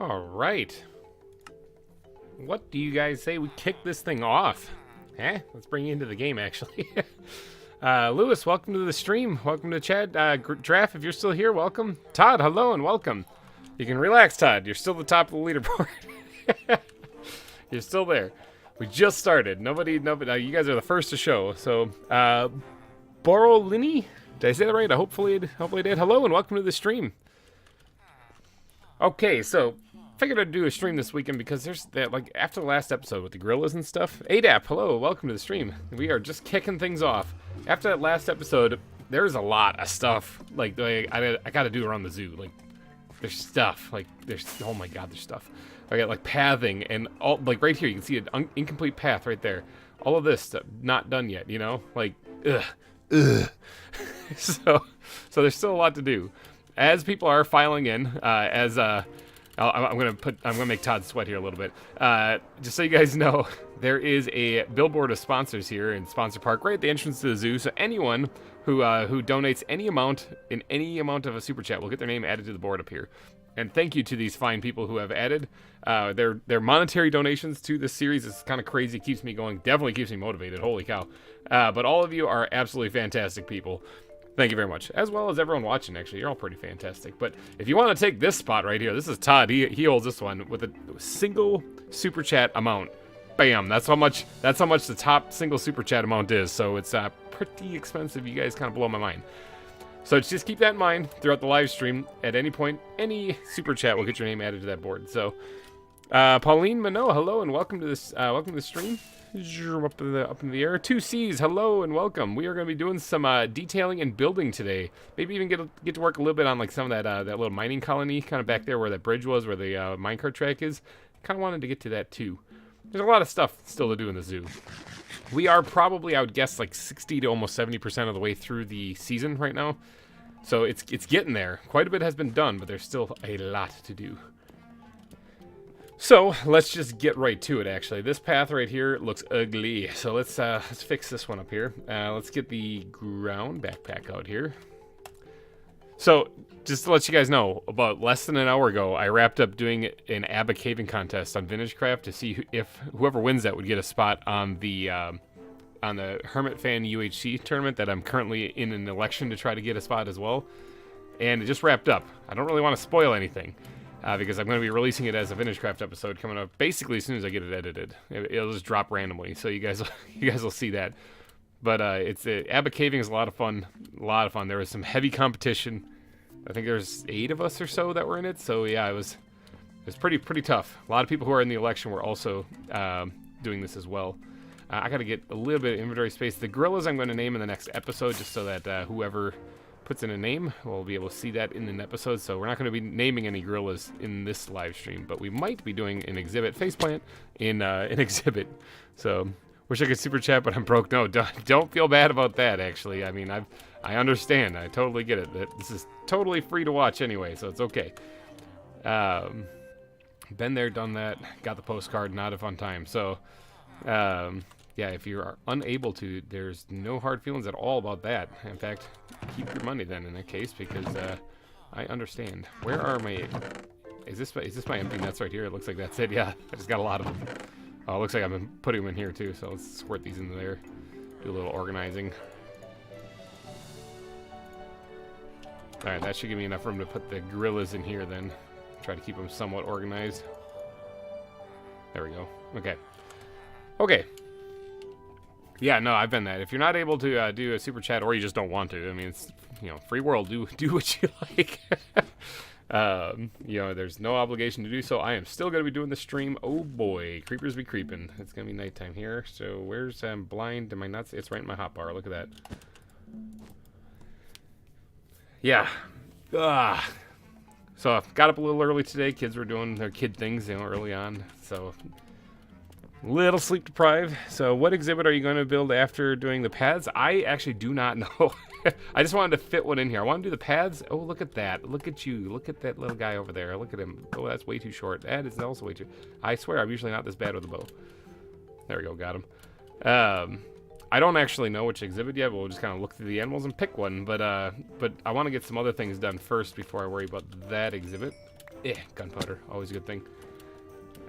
All right. What do you guys say we kick this thing off? Eh? Let's bring you into the game, actually. Lewis, welcome to the stream. Welcome to Chad. Draft, if you're still here, welcome. Todd, hello and welcome. You can relax, Todd. You're still at the top of the leaderboard. You're still there. We just started. Nobody, you guys are the first to show. So, Borolini, did I say that right? Hopefully I did. Hello and welcome to the stream. Okay, so figured I'd do a stream this weekend because there's that, like, after the last episode with the gorillas and stuff. ADAP, hello, welcome to the stream. We are just kicking things off. After that last episode, there's a lot of stuff, like I gotta do around the zoo. Like, there's stuff, like, oh my god, there's stuff. I got, like, pathing, and all, like, right here, you can see an incomplete path right there. All of this stuff, not done yet, you know? Like, ugh. So there's still a lot to do. As people are filing in, I'm gonna make Todd sweat here a little bit. Just so you guys know, there is a billboard of sponsors here in Sponsor Park, right at the entrance to the zoo. So anyone who donates any amount in any amount of a super chat will get their name added to the board up here. And thank you to these fine people who have added their monetary donations to this series. It's kind of crazy, keeps me going, definitely keeps me motivated. Holy cow! But all of you are absolutely fantastic people. Thank you very much. As well as everyone watching, actually. You're all pretty fantastic. But if you want to take this spot right here, this is Todd. He holds this one with a single super chat amount. Bam. That's how much the top single super chat amount is. So it's pretty expensive. You guys kind of blow my mind. So just keep that in mind throughout the live stream. At any point, any super chat will get your name added to that board. So Pauline Mano, hello and welcome to this welcome to the stream. Up in the air. 2C's, hello and welcome. We are going to be doing some detailing and building today. Maybe even get to work a little bit on, like, some of that little mining colony kind of back there where that bridge was, where the minecart track is. Kind of wanted to get to that too. There's a lot of stuff still to do in the zoo. We are probably, I would guess, like 60 to almost 70% of the way through the season right now. So it's getting there. Quite a bit has been done, but there's still a lot to do. So let's just get right to it. Actually, this path right here looks ugly. So let's fix this one up here. Let's get the ground backpack out here. So just to let you guys know, about less than an hour ago, I wrapped up doing an ABBA caving contest on VintageCraft to see if whoever wins that would get a spot on the Hermit Fan UHC tournament that I'm currently in an election to try to get a spot as well. And it just wrapped up. I don't really want to spoil anything. Because I'm going to be releasing it as a VintageCraft episode coming up basically as soon as I get it edited. It'll just drop randomly, so you guys will see that. But ABBA caving is a lot of fun. There was some heavy competition. I think there's 8 of us or so that were in it. So yeah, it was pretty tough. A lot of people who are in the election were also doing this as well. I got to get a little bit of inventory space. The gorillas I'm going to name in the next episode, just so that whoever puts in a name, we'll be able to see that in an episode. So we're not going to be naming any gorillas in this live stream, but we might be doing an exhibit faceplant in an exhibit. So wish I could super chat, but I'm broke. No, don't feel bad about that. Actually, I mean, I understand. I totally get it. That this is totally free to watch anyway, so it's okay. Been there, done that. Got the postcard. Not a fun time. So yeah, if you are unable to, there's no hard feelings at all about that. In fact, keep your money then in that case, because I understand. Where are my... Is this my empty nets right here? It looks like that's it. Yeah, I just got a lot of them. Oh, it looks like I've been putting them in here too, so let's squirt these into there. Do a little organizing. Alright, that should give me enough room to put the gorillas in here then. Try to keep them somewhat organized. There we go. Okay. Okay. Yeah, no, I've been that. If you're not able to do a super chat, or you just don't want to, I mean, it's, you know, free world. Do what you like. You know, there's no obligation to do so. I am still going to be doing the stream. Oh boy, creepers be creeping. It's going to be nighttime here. So where's blind? Am I nuts? It's right in my hotbar. Look at that. Yeah. So I got up a little early today. Kids were doing their kid things, you know, early on. So Little sleep deprived. So what exhibit are you going to build after doing the paths? I actually do not know. I just wanted to fit one in here. I want to do the paths. Oh, look at that. Look at you. Look at that little guy over there. Look at him. Oh, that's way too short. That is also way too... I swear, I'm usually not this bad with a bow. There we go. Got him. I don't actually know which exhibit yet, but we'll just kind of look through the animals and pick one. But I want to get some other things done first before I worry about that exhibit. Gunpowder. Always a good thing.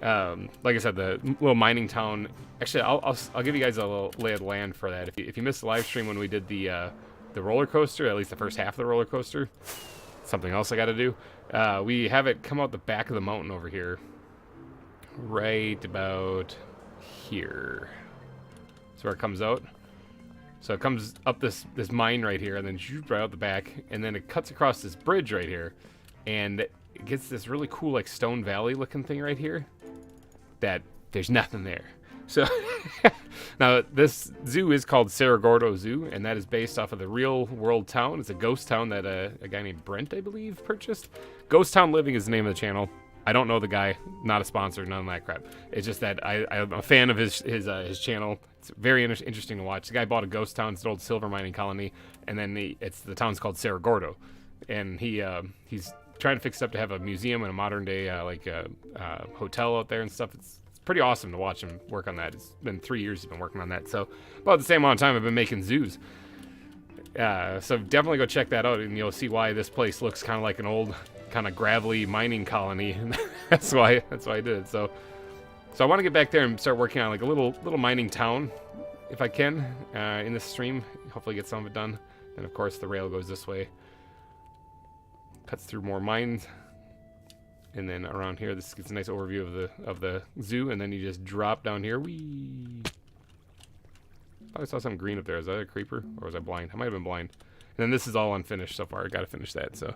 Like I said, the little mining town. Actually, I'll give you guys a little lay of the land for that. If you missed the live stream when we did the roller coaster, at least the first half of the roller coaster, something else I got to do. We have it come out the back of the mountain over here, right about here. That's where it comes out. So it comes up this mine right here, and then shoots right out the back, and then it cuts across this bridge right here, and it gets this really cool like Stone Valley looking thing right here. That there's nothing there. So now this zoo is called Cerro Gordo Zoo, and that is based off of the real world town. It's a ghost town that a guy named Brent, I believe, purchased. Ghost Town Living is the name of the channel. I don't know the guy, not a sponsor, none of that crap. It's just that I'm a fan of his channel. It's very interesting to watch. The guy bought a ghost town, it's an old silver mining colony, and then the town's called Cerro Gordo, and he's trying to fix it up to have a museum and a modern day hotel out there and stuff. It's pretty awesome to watch him work on that. It's been 3 years he's been working on that. So about the same amount of time I've been making zoos. So definitely go check that out, and you'll see why this place looks kind of like an old kind of gravelly mining colony. that's why I did it. So I want to get back there and start working on like a little mining town if I can in this stream. Hopefully get some of it done. Then of course the rail goes this way. Cuts through more mines, and then around here this gets a nice overview of the zoo, and then you just drop down here. Whee! I saw something green up there. Is that a creeper, or was I blind? I might have been blind. And then this is all unfinished so far. I gotta finish that. So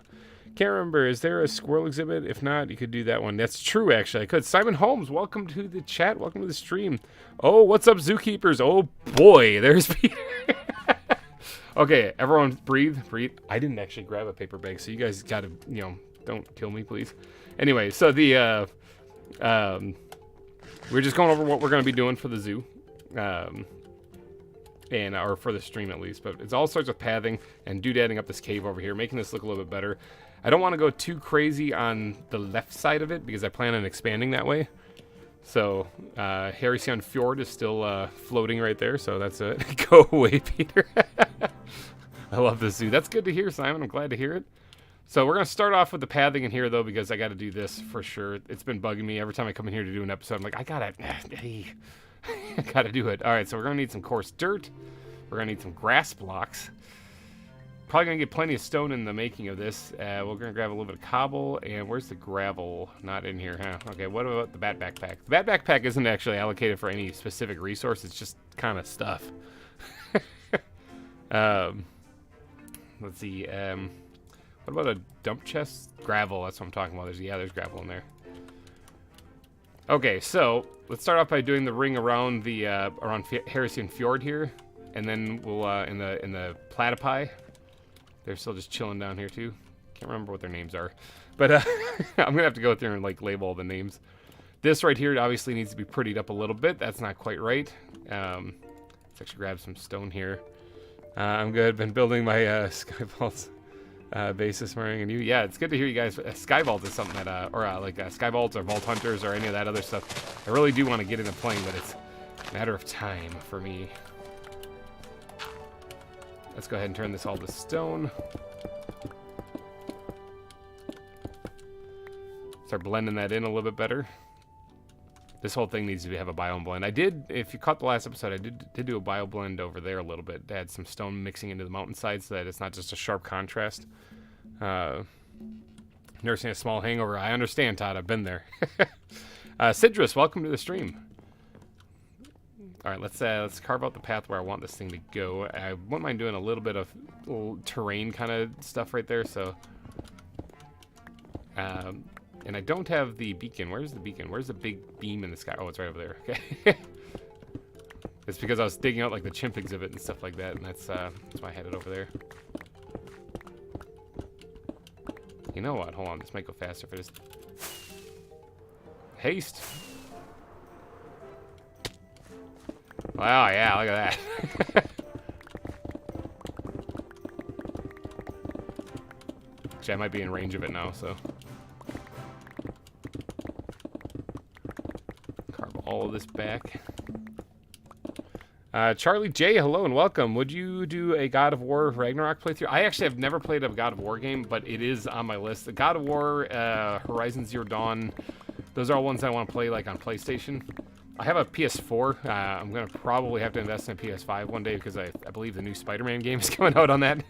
can't remember. Is there a squirrel exhibit? If not, you could do that one. That's true, actually. I could. Simon Holmes, welcome to the chat. Welcome to the stream. Oh, what's up, zookeepers? Oh boy, there's Peter. Okay, everyone breathe. I didn't actually grab a paper bag, so you guys gotta, don't kill me, please. Anyway, so the, we're just going over what we're gonna be doing for the zoo. Or for the stream at least, but it's all sorts of pathing and doodadding up this cave over here, making this look a little bit better. I don't want to go too crazy on the left side of it because I plan on expanding that way. So, Harrison Fjord is still floating right there, so that's it. Go away, Peter. I love this zoo. That's good to hear, Simon. I'm glad to hear it. So we're going to start off with the pathing in here, though, because I got to do this for sure. It's been bugging me every time I come in here to do an episode. I'm like, I got to do it. All right, so we're going to need some coarse dirt. We're going to need some grass blocks. Probably going to get plenty of stone in the making of this. We're going to grab a little bit of cobble. And where's the gravel? Not in here, huh? Okay, what about the bat backpack? The bat backpack isn't actually allocated for any specific resource. It's just kind of stuff. Let's see. What about a dump chest? Gravel, that's what I'm talking about. There's gravel in there. Okay, so let's start off by doing the ring around the around Harrison Fjord here, and then we'll in the platypi. They're still just chilling down here too. Can't remember what their names are, but I'm gonna have to go through and like label all the names. This right here obviously needs to be prettied up a little bit. That's not quite right. Let's actually grab some stone here. I'm good. Been building my Skyvaults basis wearing and you. Yeah, it's good to hear you guys. Skyvault is something that like Skyvaults or Vault Hunters or any of that other stuff. I really do want to get into playing, but it's a matter of time for me. Let's go ahead and turn this all to stone. Start blending that in a little bit better. This whole thing needs to have a biome blend. I did, if you caught the last episode, I did do a bio blend over there a little bit. To add some stone mixing into the mountainside so that it's not just a sharp contrast. Nursing a small hangover. I understand, Todd. I've been there. Sidrus, welcome to the stream. All right, let's carve out the path where I want this thing to go. I wouldn't mind doing a little bit of little terrain kind of stuff right there. So, and I don't have the beacon. Where's the beacon? Where's the big beam in the sky? Oh, it's right over there. Okay. It's because I was digging out like the chimp exhibit and stuff like that, and that's why I had it over there. You know what? Hold on. This might go faster if I just haste. Wow, yeah, look at that. Actually, I might be in range of it now, so. Carve all of this back. Charlie J, hello and welcome. Would you do a God of War Ragnarok playthrough? I actually have never played a God of War game, but it is on my list. The God of War, Horizon Zero Dawn, those are all ones I want to play like on PlayStation. I have a PS4. I'm going to probably have to invest in a PS5 one day because I believe the new Spider-Man game is coming out on that.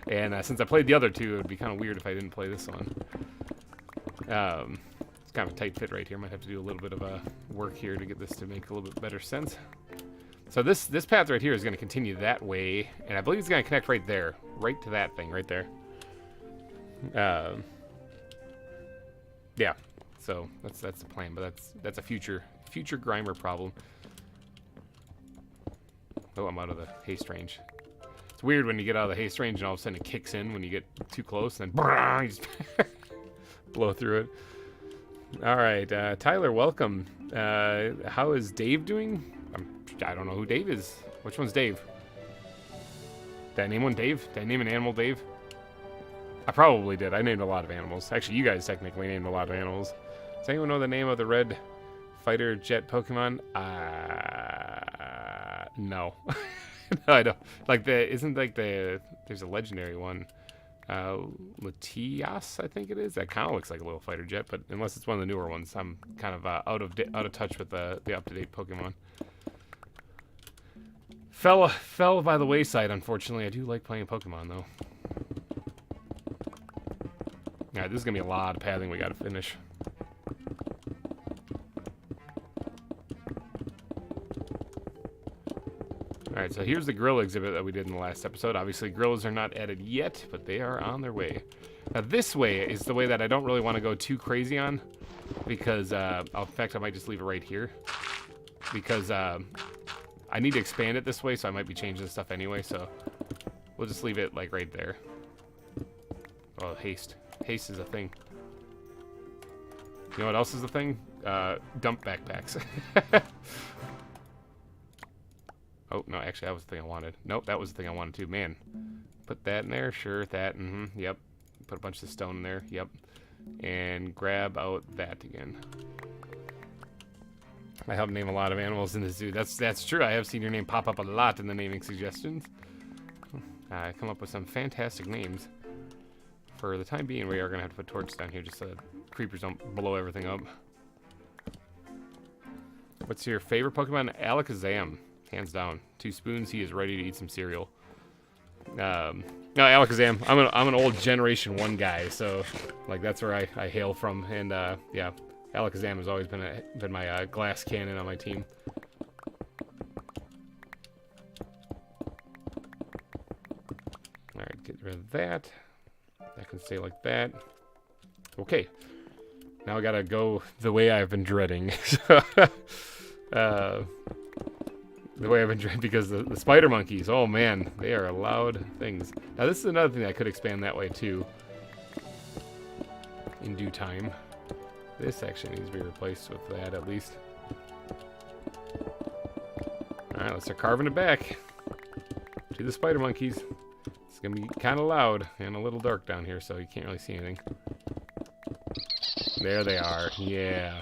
And since I played the other two, it would be kind of weird if I didn't play this one. It's kind of a tight fit right here. Might have to do a little bit of work here to get this to make a little bit better sense. So this path right here is going to continue that way, and I believe it's going to connect right there, right to that thing right there. Yeah, so that's the plan, but that's a future GReimer problem. Oh, I'm out of the haste range. It's weird when you get out of the haste range and all of a sudden it kicks in when you get too close, and then you just blow through it. All right, Tyler, welcome. How is Dave doing? I don't know who Dave is. Which one's Dave? Did I name one Dave? Did I name an animal Dave? I probably did. I named a lot of animals. Actually, you guys technically named a lot of animals. Does anyone know the name of the red fighter jet Pokemon? No. No, I don't. Like there's a legendary one. Latias, I think it is. That kind of looks like a little fighter jet, but unless it's one of the newer ones, I'm kind of out of touch with the up-to-date Pokemon. Fell by the wayside, unfortunately. I do like playing Pokemon, though. Alright, this is going to be a lot of pathing we got to finish. Alright, so here's the gorilla exhibit that we did in the last episode. Obviously, gorillas are not added yet, but they are on their way. Now, this way is the way that I don't really want to go too crazy on, because, in fact, I might just leave it right here. Because, I need to expand it this way, so I might be changing the stuff anyway, so we'll just leave it, like, right there. Oh, haste. Haste is a thing. You know what else is a thing? Dump backpacks. Oh, no, actually, that was the thing I wanted. Nope, that was the thing I wanted, too. Man, put that in there. Sure, that, yep. Put a bunch of stone in there, yep. And grab out that again. I help name a lot of animals in the zoo. That's true. I have seen your name pop up a lot in the naming suggestions. I come up with some fantastic names. For the time being, we are going to have to put torches down here just so creepers don't blow everything up. What's your favorite Pokemon? Alakazam. Hands down. 2 spoons. He is ready to eat some cereal. No, Alakazam. I'm an old Generation 1 guy, so like that's where I hail from. And yeah. Alakazam has always been my glass cannon on my team. Alright, get rid of that. That can stay like that. Okay. Now I gotta go the way I've been dreading. The way I've been dreading, because the spider monkeys, oh man, they are loud things. Now this is another thing I could expand that way too. In due time. This actually needs to be replaced with that, at least. Alright, let's start carving it back. To the spider monkeys. It's going to be kind of loud and a little dark down here, so you can't really see anything. There they are. Yeah.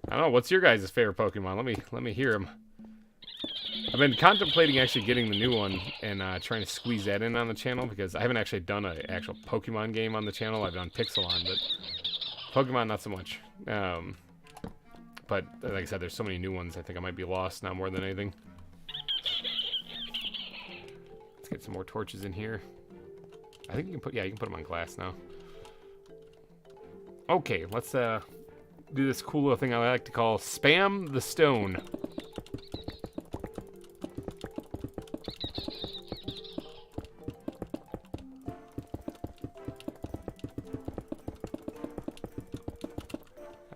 I don't know, what's your guys' favorite Pokemon? Let me hear them. I've been contemplating actually getting the new one and trying to squeeze that in on the channel, because I haven't actually done an actual Pokemon game on the channel. I've done Pixelon, but Pokemon, not so much. But like I said, there's so many new ones, I think I might be lost now more than anything. Let's get some more torches in here. I think you can put, yeah, you can put them on glass now. Okay, let's do this cool little thing I like to call Spam the Stone.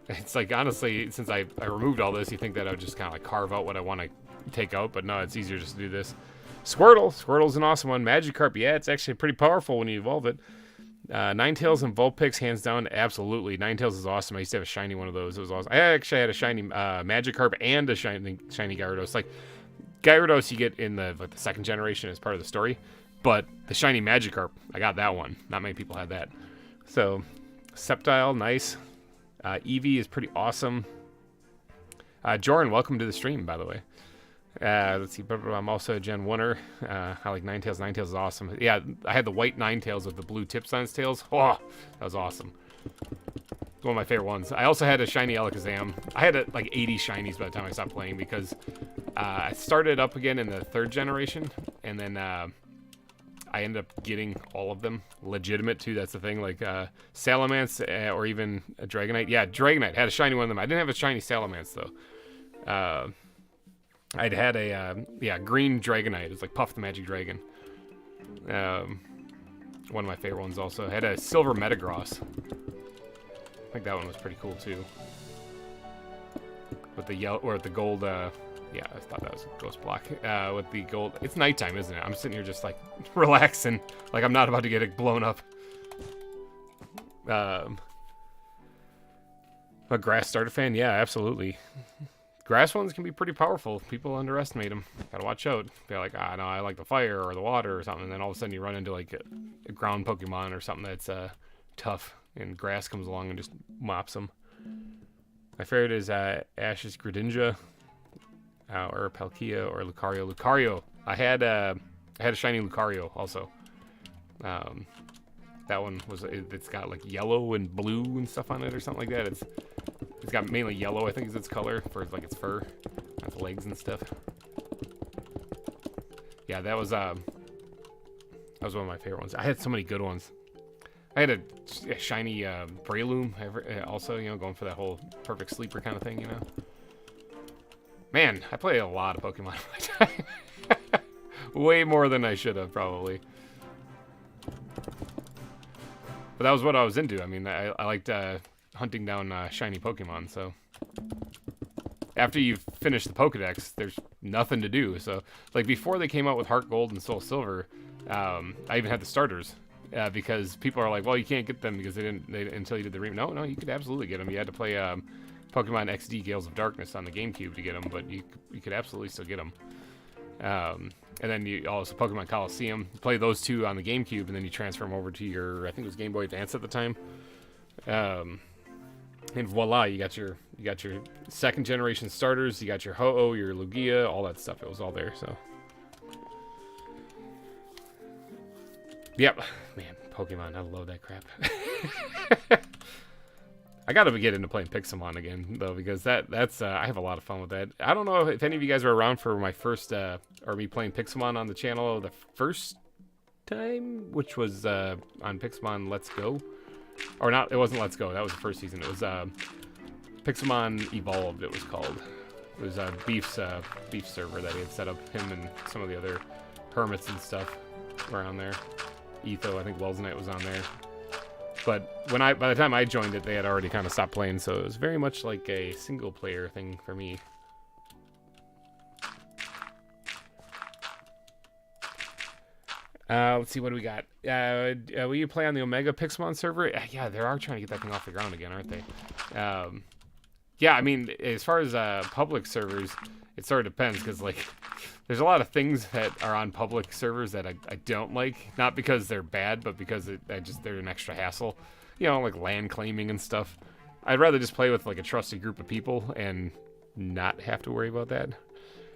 It's like, honestly, since I removed all this, you think that I would just kind of like carve out what I want to take out, but no, it's easier just to do this. Squirtle. Squirtle's an awesome one. Magikarp, yeah, it's actually pretty powerful when you evolve it. Ninetales and Vulpix, hands down, absolutely. Ninetales is awesome. I used to have a shiny one of those. It was awesome. I actually had a shiny Magikarp and a shiny Gyarados. Like, Gyarados you get in the second generation as part of the story, but the shiny Magikarp, I got that one. Not many people had that. So, Sceptile, nice. Eevee is pretty awesome. Joran, welcome to the stream, by the way. Let's see, but I'm also a Gen 1er. I like Ninetales. Ninetales is awesome. Yeah, I had the white Ninetales with the blue tips on its tails. Oh, that was awesome. It's one of my favorite ones. I also had a shiny Alakazam. I had like 80 shinies by the time I stopped playing because I started up again in the third generation, and then I ended up getting all of them. Legitimate, too, that's the thing. Like Salamence or even a Dragonite. Yeah, Dragonite. Had a shiny one of them. I didn't have a shiny Salamence, though. I'd had a, green Dragonite. It's like Puff the Magic Dragon. One of my favorite ones also. I had a silver Metagross. I think that one was pretty cool, too. With the yellow, or the gold, yeah, I thought that was a ghost block. With the gold, it's nighttime, isn't it? I'm sitting here just, like, relaxing. Like, I'm not about to get it blown up. A grass starter fan? Yeah, absolutely. Grass ones can be pretty powerful. People underestimate them. Gotta watch out. They're like, no, I like the fire or the water or something. And then all of a sudden you run into like a ground Pokemon or something that's tough. And grass comes along and just mops them. My favorite is Ash's Greninja. Or Palkia or Lucario. Lucario. I had a shiny Lucario also. That one was, it's got like yellow and blue and stuff on it or something like that. It's got mainly yellow, I think, is its color for like its fur, its legs and stuff. Yeah, that was one of my favorite ones. I had so many good ones. I had a shiny Breloom, also, you know, going for that whole perfect sleeper kind of thing, you know. Man, I play a lot of Pokemon in my time. Way more than I should have, probably. But that was what I was into. I mean, I liked hunting down shiny Pokemon, so after you finish the Pokedex, there's nothing to do. So, like, before they came out with Heart Gold and Soul Silver, I even had the starters, because people are like, well, you can't get them because they until you did the remake. No, you could absolutely get them. You had to play Pokemon XD Gales of Darkness on the GameCube to get them, but you could absolutely still get them. And then you also Pokemon Coliseum. You play those two on the GameCube, and then you transfer them over to your, I think it was Game Boy Advance at the time. And voila, you got your second generation starters. You got your Ho-Oh, your Lugia, all that stuff. It was all there. So, yep, man, Pokemon. I love that crap. I gotta get into playing Pixelmon again though, because that's I have a lot of fun with that. I don't know if any of you guys were around for my first or me playing Pixelmon on the channel the first time, which was on Pixelmon Let's Go, or not? It wasn't Let's Go. That was the first season. It was Pixelmon Evolved. It was called. It was Beef's Beef server that he had set up. Him and some of the other hermits and stuff were on there. Etho, I think Wells Knight was on there. But by the time I joined it, they had already kind of stopped playing, so it was very much like a single-player thing for me. Let's see, what do we got? Will you play on the Omega Pixelmon server? Yeah, they are trying to get that thing off the ground again, aren't they? Yeah, I mean, as far as public servers, it sort of depends, because, like, there's a lot of things that are on public servers that I don't like. Not because they're bad, but because they're an extra hassle. You know, like land claiming and stuff. I'd rather just play with, like, a trusted group of people and not have to worry about that.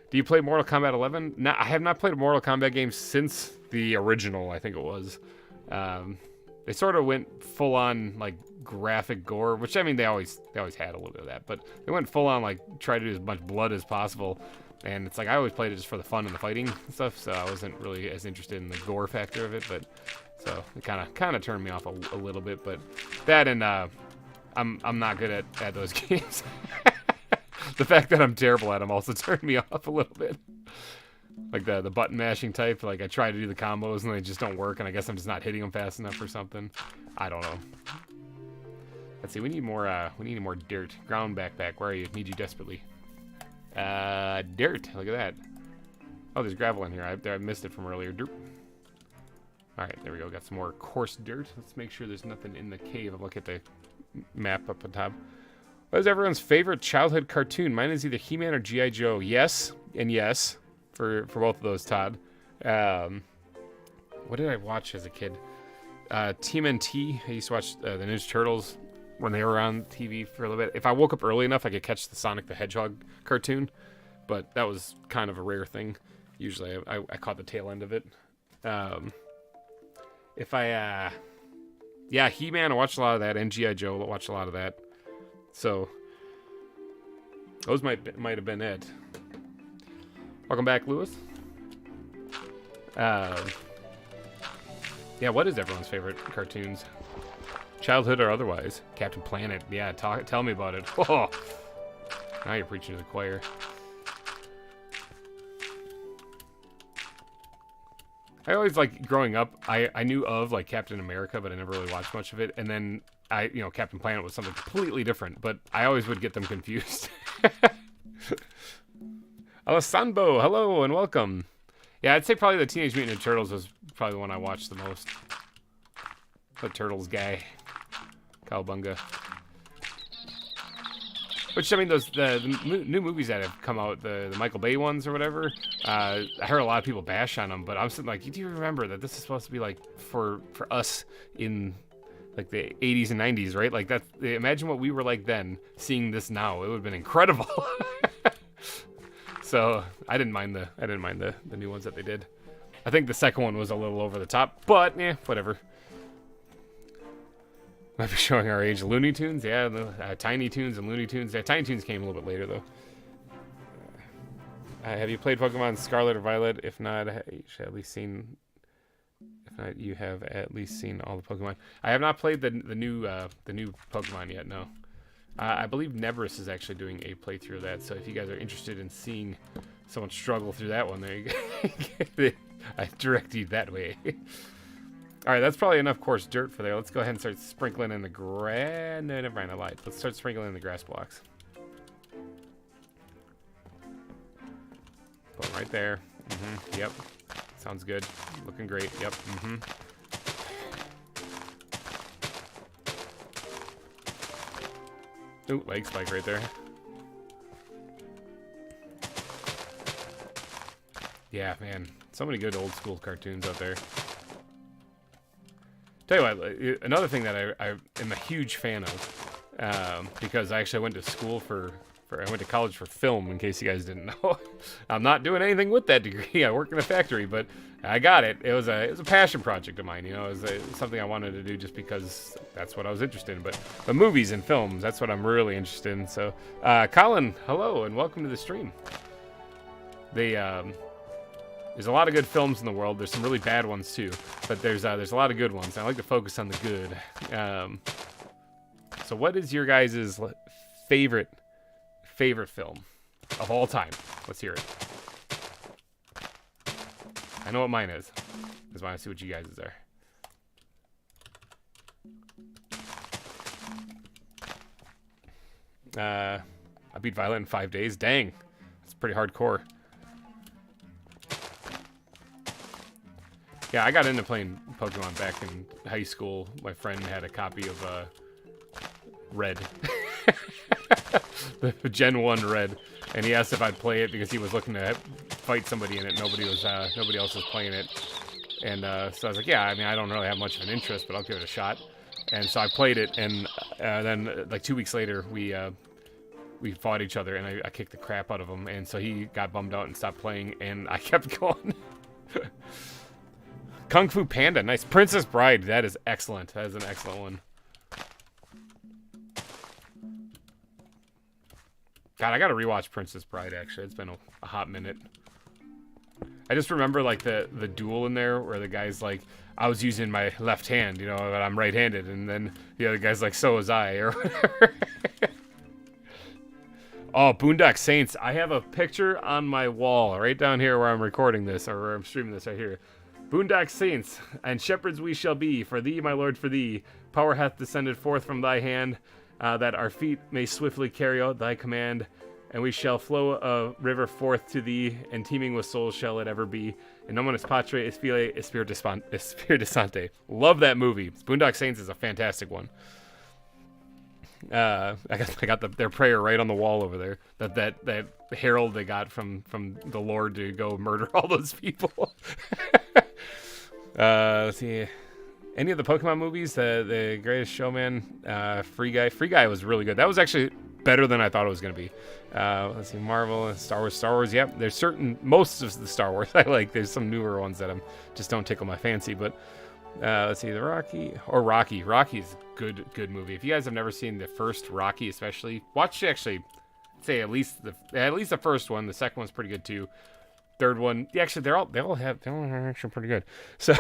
Do you play Mortal Kombat 11? No, I have not played a Mortal Kombat game since the original, I think it was. They sort of went full-on, like, graphic gore, which, I mean, they always had a little bit of that, but they went full-on, like, try to do as much blood as possible, and it's like, I always played it just for the fun and the fighting and stuff, so I wasn't really as interested in the gore factor of it, but, so, it kind of turned me off a little bit, but that and, I'm not good at those games. The fact that I'm terrible at them also turned me off a little bit. Like the button mashing type, like I try to do the combos and they just don't work, and I guess I'm just not hitting them fast enough or something. I don't know. Let's see, we need more dirt. Ground backpack, where are you? Need you desperately. Dirt, look at that. Oh, there's gravel in here. I missed it from earlier. Dirt. All right, there we go. Got some more coarse dirt. Let's make sure there's nothing in the cave. I'll look at the map up on top. What is everyone's favorite childhood cartoon? Mine is either He-Man or G.I. Joe. Yes, and yes, for both of those, Todd. What did I watch as a kid? TMNT. I used to watch the Ninja Turtles when they were on TV for a little bit. If I woke up early enough, I could catch the Sonic the Hedgehog cartoon, but that was kind of a rare thing. Usually, I caught the tail end of it. Yeah, He-Man, I watched a lot of that, and G.I. Joe, I watched a lot of that. So, those might have been it. Welcome back, Lewis. Yeah, what is everyone's favorite cartoons? Childhood or otherwise? Captain Planet. Yeah, tell me about it. Oh, now you're preaching to the choir. I always, like, growing up, I knew of, like, Captain America, but I never really watched much of it. And then, Captain Planet was something completely different, but I always would get them confused. Alessandro, hello and welcome. Yeah, I'd say probably the Teenage Mutant Ninja Turtles was probably the one I watched the most. The Turtles guy. Cowabunga. Which, I mean, the new movies that have come out, the Michael Bay ones or whatever, I heard a lot of people bash on them, but I'm sitting like, do you remember that this is supposed to be, like, for us in, like, the 80s and 90s, right? Like, imagine what we were like then, seeing this now. It would have been incredible. So, I didn't mind the new ones that they did. I think the second one was a little over the top, but, yeah, whatever. Might be showing our age. Looney Tunes, yeah, Tiny Toons and Looney Tunes. Yeah, Tiny Toons came a little bit later, though. Have you played Pokemon Scarlet or Violet? If not, you should at least seen. If not, you have at least seen all the Pokemon. I have not played the new Pokemon yet. No, I believe Nebris is actually doing a playthrough of that. So if you guys are interested in seeing someone struggle through that one, there you go. I direct you that way. All right, that's probably enough coarse dirt for there. Let's go ahead and start sprinkling in the grass. No, never mind, I lied. Let's start sprinkling in the grass blocks. Put them right there. Yep. Sounds good. Looking great. Yep. Ooh, leg spike right there. Yeah, man. So many good old school cartoons out there. Tell you what, another thing that I am a huge fan of, because I actually went to school I went to college for film, in case you guys didn't know. I'm not doing anything with that degree. I work in a factory, but I got it. It was a passion project of mine, you know. It was something I wanted to do just because that's what I was interested in. But the movies and films, that's what I'm really interested in. So, Colin, hello, and welcome to the stream. There's a lot of good films in the world. There's some really bad ones too, but there's a lot of good ones. I like to focus on the good. So what is your guys' favorite film of all time? Let's hear it. I know what mine is. I just want to see what you guys' are. I beat Violet in 5 days. Dang, that's pretty hardcore. Yeah, I got into playing Pokemon back in high school. My friend had a copy of Red. The Gen 1 Red. And he asked if I'd play it because he was looking to fight somebody in it. Nobody else was playing it. And so I was like, yeah, I mean, I don't really have much of an interest, but I'll give it a shot. And so I played it, and then like 2 weeks later, we fought each other, and I kicked the crap out of him. And so he got bummed out and stopped playing, and I kept going. Kung Fu Panda, nice. Princess Bride, that is excellent. That is an excellent one. God, I gotta rewatch Princess Bride, actually. It's been a hot minute. I just remember, like, the duel in there where the guy's like, I was using my left hand, you know, but I'm right-handed. And then the other guy's like, so was I, or whatever. Oh, Boondock Saints. I have a picture on my wall right down here where I'm recording this, or where I'm streaming this right here. Boondock Saints, and shepherds we shall be, for thee, my lord, for thee. Power hath descended forth from thy hand, that our feet may swiftly carry out thy command. And we shall flow a river forth to thee, and teeming with souls shall it ever be. And nominus patre Espiritisante. Love that movie. Boondock Saints is a fantastic one. I got their prayer right on the wall over there. That herald they got from the Lord to go murder all those people. Let's see. Any of the Pokemon movies, the Greatest Showman, Free Guy was really good. That was actually better than I thought it was going to be. Let's see, Marvel and Star Wars. Yep, there's most of the Star Wars I like. There's some newer ones that just don't tickle my fancy. But let's see, Rocky. Rocky's good movie. If you guys have never seen the first Rocky, especially, watch actually. Say at least the first one. The second one's pretty good too. Third one, yeah, actually, they all are actually pretty good. So.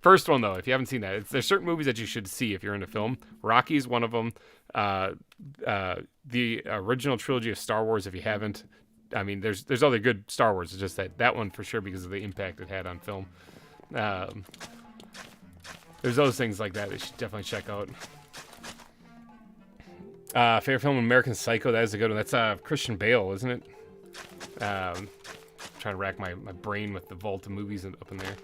First one, though, if you haven't seen that, there's certain movies that you should see if you're into film. Rocky's one of them. The original trilogy of Star Wars, if you haven't. I mean, there's other good Star Wars. It's just that one for sure because of the impact it had on film. There's those things like that you should definitely check out. Favorite film, American Psycho. That is a good one. That's Christian Bale, isn't it? Trying to rack my brain with the vault of movies up in there.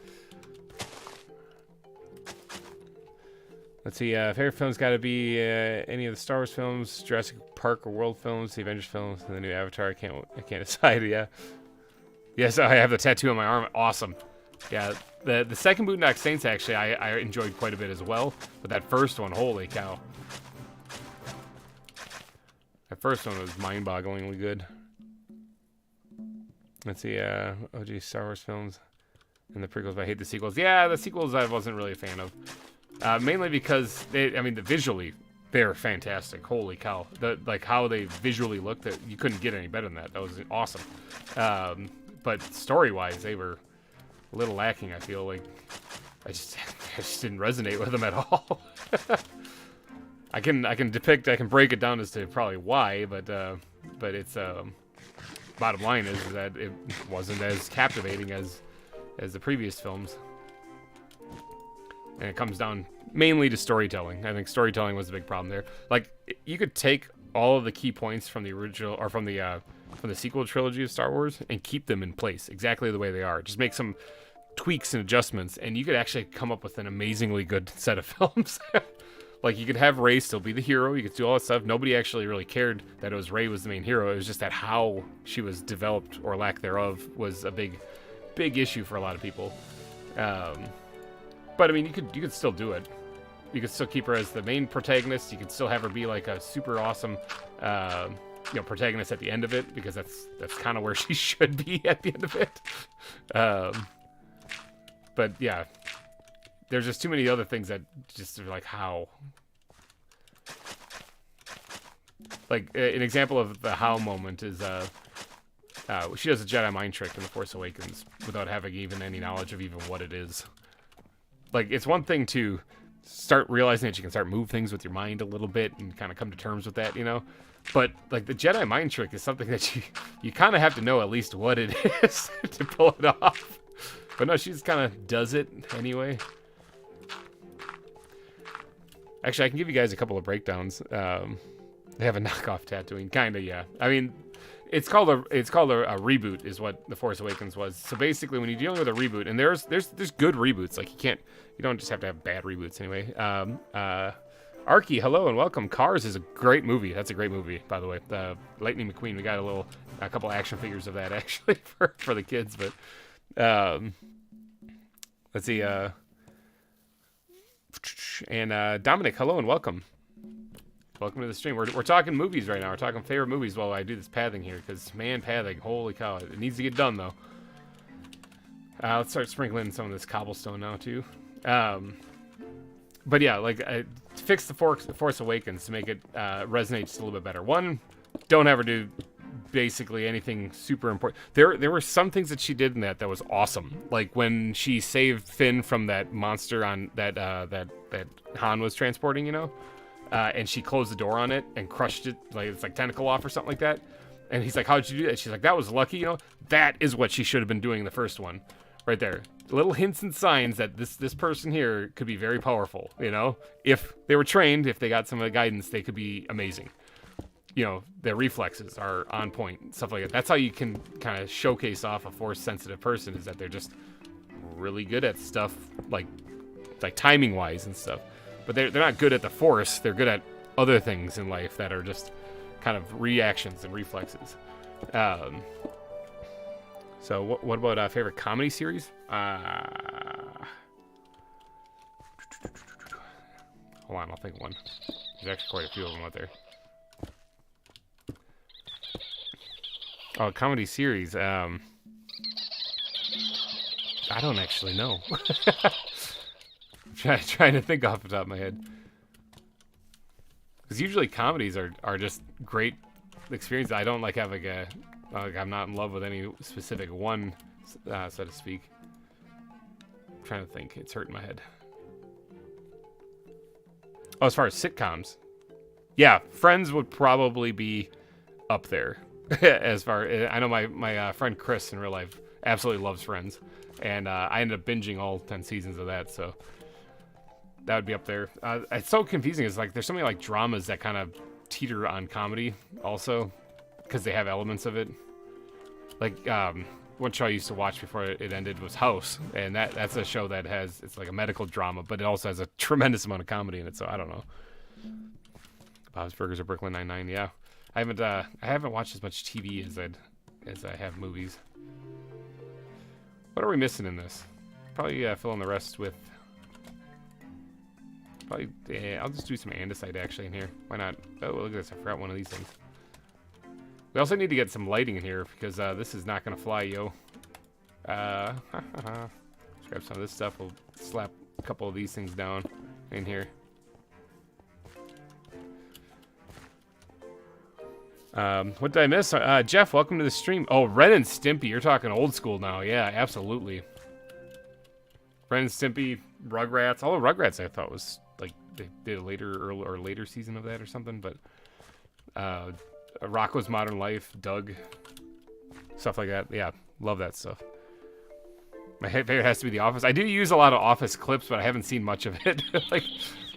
Let's see, favorite film's got to be any of the Star Wars films, Jurassic Park or World films, the Avengers films, and the new Avatar. I can't decide. Yeah. Yes, I have the tattoo on my arm. Awesome. Yeah, the second Boondock Saints actually I enjoyed quite a bit as well, but that first one, holy cow! That first one was mind-bogglingly good. Let's see, OG Star Wars films and the prequels, but I hate the sequels. Yeah, the sequels I wasn't really a fan of. Mainly because visually they're fantastic. Holy cow! How they visually looked, you couldn't get any better than that. That was awesome. But story-wise, they were a little lacking. I feel like I just didn't resonate with them at all. I can break it down as to probably why, but it's bottom line is that it wasn't as captivating as the previous films. And it comes down mainly to storytelling. I think storytelling was a big problem there. Like, you could take all of the key points from the original, or from the sequel trilogy of Star Wars, and keep them in place exactly the way they are. Just make some tweaks and adjustments, and you could actually come up with an amazingly good set of films. Like, you could have Rey still be the hero. You could do all that stuff. Nobody actually really cared that Rey was the main hero. It was just that how she was developed, or lack thereof, was a big issue for a lot of people. But I mean, you could still do it. You could still keep her as the main protagonist. You could still have her be like a super awesome, protagonist at the end of it, because that's kind of where she should be at the end of it. But yeah, there's just too many other things that just are like how. Like an example of the how moment is she does a Jedi mind trick in The Force Awakens without having even any knowledge of even what it is. Like, it's one thing to start realizing that you can start move things with your mind a little bit and kind of come to terms with that, But, like, the Jedi mind trick is something that you kind of have to know at least what it is to pull it off. But no, she just kind of does it anyway. Actually, I can give you guys a couple of breakdowns. They have a knockoff Tatooine, kind of, yeah. I mean, it's called a reboot, is what The Force Awakens was. So basically, when you're dealing with a reboot, and there's good reboots, like you don't just have to have bad reboots anyway. Arky, hello and welcome. Cars is a great movie. That's a great movie, by the way. Lightning McQueen. We got a couple action figures of that actually for the kids. But let's see. And Dominic, hello and welcome. Welcome to the stream. We're talking movies right now. We're talking favorite movies while I do this pathing here, because man, pathing, holy cow, it needs to get done though. Let's start sprinkling some of this cobblestone now too. But yeah, like fix the Force Awakens to make it resonate just a little bit better. One, don't ever do basically anything super important. There were some things that she did in that was awesome. Like when she saved Finn from that monster on that Han was transporting, and she closed the door on it and crushed it, like it's like tentacle off or something like that. And he's like, "How'd you do that?" She's like, "That was lucky, That is what she should have been doing in the first one, right there. Little hints and signs that this person here could be very powerful, If they were trained, if they got some of the guidance, they could be amazing. you know, their reflexes are on point, stuff like that. That's how you can kind of showcase off a force-sensitive person, is that they're just really good at stuff like timing-wise and stuff. But they're not good at the force. They're good at other things in life that are just kind of reactions and reflexes. So what about favorite comedy series? Hold on, I'll think of one. There's actually quite a few of them out there. Oh, comedy series. I don't actually know. I'm trying to think off the top of my head. Because usually comedies are just great experiences. I don't like have like a... Like I'm not in love with any specific one, so to speak. I'm trying to think. It's hurting my head. Oh, as far as sitcoms. Yeah, Friends would probably be up there. As far I know my friend Chris in real life absolutely loves Friends. And I ended up binging all 10 seasons of that, so that would be up there. It's so confusing. It's like there's so many like dramas that kind of teeter on comedy also, because they have elements of it. Like one show I used to watch before it ended was House, and that's a show that it's like a medical drama, but it also has a tremendous amount of comedy in it. So I don't know. Bob's Burgers or Brooklyn Nine-Nine. Yeah, I haven't watched as much TV as I have movies. What are we missing in this? Probably fill in the rest with. Probably, I'll just do some andesite actually in here. Why not? Oh, look at this. I forgot one of these things. We also need to get some lighting in here because this is not going to fly, yo. Let's grab some of this stuff. We'll slap a couple of these things down in here. What did I miss? Jeff, welcome to the stream. Oh, Ren and Stimpy. You're talking old school now. Yeah, absolutely. Ren and Stimpy, Rugrats. All the Rugrats I thought was like they did a later season of that or something, but Rocko's Modern Life, Doug, stuff like that. Yeah, love that stuff. My favorite has to be The Office. I do use a lot of Office clips, but I haven't seen much of it. Like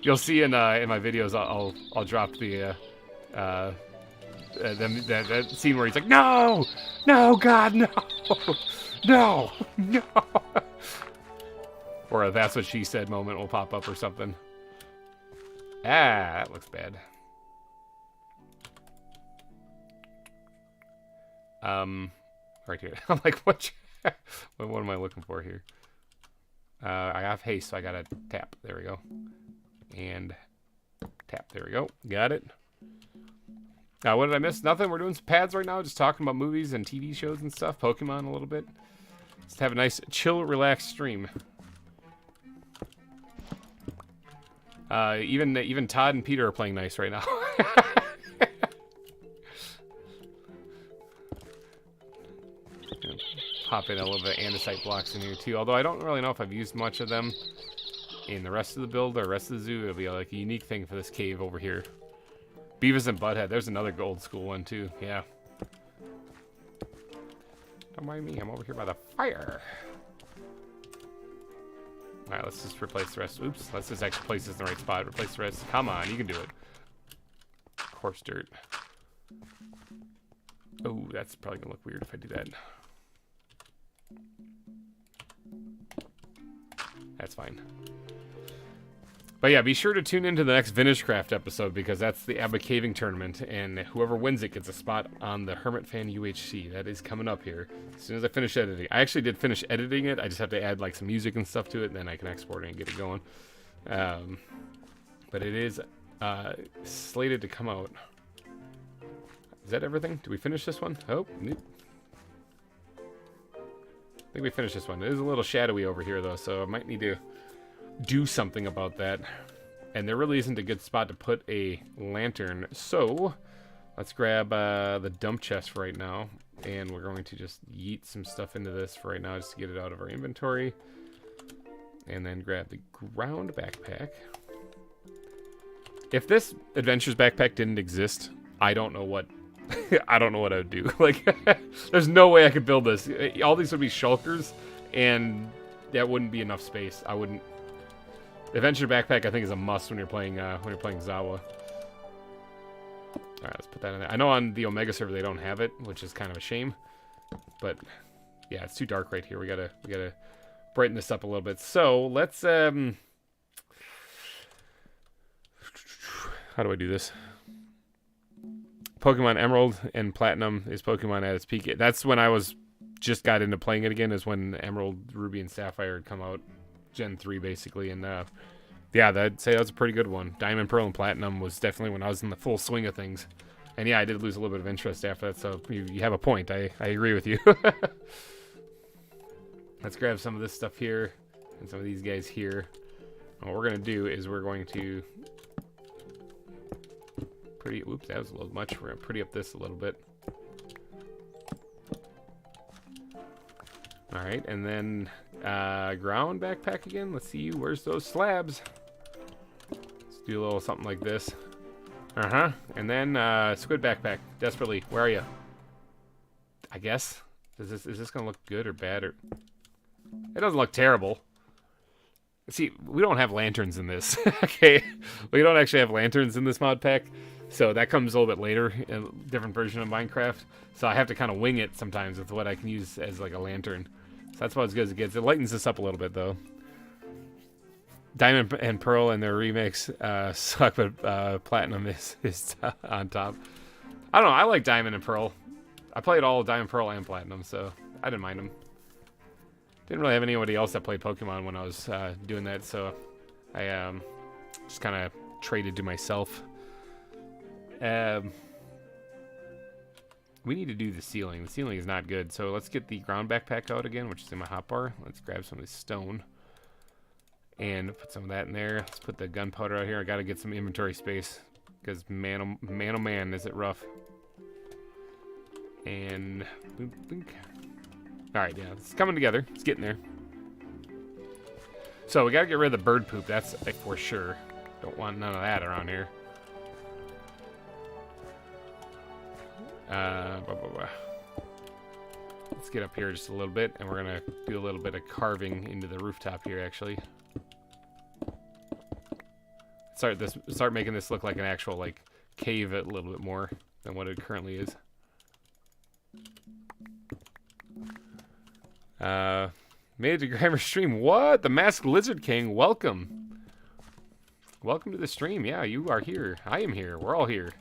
you'll see in my videos, I'll drop the that scene where he's like, no, God, no, no. Or a that's what she said moment will pop up or something. That looks bad. Right here. I'm like, what am I looking for here? I have haste, so I gotta tap. There we go. And tap. There we go. Got it. What did I miss? Nothing. We're doing some pads right now, just talking about movies and TV shows and stuff. Pokemon a little bit. Just have a nice, chill, relaxed stream. Even Todd and Peter are playing nice right now. Pop in a little bit of andesite blocks in here too, although I don't really know if I've used much of them in the rest of the build or rest of the zoo. It'll be like a unique thing for this cave over here. Beavis and Butthead, there's another old school one too. Yeah, don't mind me, I'm over here by the fire. Alright, let's just replace the rest. Oops, let's just actually place this in the right spot. Replace the rest. Come on, you can do it. Coarse dirt. Oh, that's probably gonna look weird if I do that. That's fine. But yeah, be sure to tune into the next VintageCraft episode because that's the Abba Caving Tournament, and whoever wins it gets a spot on the Hermit Fan UHC. That is coming up here as soon as I finish editing. I actually did finish editing it. I just have to add like some music and stuff to it, and then I can export it and get it going. But it is slated to come out. Is that everything? Did we finish this one? Oh, nope. I think we finished this one. It is a little shadowy over here though, so I might need to do something about that. And there really isn't a good spot to put a lantern, so let's grab the dump chest for right now, and we're going to just yeet some stuff into this for right now just to get it out of our inventory, and then grab the ground backpack. If this adventures backpack didn't exist, I don't know what I don't know what I would do. Like there's no way I could build this. All these would be shulkers, and that wouldn't be enough space. I wouldn't. Adventure backpack, I think, is a must when you're playing ZAWA. All right, let's put that in there. I know on the Omega server they don't have it, which is kind of a shame. But yeah, it's too dark right here. We gotta brighten this up a little bit. So let's how do I do this? Pokemon Emerald and Platinum is Pokemon at its peak. That's when I just got into playing it again, is when Emerald, Ruby, and Sapphire had come out, Gen 3 basically, and yeah, I'd say that was a pretty good one. Diamond, Pearl, and Platinum was definitely when I was in the full swing of things. And yeah, I did lose a little bit of interest after that, so you have a point. I agree with you. Let's grab some of this stuff here and some of these guys here. And what we're going to do is we're going to oops, that was a little much. We're going to pretty up this a little bit. Alright, and then ground backpack again. Let's see, where's those slabs? Let's do a little something like this. And then squid backpack. Desperately, where are you? I guess. Is this gonna look good or bad? Or it doesn't look terrible. See, we don't have lanterns in this. Okay, we don't actually have lanterns in this mod pack, so that comes a little bit later in a different version of Minecraft. So I have to kind of wing it sometimes with what I can use as like a lantern. So that's about as good as it gets. It lightens this up a little bit though. Diamond and Pearl and their remix suck, but Platinum is on top. I don't know. I like Diamond and Pearl. I played all of Diamond, Pearl, and Platinum, so I didn't mind them. Didn't really have anybody else that played Pokemon when I was doing that, so I just kind of traded to myself. We need to do the ceiling. The ceiling is not good, so let's get the ground backpack out again, which is in my hotbar. Let's grab some of this stone and put some of that in there. Let's put the gunpowder out here. I got to get some inventory space because man, oh man, is it rough. And boop, boop. All right, yeah, it's coming together. It's getting there. So we got to get rid of the bird poop. That's like for sure. Don't want none of that around here. Blah, blah, blah. Let's get up here just a little bit, and we're gonna do a little bit of carving into the rooftop here. Actually, start making this look like an actual like cave a little bit more than what it currently is. Made it to GReimer stream. What? The Masked Lizard King. Welcome. Welcome to the stream. Yeah, you are here. I am here. We're all here.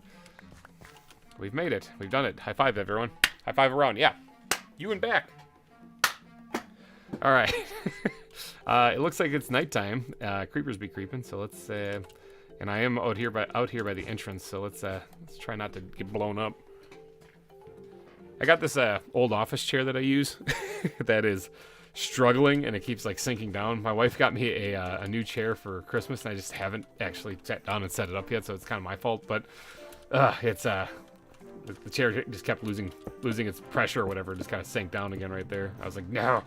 We've made it. We've done it. High five, everyone. High five around. Yeah. You and back. All right. It looks like it's nighttime. Creepers be creeping, so let's and I am out here by the entrance, so let's try not to get blown up. I got this old office chair that I use that is struggling, and it keeps like sinking down. My wife got me a new chair for Christmas, and I just haven't actually sat down and set it up yet, so it's kind of my fault. But it's the chair just kept losing its pressure or whatever, just kind of sank down again right there. I was like, no.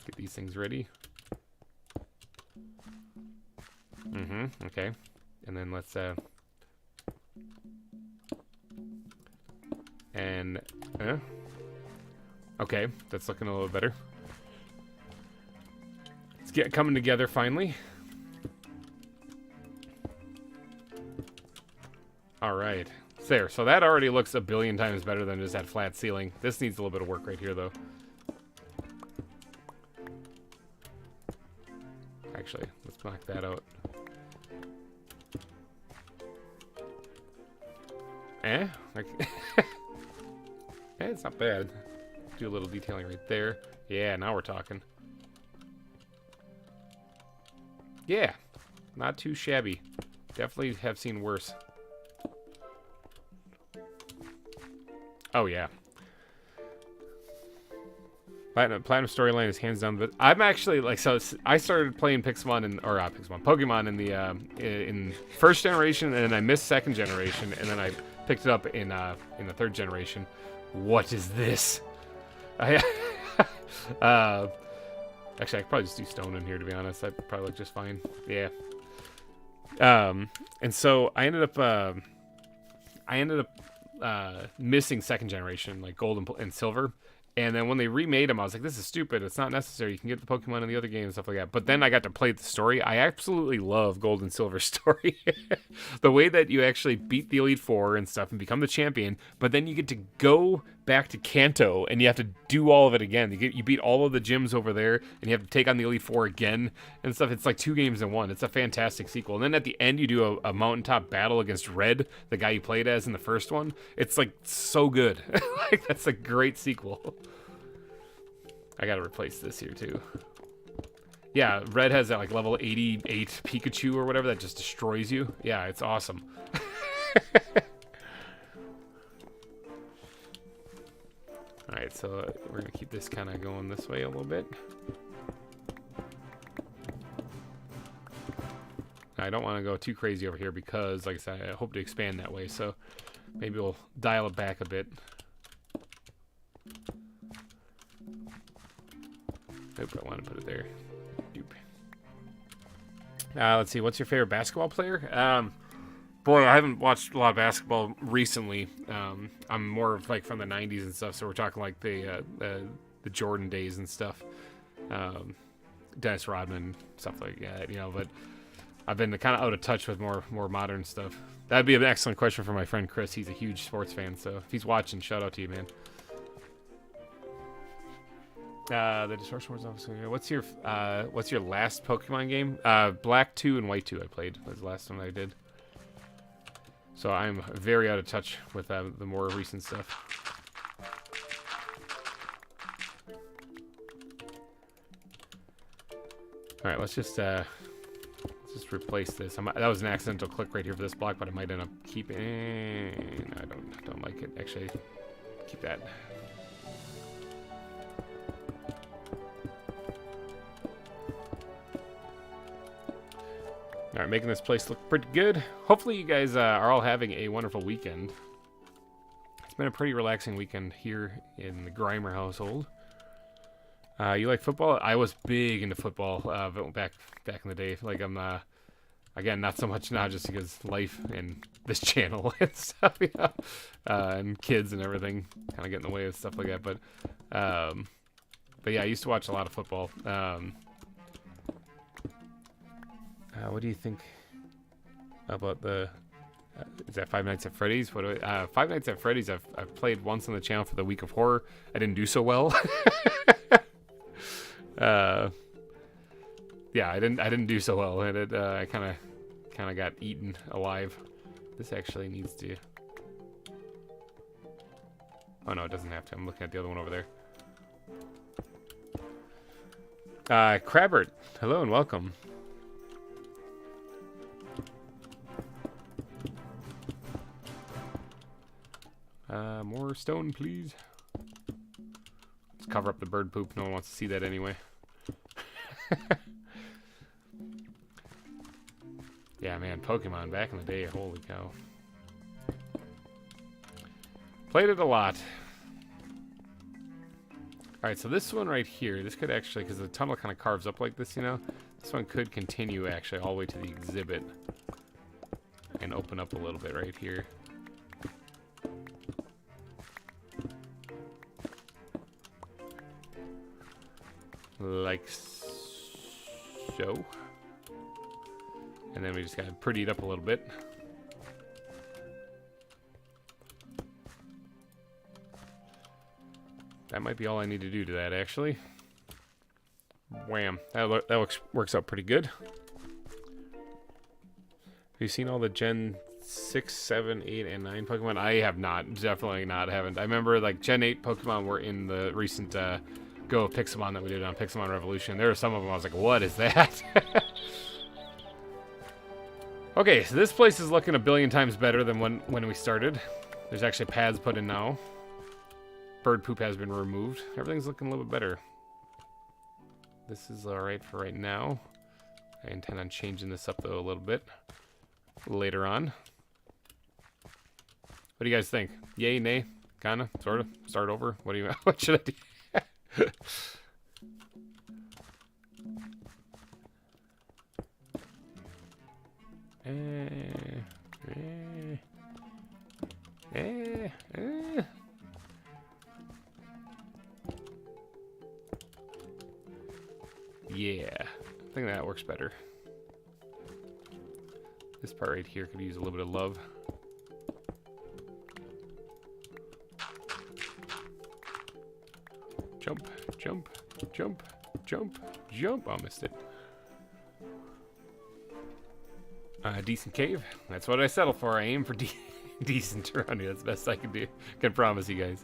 Get these things ready. Okay. And then let's okay, that's looking a little better. Let's get coming together finally. All right, there. So that already looks a billion times better than just that flat ceiling. This needs a little bit of work right here, though. Actually, let's knock that out. It's not bad. Do a little detailing right there. Yeah, now we're talking. Yeah, not too shabby. Definitely have seen worse. Oh yeah. Platinum storyline is hands down, but I'm actually like, so I started playing Pokemon in the in first generation, and then I missed second generation, and then I picked it up in the third generation. What is this? Actually, I could probably just do stone in here, to be honest. That'd probably look just fine. Yeah. And so I ended up missing second generation, like gold and silver. And then when they remade them, I was like, this is stupid. It's not necessary. You can get the Pokemon in the other games and stuff like that. But then I got to play the story. I absolutely love Gold and Silver story. The way that you actually beat the Elite Four and stuff and become the champion, but then you get to go back to Kanto and you have to do all of it again. You beat all of the gyms over there and you have to take on the Elite Four again and stuff. It's like 2 games in 1. It's a fantastic sequel. And then at the end, you do a mountaintop battle against Red, the guy you played as in the first one. It's like so good. Like, that's a great sequel. I gotta replace this here too. Yeah, Red has that like level 88 Pikachu or whatever that just destroys you. Yeah, it's awesome. Alright, so we're gonna keep this kind of going this way a little bit. I don't want to go too crazy over here because, like I said, I hope to expand that way, so maybe we'll dial it back a bit. Nope, I want to put it there. Let's see, what's your favorite basketball player? Boy, I haven't watched a lot of basketball recently. I'm more of like from the 90s and stuff, so we're talking like the Jordan days and stuff. Dennis Rodman, stuff like that, you know, but I've been kind of out of touch with more modern stuff. That'd be an excellent question for my friend Chris. He's a huge sports fan, so if he's watching, shout out to you, man. The Distortion Wars officer. What's your last Pokemon game? Black 2 and White 2 I played. Was the last one I did. So I'm very out of touch with the more recent stuff. All right, let's just replace this. That was an accidental click right here for this block, but I might end up keeping. I don't like it. Actually, keep that. All right, making this place look pretty good. Hopefully you guys are all having a wonderful weekend. It's been a pretty relaxing weekend here in the GReimer household. You like football? I was big into football back in the day. Like I'm, again, not so much now just because life and this channel and stuff, you know, and kids and everything kind of get in the way of stuff like that. But yeah, I used to watch a lot of football. What do you think about the? Is that Five Nights at Freddy's? Five Nights at Freddy's? I've played once on the channel for the Week of Horror. I didn't do so well. Yeah, I didn't do so well, and I kind of got eaten alive. This actually needs to. Oh no, it doesn't have to. I'm looking at the other one over there. Crabbert, hello and welcome. More stone, please. Let's cover up the bird poop. No one wants to see that anyway. Yeah, man, Pokemon back in the day. Holy cow. Played it a lot. Alright, so this one right here, this could actually, because the tunnel kind of carves up like this, you know, this one could continue actually all the way to the exhibit and open up a little bit right here. Like so. And then we just gotta pretty it up a little bit. That might be all I need to do to that, actually. Wham. That works out pretty good. Have you seen all the Gen 6, 7, 8, and 9 Pokemon? I have not. Definitely not. Haven't. I remember, like, Gen 8 Pokemon were in the recent Go of Pixelmon that we did on Pixelmon Revolution. There were some of them I was like, what is that? Okay, so this place is looking a billion times better than when we started. There's actually pads put in now. Bird poop has been removed. Everything's looking a little bit better. This is alright for right now. I intend on changing this up, though, a little bit later on. What do you guys think? Yay, nay? Kinda? Sorta? Start over? What do you... What should I do? Yeah, I think that works better. This part right here could use a little bit of love. Jump, jump, jump, jump, jump. Oh, missed it. Decent cave. That's what I settle for. I aim for decent around here. That's the best I can do. Can promise you guys.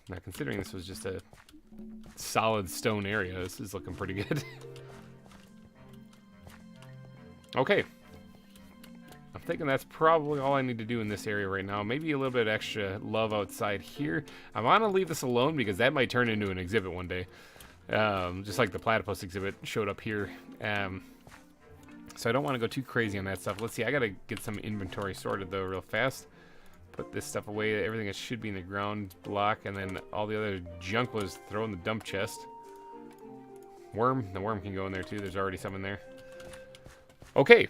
Now, considering this was just a solid stone area, this is looking pretty good. Okay. I'm thinking that's probably all I need to do in this area right now. Maybe a little bit extra love outside here. I want to leave this alone because that might turn into an exhibit one day. Just like the platypus exhibit showed up here. So I don't want to go too crazy on that stuff. Let's see, I got to get some inventory sorted though real fast. Put this stuff away, everything that should be in the ground block, and then all the other junk was thrown in the dump chest. Worm, the worm can go in there too. There's already some in there. Okay.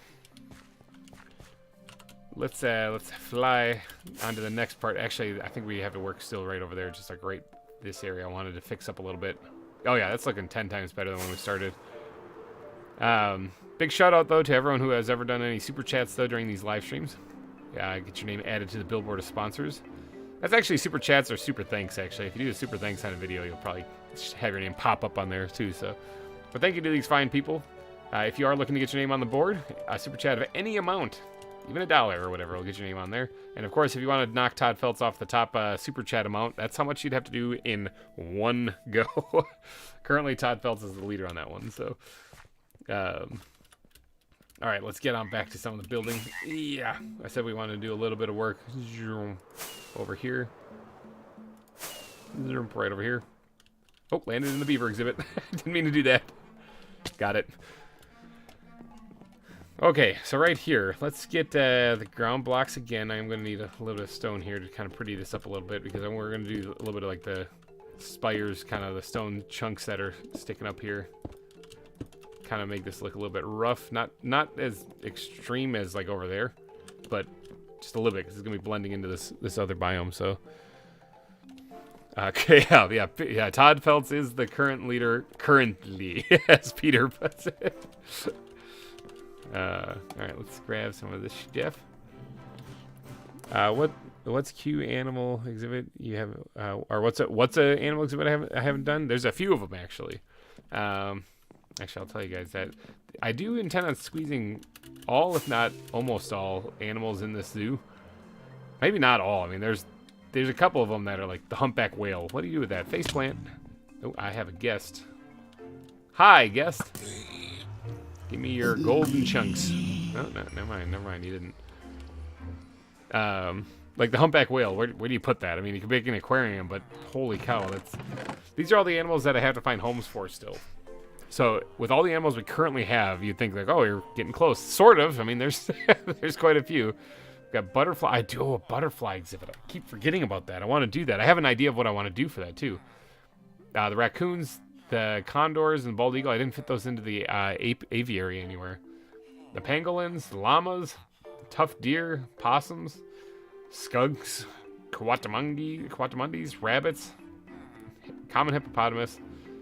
Let's fly onto the next part. Actually, I think we have to work still right over there, just like right this area. I wanted to fix up a little bit. Oh yeah, that's looking 10 times better than when we started. Big shout out though to everyone who has ever done any super chats though during these live streams. Get your name added to the billboard of sponsors. That's actually super chats or super thanks actually. If you do a super thanks on a video, you'll probably have your name pop up on there too. So, but thank you to these fine people. If you are looking to get your name on the board, a super chat of any amount, even $1 or whatever, will get your name on there. And of course, if you want to knock Todd Feltz off the top super chat amount, that's how much you'd have to do in one go. Currently, Todd Feltz is the leader on that one. So, all right, let's get on back to some of the building. Yeah, I said we wanted to do a little bit of work over here. Right over here. Oh, landed in the beaver exhibit. Didn't mean to do that. Got it. Okay, so right here, let's get the ground blocks again. I'm going to need a little bit of stone here to kind of pretty this up a little bit, because then we're going to do a little bit of like the spires, kind of the stone chunks that are sticking up here. Kind of make this look a little bit rough. Not as extreme as like over there, but just a little bit, because it's going to be blending into this other biome, so... Okay, yeah, Todd Feltz is the current leader, currently, as Peter puts it. Alright, let's grab some of this stuff. What's Q animal exhibit you have, or what's a animal exhibit I haven't done? There's a few of them, actually. Actually, I'll tell you guys that I do intend on squeezing all, if not almost all, animals in this zoo. Maybe not all. I mean, there's a couple of them that are like the humpback whale. What do you do with that? Faceplant. Oh, I have a guest. Hi, guest. Give me your golden chunks. Oh, no, never mind. You didn't. Like the humpback whale, where do you put that? I mean, you could make an aquarium, but holy cow, these are all the animals that I have to find homes for still. So with all the animals we currently have, you'd think like, oh, you're getting close. Sort of. I mean, there's there's quite a few. Got butterfly. I do a butterfly exhibit. I keep forgetting about that. I want to do that. I have an idea of what I want to do for that too. The raccoons, the condors, and bald eagle. I didn't fit those into the aviary anywhere. The pangolins, the llamas, tough deer, possums, skunks, quatamundis, rabbits, common hippopotamus,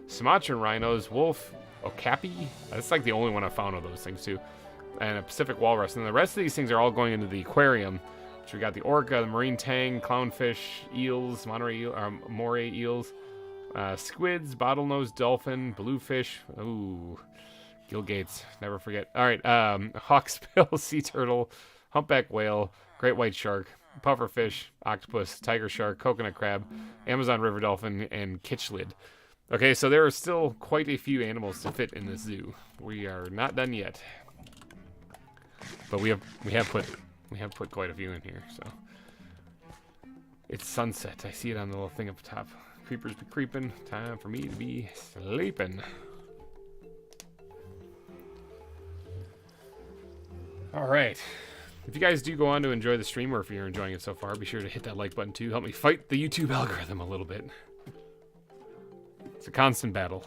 Sumatran rhinos, wolf, okapi. That's like the only one I found of those things too. And a Pacific walrus. And the rest of these things are all going into the aquarium. So we got the orca, the marine tang, clownfish, eels, moray eels, squids, bottlenose dolphin, bluefish. Ooh, gillgates, never forget. All right, hawksbill, sea turtle, humpback whale, great white shark, pufferfish, octopus, tiger shark, coconut crab, Amazon river dolphin, and kitchlid. Okay, so there are still quite a few animals to fit in this zoo. We are not done yet. But we have put quite a few in here, so it's sunset. I see it on the little thing up top. Creepers be creeping. Time for me to be sleeping. All right. If you guys do go on to enjoy the stream, or if you're enjoying it so far, be sure to hit that like button too. Help me fight the YouTube algorithm a little bit. It's a constant battle.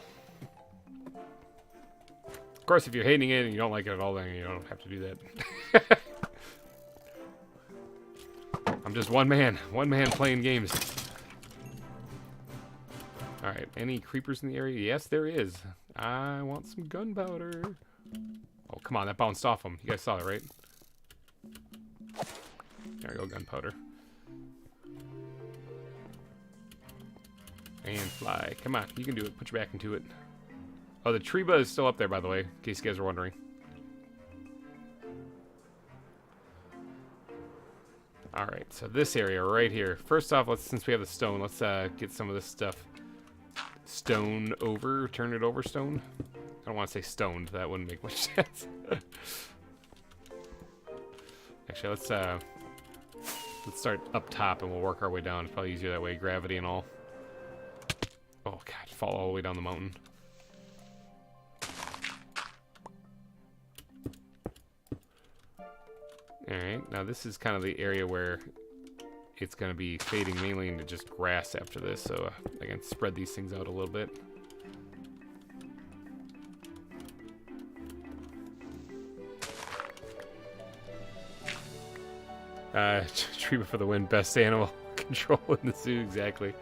Of course, if you're hating it and you don't like it at all, then you don't have to do that. I'm just one man playing games. Alright, any creepers in the area? Yes, there is. I want some gunpowder. Oh, come on, that bounced off him. You guys saw it, right? There we go, gunpowder. And fly. Come on, you can do it. Put your back into it. Oh, the Treba is still up there, by the way, in case you guys are wondering. Alright, so this area right here. First off, since we have the stone, let's get some of this stuff stone over. Turn it over stone. I don't want to say stoned. That wouldn't make much sense. Actually, let's start up top and we'll work our way down. It's probably easier that way. Gravity and all. Oh, God. Fall all the way down the mountain. Alright, now this is kind of the area where it's going to be fading mainly into just grass after this, so I can spread these things out a little bit. Treatment for the win, best animal control in the zoo, exactly.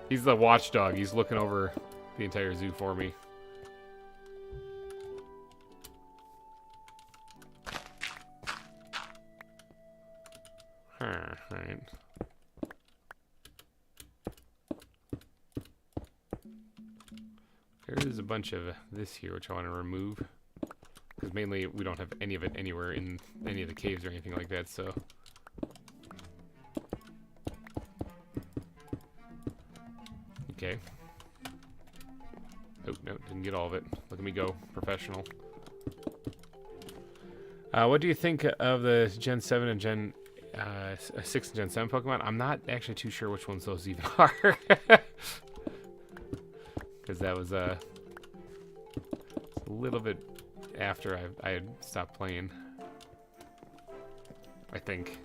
He's the watchdog, he's looking over the entire zoo for me. Alright. There is a bunch of this here, which I want to remove. Because mainly we don't have any of it anywhere in any of the caves or anything like that, so. Okay. Oh, no, didn't get all of it. Look at me go. Professional. What do you think of the Gen 7 and Gen 6 and Gen 7 Pokemon? I'm not actually too sure which ones those even are. Because that was a little bit after I had stopped playing, I think.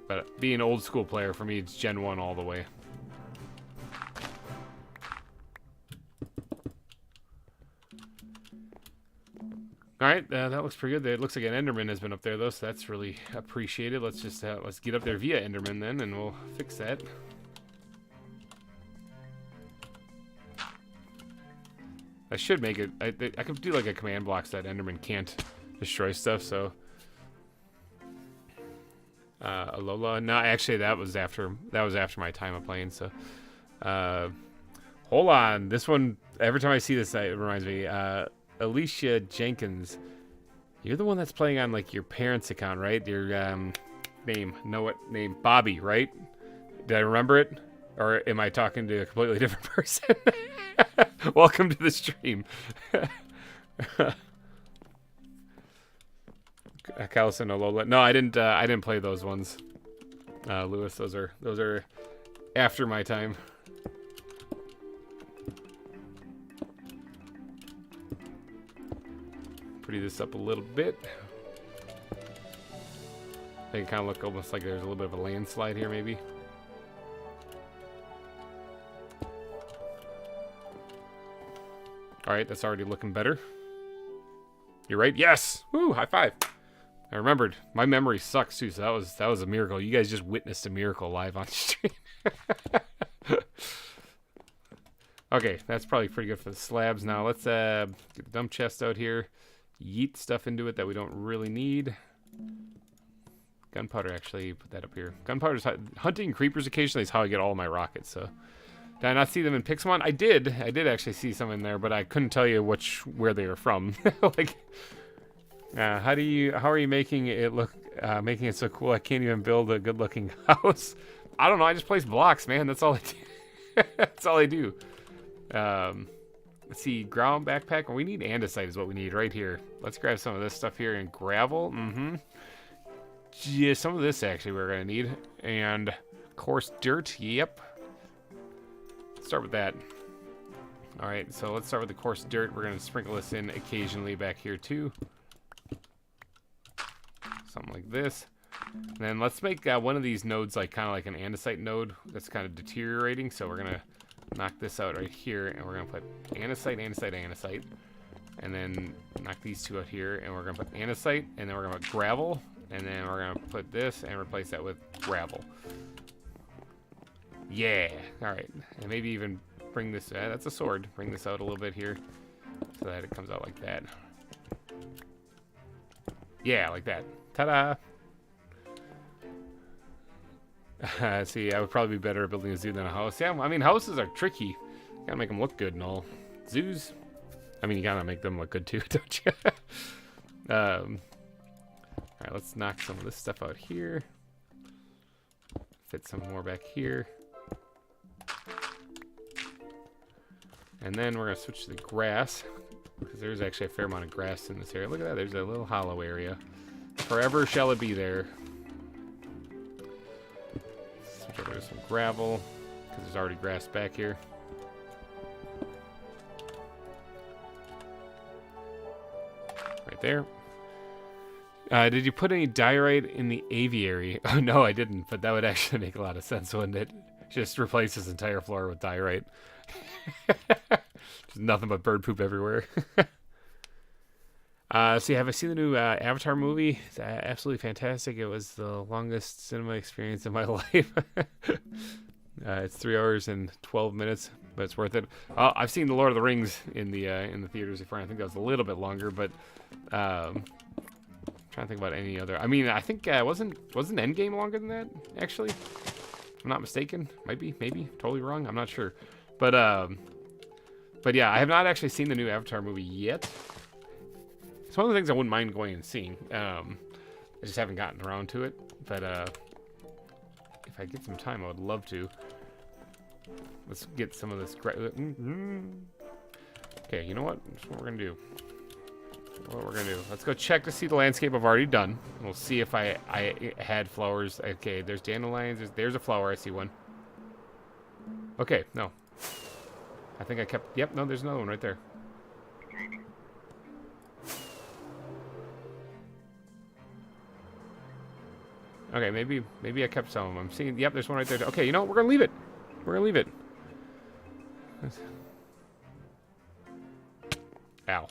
But being an old school player, for me, it's Gen 1 all the way. Alright, that looks pretty good. It looks like an Enderman has been up there, though, so that's really appreciated. Let's just let's get up there via Enderman, then, and we'll fix that. I should make it... I could do, like, a command block so that Enderman can't destroy stuff, so... Alola? No, actually, that was after my time of playing, so... hold on. This one, every time I see this, it reminds me... Alicia Jenkins, you're the one that's playing on like your parents' account, right? Your name, know what name? Bobby, right? Did I remember it, or am I talking to a completely different person? Welcome to the stream. Callison, Alola. No, I didn't play those ones. Lewis, those are after my time. Pretty this up a little bit. Make it kind of look almost like there's a little bit of a landslide here, maybe. Alright, that's already looking better. You're right? Yes! Woo! High five! I remembered. My memory sucks too, so that was a miracle. You guys just witnessed a miracle live on stream. Okay, that's probably pretty good for the slabs. Now let's get the dump chest out here. Yeet stuff into it that we don't really need. Gunpowder, actually, put that up here. Gunpowder's hunting creepers occasionally is how I get all my rockets, so. Did I not see them in Pixelmon? I did actually see some in there, but I couldn't tell you where they were from. Like, how are you making it look, making it so cool I can't even build a good looking house? I don't know, I just place blocks, man, that's all I do. That's all I do. Let's see, ground backpack. We need andesite is what we need right here. Let's grab some of this stuff here and gravel. Yeah, some of this actually we're gonna need. And coarse dirt, yep. Let's start with that. Alright, so let's start with the coarse dirt. We're gonna sprinkle this in occasionally back here too. Something like this. And then let's make one of these nodes like kind of like an andesite node that's kind of deteriorating. So we're gonna knock this out right here, and we're gonna put andesite, andesite, andesite. and then knock these two out here, and we're gonna put andesite, and then we're gonna put gravel, and then we're gonna put this and replace that with gravel. Yeah, all right, and maybe even bring this, that's a sword, bring this out a little bit here so that it comes out like that. Yeah, like that. Ta-da! See, I would probably be better at building a zoo than a house. Yeah, I mean, houses are tricky. Gotta make them look good and all. Zoos, I mean, you gotta make them look good too, don't you? All right, let's knock some of this stuff out here. Fit some more back here. And then we're gonna switch to the grass, because there's actually a fair amount of grass in this area. Look at that, there's a little hollow area. Forever shall it be there. Switch over to some gravel, because there's already grass back here. Right there. Did you put any diorite in the aviary? Oh, no, I didn't, but that would actually make a lot of sense, wouldn't it? Just replace this entire floor with diorite. Just nothing but bird poop everywhere. So, have I seen the new Avatar movie? It's absolutely fantastic. It was the longest cinema experience of my life. It's 3 hours and 12 minutes, but it's worth it. I've seen The Lord of the Rings in the theaters before. I think that was a little bit longer, but trying to think about any other. I mean, I think wasn't Endgame longer than that, actually? If I'm not mistaken. Might be, maybe. Totally wrong. I'm not sure. But yeah, I have not actually seen the new Avatar movie yet. It's one of the things I wouldn't mind going and seeing. I just haven't gotten around to it. But if I get some time, I would love to. Let's get some of this. Okay, you know what? That's what we're gonna do. Let's go check to see the landscape I've already done. We'll see if I had flowers. Okay, there's dandelions. There's a flower. I see one. Okay, no. I think I kept... Yep, no, there's another one right there. Okay, maybe I kept some of them. I'm seeing... Yep, there's one right there. Okay, you know what? We're going to leave it. We're going to leave it. Ow.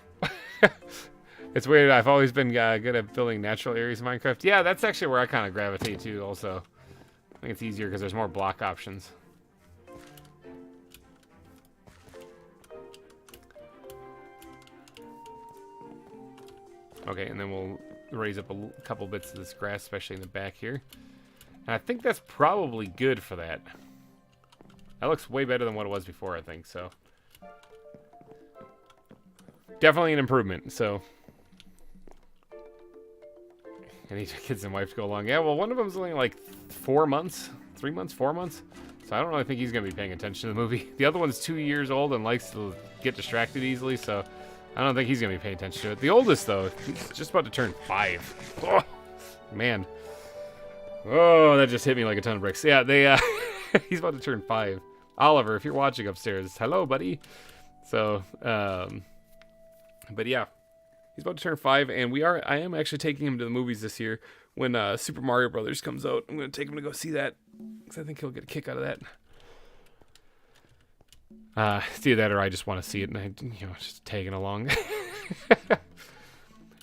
It's weird. I've always been good at building natural areas in Minecraft. Yeah, that's actually where I kind of gravitate to also. I think it's easier because there's more block options. Okay, and then we'll raise up a couple bits of this grass, especially in the back here. And I think that's probably good for that. That looks way better than what it was before, I think, so. Definitely an improvement, so. I need kids and wife to go along. Yeah, well, one of them's only like 4 months. 3 months, 4 months. So I don't really think he's going to be paying attention to the movie. The other one's 2 years old and likes to get distracted easily, so I don't think he's going to be paying attention to it. The oldest, though, he's just about to turn 5. Oh, man. Oh, that just hit me like a ton of bricks. Yeah, they he's about to turn 5. Oliver, if you're watching upstairs, hello, buddy. So, but yeah. He's about to turn 5, and I am actually taking him to the movies this year when Super Mario Brothers comes out. I'm going to take him to go see that, because I think he'll get a kick out of that. See that, or I just want to see it, and I, just tagging along.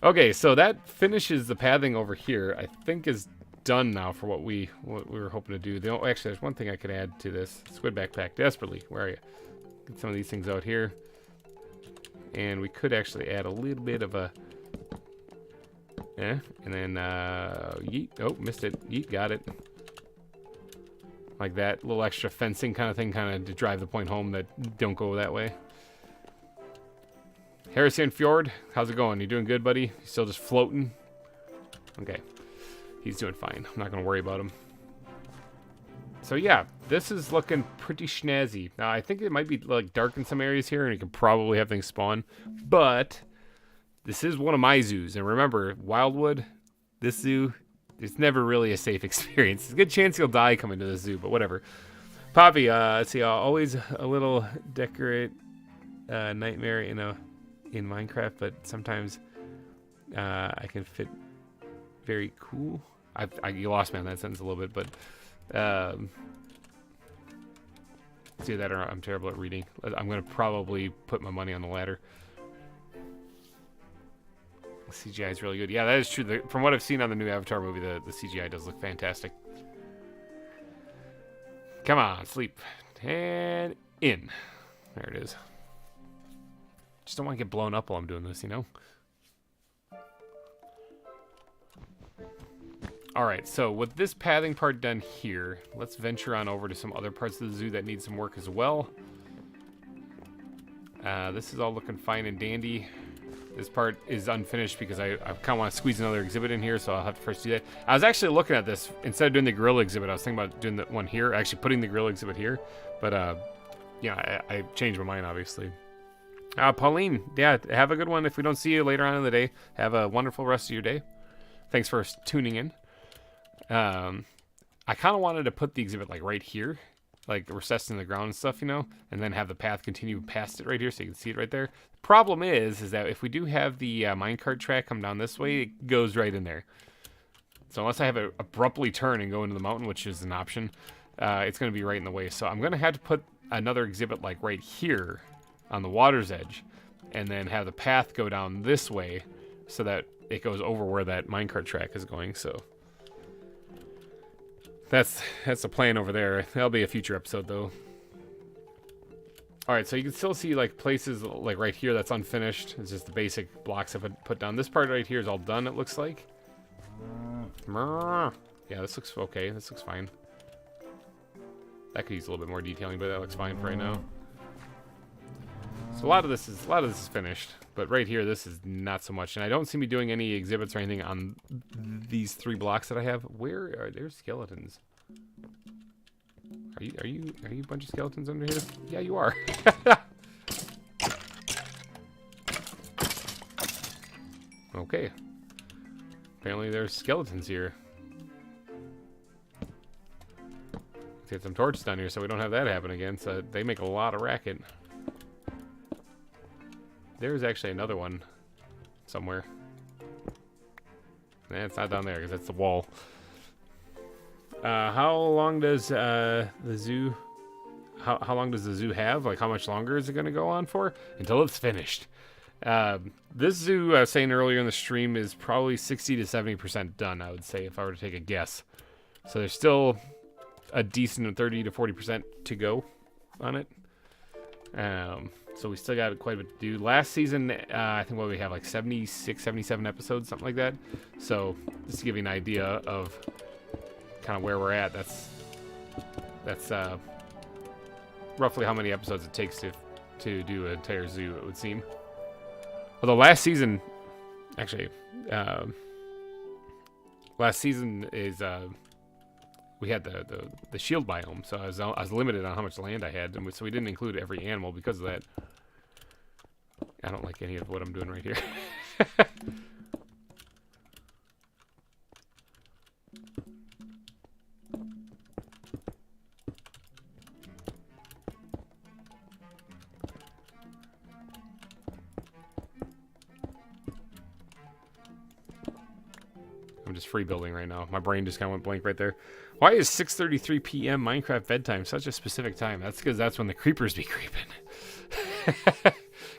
Okay, so that finishes the pathing over here. I think is done now for what we were hoping to do. Actually, there's one thing I could add to this. Squid backpack, desperately. Where are you? Get some of these things out here. And we could actually add a little bit of a... and then, yeet. Oh, missed it. Yeet, got it. Like that. A little extra fencing kind of thing, kind of to drive the point home that don't go that way. Harrison Fjord, how's it going? You doing good, buddy? You still just floating? Okay. He's doing fine. I'm not going to worry about him. So yeah, this is looking pretty snazzy. Now I think it might be like dark in some areas here, and you can probably have things spawn. But this is one of my zoos, and remember, Wildwood, this zoo, it's never really a safe experience. There's a good chance you'll die coming to the zoo, but whatever. Poppy, let's see, always a little decorate nightmare in Minecraft, but sometimes I can fit very cool. You lost me on that sentence a little bit, but. See that, or I'm terrible at reading. I'm gonna probably put my money on the ladder. The CGI is really good. Yeah, that is true. From what I've seen on the new Avatar movie, the CGI does look fantastic. Come on, sleep. And in. There it is. Just don't want to get blown up while I'm doing this, you know? Alright, so with this pathing part done here, let's venture on over to some other parts of the zoo that need some work as well. This is all looking fine and dandy. This part is unfinished because I kind of want to squeeze another exhibit in here, so I'll have to first do that. I was actually looking at this. Instead of doing the gorilla exhibit, I was thinking about doing the one here, actually putting the gorilla exhibit here. But, yeah, I changed my mind, obviously. Pauline, yeah, have a good one. If we don't see you later on in the day, have a wonderful rest of your day. Thanks for tuning in. I kind of wanted to put the exhibit, like, right here. Like, recessed in the ground and stuff, you know? And then have the path continue past it right here so you can see it right there. Problem is that if we do have the minecart track come down this way, it goes right in there. So unless I have it abruptly turn and go into the mountain, which is an option, it's going to be right in the way. So I'm going to have to put another exhibit like right here on the water's edge and then have the path go down this way so that it goes over where that minecart track is going. So that's the plan over there. That'll be a future episode though. Alright, so you can still see like places like right here that's unfinished. It's just the basic blocks I put down. This part right here is all done, it looks like. Yeah, this looks okay. This looks fine. That could use a little bit more detailing, but that looks fine for right now. So a lot of this is finished, but right here this is not so much. And I don't see me doing any exhibits or anything on these 3 blocks that I have. Where are there skeletons? Are you a bunch of skeletons under here? Yeah, you are. Okay. Apparently there's skeletons here. Let's get some torches down here so we don't have that happen again. So they make a lot of racket. There's actually another one somewhere. Nah, it's not down there because that's the wall. How long does the zoo... How long does the zoo have? Like, how much longer is it going to go on for? Until it's finished. This zoo, I was saying earlier in the stream, is probably 60 to 70% done, I would say, if I were to take a guess. So there's still a decent 30 to 40% to go on it. So we still got quite a bit to do. Last season, I think what we have, like 76, 77 episodes, something like that. So just to give you an idea of kind of where we're at, that's roughly how many episodes it takes to do an entire zoo, it would seem. Although last season, actually, last season is we had the shield biome, so I was limited on how much land I had, and so we didn't include every animal because of that. I don't like any of what I'm doing right here. I'm just free building right now. My brain just kind of went blank right there. Why is 6:33 p.m. Minecraft bedtime such a specific time? That's because that's when the creepers be creeping.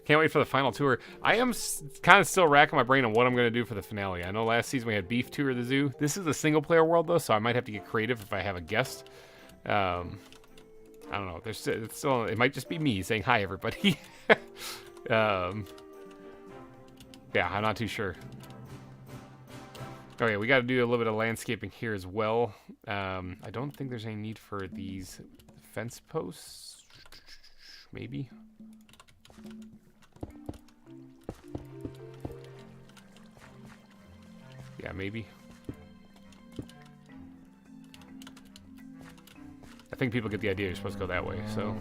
Can't wait for the final tour. I am kind of still racking my brain on what I'm going to do for the finale. I know last season we had Beef tour the zoo. This is a single player world though, so I might have to get creative if I have a guest. I don't know. It might just be me saying hi everybody. Yeah, I'm not too sure. Oh yeah, we got to do a little bit of landscaping here as well. I don't think there's any need for these fence posts. Maybe. Yeah, maybe. I think people get the idea you're supposed to go that way, so.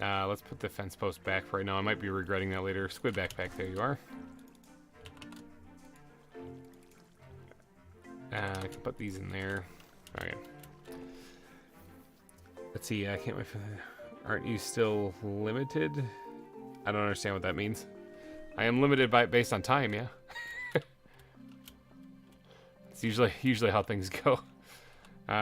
Let's put the fence post back for right now. I might be regretting that later. Squid backpack, there you are. I can put these in there. Okay. Let's see, I can't wait for that. Aren't you still limited? I don't understand what that means. I am limited based on time, yeah. It's usually how things go.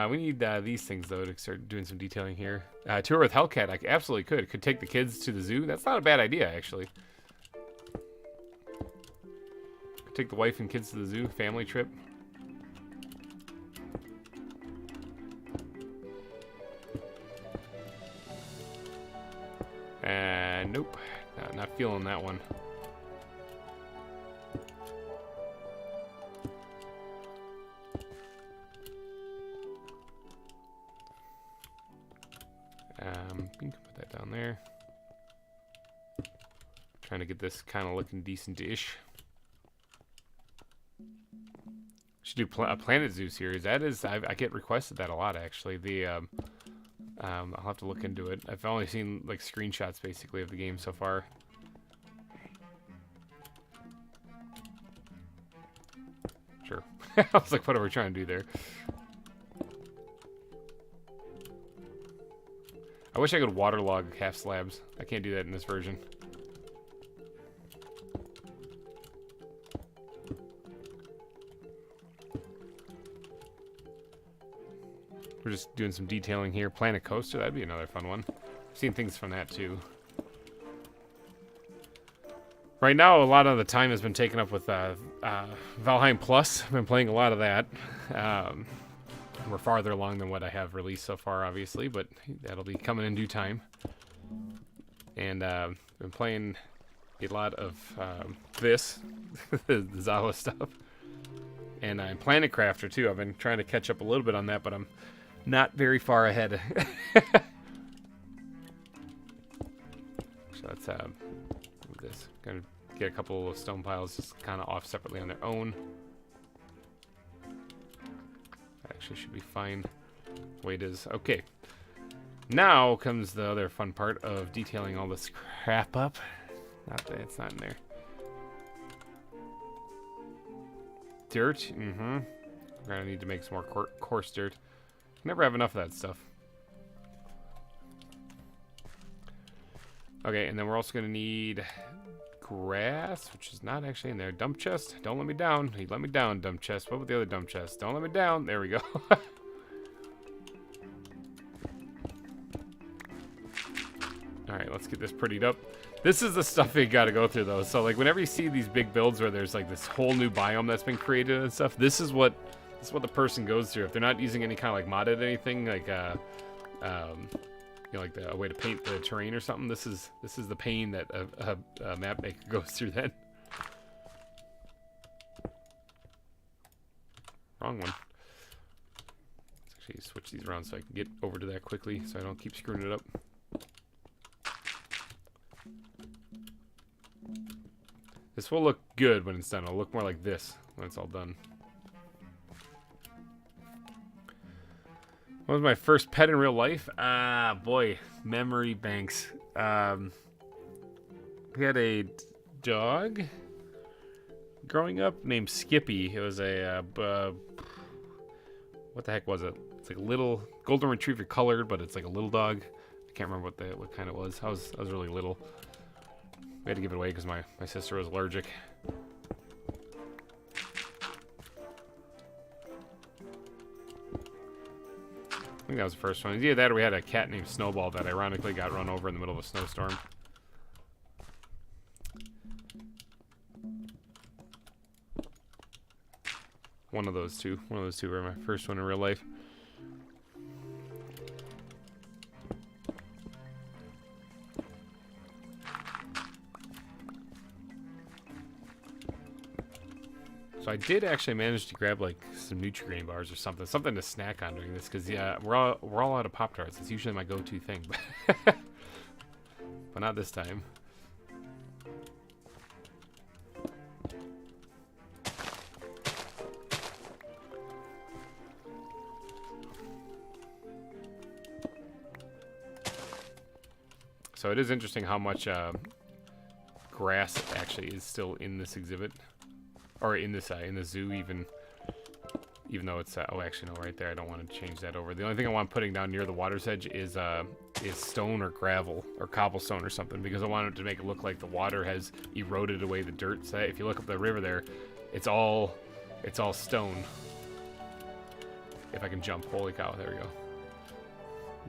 We need these things though to start doing some detailing here. Tour with Hellcat, I absolutely could take the kids to the zoo. That's not a bad idea actually. Take the wife and kids to the zoo, family trip. Nope, not feeling that one. You can put that down there. Trying to get this kind of looking decent-ish. Should do a Planet Zoo series. That is, I get requested that a lot actually. The I'll have to look into it. I've only seen like screenshots basically of the game so far. Sure. I was like, what are we trying to do there? I wish I could waterlog half slabs. I can't do that in this version. We're just doing some detailing here. Planet Coaster, that'd be another fun one. I've seen things from that too. Right now, a lot of the time has been taken up with Valheim Plus. I've been playing a lot of that. We're farther along than what I have released so far, obviously, but that'll be coming in due time. And been playing a lot of this, the ZAWA stuff. And I'm Planet Crafter too. I've been trying to catch up a little bit on that, but I'm not very far ahead. So let's move this. Gonna get a couple of stone piles just kind of off separately on their own. Actually should be fine the way it is. Okay. Now comes the other fun part of detailing all this crap up. Not that it's not in there. Dirt. We're gonna need to make some more coarse dirt. Never have enough of that stuff. Okay, and then we're also gonna need grass, which is not actually in there. Dump chest. Don't let me down. You let me down, dump chest. What about the other dump chest? Don't let me down. There we go. Alright, let's get this prettied up. This is the stuff you gotta go through though. So like whenever you see these big builds where there's like this whole new biome that's been created and stuff, this is what the person goes through. If they're not using any kind of like modded anything, like you know, like a way to paint the terrain or something, this is the pain that a map maker goes through then. Wrong one. Let's actually switch these around so I can get over to that quickly so I don't keep screwing it up. This will look good when it's done. It'll look more like this when it's all done. What was my first pet in real life? Ah, boy. Memory banks. We had a dog growing up named Skippy. It was a... what the heck was it? It's like a little golden retriever colored, but it's like a little dog. I can't remember what kind it was. I was really little. We had to give it away because my sister was allergic. I think that was the first one. Either that or we had a cat named Snowball that ironically got run over in the middle of a snowstorm. One of those two. One of those two were my first one in real life. So I did actually manage to grab like some Nutri-Grain bars or something to snack on during this, because yeah, we're all out of Pop-Tarts. It's usually my go-to thing, but not this time. So it is interesting how much grass actually is still in this exhibit. Or in this in the zoo, even though it's oh, actually no, right there. I don't want to change that over. The only thing I want putting down near the water's edge is stone or gravel or cobblestone or something, because I want it to make it look like the water has eroded away the dirt. So if you look up the river there, it's all stone. If I can jump, holy cow! There we go.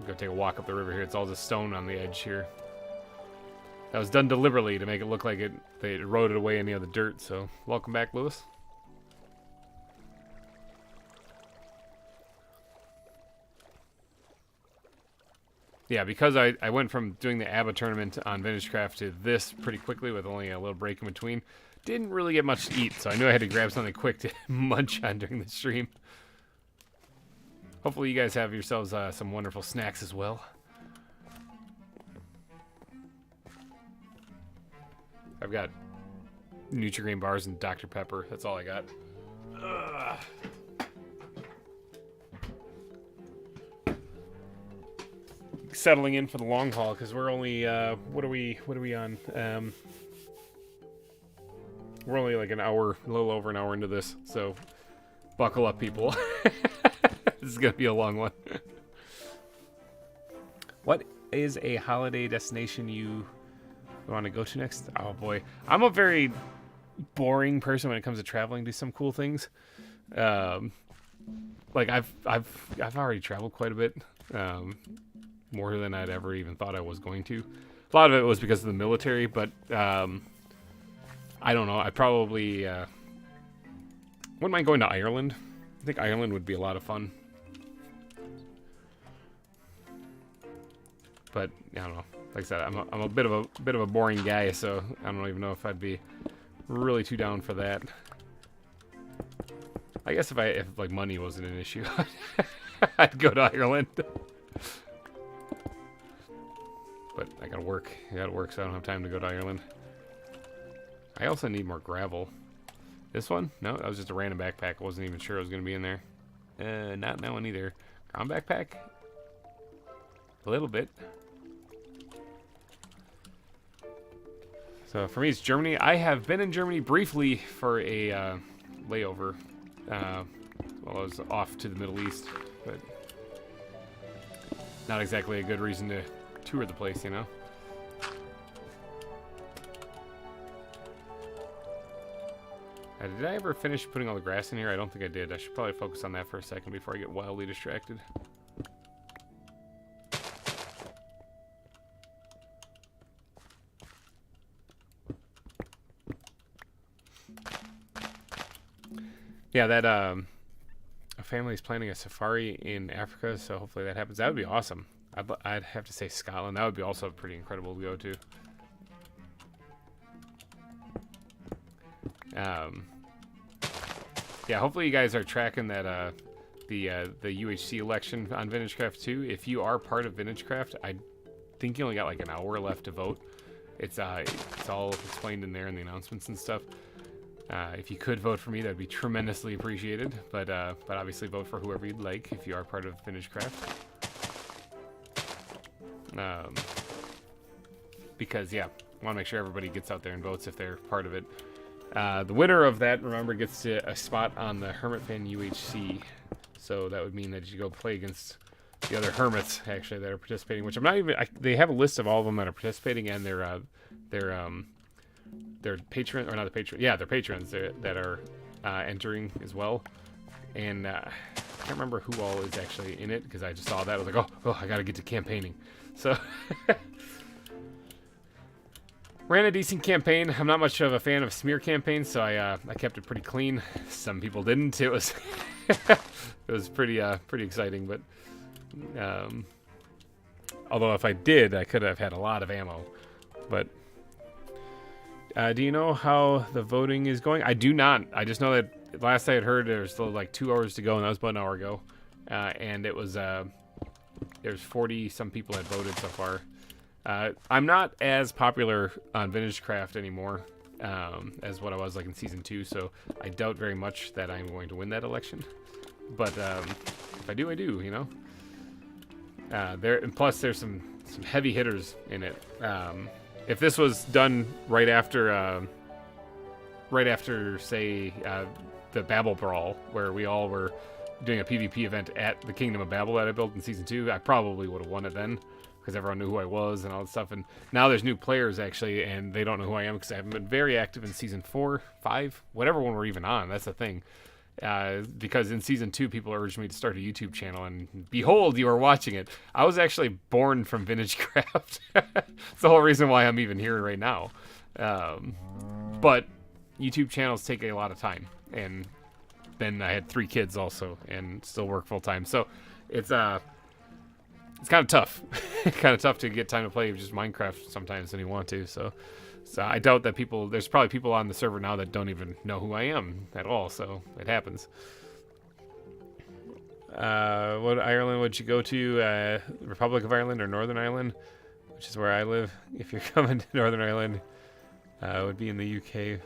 Go take a walk up the river here. It's all just stone on the edge here. That was done deliberately to make it look like they eroded away any of the dirt. So welcome back, Lewis. Yeah, because I went from doing the ABBA tournament on VintageCraft to this pretty quickly with only a little break in between. Didn't really get much to eat, so I knew I had to grab something quick to munch on during the stream. Hopefully you guys have yourselves some wonderful snacks as well. I've got Nutri-Grain bars and Dr. Pepper. That's all I got. Ugh. Settling in for the long haul because we're only what are we on? We're only like an hour, a little over an hour into this, so buckle up, people. This is gonna be a long one. What is a holiday destination you want to go to next? Oh boy, I'm a very boring person when it comes to traveling to some cool things. Like I've already traveled quite a bit. More than I'd ever even thought I was going to. A lot of it was because of the military, but I don't know. I probably wouldn't mind going to Ireland. I think Ireland would be a lot of fun. But I don't know. Like I said, I'm a bit of a boring guy, so I don't even know if I'd be really too down for that. I guess if like money wasn't an issue, I'd go to Ireland. But I gotta work. I gotta work, so I don't have time to go to Ireland. I also need more gravel. This one? No, that was just a random backpack. I wasn't even sure it was gonna be in there. Not that one either. Ground backpack? A little bit. So for me, it's Germany. I have been in Germany briefly for a layover. While I was off to the Middle East, but not exactly a good reason to tour the place, you know. Did I ever finish putting all the grass in here? I don't think I did. I should probably focus on that for a second before I get wildly distracted. Yeah, that a family's planning a safari in Africa, so hopefully that happens. That would be awesome. I'd have to say Scotland. That would be also pretty incredible to go to. Yeah, hopefully you guys are tracking that the UHC election on VintageCraft too. If you are part of VintageCraft, I think you only got like an hour left to vote. It's all explained in there in the announcements and stuff. If you could vote for me, that'd be tremendously appreciated. But obviously vote for whoever you'd like if you are part of VintageCraft. Because yeah, I want to make sure everybody gets out there and votes if they're part of it. The winner of that, remember, gets a spot on the Hermit Fan UHC. So that would mean that you go play against the other hermits actually that are participating. Which I'm not even. They have a list of all of them that are participating and their patron or not the patron. Yeah, their patrons that are entering as well. And I can't remember who all is actually in it because I just saw that. I was like, oh, I got to get to campaigning. So ran a decent campaign. I'm not much of a fan of smear campaigns, so I kept it pretty clean. Some people didn't. It was it was pretty exciting, but although if I did, I could have had a lot of ammo. But do you know how the voting is going? I do not. I just know that last I had heard there was still like 2 hours to go, and that was about an hour ago. And it was there's 40 some people had voted so far. I'm not as popular on VintageCraft anymore as what I was like in Season 2, so I doubt very much that I'm going to win that election. But if I do, I do, you know? And plus there's some heavy hitters in it. If this was done right after, say, the Babel Brawl, where we all were doing a PvP event at the Kingdom of Babel that I built in Season 2, I probably would have won it then, because everyone knew who I was and all that stuff. And now there's new players, actually, and they don't know who I am because I haven't been very active in Season 4, 5, whatever one we're even on. That's the thing. because in season 2, people urged me to start a YouTube channel, and behold, you are watching it. I was actually born from Vintage Craft. It's the whole reason why I'm even here right now. But YouTube channels take a lot of time, and then I had 3 kids also, and still work full time. So it's kind of tough. Kind of tough to get time to play just Minecraft sometimes when you want to. So I doubt that there's probably people on the server now that don't even know who I am at all. So it happens. What Ireland would you go to? Republic of Ireland or Northern Ireland, which is where I live. If you're coming to Northern Ireland, it would be in the UK.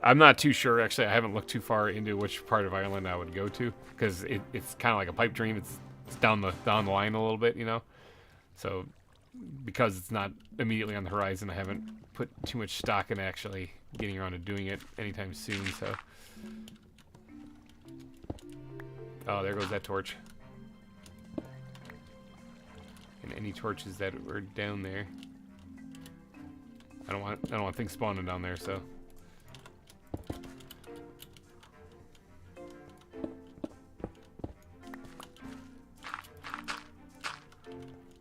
I'm not too sure, actually. I haven't looked too far into which part of Ireland I would go to, because it's kind of like a pipe dream. It's down the line a little bit, you know. So because it's not immediately on the horizon, I haven't put too much stock in actually getting around to doing it anytime soon. So, oh, there goes that torch, and any torches that were down there. I don't want things spawning down there, so.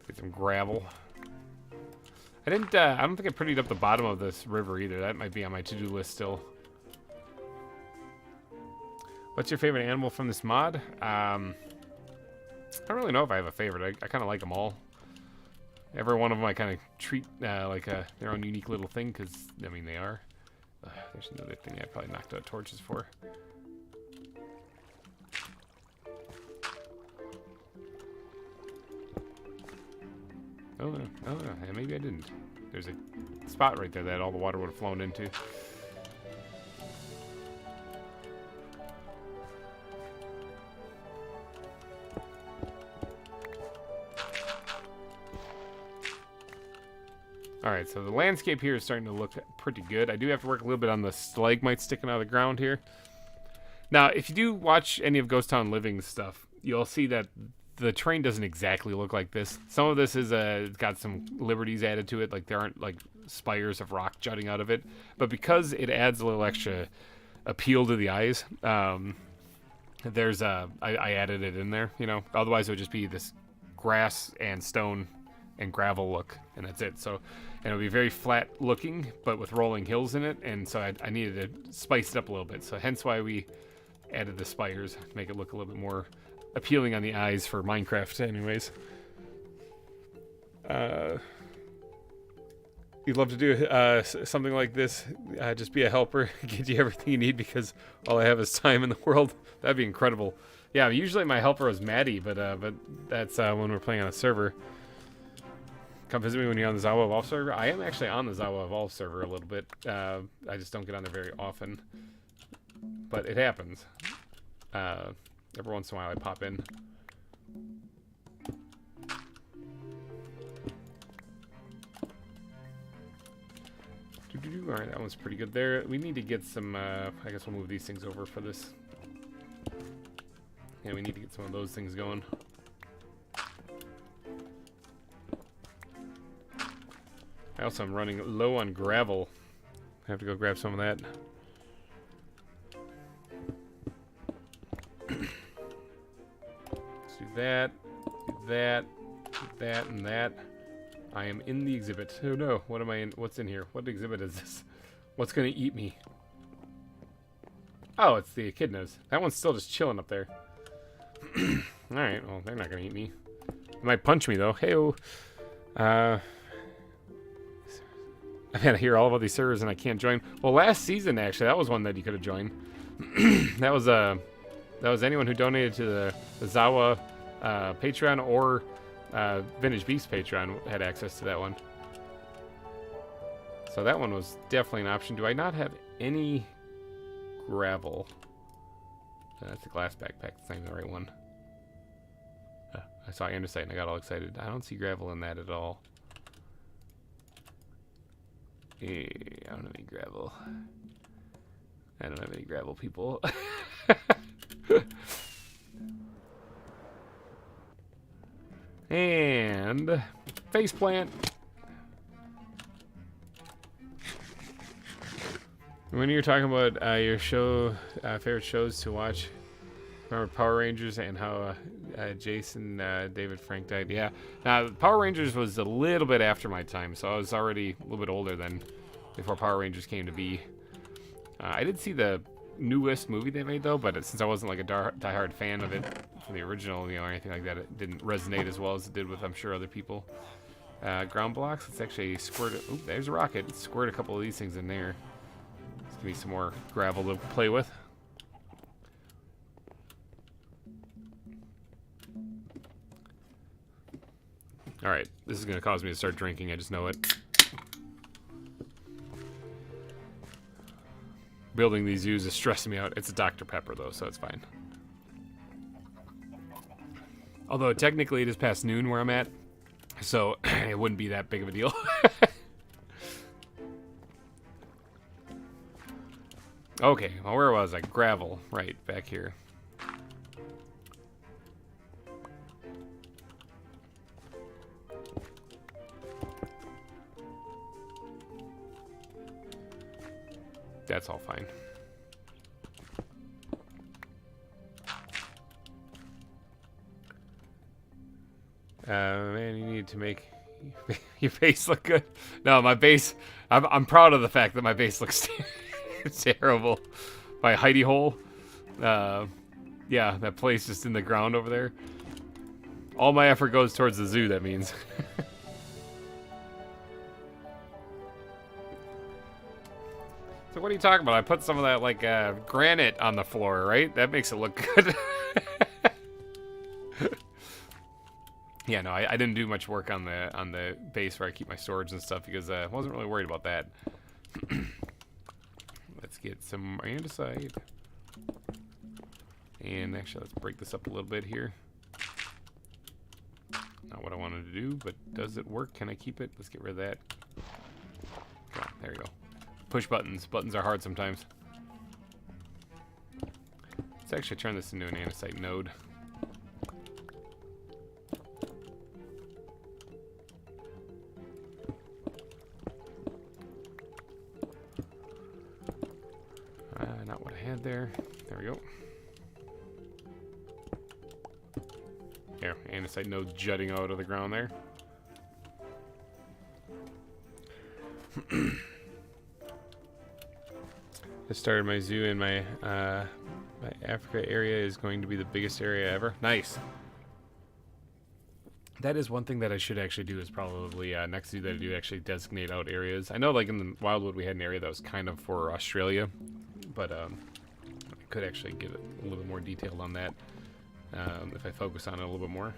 Get some gravel. I don't think I prettied up the bottom of this river either. That might be on my to-do list still. What's your favorite animal from this mod? I don't really know if I have a favorite. I kind of like them all. Every one of them I kind of treat like their own unique little thing, because, I mean, they are. There's another thing I probably knocked out torches for. Oh, no. Oh, no. Yeah, maybe I didn't. There's a spot right there that all the water would have flown into. Alright, so the landscape here is starting to look pretty good. I do have to work a little bit on the stalagmites sticking out of the ground here. Now, if you do watch any of Ghost Town Living's stuff, you'll see that the terrain doesn't exactly look like this. Some of this is got some liberties added to it, like there aren't like spires of rock jutting out of it. But because it adds a little extra appeal to the eyes, I added it in there, you know. Otherwise it would just be this grass and stone and gravel look, and that's it. So, and it'll be very flat looking, but with rolling hills in it, and so I needed to spice it up a little bit. So hence why we added the spires to make it look a little bit more appealing on the eyes for Minecraft anyways. You'd love to do something like this, just be a helper, get you everything you need, because all I have is time in the world. That'd be incredible. Yeah, usually my helper is Maddie, but that's when we're playing on a server. Come visit me when you're on the ZAWA Evolve server. I am actually on the ZAWA Evolve server a little bit. I just don't get on there very often, but it happens. Every once in a while I pop in. Alright, that one's pretty good there. We need to get some, I guess we'll move these things over for this. Yeah, we need to get some of those things going. I also am running low on gravel. I have to go grab some of that. Let's do that, do that, do that, and that. I am in the exhibit. Oh no, what am I in? What's in here? What exhibit is this? What's gonna eat me? Oh, it's the echidnas. That one's still just chilling up there. Alright, well, they're not gonna eat me. They might punch me though. Hey-oh. I've had to hear all of these servers and I can't join. Well, last season actually, that was one that you could have joined. that was anyone who donated to the ZAWA Patreon or VintageBeef's Patreon had access to that one. So that one was definitely an option. Do I not have any gravel? That's a glass backpack. That's not even the right one. I saw andesite and I got all excited. I don't see gravel in that at all. I don't have any gravel. I don't have any gravel, people. And faceplant. When you're talking about your show, favorite shows to watch, remember Power Rangers and how Jason David Frank died? Yeah. Now, Power Rangers was a little bit after my time, so I was already a little bit older than before Power Rangers came to be. I did see the newest movie they made, though, but since I wasn't like a diehard fan of it from the original, you know, or anything like that, it didn't resonate as well as it did with, I'm sure, other people. Ground blocks, let's actually squirt it. Oop, there's a rocket. Let's squirt a couple of these things in there. Let's give me some more gravel to play with. Alright, this is going to cause me to start drinking, I just know it. Building these zoos is stressing me out. It's a Dr. Pepper, though, so it's fine. Although, technically, it is past noon where I'm at, so it wouldn't be that big of a deal. Okay, well, where was I? Gravel, right, back here. That's all fine. Man, you need to make your base look good. No, my base, I'm proud of the fact that my base looks terrible. My hidey hole. Yeah, that place just in the ground over there. All my effort goes towards the zoo, that means. So what are you talking about? I put some of that, like, granite on the floor, right? That makes it look good. Yeah, no, I didn't do much work on the base where I keep my storage and stuff because I wasn't really worried about that. Let's get some andesite. And actually, let's break this up a little bit here. Not what I wanted to do, but does it work? Can I keep it? Let's get rid of that. Oh, there you go. Push buttons. Buttons are hard sometimes. Let's actually turn this into an andesite node. Not what I had there. There we go. There, andesite node jutting out of the ground there. I started my zoo in my my Africa area is going to be the biggest area ever. Nice. That is one thing that I should actually do is probably next zoo that I do actually designate out areas. I know like in the Wildwood we had an area that was kind of for Australia, but I could actually give it a little bit more detailed on that if I focus on it a little bit more.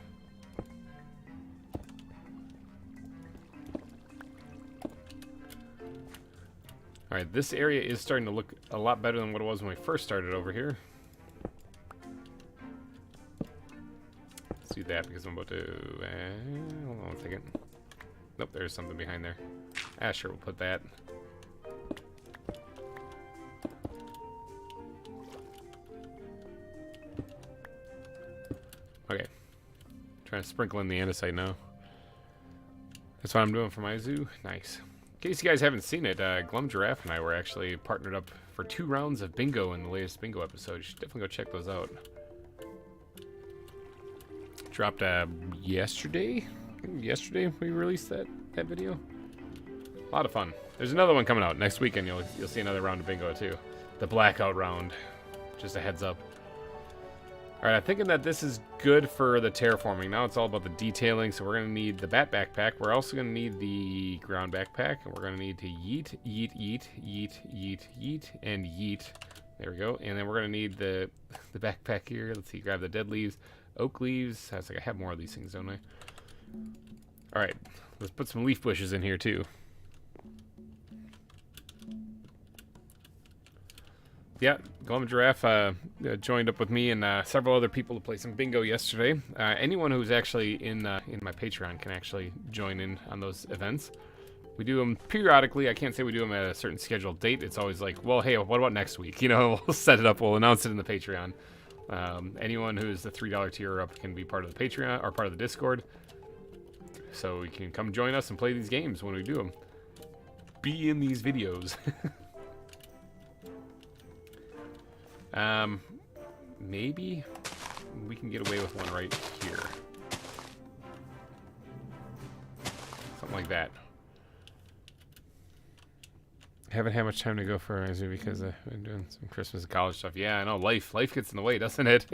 Alright, this area is starting to look a lot better than what it was when we first started over here. Let's do that because I'm about to... hold on a second. Nope, there's something behind there. Ah, sure, we'll put that. Okay. Trying to sprinkle in the andesite now. That's what I'm doing for my zoo. Nice. In case you guys haven't seen it, Glum Giraffe and I were actually partnered up for 2 rounds of bingo in the latest bingo episode. You should definitely go check those out. Dropped yesterday? Yesterday we released that video. A lot of fun. There's another one coming out next weekend. You'll see another round of bingo too. The blackout round. Just a heads up. Alright, I'm thinking that this is good for the terraforming. Now it's all about the detailing, so we're going to need the bat backpack. We're also going to need the ground backpack, and we're going to need to yeet, yeet, yeet, yeet, yeet, yeet, and yeet. There we go. And then we're going to need the backpack here. Let's see, grab the dead leaves, oak leaves. I was like, I have more of these things, don't I? Alright, let's put some leaf bushes in here too. Yeah, Glum Giraffe joined up with me and several other people to play some bingo yesterday. Anyone who's actually in my Patreon can actually join in on those events. We do them periodically. I can't say we do them at a certain scheduled date. It's always like, well, hey, what about next week? You know, we'll set it up. We'll announce it in the Patreon. Anyone who's the $3 tier up can be part of the Patreon or part of the Discord. So you can come join us and play these games when we do them. Be in these videos. Maybe we can get away with one right here. Something like that. Haven't had much time to go for a zoo because I've been doing some Christmas and college stuff. Yeah, I know. Life gets in the way, doesn't it?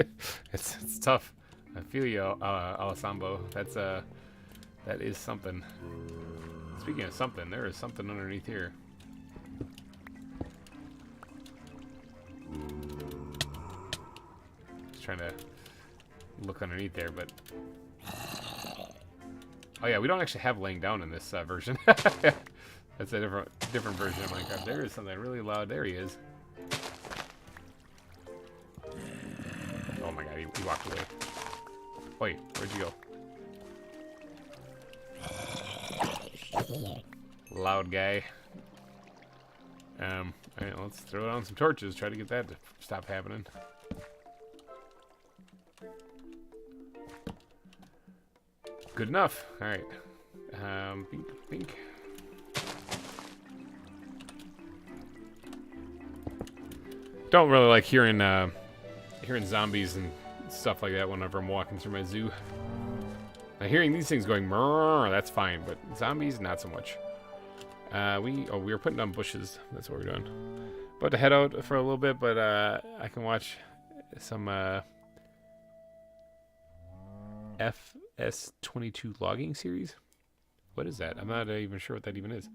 it's tough. I feel you, Alessandro. That is something. Speaking of something, there is something underneath here. Just trying to look underneath there, but oh yeah, we don't actually have laying down in this version. That's a different version of Minecraft. There is something really loud. There he is. Oh my god, he walked away. Wait, where'd you go? Loud guy. Alright, let's throw it on some torches. Try to get that to stop happening. Good enough. Alright. Bink, bink. Don't really like hearing zombies and stuff like that whenever I'm walking through my zoo. Now hearing these things going murr, that's fine, but zombies not so much. We were putting down bushes. That's what we're doing. About to head out for a little bit, but I can watch some FS22 logging series. What is that? I'm not even sure what that even is.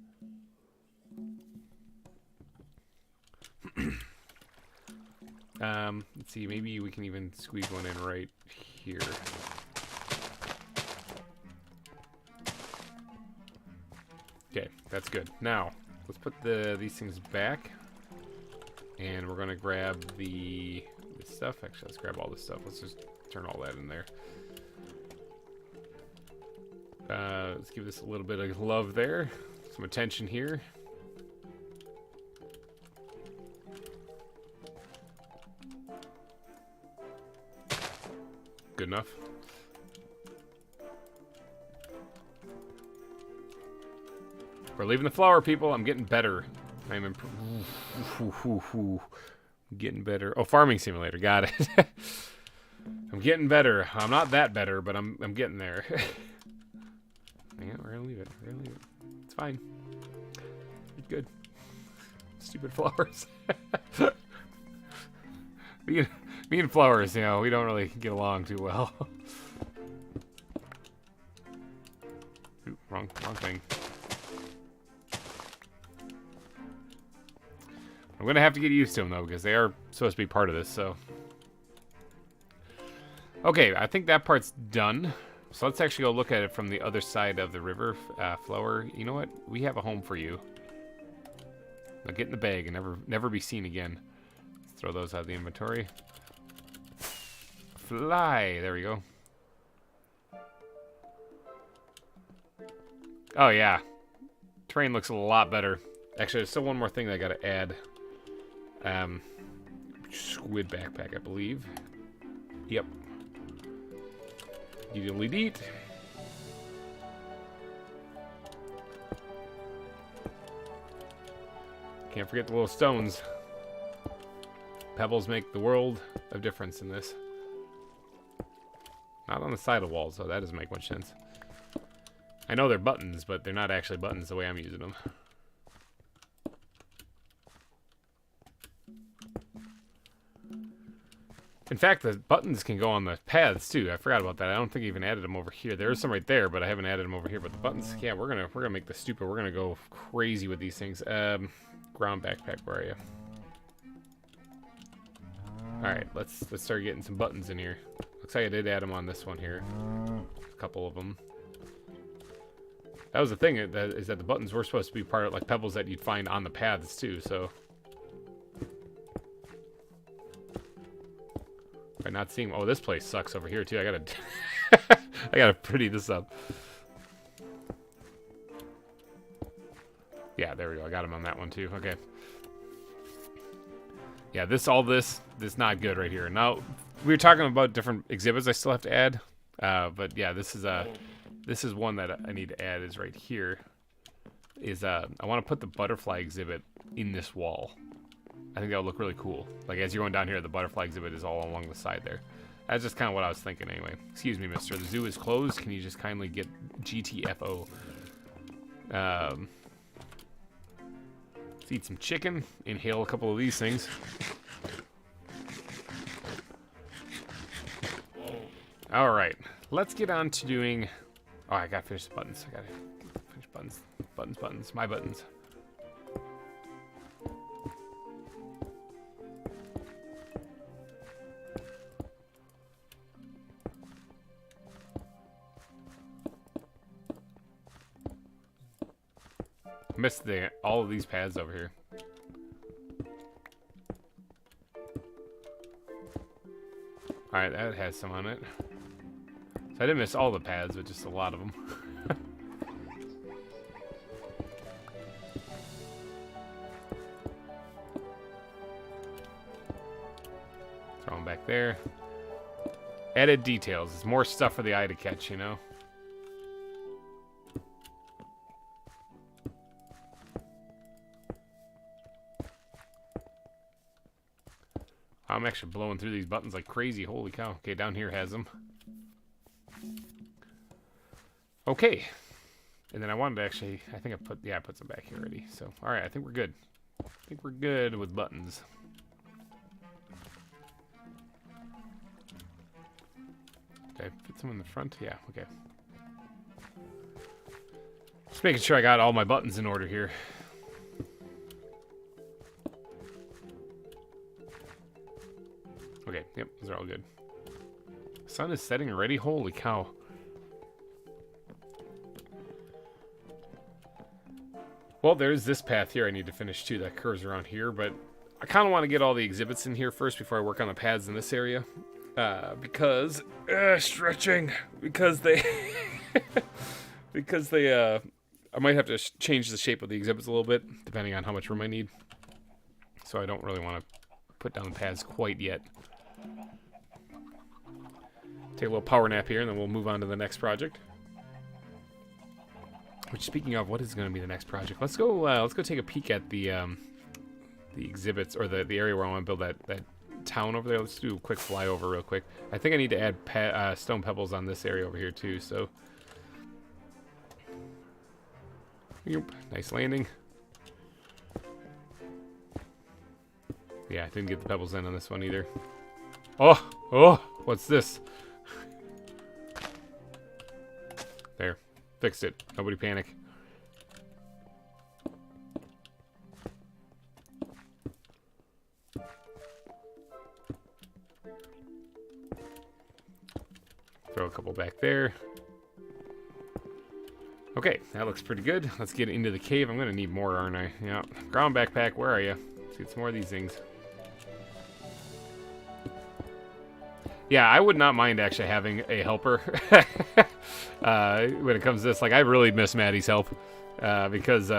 Let's see, maybe we can even squeeze one in right here. Okay, that's good. Now, let's put these things back. And we're gonna grab this stuff. Actually, let's grab all this stuff. Let's just turn all that in there. Let's give this a little bit of love there. Some attention here. Good enough. We're leaving the flower, people. I'm getting better. I'm getting better. Oh, farming simulator. Got it. I'm getting better. I'm not that better, but I'm getting there. Yeah, we're gonna leave it. We're gonna leave it. It's fine. It's good. Stupid flowers. Me and flowers, you know, we don't really get along too well. Ooh, wrong thing. I'm gonna have to get used to them though, because they are supposed to be part of this. So, okay, I think that part's done. So let's actually go look at it from the other side of the river. Flower, you know what? We have a home for you. Now get in the bag and never be seen again. Let's throw those out of the inventory. Fly. There we go. Oh yeah, terrain looks a lot better. Actually, there's still one more thing that I gotta add. Squid backpack, I believe. Yep. Delete. Can't forget the little stones. Pebbles make the world of difference in this. Not on the side of walls, though. That doesn't make much sense. I know they're buttons, but they're not actually buttons the way I'm using them. In fact, the buttons can go on the paths too. I forgot about that. I don't think I even added them over here. There's some right there, but I haven't added them over here. But the buttons, yeah, we're gonna make this stupid. We're gonna go crazy with these things. Ground backpack, where are you? All right, let's start getting some buttons in here. Looks like I did add them on this one here. A couple of them. That was the thing, is that the buttons were supposed to be part of like pebbles that you'd find on the paths too. So. By not seeing, oh, this place sucks over here too. I gotta pretty this up. Yeah, there we go. I got him on that one too. Okay. Yeah, all this not good right here. Now we were talking about different exhibits I still have to add, but yeah, this is one that I need to add. Is right here. I want to put the butterfly exhibit in this wall. I think that would look really cool. Like, as you're going down here, the butterfly exhibit is all along the side there. That's just kind of what I was thinking anyway. Excuse me, mister. The zoo is closed. Can you just kindly get GTFO? Let's eat some chicken. Inhale a couple of these things. All right. Let's get on to doing... Oh, I gotta finish the buttons. I gotta finish buttons. Buttons. My buttons. Missed all of these pads over here. Alright, that has some on it. So I didn't miss all the pads, but just a lot of them. Throw them back there. Added details. It's more stuff for the eye to catch, you know? I'm actually blowing through these buttons like crazy. Holy cow. Okay, down here has them. Okay. And then I wanted to actually, I think I put some back here already. So, all right, I think we're good. I think we're good with buttons. Did I put some in the front? Yeah, okay. Just making sure I got all my buttons in order here. Okay, yep, those are all good. Sun is setting already? Holy cow. Well, there's this path here I need to finish too that curves around here, but I kind of want to get all the exhibits in here first before I work on the pads in this area. Because stretching, because they I might have to change the shape of the exhibits a little bit depending on how much room I need. So I don't really want to put down the pads quite yet. Take a little power nap here, and then we'll move on to the next project. Which, speaking of, what is going to be the next project? Let's go take a peek at the exhibits, or the area where I want to build that town over there. Let's do a quick flyover real quick. I think I need to add stone pebbles on this area over here too. So, nice landing. Yeah, I didn't get the pebbles in on this one either. Oh, what's this? There, fixed it. Nobody panic. Throw a couple back there. Okay, that looks pretty good. Let's get into the cave. I'm gonna need more, aren't I? Yeah. Ground backpack, where are you? Let's get some more of these things. Yeah, I would not mind actually having a helper when it comes to this. Like, I really miss Maddie's help because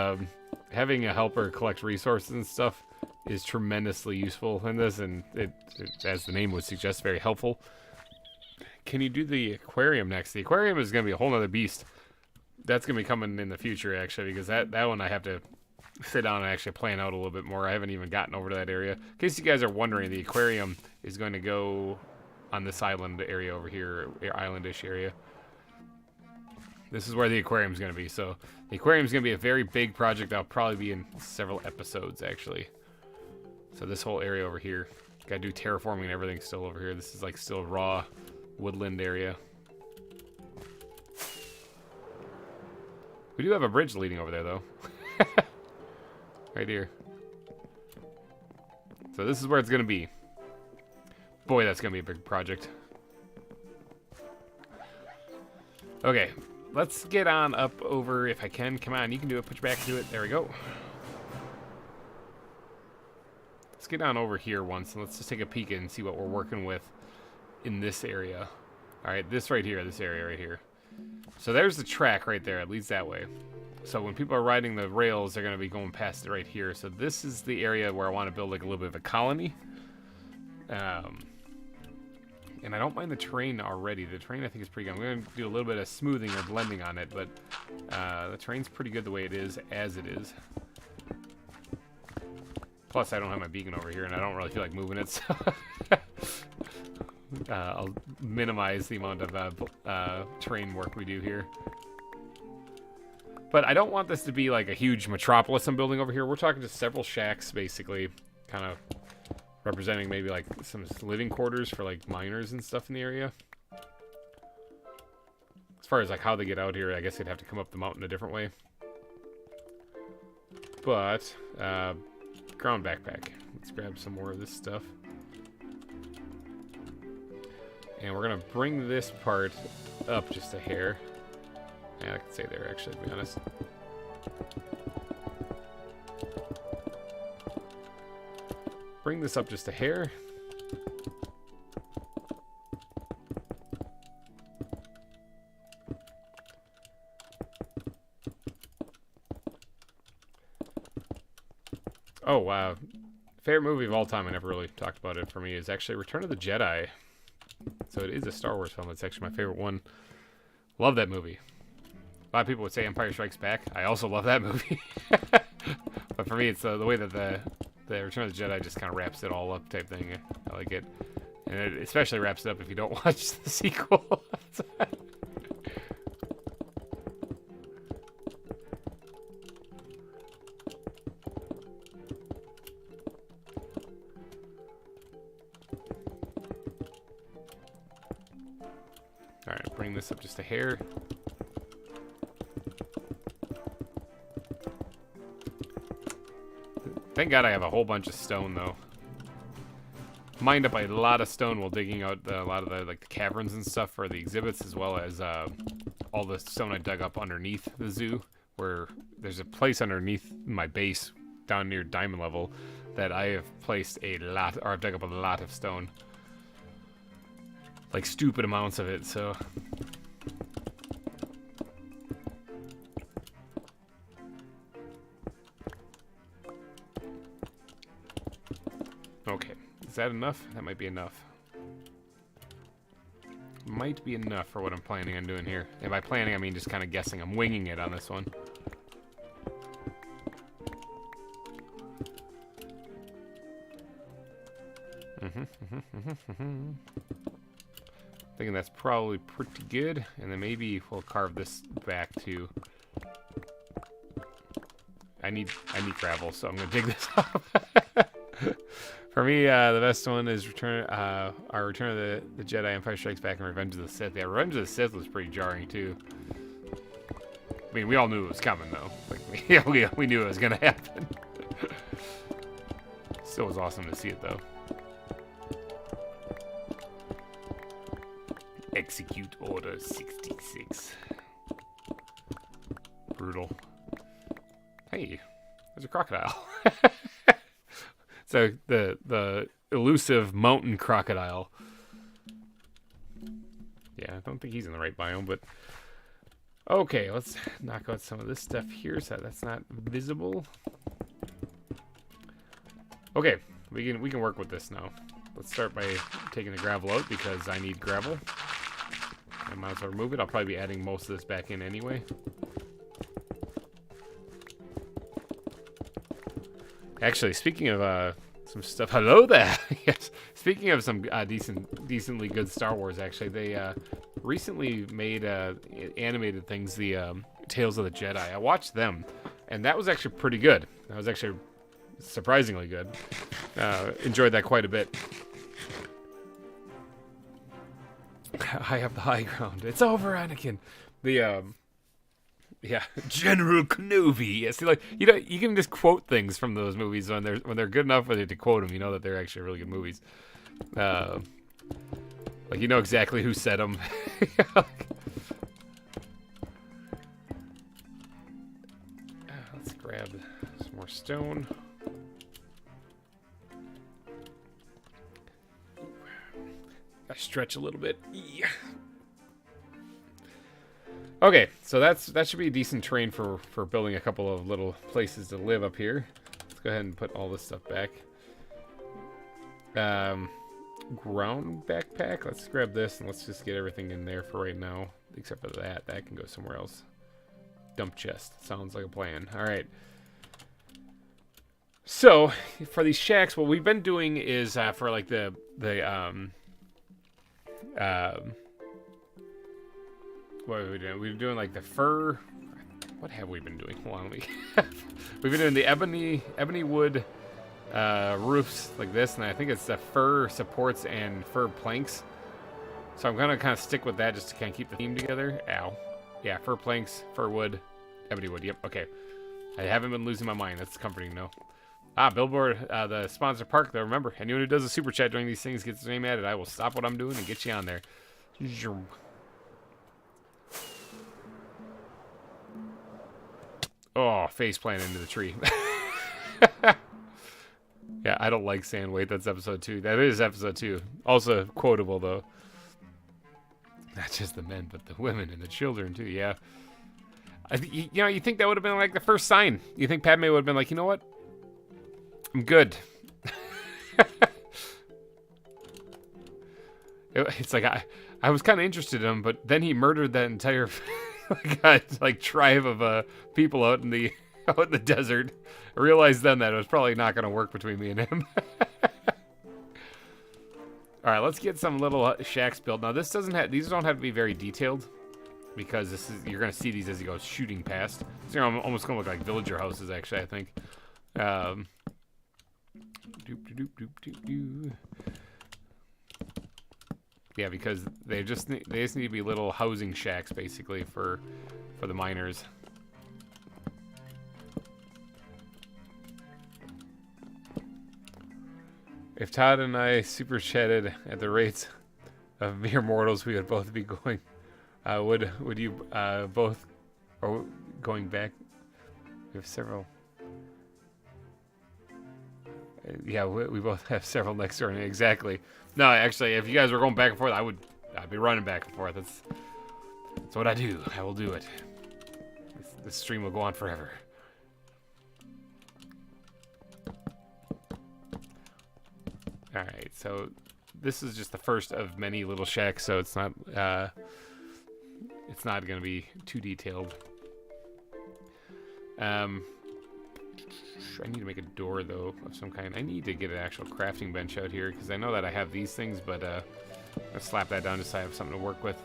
having a helper collect resources and stuff is tremendously useful in this, and it, as the name would suggest, very helpful. Can you do the aquarium next? The aquarium is going to be a whole nother beast. That's going to be coming in the future, actually, because that one I have to sit down and actually plan out a little bit more. I haven't even gotten over to that area. In case you guys are wondering, the aquarium is going to go on this island area over here, islandish area. This is where the aquarium is going to be. So the aquarium is going to be a very big project. That'll probably be in several episodes, actually. So this whole area over here, got to do terraforming and everything still over here. This is like still raw woodland area. We do have a bridge leading over there, though. Right here. So this is where it's going to be. Boy, that's going to be a big project. Okay, let's get on up over, if I can. Come on, you can do it. Put your back to it. There we go. Let's get on over here once, and let's just take a peek and see what we're working with in this area. All right, this right here, this area right here. So there's the track right there. It leads that way. So when people are riding the rails, they're going to be going past it right here. So this is the area where I want to build like a little bit of a colony. And I don't mind the terrain already. The terrain I think is pretty good. I'm going to do a little bit of smoothing or blending on it, but the terrain's pretty good the way it is, as it is. Plus, I don't have my beacon over here, and I don't really feel like moving it, so I'll minimize the amount of terrain work we do here. But I don't want this to be like a huge metropolis I'm building over here. We're talking just several shacks, basically, kind of representing maybe like some living quarters for like miners and stuff in the area. As far as like how they get out here, I guess they'd have to come up the mountain a different way. But, ground backpack. Let's grab some more of this stuff. And we're gonna bring this part up just a hair. Yeah, I can say there, actually, to be honest. Bring this up just a hair. Oh, wow. Favorite movie of all time, I never really talked about it for me, is actually Return of the Jedi. So it is a Star Wars film. It's actually my favorite one. Love that movie. A lot of people would say Empire Strikes Back. I also love that movie. But for me, it's the way that the Return of the Jedi just kind of wraps it all up type thing. I like it. And it especially wraps it up if you don't watch the sequel. Alright, bring this up just a hair. Thank God I have a whole bunch of stone, though. Mined up a lot of stone while digging out a lot of the the caverns and stuff for the exhibits, as well as all the stone I dug up underneath the zoo, where there's a place underneath my base down near diamond level that I have placed a lot, or I've dug up a lot of stone. Like stupid amounts of it, so... Okay, is that enough? That might be enough. Might be enough for what I'm planning on doing here. And by planning, I mean just kind of guessing. I'm winging it on this one. Thinking that's probably pretty good. And then maybe we'll carve this back too. I need gravel, so I'm gonna dig this up. For me, the best one is Return of the Jedi, Empire Strikes Back, and Revenge of the Sith. Yeah, Revenge of the Sith was pretty jarring too. I mean, we all knew it was coming though. Like we knew it was gonna happen. Still was awesome to see it though. Execute Order 66. Brutal. Hey, there's a crocodile. So the elusive mountain crocodile. Yeah, I don't think he's in the right biome, but okay, let's knock out some of this stuff here so that's not visible. Okay, we can work with this now. Let's start by taking the gravel out because I need gravel. I might as well remove it. I'll probably be adding most of this back in anyway. Actually, speaking of some stuff, hello there. Yes, speaking of some decently good Star Wars, actually, they recently made animated things, the Tales of the Jedi. I watched them, and that was actually pretty good. That was actually surprisingly good. Enjoyed that quite a bit. I have the high ground. It's over, Anakin. Yeah, General Kenobi. Yeah, see, like you can just quote things from those movies when they're good enough for you to quote them. You know that they're actually really good movies. Like you know exactly who said them. Let's grab some more stone. I stretch a little bit. Yeah. Okay, so that should be a decent terrain for building a couple of little places to live up here. Let's go ahead and put all this stuff back. Ground backpack. Let's grab this and let's just get everything in there for right now, except for that. That can go somewhere else. Dump chest. Sounds like a plan. All right. So for these shacks, what we've been doing is for like the what are we doing? We've been doing like the fur. What have we been doing? Hold on, we've been doing the ebony wood roofs like this, and I think it's the fur supports and fur planks. So I'm gonna kind of stick with that just to kind of keep the theme together. Ow. Yeah, fur planks, fir wood, ebony wood. Yep. Okay. I haven't been losing my mind. That's comforting, though. Ah, Billboard, the sponsor park, though. Remember, anyone who does a super chat during these things gets his name added. I will stop what I'm doing and get you on there. Oh, face plant into the tree. Yeah, I don't like sand. Wait, that's episode 2. That is episode 2. Also quotable, though. Not just the men, but the women and the children, too. Yeah. You know, you think that would have been like the first sign. You think Padme would have been like, you know what? I'm good. It's like, I was kind of interested in him, but then he murdered that entire like tribe of people out in the desert. I realized then that it was probably not going to work between me and him. All right, let's get some little shacks built. Now this doesn't have, these don't have to be very detailed, because this is, you're going to see these as you go shooting past. These are almost going to look like villager houses, actually, I think. Yeah, because they just need to be little housing shacks, basically, for the miners. If Todd and I super chatted at the rates of mere mortals, we would both be going. Would you both, or going back? We have several. Yeah, we both have several next door. Exactly. No, actually, if you guys were going back and forth, I'd be running back and forth. That's what I do. I will do it. This stream will go on forever. All right, so this is just the first of many little shacks, so it's not going to be too detailed. I need to make a door, though, of some kind. I need to get an actual crafting bench out here, because I know that I have these things, but I'll slap that down just so I have something to work with.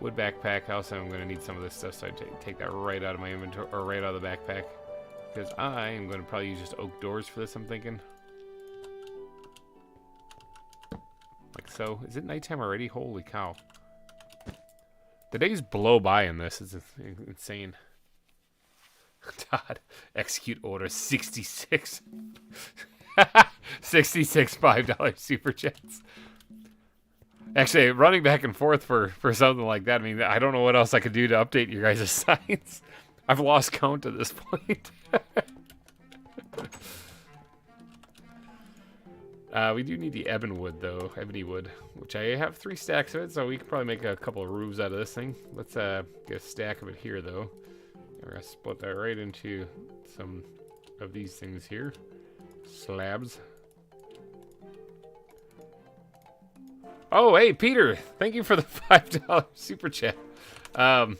Wood backpack. Also, I'm going to need some of this stuff, so I take that right out of my inventory, or right out of the backpack, because I am going to probably use just oak doors for this, I'm thinking. Like so. Is it nighttime already? Holy cow. The days blow by in this. It's insane. Todd, execute order 66. 66 $5 super chats. Actually, running back and forth for something like that, I mean, I don't know what else I could do to update your guys' signs. I've lost count at this point. We do need the ebony wood, which I have 3 stacks of it, so we could probably make a couple of roofs out of this thing. Let's get a stack of it here, though. We're going to split that right into some of these things here. Slabs. Oh, hey, Peter. Thank you for the $5 super chat. I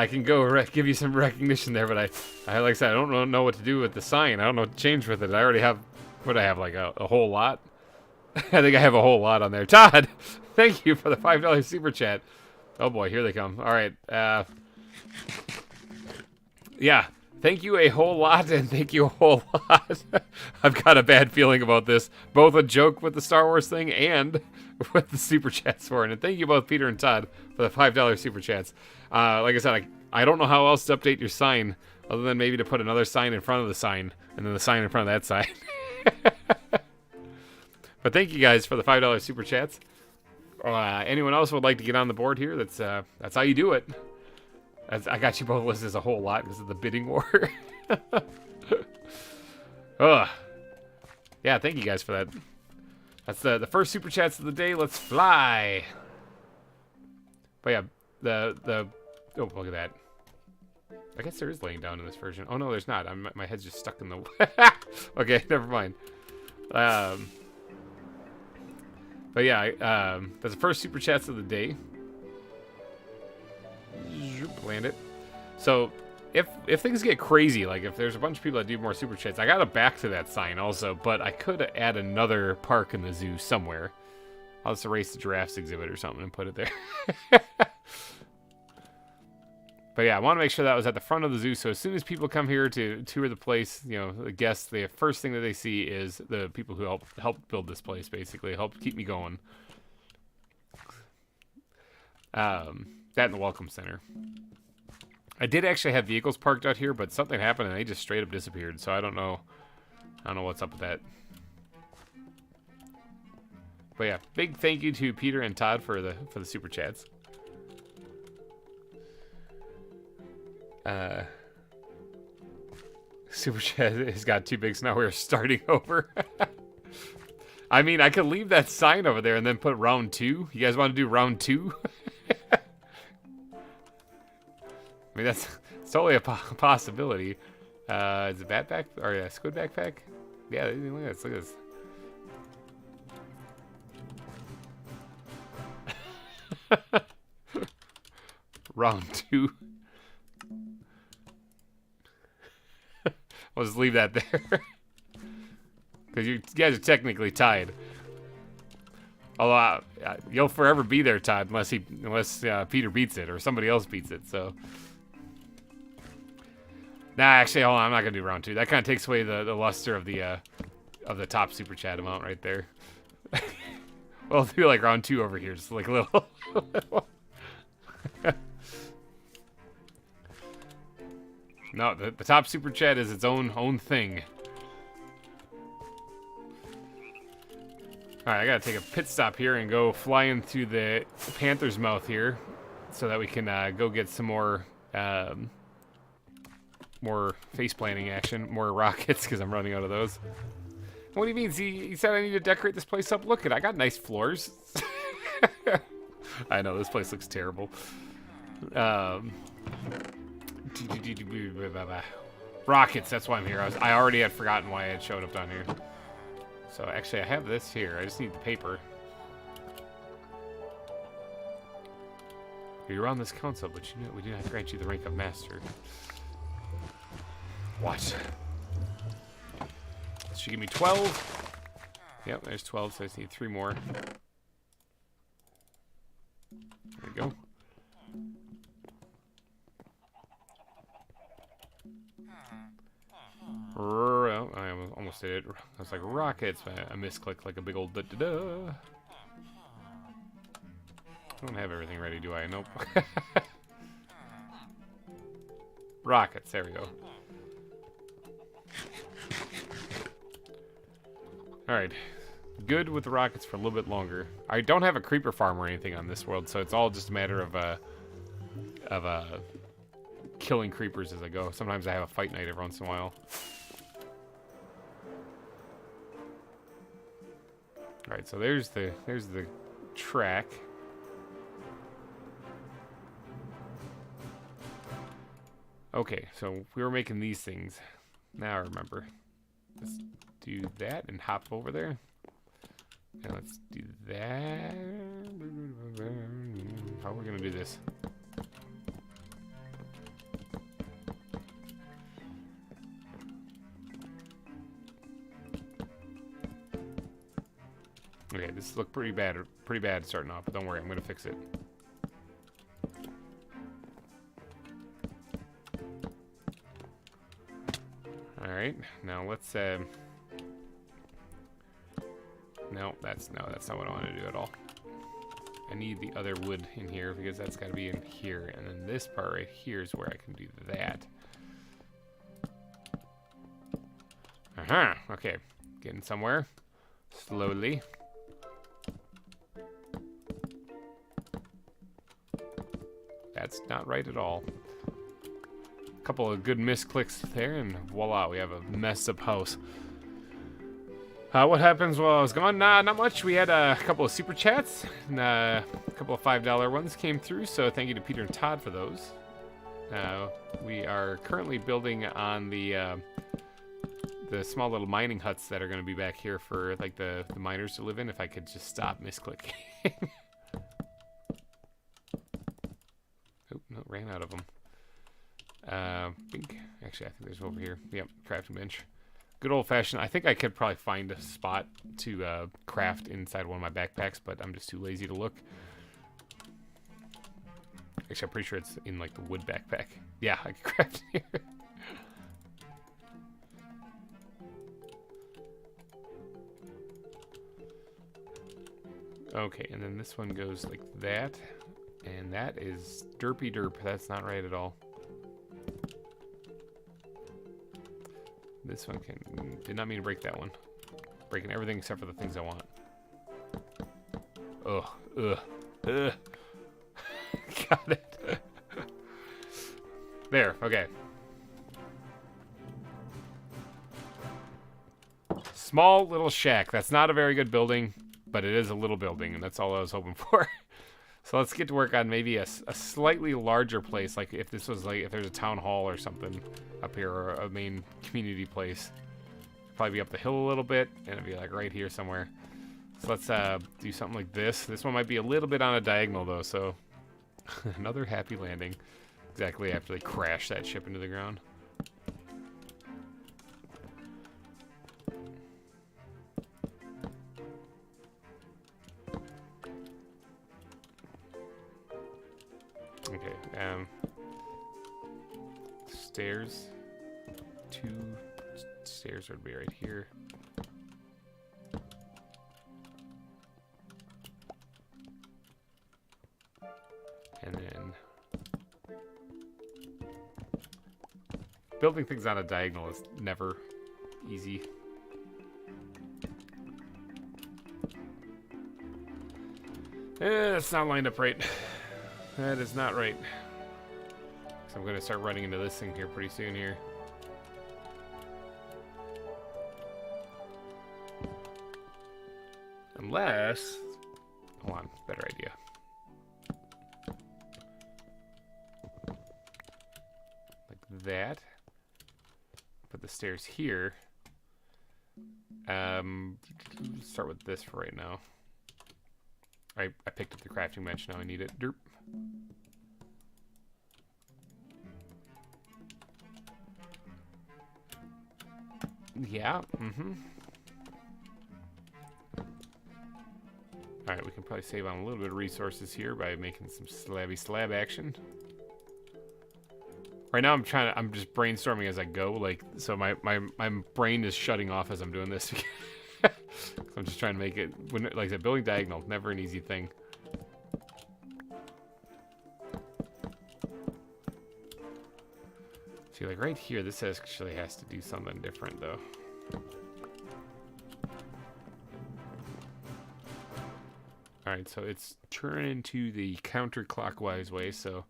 can go give you some recognition there, but I like I said, I don't know what to do with the sign. I don't know what to change with it. I already have, what do I have, like a whole lot? I think I have a whole lot on there. Todd, thank you for the $5 super chat. Oh boy, here they come. All right. Yeah, thank you a whole lot, and thank you a whole lot. I've got a bad feeling about this. Both a joke with the Star Wars thing and with the super chats for it. And thank you both, Peter and Todd, for the $5 super chats. Like I said, I don't know how else to update your sign, other than maybe to put another sign in front of the sign, and then the sign in front of that sign. But thank you guys for the $5 super chats. Anyone else would like to get on the board here? That's how you do it. I got you both listed as a whole lot because of the bidding war. Ugh. Yeah, thank you guys for that. That's the first super chats of the day. Let's fly. But yeah, oh, look at that. I guess there is laying down in this version. Oh no, there's not. My head's just stuck in the. Okay, never mind. But yeah, that's the first super chats of the day. Land it. So if things get crazy, like if there's a bunch of people that do more super chats, I gotta back to that sign also, but I could add another park in the zoo somewhere. I'll just erase the giraffes exhibit or something and put it there. But yeah, I want to make sure that was at the front of the zoo, so as soon as people come here to tour the place, you know, the guests, the first thing that they see is the people who helped build this place, basically, helped keep me going. That and the welcome center. I did actually have vehicles parked out here, but something happened and they just straight up disappeared. So I don't know what's up with that. But yeah, big thank you to Peter and Todd for the super chats. Super chat has got too big, so now we're starting over. I mean, I could leave that sign over there and then put round 2. You guys want to do round 2? I mean, that's totally a possibility. Is it backpack or a squid backpack? Yeah, look at this. Look at this. Round 2. We'll just leave that there. Because you guys are technically tied. Although you'll forever be there, Todd, unless Peter beats it or somebody else beats it. So. Nah, actually, hold on. I'm not gonna do round 2. That kind of takes away the luster of the top super chat amount right there. We'll do like round 2 over here, just like a little. No, the top super chat is its own thing. All right, I gotta take a pit stop here and go fly into the panther's mouth here, so that we can go get some more face planting action, more rockets, because I'm running out of those. What do you mean? He said I need to decorate this place up. Look, I got nice floors. I know, this place looks terrible. Rockets, that's why I'm here. I already had forgotten why I had showed up down here. So actually, I have this here. I just need the paper. You're on this council, but you know we do not grant you the rank of master. What? Should give me 12. Yep, there's 12, so I just need 3 more. There we go. Oh, I almost did it. I was like rockets, but I misclicked like a big old da-da-da. I don't have everything ready, do I? Nope. Rockets, there we go. Alright. Good with the rockets for a little bit longer. I don't have a creeper farm or anything on this world, so it's all just a matter of killing creepers as I go. Sometimes I have a fight night every once in a while. Alright, so there's the track. Okay, so we were making these things. Now I remember. Let's do that and hop over there. And let's do that. How are we gonna do this? Okay, this looks pretty bad starting off, but don't worry, I'm gonna fix it. Alright, now let's no, that's not what I want to do at all. I need the other wood in here because that's got to be in here, and then this part right here is where I can do that. Okay, getting somewhere slowly. That's not right at all. A couple of good misclicks there, and voila, we have a messed up house. What happens while I was gone? Nah, not much. We had a couple of super chats, and a couple of $5 ones came through, so thank you to Peter and Todd for those. We are currently building on the small little mining huts that are going to be back here for like the miners to live in. If I could just stop misclicking. Oh, no, ran out of them. think. Actually, I think there's over here. Yep, crafting bench. Good old-fashioned. I think I could probably find a spot to craft inside one of my backpacks, but I'm just too lazy to look. Actually, I'm pretty sure it's in, like, the wood backpack. Yeah, I could craft it here. Okay, and then this one goes like that. And that is derpy derp. That's not right at all. This one did not mean to break that one. Breaking everything except for the things I want. Ugh. Got it. There, okay. Small little shack. That's not a very good building, but it is a little building, and that's all I was hoping for. So let's get to work on maybe a slightly larger place, like if this was like, if there's a town hall or something up here, or a main community place. Probably be up the hill a little bit, and it'd be like right here somewhere. So let's do something like this. This one might be a little bit on a diagonal though, so another happy landing. Exactly after they crash that ship into the ground. Okay, stairs. 2 stairs would be right here. And then building things on a diagonal is never easy. It's not lined up right. That is not right. So I'm going to start running into this thing here pretty soon here. Unless... Hold on, better idea. Like that. Put the stairs here. Start with this for right now. I picked up the crafting bench, now I need it. Derp. Yeah, Alright, we can probably save on a little bit of resources here by making some slabby slab action. Right now I'm just brainstorming as I go, like, so my brain is shutting off as I'm doing this. I'm just trying to make it, like I said, building diagonal, never an easy thing. See, like right here, this actually has to do something different though. Alright, so it's turning to the counterclockwise way, so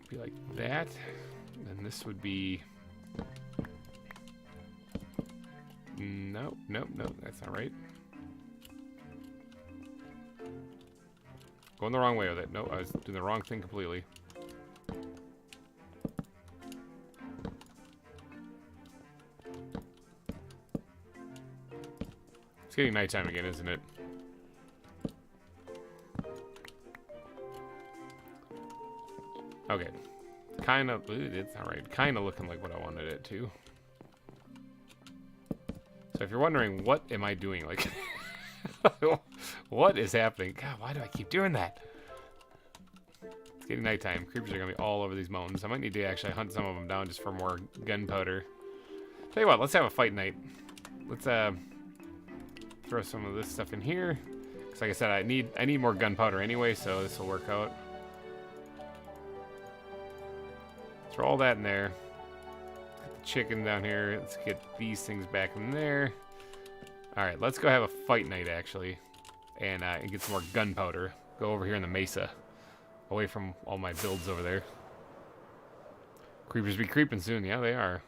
be like that. And this would be no, that's not right. Going the wrong way with it. No, I was doing the wrong thing completely. It's getting nighttime again, isn't it? Okay. Kind of, it's not right. Kind of looking like what I wanted it to. So if you're wondering, what am I doing? Like, what is happening? God, why do I keep doing that? It's getting nighttime. Creepers are going to be all over these mountains. I might need to actually hunt some of them down just for more gunpowder. Tell you what, let's have a fight night. Let's throw some of this stuff in here. Because like I said, I need more gunpowder anyway, so this will work out. Throw all that in there. Get the chicken down here. Let's get these things back in there. Alright, let's go have a fight night, actually. And get some more gunpowder. Go over here in the mesa. Away from all my builds over there. Creepers be creeping soon. Yeah, they are.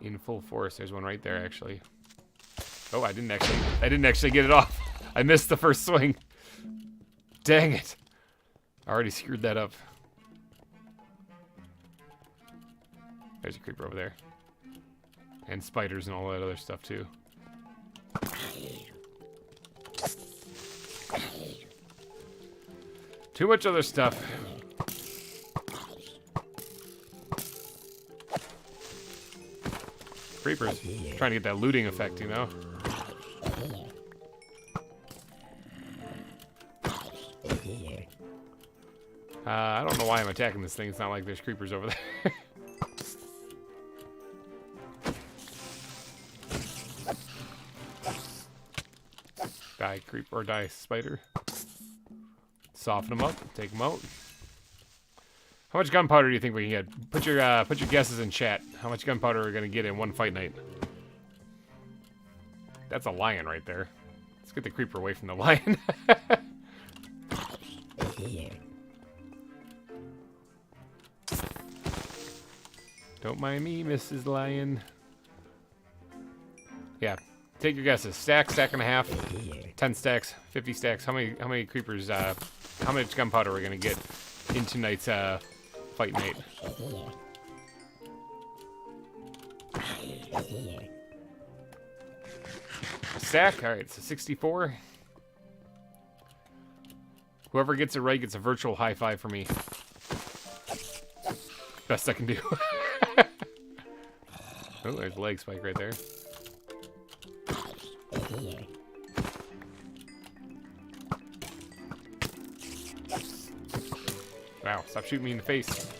In full force. There's one right there, actually. Oh, I didn't actually get it off. I missed the first swing. Dang it. I already screwed that up. There's a creeper over there. And spiders and all that other stuff, too. Too much other stuff. Creepers. Trying to get that looting effect, you know? I don't know why I'm attacking this thing. It's not like there's creepers over there. Die creeper or die spider. Soften them up. Take them out. How much gunpowder do you think we can get? Put your guesses in chat. How much gunpowder are we gonna get in one fight night? That's a lion right there. Let's get the creeper away from the lion. Don't mind me, Mrs. Lion. Yeah, take your guesses. Stack and a half, 10 stacks, 50 stacks. How many creepers? How much gunpowder are we gonna get in tonight's fight night? Stack. All right, so 64. Whoever gets it right gets a virtual high five for me. Best I can do. Oh, there's a leg spike right there. Wow, stop shooting me in the face.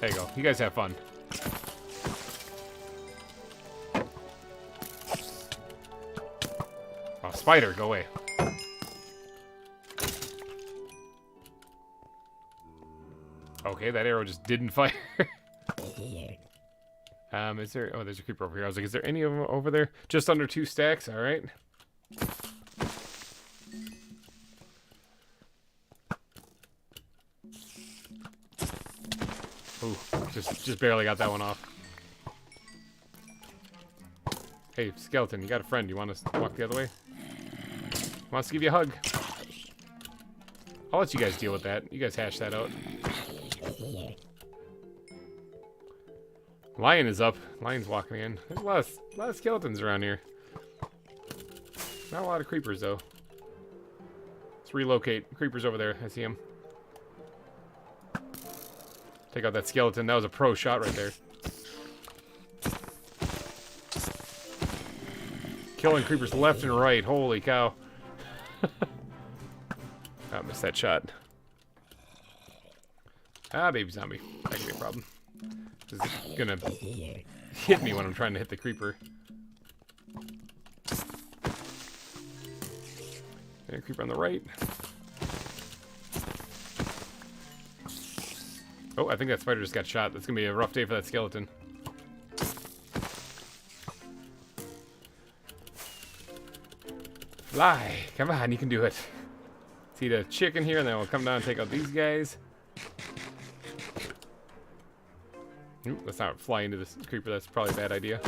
There you go. You guys have fun. Oh, spider, go away. Okay, that arrow just didn't fire. Is there... Oh, there's a creeper over here. I was like, is there any of them over there? Just under 2 stacks, alright. Ooh, just barely got that one off. Hey, skeleton, you got a friend. You want to walk the other way? Wants to give you a hug. I'll let you guys deal with that. You guys hash that out. Lion is up. Lion's walking in. There's a lot of skeletons around here. Not a lot of creepers, though. Let's relocate. Creepers over there. I see him. Take out that skeleton. That was a pro shot right there. Killing creepers left and right. Holy cow. I missed that shot. Ah, baby zombie. That could be a problem. This is gonna hit me when I'm trying to hit the creeper. And a creeper on the right. Oh, I think that spider just got shot. That's gonna be a rough day for that skeleton. Fly! Come on, you can do it. See the chicken here, and then we'll come down and take out these guys. Ooh, let's not fly into this creeper. That's probably a bad idea.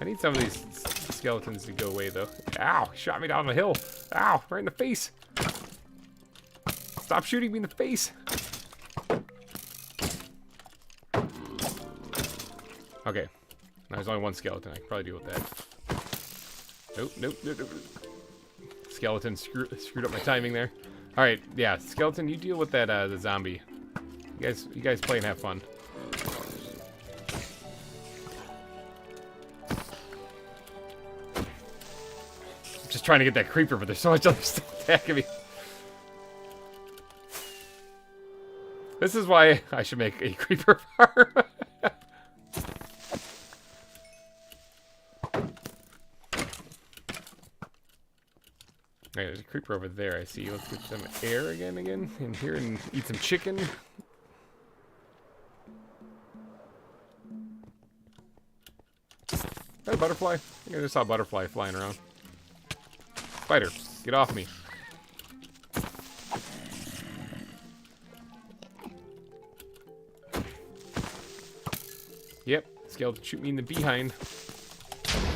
I need some of these skeletons to go away, though. Ow! He shot me down the hill. Ow! Right in the face. Stop shooting me in the face. Okay. Now there's only one skeleton. I can probably deal with that. Nope. Skeleton screwed up my timing there. All right, yeah, skeleton, you deal with that the zombie. You guys play and have fun. I'm just trying to get that creeper, but there's so much other stuff attacking me. This is why I should make a creeper farm. Alright, there's a creeper over there, I see. Let's get some air again in here and eat some chicken. Is that a butterfly? I think I just saw a butterfly flying around. Spider, get off me. Yep, skeleton shoot me in the behind.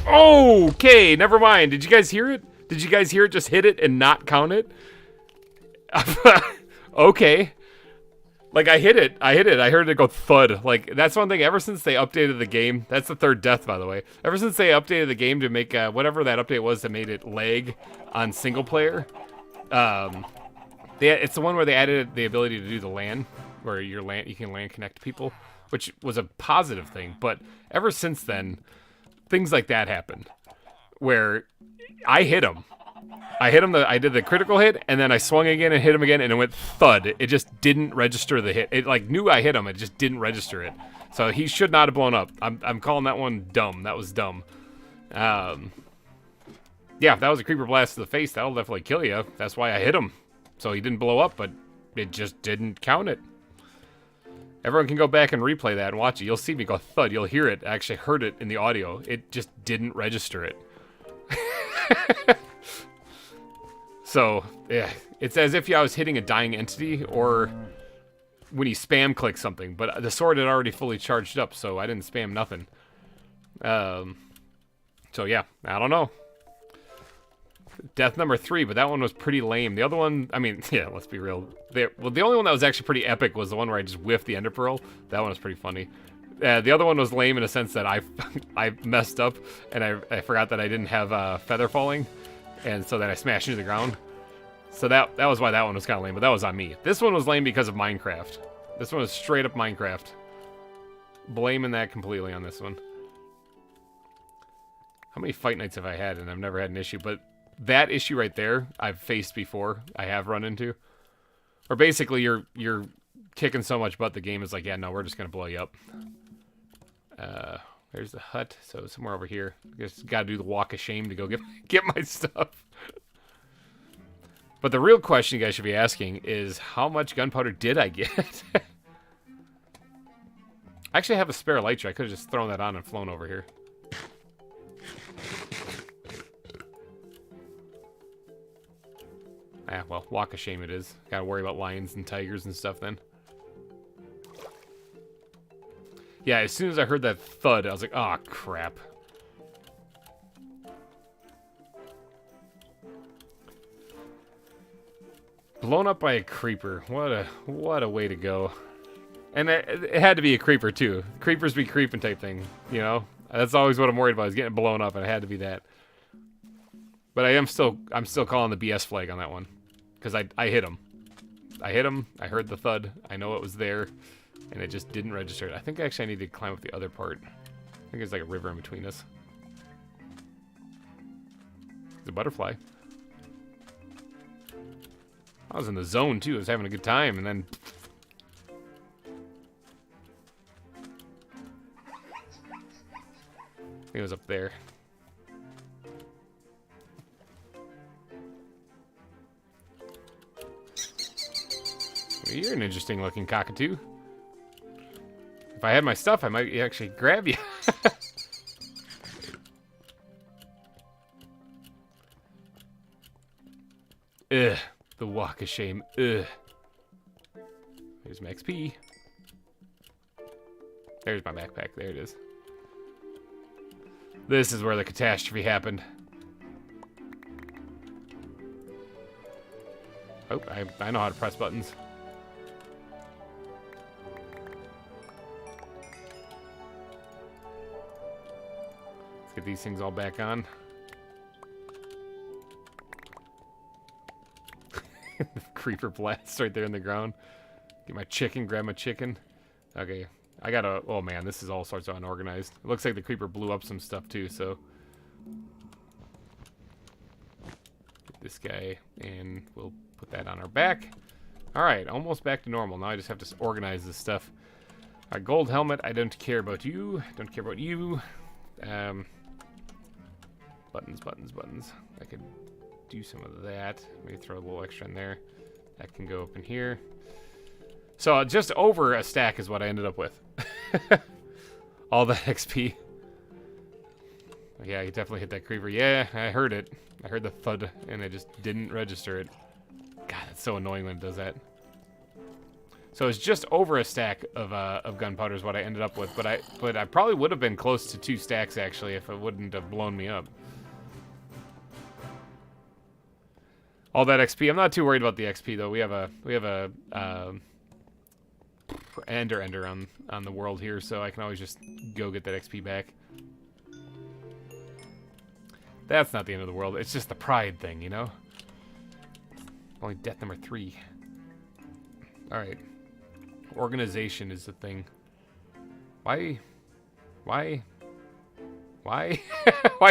Okay, never mind. Did you guys hear it? Did you guys hear it just hit it and not count it? Okay. Like, I hit it. I heard it go thud. Like, that's one thing. Ever since they updated the game, that's the third death, by the way. Ever since they updated the game to make whatever that update was that made it lag on single player, it's the one where they added the ability to do the LAN, where you can LAN connect people, which was a positive thing. But ever since then, things like that happened, where I hit him. I did the critical hit, and then I swung again and hit him again, and it went thud. It just didn't register the hit. It like knew I hit him, it just didn't register it. So he should not have blown up. I'm calling that one dumb. That was dumb. Yeah, if that was a creeper blast to the face, that'll definitely kill you. That's why I hit him. So he didn't blow up, but it just didn't count it. Everyone can go back and replay that and watch it. You'll see me go thud. You'll hear it. I actually heard it in the audio. It just didn't register it. So, yeah, it's as if I was hitting a dying entity, or when you spam click something, but the sword had already fully charged up, so I didn't spam nothing. So yeah, I don't know. Death number 3, but that one was pretty lame. The other one, I mean, yeah, let's be real. Well, the only one that was actually pretty epic was the one where I just whiffed the ender pearl. That one was pretty funny. The other one was lame in a sense that I messed up, and I forgot that I didn't have feather falling. And so then I smashed into the ground. So that was why that one was kind of lame, but that was on me. This one was lame because of Minecraft. This one was straight up Minecraft. Blaming that completely on this one. How many fight nights have I had? And I've never had an issue, but that issue right there, I've faced before. I have run into. Or basically, you're kicking so much butt, the game is like, yeah, no, we're just going to blow you up. There's the hut, so somewhere over here. I just gotta do the walk of shame to go get my stuff. But the real question you guys should be asking is, how much gunpowder did I get? I actually have a spare lighter. I could have just thrown that on and flown over here. Ah, well, walk of shame it is. Gotta worry about lions and tigers and stuff then. Yeah, as soon as I heard that thud, I was like, oh, crap. Blown up by a creeper. What a way to go. And it had to be a creeper, too. Creepers be creeping type thing, you know? That's always what I'm worried about, is getting blown up, and it had to be that. But I'm still calling the BS flag on that one. Because I hit him. I hit him, I heard the thud, I know it was there. And it just didn't register. I think actually I need to climb up the other part. I think there's like a river in between us. There's a butterfly. I was in the zone too. I was having a good time, and then it was up there. Well, you're an interesting looking cockatoo. If I had my stuff, I might actually grab you. Ugh, the walk of shame. Ugh. Here's my XP. There's my backpack. There it is. This is where the catastrophe happened. Oh, I know how to press buttons. Get these things all back on. Creeper blast right there in the ground. Get my chicken, grab my chicken. Okay, I gotta, oh man, this is all sorts of unorganized. It looks like the creeper blew up some stuff too, so. Get this guy, and we'll put that on our back. Alright, almost back to normal. Now I just have to organize this stuff. Alright, gold helmet, I don't care about you. Don't care about you. Buttons, buttons, buttons. I could do some of that. Maybe throw a little extra in there. That can go up in here. So just over a stack is what I ended up with. All the XP. Yeah, you definitely hit that creeper. Yeah, I heard it. I heard the thud, and it just didn't register it. God, that's so annoying when it does that. So it's just over a stack of gunpowder is what I ended up with, but I probably would have been close to 2 stacks actually if it wouldn't have blown me up. All that XP. I'm not too worried about the XP though. We have a ender on the world here, so I can always just go get that XP back. That's not the end of the world. It's just the pride thing, you know? Only death number 3. Alright. Organization is the thing. Why? Why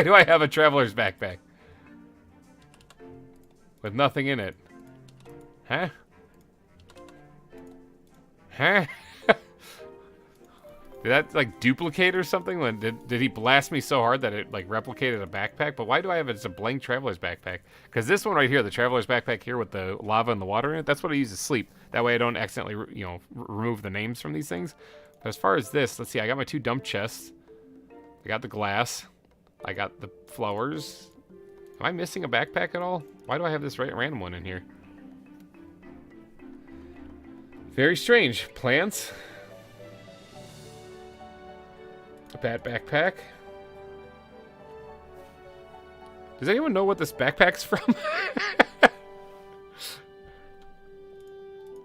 do I have a traveler's backpack? With nothing in it. Huh? Huh? Did that, like, duplicate or something? When did he blast me so hard that it, like, replicated a backpack? But why do I have it as a blank traveler's backpack? Because this one right here, the traveler's backpack here with the lava and the water in it, that's what I use to sleep. That way I don't accidentally, you know, remove the names from these things. But as far as this, let's see, I got my 2 dump chests. I got the glass. I got the flowers. Am I missing a backpack at all? Why do I have this random one in here? Very strange. Plants. A bad backpack. Does anyone know what this backpack's from?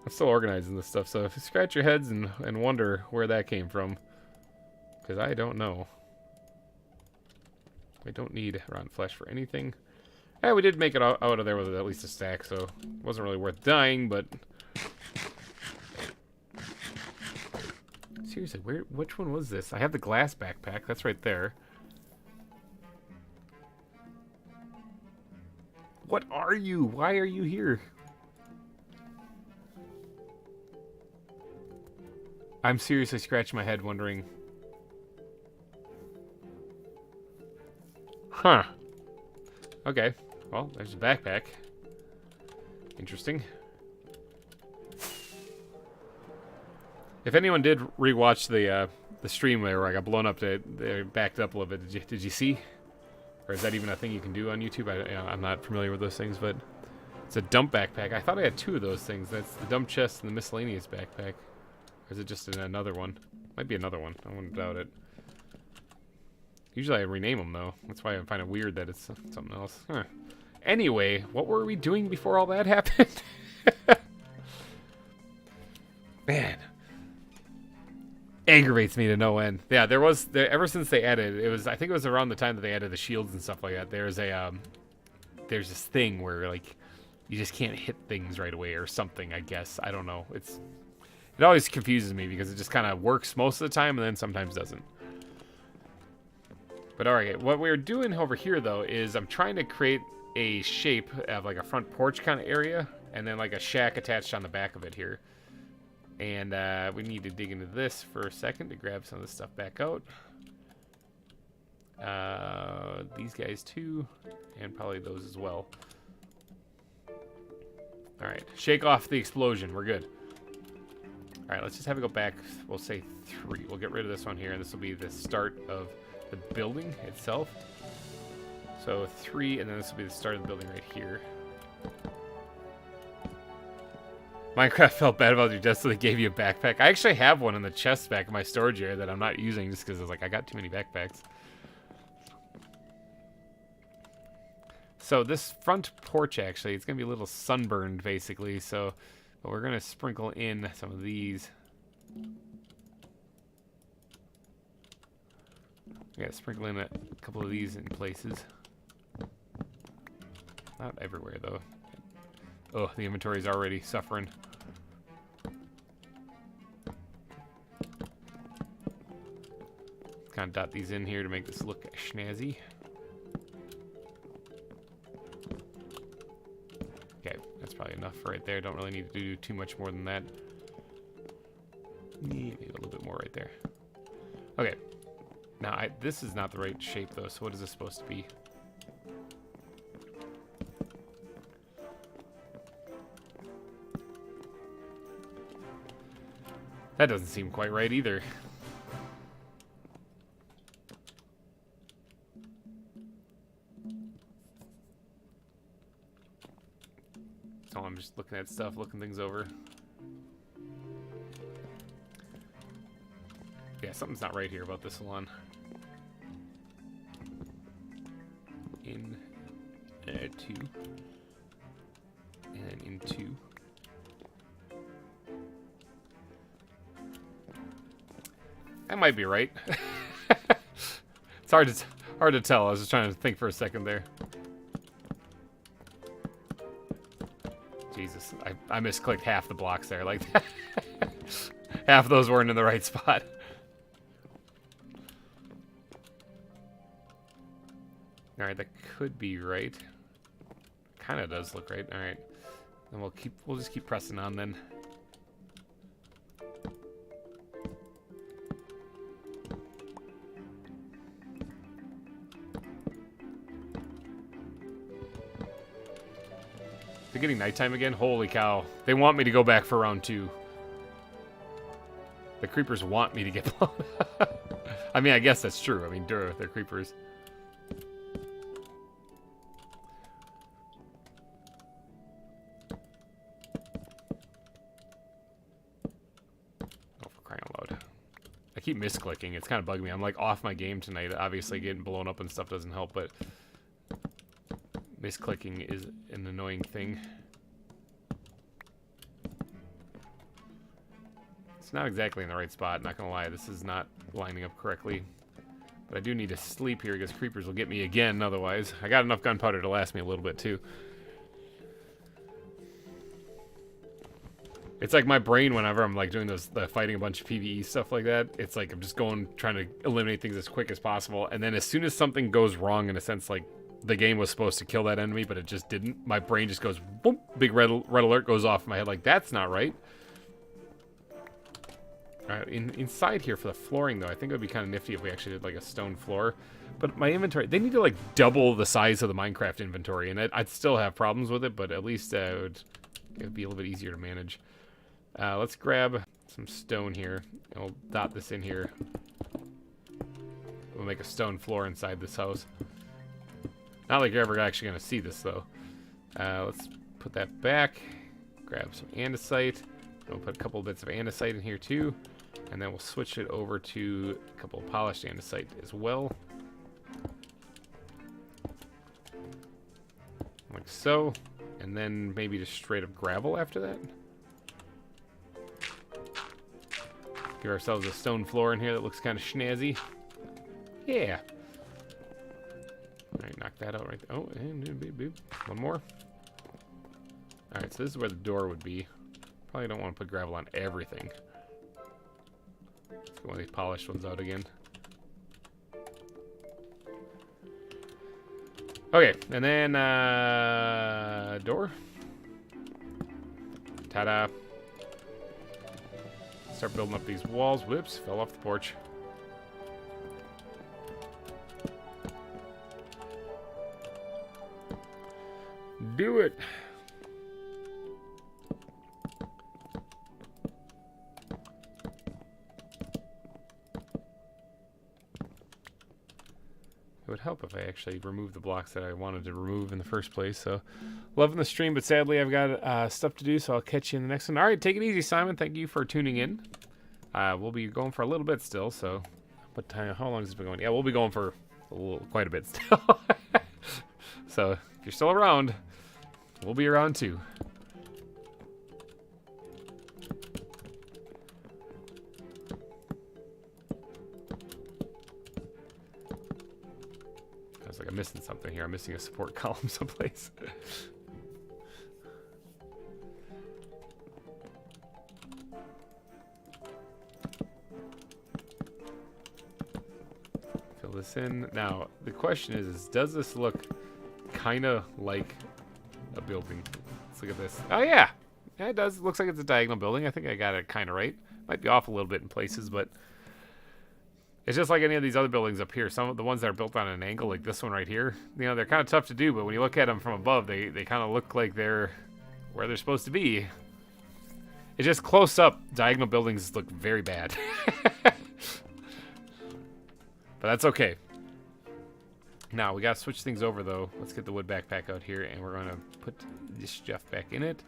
I'm still organizing this stuff, so if you scratch your heads and wonder where that came from. Because I don't know. I don't need rotten flesh for anything. Yeah, we did make it out of there with at least a stack, so it wasn't really worth dying, but... Seriously, which one was this? I have the glass backpack. That's right there. What are you? Why are you here? I'm seriously scratching my head wondering. Huh. Okay. Well, there's a backpack. Interesting. If anyone did rewatch the stream where I got blown up, they backed up a little bit. Did you see? Or is that even a thing you can do on YouTube? I'm not familiar with those things, but it's a dump backpack. I thought I had 2 of those things. That's the dump chest and the miscellaneous backpack. Or is it just another one? Might be another one. I wouldn't doubt it. Usually I rename them, though. That's why I find it weird that it's something else. Huh. Anyway, what were we doing before all that happened? Man. Aggravates me to no end. Yeah, ever since they added, I think it was around the time that they added the shields and stuff like that, there's this thing where, like, you just can't hit things right away or something, I guess. I don't know. It always confuses me because it just kind of works most of the time and then sometimes doesn't. But alright, what we're doing over here, though, is I'm trying to create a shape of, like, a front porch kind of area and then, like, a shack attached on the back of it here. And we need to dig into this for a second to grab some of this stuff back out. These guys too, and probably those as well. Alright, shake off the explosion. We're good. Alright, let's just have it go back. We'll say 3. We'll get rid of this one here, and this will be the start of the building itself. So 3, and then this will be the start of the building right here. Minecraft felt bad about your death, so they gave you a backpack. I actually have one in the chest back in my storage area that I'm not using just because I was like, I got too many backpacks. So this front porch, actually, it's going to be a little sunburned, basically. So, but we're going to sprinkle in some of these. We got to sprinkle in a couple of these in places. Not everywhere, though. Oh, the inventory is already suffering. Kind of dot these in here to make this look snazzy. Okay, that's probably enough right there. Don't really need to do too much more than that. Maybe a little bit more right there. Okay. Now, this is not the right shape, though, so what is this supposed to be? That doesn't seem quite right either. So I'm just looking at stuff, looking things over. Yeah, something's not right here about this salon. In 2. And then in 2. That might be right. It's hard to tell. I was just trying to think for a second there. Jesus, I misclicked half the blocks there. Like that. Half of those weren't in the right spot. All right, that could be right. Kind of does look right. All right, then we'll just keep pressing on then. They're getting nighttime again? Holy cow. They want me to go back for round 2. The creepers want me to get blown up. I mean, I guess that's true. I mean, they're creepers. Oh, for crying out loud. I keep misclicking. It's kind of bugging me. I'm like off my game tonight. Obviously, getting blown up and stuff doesn't help, but misclicking is an annoying thing. It's not exactly in the right spot, not gonna lie. This is not lining up correctly. But I do need to sleep here because creepers will get me again otherwise. I got enough gunpowder to last me a little bit too. It's like my brain whenever I'm like doing the fighting a bunch of PvE stuff like that, it's like I'm just trying to eliminate things as quick as possible. And then as soon as something goes wrong, in a sense, like the game was supposed to kill that enemy, but it just didn't. My brain just goes, boom, big red alert goes off in my head. Like, that's not right. All right, inside here for the flooring, though, I think it would be kind of nifty if we actually did, like, a stone floor. But my inventory, they need to, like, double the size of the Minecraft inventory, and I'd still have problems with it, but at least it would be a little bit easier to manage. Let's grab some stone here, and we'll dot this in here. We'll make a stone floor inside this house. Not like you're ever actually going to see this, though. Let's put that back. Grab some andesite. We'll put a couple of bits of andesite in here, too. And then we'll switch it over to a couple of polished andesite as well. Like so. And then maybe just straight up gravel after that. Give ourselves a stone floor in here that looks kind of snazzy. Yeah. Alright, knock that out right there. Oh, and one more. Alright, so this is where the door would be. Probably don't want to put gravel on everything. Let's get one of these polished ones out again. Okay, and then, door. Ta-da. Start building up these walls. Whoops, fell off the porch. Do it. It would help if I actually removed the blocks that I wanted to remove in the first place. So, loving the stream, but sadly I've got stuff to do, so I'll catch you in the next one. All right, take it easy, Simon. Thank you for tuning in. We'll be going for a little bit still, so what time? How long has it been going? Yeah, we'll be going for quite a bit still. So, if you're still around, we'll be around too. I was like, I'm missing something here. I'm missing a support column someplace. Fill this in. Now, the question is does this look kind of like a building? Let's look at this. Oh, yeah. Yeah, it does. It looks like it's a diagonal building. I think I got it kind of right. Might be off a little bit in places, but it's just like any of these other buildings up here. Some of the ones that are built on an angle, like this one right here, you know, they're kind of tough to do, but when you look at them from above, they kind of look like they're where they're supposed to be. It's just close up, diagonal buildings look very bad. But that's okay. Now, we got to switch things over, though. Let's get the wood backpack out here, and we're going to put this stuff back in it.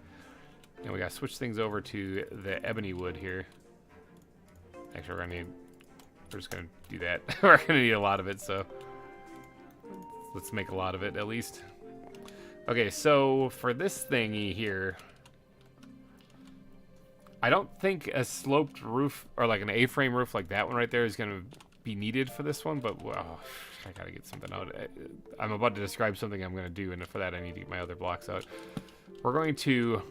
And we got to switch things over to the ebony wood here. Actually, we're just going to do that. We're going to need a lot of it, so let's make a lot of it, at least. Okay, so for this thingy here, I don't think a sloped roof or like an A-frame roof like that one right there is going to be needed for this one, but well, I gotta get something out. I'm about to describe something I'm going to do, and for that I need to get my other blocks out. We're going to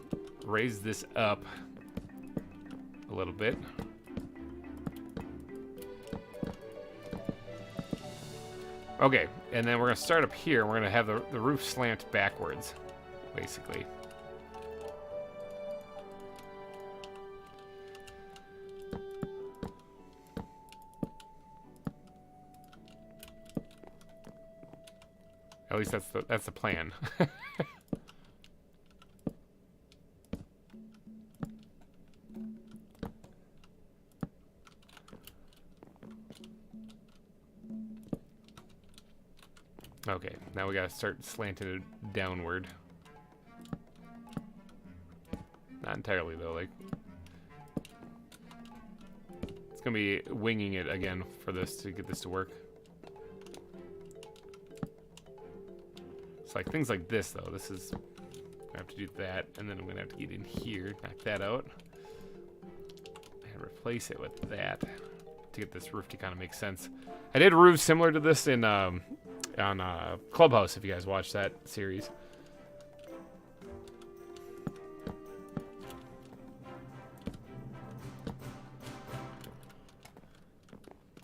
raise this up a little bit. Okay, and then we're going to start up here. We're going to have the roof slant backwards, basically. At least that's the plan. Okay, now we gotta start slanting it downward. Not entirely though, like it's gonna be winging it again for this to get this to work. It's like things like this though. This is I have to do that, and then I'm gonna have to get in here, knock that out, and replace it with that to get this roof to kind of make sense. I did roofs similar to this in on Clubhouse, if you guys watched that series.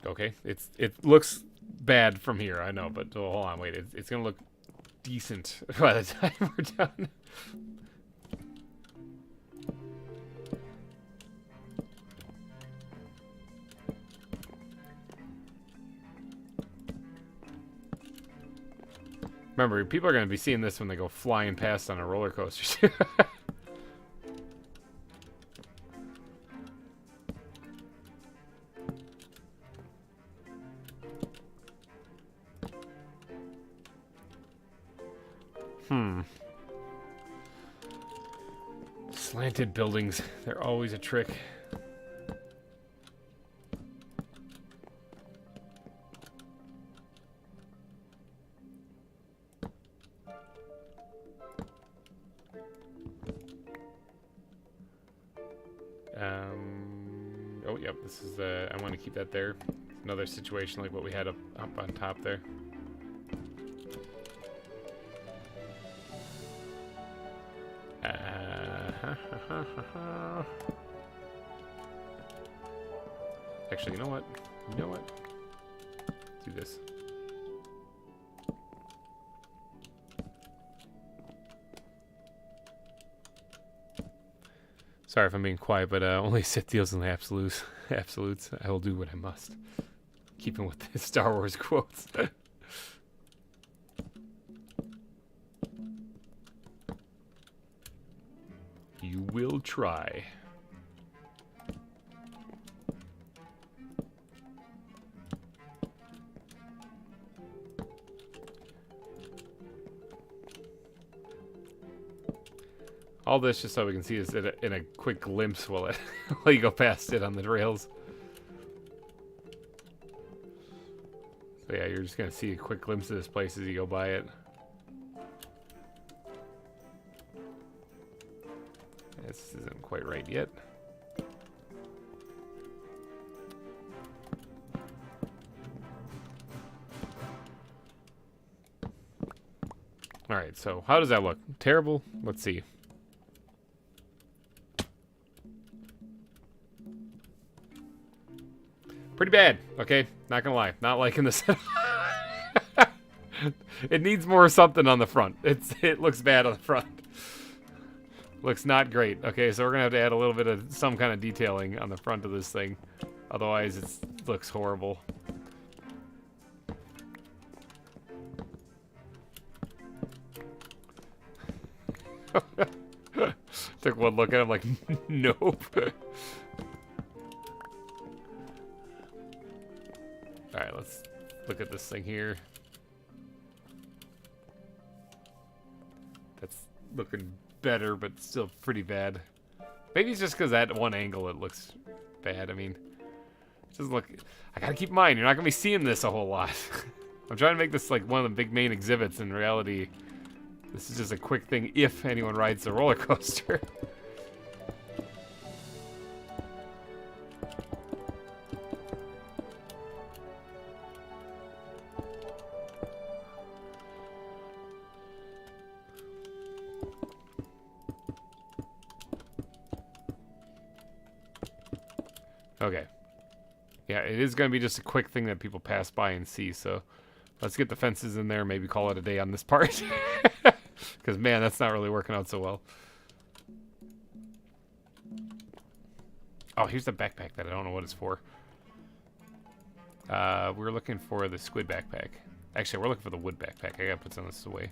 Okay, it looks bad from here, I know, but oh, hold on, wait, it's gonna look decent by the time we're done. Remember, people are going to be seeing this when they go flying past on a roller coaster. Slanted buildings, they're always a trick. Oh, yep, this is the... I want to keep that there. Another situation like what we had up on top there. Actually, you know what? You know what? Let's do this. Sorry if I'm being quiet, but only Sith deals in the absolutes. I will do what I must. Keeping with the Star Wars quotes. You will try. All this just so we can see this in a quick glimpse while you go past it on the rails. So yeah, you're just gonna see a quick glimpse of this place as you go by it. This isn't quite right yet. Alright, so how does that look? Terrible? Let's see. Pretty bad, okay? Not gonna lie. Not liking this. It needs more something on the front. It looks bad on the front. Looks not great. Okay, so we're gonna have to add a little bit of some kind of detailing on the front of this thing. Otherwise, it looks horrible. Took one look at him like, nope. Alright, let's look at this thing here. That's looking better, but still pretty bad. Maybe it's just because that one angle it looks bad. I mean, it doesn't look... I gotta keep in mind, you're not gonna be seeing this a whole lot. I'm trying to make this like one of the big main exhibits. In reality, this is just a quick thing if anyone rides the roller coaster. Okay. Yeah, it is going to be just a quick thing that people pass by and see, so let's get the fences in there, maybe call it a day on this part. Because, man, that's not really working out so well. Oh, here's the backpack that I don't know what it's for. We're looking for the squid backpack. Actually, we're looking for the wood backpack. I gotta put some of this away.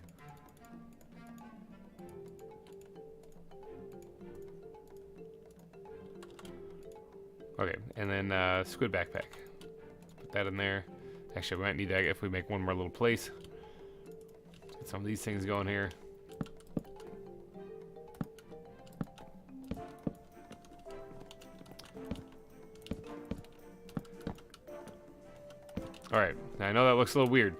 Okay, and then squid backpack. Put that in there. Actually, we might need that if we make one more little place. Get some of these things going here. Alright, I know that looks a little weird.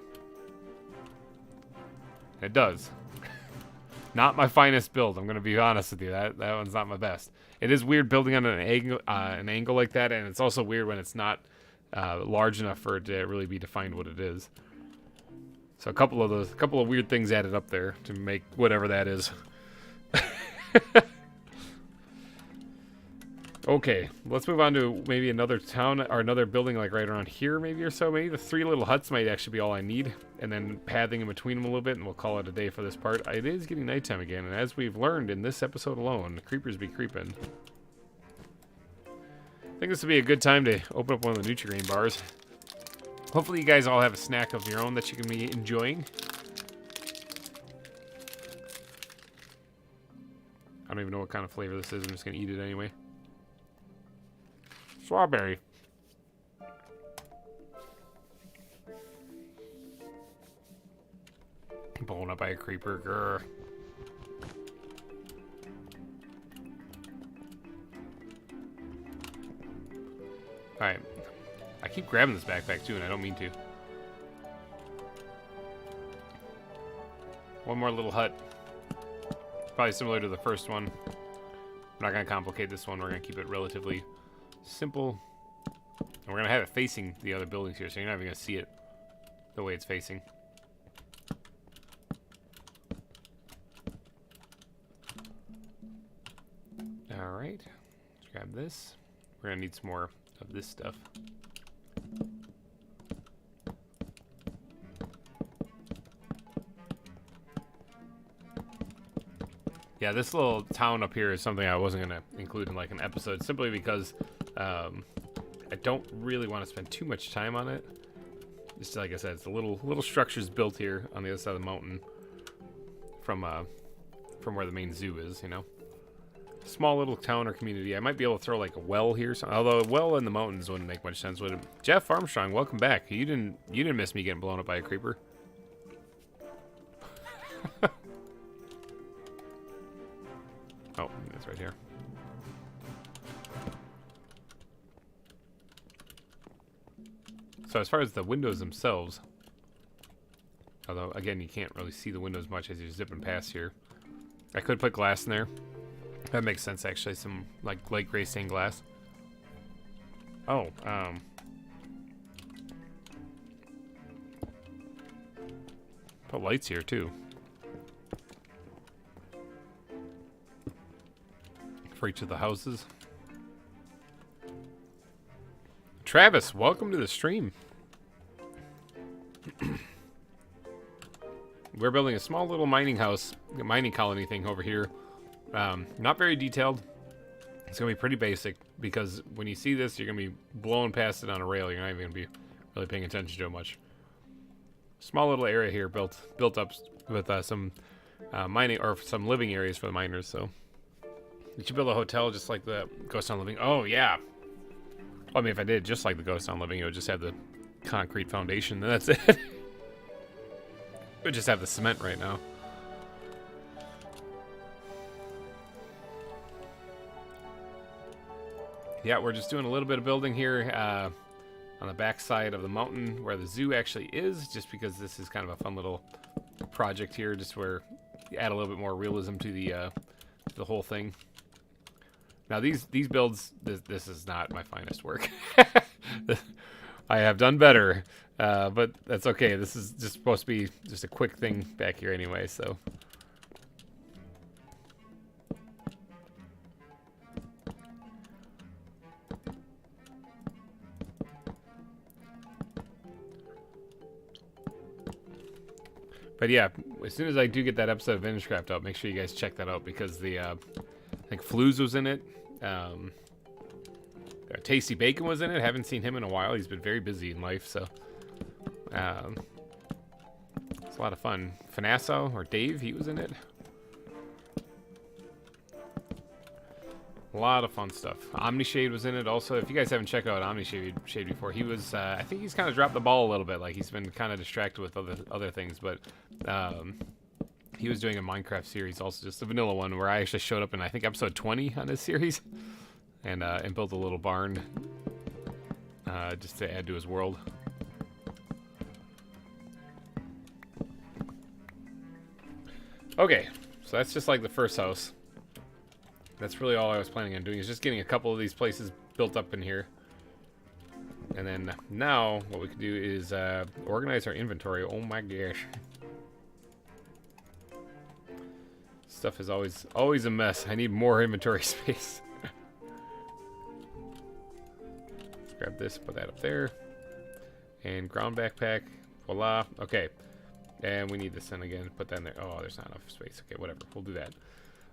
It does. Not my finest build, I'm going to be honest with you. That one's not my best. It is weird building on an angle like that, and it's also weird when it's not large enough for it to really be defined what it is. So a couple of weird things added up there to make whatever that is. Okay, let's move on to maybe another town or another building like right around here maybe or so. Maybe the 3 little huts might actually be all I need. And then pathing in between them a little bit, and we'll call it a day for this part. It is getting nighttime again, and as we've learned in this episode alone, the creepers be creeping. I think this would be a good time to open up one of the Nutri-Grain bars. Hopefully you guys all have a snack of your own that you can be enjoying. I don't even know what kind of flavor this is. I'm just going to eat it anyway. Strawberry. Blown up by a creeper. Grr. Alright. I keep grabbing this backpack too, and I don't mean to. One more little hut. Probably similar to the first one. I'm not going to complicate this one. We're going to keep it relatively simple. And we're going to have it facing the other buildings here, so you're not even going to see it the way it's facing. Alright. Let's grab this. We're going to need some more of this stuff. Yeah, this little town up here is something I wasn't going to include in like an episode, simply because I don't really want to spend too much time on it. Just like I said, it's a little structures built here on the other side of the mountain from where the main zoo is, you know. Small little town or community. I might be able to throw like a well here, although a well in the mountains wouldn't make much sense, would it? Jeff Armstrong, welcome back. You didn't miss me getting blown up by a creeper. Oh, it's right here. So as far as the windows themselves, although again you can't really see the windows much as you're zipping past here, I could put glass in there. That makes sense actually, some like light gray stained glass. Oh, put lights here too. For each of the houses. Travis, welcome to the stream. We're building a small little mining colony thing over here. Not very detailed. It's gonna be pretty basic because when you see this, you're gonna be blowing past it on a rail. You're not even gonna be really paying attention to it much. Small little area here built up with some mining or some living areas for the miners. So. Did you build a hotel just like the Ghost Town Living? Oh, yeah. I mean, if I did just like the Ghost Town Living, it would just have the concrete foundation, and that's it. It would just have the cement right now. Yeah, we're just doing a little bit of building here on the back side of the mountain where the zoo actually is, just because this is kind of a fun little project here, just where you add a little bit more realism to the whole thing. Now these builds, this is not my finest work. I have done better, but that's okay. This is just supposed to be just a quick thing back here anyway, so. But yeah, as soon as I do get that episode of VintageCraft up, make sure you guys check that out because the I think Flues was in it. Tasty Bacon was in it. Haven't seen him in a while. He's been very busy in life, so it's a lot of fun. Fanasso or Dave, he was in it. A lot of fun stuff. Omnishade was in it also. If you guys haven't checked out Omnishade before, he was, I think he's kind of dropped the ball a little bit. Like, he's been kind of distracted with other things, but he was doing a Minecraft series also, just a vanilla one, where I actually showed up in, I think, episode 20 on this series, and built a little barn just to add to his world. Okay, so that's just like the first house. That's really all I was planning on doing, is just getting a couple of these places built up in here. And then now what we can do is organize our inventory. Oh my gosh. Stuff is always a mess. I need more inventory space. Let's grab this, put that up there. And ground backpack. Voila. Okay. And we need this in again. Put that in there. Oh, there's not enough space. Okay, whatever. We'll do that.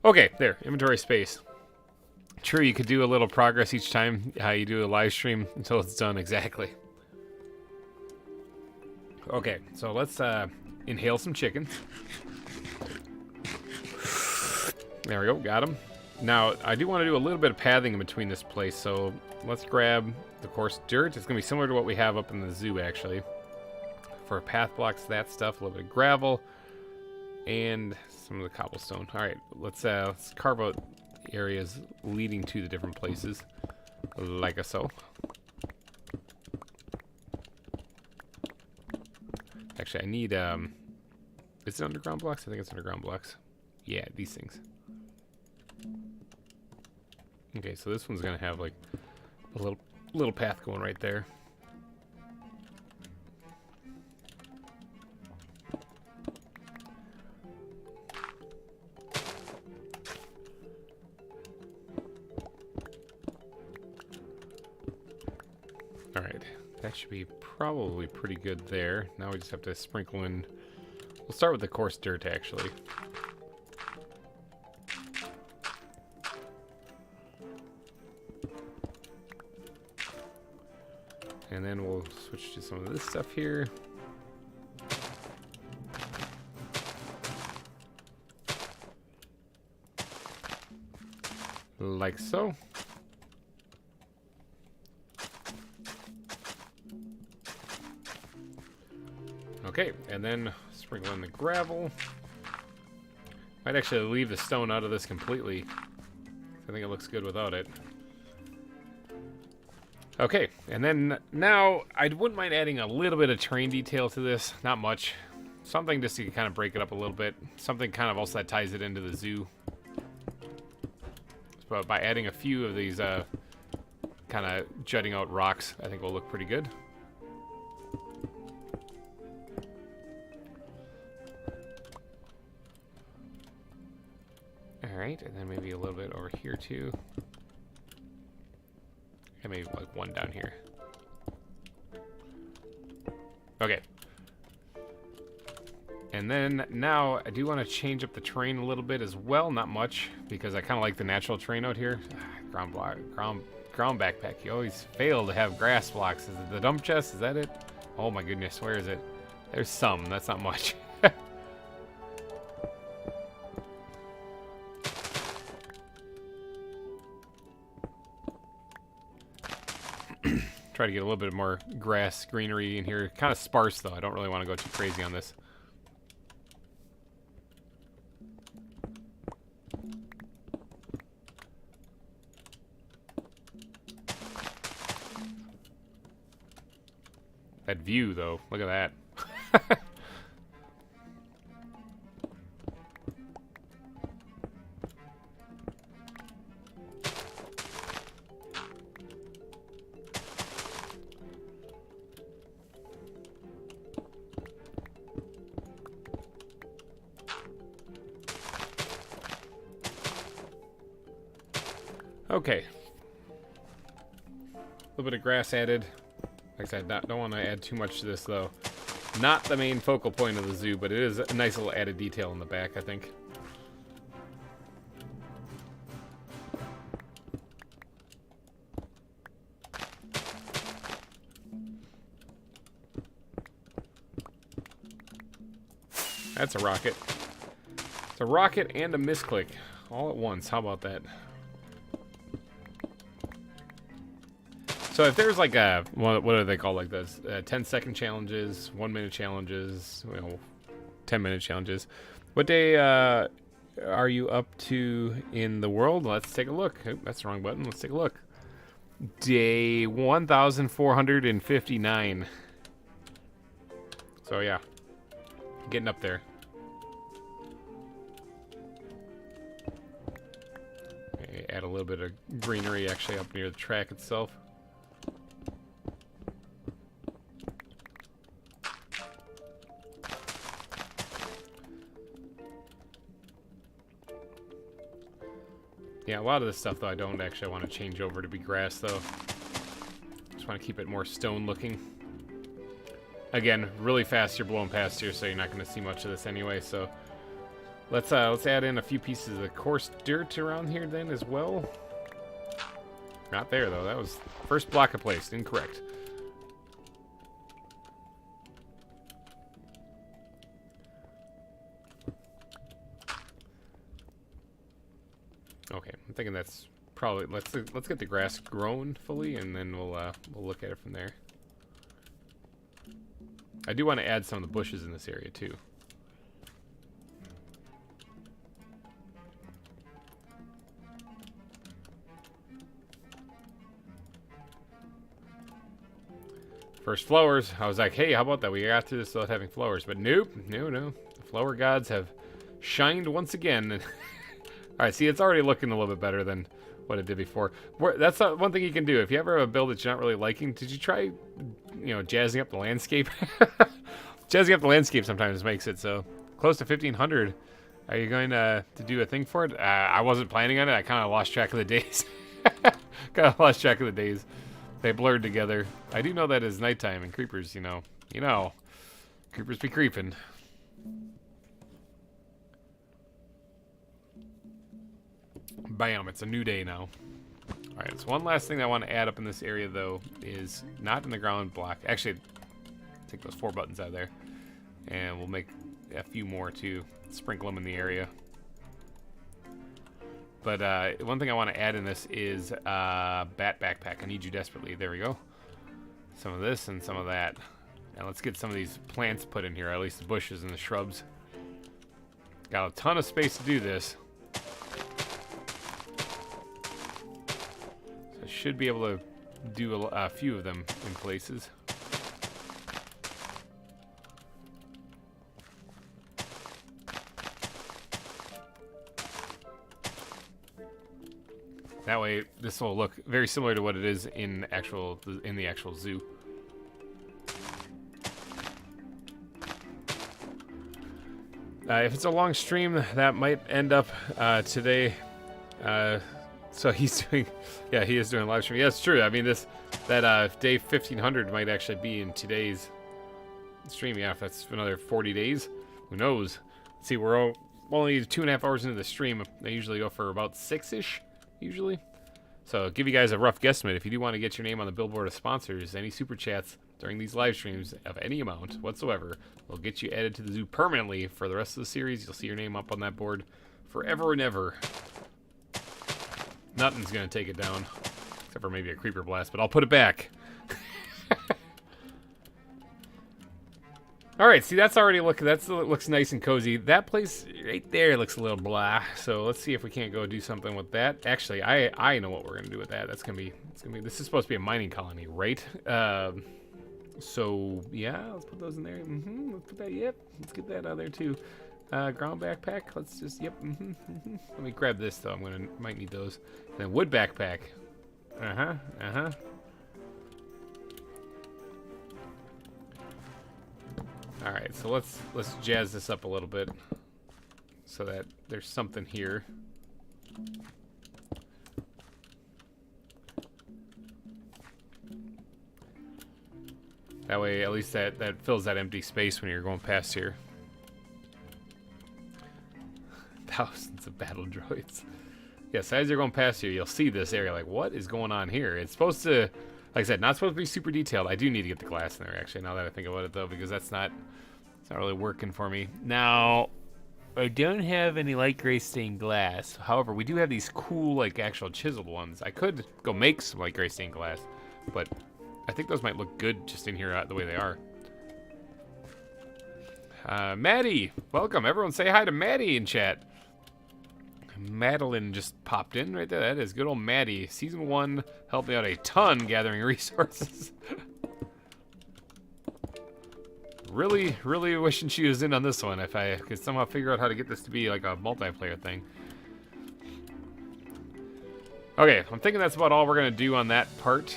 Okay, there. Inventory space. True, you could do a little progress each time how you do a live stream until it's done exactly. Okay, so let's inhale some chicken. There we go, got him. Now, I do want to do a little bit of pathing in between this place, so let's grab the coarse dirt. It's going to be similar to what we have up in the zoo, actually. For path blocks, that stuff, a little bit of gravel, and some of the cobblestone. All right, let's carve out areas leading to the different places, like so. Actually, I need, is it underground blocks? I think it's underground blocks. Yeah, these things. Okay, so this one's gonna have like a little path going right there. All right, that should be probably pretty good there. Now we just have to sprinkle in. We'll start with the coarse dirt, actually. And then we'll switch to some of this stuff here. Like so. Okay, and then sprinkle in the gravel. Might actually leave the stone out of this completely. I think it looks good without it. Okay, and then now I wouldn't mind adding a little bit of terrain detail to this. Not much. Something just to kind of break it up a little bit. Something kind of also that ties it into the zoo. But by adding a few of these kind of jutting out rocks, I think will look pretty good. Alright, and then maybe a little bit over here too. And maybe like one down here. Okay. And then now I do want to change up the terrain a little bit as well. Not much, because I kind of like the natural terrain out here. Ground backpack. You always fail to have grass blocks. Is it the dump chest? Is that it? Oh my goodness, where is it? There's some. That's not much. Try to get a little bit more grass, greenery in here. Kind of sparse, though. I don't really want to go too crazy on this. That view, though. Look at that. Okay. A little bit of grass added. Like I said, don't want to add too much to this, though. Not the main focal point of the zoo, but it is a nice little added detail in the back, I think. That's a rocket. It's a rocket and a misclick all at once. How about that? So if there's like a, what do they call like this? 10-second challenges, 1-minute challenges, 10-minute challenges. What day are you up to in the world? Let's take a look. Oh, that's the wrong button. Let's take a look. Day 1459. So yeah, getting up there. Add a little bit of greenery actually up near the track itself. Yeah, a lot of this stuff though I don't actually want to change over to be grass though. Just want to keep it more stone looking. Again, really fast you're blowing past here, so you're not going to see much of this anyway, so let's add in a few pieces of coarse dirt around here then as well. Not there though. That was first block I placed. Incorrect. Okay, I'm thinking that's probably let's get the grass grown fully, and then we'll look at it from there. I do want to add some of the bushes in this area too. First flowers. I was like, hey, how about that? We got through this without having flowers. But nope. No. The flower gods have shined once again. Alright, see, it's already looking a little bit better than what it did before. That's one thing you can do. If you ever have a build that you're not really liking, did you try, jazzing up the landscape? Jazzing up the landscape sometimes makes it so. Close to 1500. Are you going to do a thing for it? I wasn't planning on it. I kind of lost track of the days. They blurred together. I do know that it's nighttime and creepers, creepers be creeping. Bam, it's a new day now. Alright, so one last thing I want to add up in this area, though, is not in the ground block. Actually, take those 4 buttons out of there. And we'll make a few more, too. Sprinkle them in the area. But one thing I want to add in this is bat backpack. I need you desperately. There we go. Some of this and some of that. And let's get some of these plants put in here, at least the bushes and the shrubs. Got a ton of space to do this. So I should be able to do a few of them in places. That way, this will look very similar to what it is in the actual zoo. If it's a long stream, that might end up today. So he's doing, yeah, he is doing a live stream. Yeah, it's true. I mean, that day 1500 might actually be in today's stream. Yeah, if that's another 40 days, who knows? Let's see, we're only 2.5 hours into the stream. They usually go for about 6-ish. Usually. So give you guys a rough guesstimate. If you do want to get your name on the billboard of sponsors, any super chats during these live streams of any amount whatsoever will get you added to the zoo permanently for the rest of the series. You'll see your name up on that board forever and ever. Nothing's going to take it down. Except for maybe a creeper blast, but I'll put it back. Alright, see, that looks nice and cozy. That place right there looks a little blah. So let's see if we can't go do something with that. Actually, I know what we're gonna do with that. This is supposed to be a mining colony, right? So yeah, let's put those in there. Let's put that, yep. Let's get that out there too. Ground backpack, let's just, yep. Let me grab this though, might need those. And then wood backpack. Alright, so let's jazz this up a little bit so that there's something here. That way, at least that fills that empty space when you're going past here. Thousands of battle droids. Yes, as you're going past here, you'll see this area. Like, what is going on here? It's supposed to, like I said, not supposed to be super detailed. I do need to get the glass in there, actually, now that I think about it, though, because it's not really working for me. Now, I don't have any light gray stained glass. However, we do have these cool, like, actual chiseled ones. I could go make some light gray stained glass, but I think those might look good just in here the way they are. Maddie, welcome. Everyone say hi to Maddie in chat. Madeline just popped in right there. That is good old Maddie. Season 1 helped me out a ton gathering resources. Really wishing she was in on this one if I could somehow figure out how to get this to be like a multiplayer thing. Okay, I'm thinking that's about all we're gonna do on that part.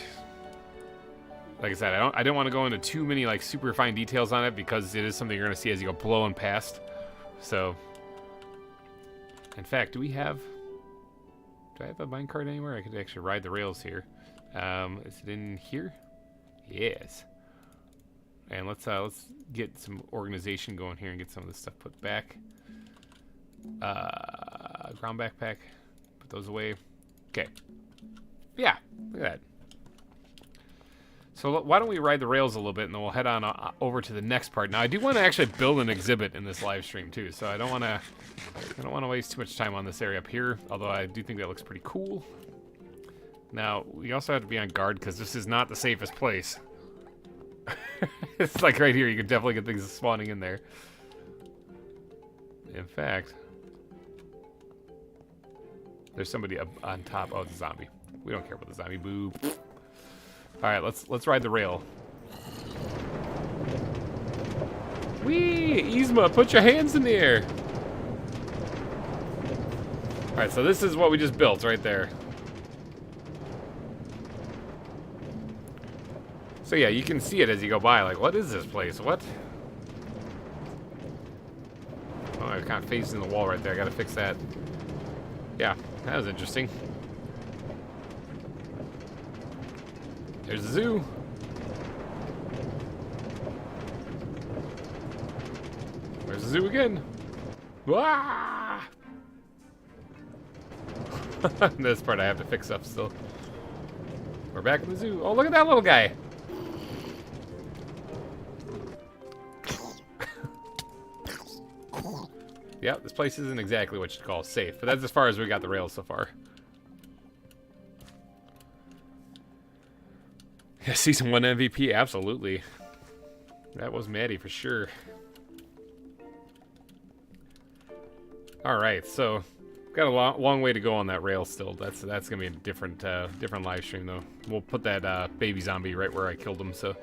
Like I said, I don't want to go into too many like super fine details on it because it is something you're gonna see as you go blowing past. So, in fact, do I have a minecart anywhere? I could actually ride the rails here. Is it in here? Yes. And let's get some organization going here and get some of this stuff put back. Ground backpack. Put those away. Okay. Yeah, look at that. So why don't we ride the rails a little bit, and then we'll head on over to the next part. Now, I do want to actually build an exhibit in this live stream too, so I don't want to waste too much time on this area up here. Although I do think that looks pretty cool. Now, we also have to be on guard because this is not the safest place. It's like right here, you can definitely get things spawning in there. In fact, there's somebody up on top. Oh, it's a zombie. We don't care about the zombie. Boo. All right, let's ride the rail. Whee! Yzma, put your hands in the air. All right, so this is what we just built right there. So yeah, you can see it as you go by. Like, what is this place? What? Oh, I'm kind of facing the wall right there. I gotta fix that. Yeah, that was interesting. There's the zoo. There's the zoo again. Wah! This part I have to fix up still. We're back in the zoo. Oh, look at that little guy. Yep, this place isn't exactly what you'd call safe, but that's as far as we got the rails so far. Yeah, Season 1 MVP, absolutely. That was Maddie for sure. Alright, so got a long way to go on that rail still. That's gonna be a different live stream though. We'll put that baby zombie right where I killed him, so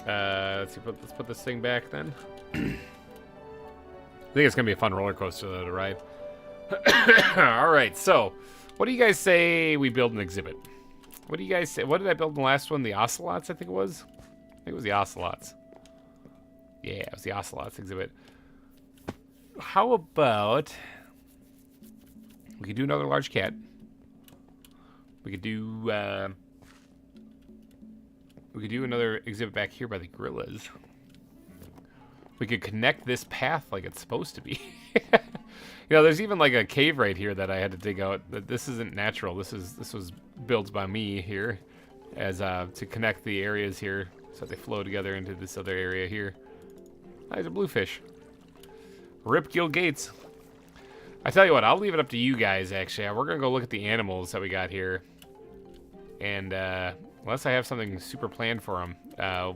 let's see, let's put this thing back then. I think it's gonna be a fun roller coaster though to ride. Alright, so what do you guys say we build an exhibit? What do you guys say? What did I build in the last one? The ocelots, I think it was? I think it was the ocelots. Yeah, it was the ocelots exhibit. How about we could do another large cat. We could do another exhibit back here by the gorillas. We could connect this path like it's supposed to be. You know, there's even like a cave right here that I had to dig out. This isn't natural. This was built by me here, as to connect the areas here so that they flow together into this other area here. Oh, there's a bluefish. Rip Gil Gates. I tell you what, I'll leave it up to you guys. Actually, we're gonna go look at the animals that we got here, and unless I have something super planned for them,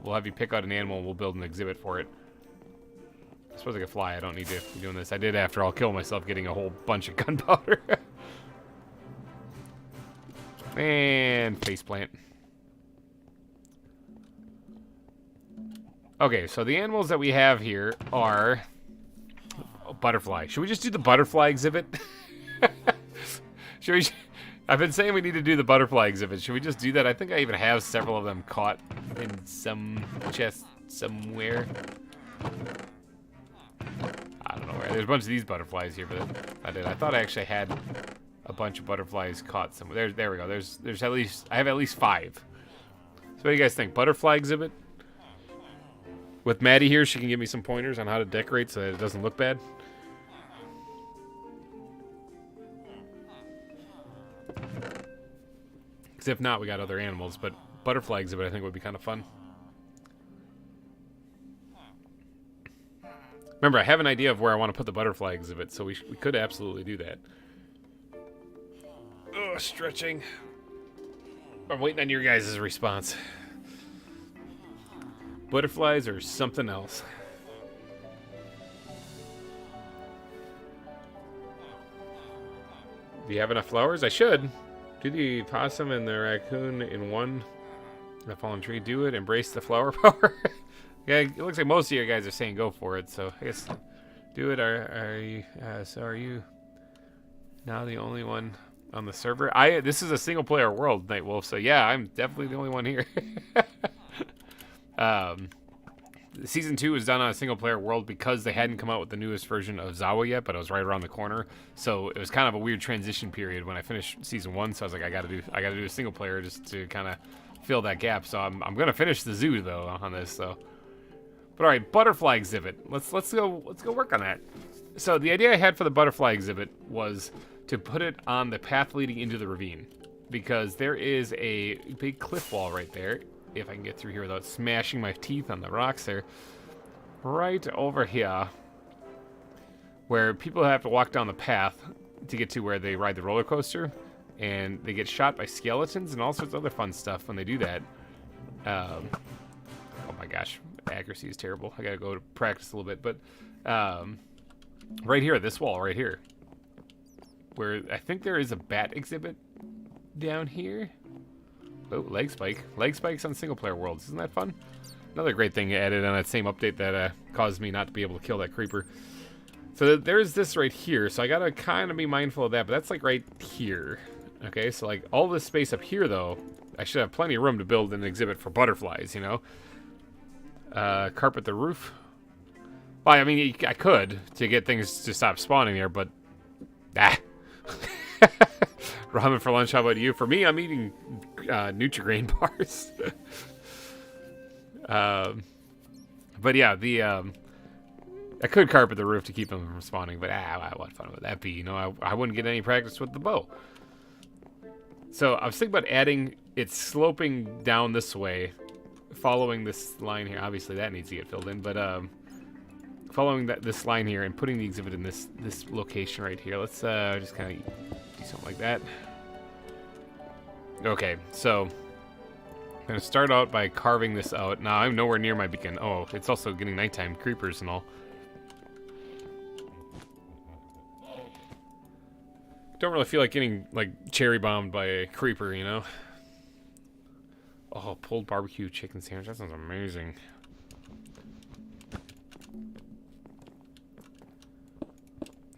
we'll have you pick out an animal and we'll build an exhibit for it. I suppose I could fly. I don't need to be doing this. I did, after all, kill myself getting a whole bunch of gunpowder. And faceplant. Okay, so the animals that we have here are butterfly. Should we just do the butterfly exhibit? Should we? I've been saying we need to do the butterfly exhibit. Should we just do that? I think I even have several of them caught in some chest somewhere. I don't know where. There's a bunch of these butterflies here, but I thought I actually had a bunch of butterflies caught somewhere. There we go. There's at least, I have at least 5. So what do you guys think? Butterfly exhibit? With Maddie here, she can give me some pointers on how to decorate so that it doesn't look bad. Because if not, we got other animals. But butterfly exhibit, I think, would be kind of fun. Remember, I have an idea of where I want to put the butterfly exhibit, so we could absolutely do that. Oh, stretching. I'm waiting on your guys' response. Butterflies or something else? Do you have enough flowers? I should. Do the possum and the raccoon in one. The fallen tree. Do it. Embrace the flower power. Yeah, it looks like most of you guys are saying go for it. So I guess do it. Are you? So are you now the only one on the server? This is a single player world, Nightwolf. So yeah, I'm definitely the only one here. Season 2 was done on a single player world because they hadn't come out with the newest version of ZAWA yet, but it was right around the corner. So it was kind of a weird transition period when I finished Season 1. So I was like, I gotta do a single player just to kind of fill that gap. So I'm gonna finish the zoo though on this. So, but all right, butterfly exhibit. Let's go work on that. So the idea I had for the butterfly exhibit was to put it on the path leading into the ravine, because there is a big cliff wall right there. If I can get through here without smashing my teeth on the rocks there. Right over here, where people have to walk down the path to get to where they ride the roller coaster, and they get shot by skeletons and all sorts of other fun stuff when they do that. Oh my gosh, accuracy is terrible. I gotta go to practice a little bit, but right here, this wall right here, where I think there is a bat exhibit down here. Oh, leg spike. Leg spikes on single player worlds. Isn't that fun? Another great thing added on that same update that caused me not to be able to kill that creeper. So there's this right here. So I gotta kind of be mindful of that, but that's like right here. Okay, so like all this space up here though, I should have plenty of room to build an exhibit for butterflies, you know? Carpet the roof. Well, I mean, I could to get things to stop spawning there, but ramen for lunch, how about you? For me, I'm eating Nutri-Grain bars. But yeah, I could carpet the roof to keep them from spawning, but what fun would that be? You know, I wouldn't get any practice with the bow. So I was thinking about adding it sloping down this way, following this line here. Obviously, that needs to get filled in, but following this line here and putting the exhibit in this location right here. Let's just kind of do something like that. Okay, so I'm gonna start out by carving this out. Now I'm nowhere near my beacon. Oh, it's also getting nighttime, creepers and all. Don't really feel like getting like cherry bombed by a creeper, you know. Oh, pulled barbecue chicken sandwich. That sounds amazing.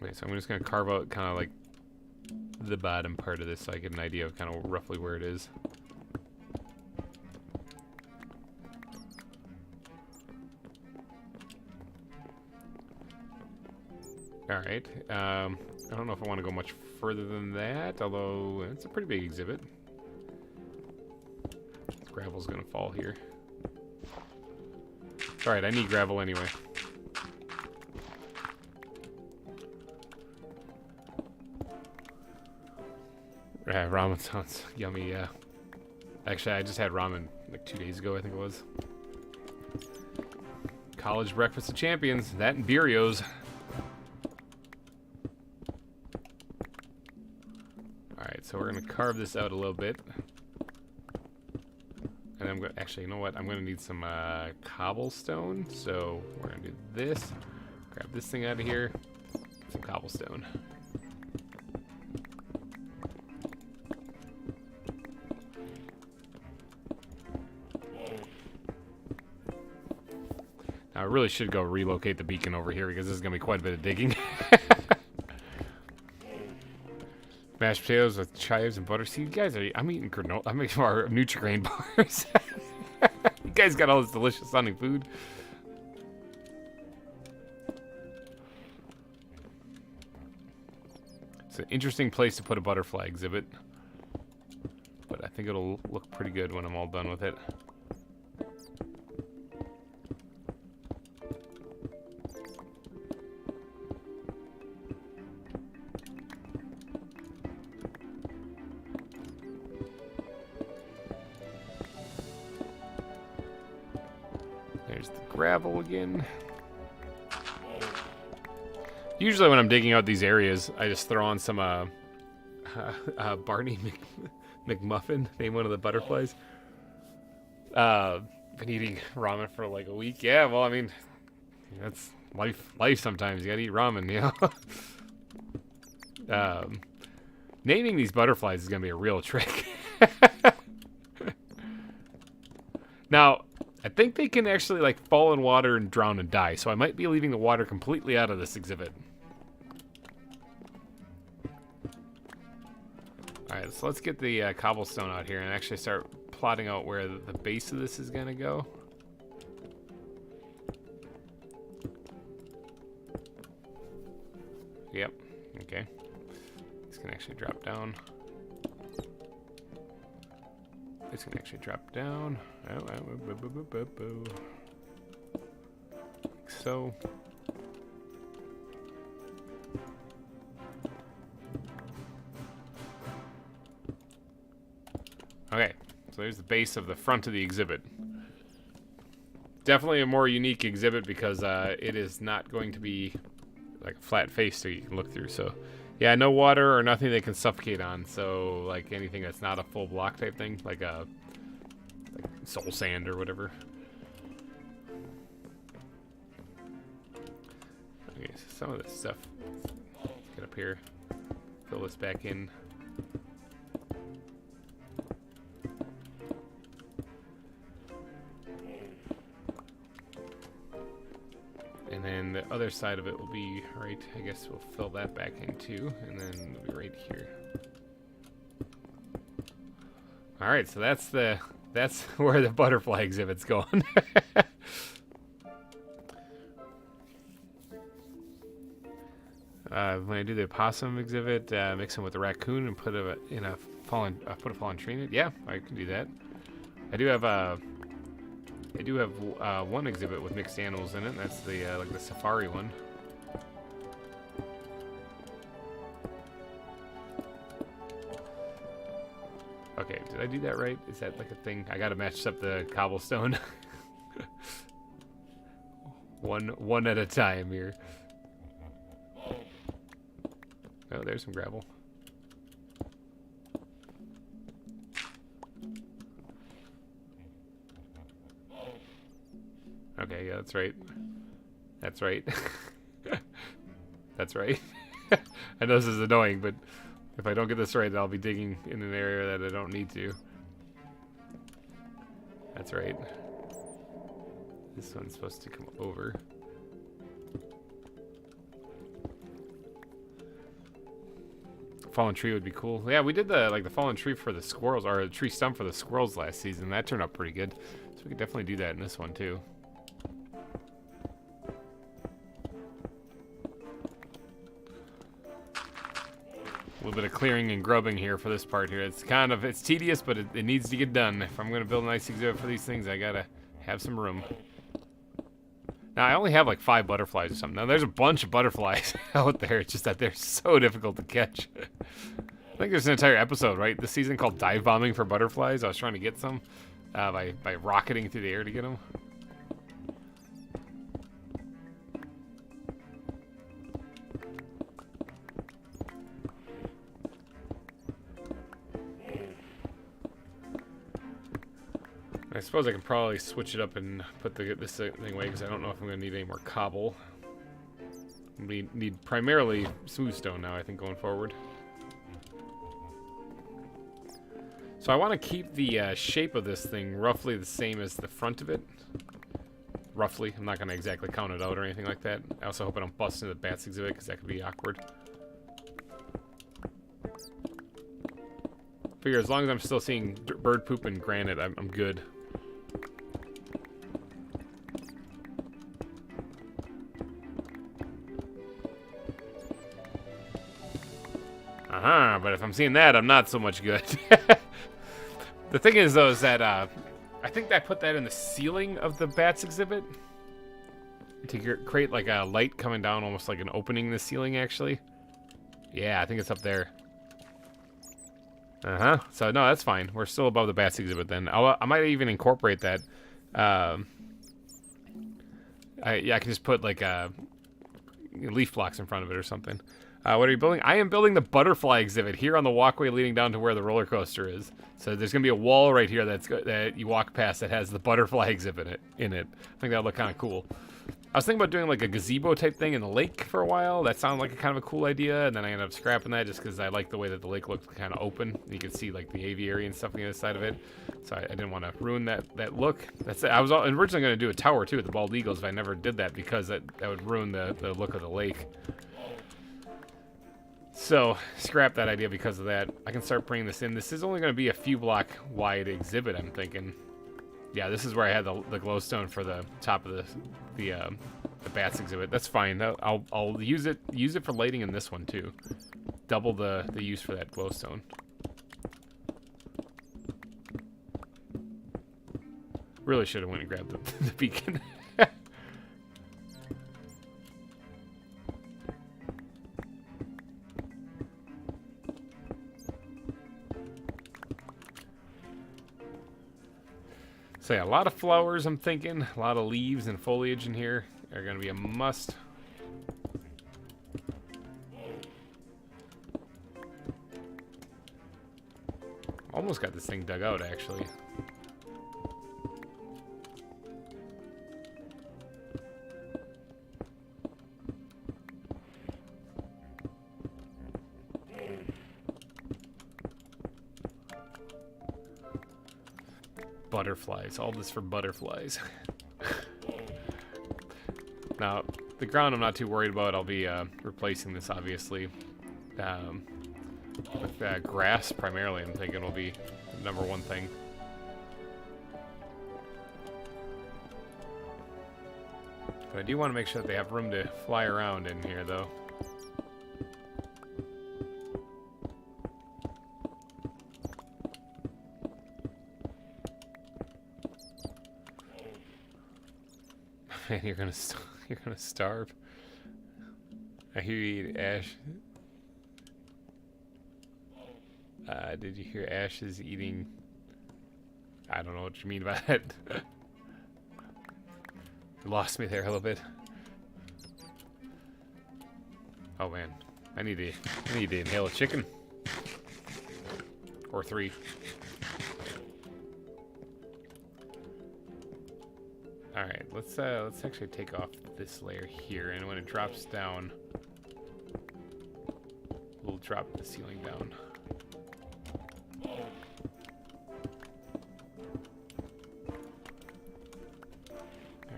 Okay, so I'm just gonna carve out kind of like the bottom part of this so I get an idea of kind of roughly where it is. Alright, I don't know if I want to go much further than that, although it's a pretty big exhibit. Gravel's gonna fall here. Alright, I need gravel anyway. Ramen sounds yummy, yeah. Actually, I just had ramen like 2 days ago, I think it was. College breakfast of champions, that and Birrios. Alright, so we're gonna carve this out a little bit. And I'm gonna, actually, you know what? I'm gonna need some cobblestone. So we're gonna do this. Grab this thing out of here. Some cobblestone. Now, I really should go relocate the beacon over here because this is gonna be quite a bit of digging. Mashed potatoes with chives and butter. See, you guys are. I'm eating granola. I'm eating our Nutri-Grain bars. You guys got all this delicious sounding food. It's an interesting place to put a butterfly exhibit, but I think it'll look pretty good when I'm all done with it. There's the gravel again. Usually when I'm digging out these areas, I just throw on some Barney McMuffin, name one of the butterflies. Been eating ramen for like a week. Yeah, well, I mean, that's life sometimes. You gotta eat ramen, you know? Naming these butterflies is gonna be a real trick. Now, I think they can actually like fall in water and drown and die, so I might be leaving the water completely out of this exhibit. Alright, so let's get the cobblestone out here and actually start plotting out where the base of this is gonna go. Yep, okay. This can actually drop down. This can actually drop down. Like so. Okay, so there's the base of the front of the exhibit. Definitely a more unique exhibit because it is not going to be like a flat face so you can look through. So yeah, no water or nothing they can suffocate on. So like anything that's not a full block type thing, like soul sand or whatever. Okay, so some of this stuff, let's get up here, fill this back in. And then the other side of it will be right, I guess we'll fill that back in too, and then it'll be right here. Alright, so that's where the butterfly exhibit's going. When I do the opossum exhibit, mix them with the raccoon and put a fallen tree in it. Yeah, I can do that. I do have one exhibit with mixed animals in it. And that's the like the safari one. Okay, did I do that right? Is that like a thing? I gotta match up the cobblestone. one at a time here. Oh, there's some gravel. Okay, yeah, that's right. That's right. That's right. I know this is annoying, but if I don't get this right, I'll be digging in an area that I don't need to. That's right. This one's supposed to come over. Fallen tree would be cool. Yeah, we did the fallen tree for the squirrels, or a tree stump for the squirrels last season. That turned out pretty good. So we could definitely do that in this one too. A little bit of clearing and grubbing here for this part here. It's tedious, but it needs to get done. If I'm going to build a nice exhibit for these things, I gotta have some room. Now, I only have like 5 butterflies or something. Now, there's a bunch of butterflies out there. It's just that they're so difficult to catch. I think there's an entire episode, right, this season called Dive Bombing for Butterflies. I was trying to get some by rocketing through the air to get them. I suppose I can probably switch it up and put this thing away because I don't know if I'm going to need any more cobble. We need primarily smooth stone now, I think, going forward. So I want to keep the shape of this thing roughly the same as the front of it. Roughly. I'm not going to exactly count it out or anything like that. I also hope I don't bust into the bats exhibit because that could be awkward. Figure as long as I'm still seeing bird poop and granite, I'm good. But if I'm seeing that, I'm not so much good. The thing is, though, is that I think I put that in the ceiling of the bats exhibit to create like a light coming down, almost like an opening in the ceiling, actually. Yeah, I think it's up there. So, no, that's fine. We're still above the bats exhibit then. I might even incorporate that Yeah, I can just put like leaf blocks in front of it or something. What are you building? I am building the butterfly exhibit here on the walkway leading down to where the roller coaster is. So there's gonna be a wall right here that you walk past that has the butterfly exhibit in it. I think that'll look kind of cool. I was thinking about doing like a gazebo type thing in the lake for a while. That sounded like a kind of a cool idea, and then I ended up scrapping that just because I like the way that the lake looked kind of open. You could see like the aviary and stuff on the other side of it. So I didn't want to ruin that look. That's it. I was originally going to do a tower too with the bald eagles, but I never did that because that would ruin the look of the lake. So scrap that idea because of that. I can start bringing this in. This is only going to be a few block wide exhibit, I'm thinking. Yeah, this is where I had the glowstone for the top of the bats exhibit. That's fine. I'll use it for lighting in this one too. Double the use for that glowstone. Really should have went and grabbed the beacon. So yeah, a lot of flowers, I'm thinking. A lot of leaves and foliage in here are going to be a must. Almost got this thing dug out, actually. Butterflies. All this for butterflies. Now, the ground I'm not too worried about. I'll be replacing this, obviously, with grass primarily. I'm thinking will be the #1 thing. But I do want to make sure that they have room to fly around in here, though. Man, you're gonna starve. I hear you eat ash. Did you hear Ash is eating? I don't know what you mean by that. You lost me there a little bit. Oh man, I need to inhale a chicken or 3. All right, let's actually take off this layer here, and when it drops down, we'll drop the ceiling down. All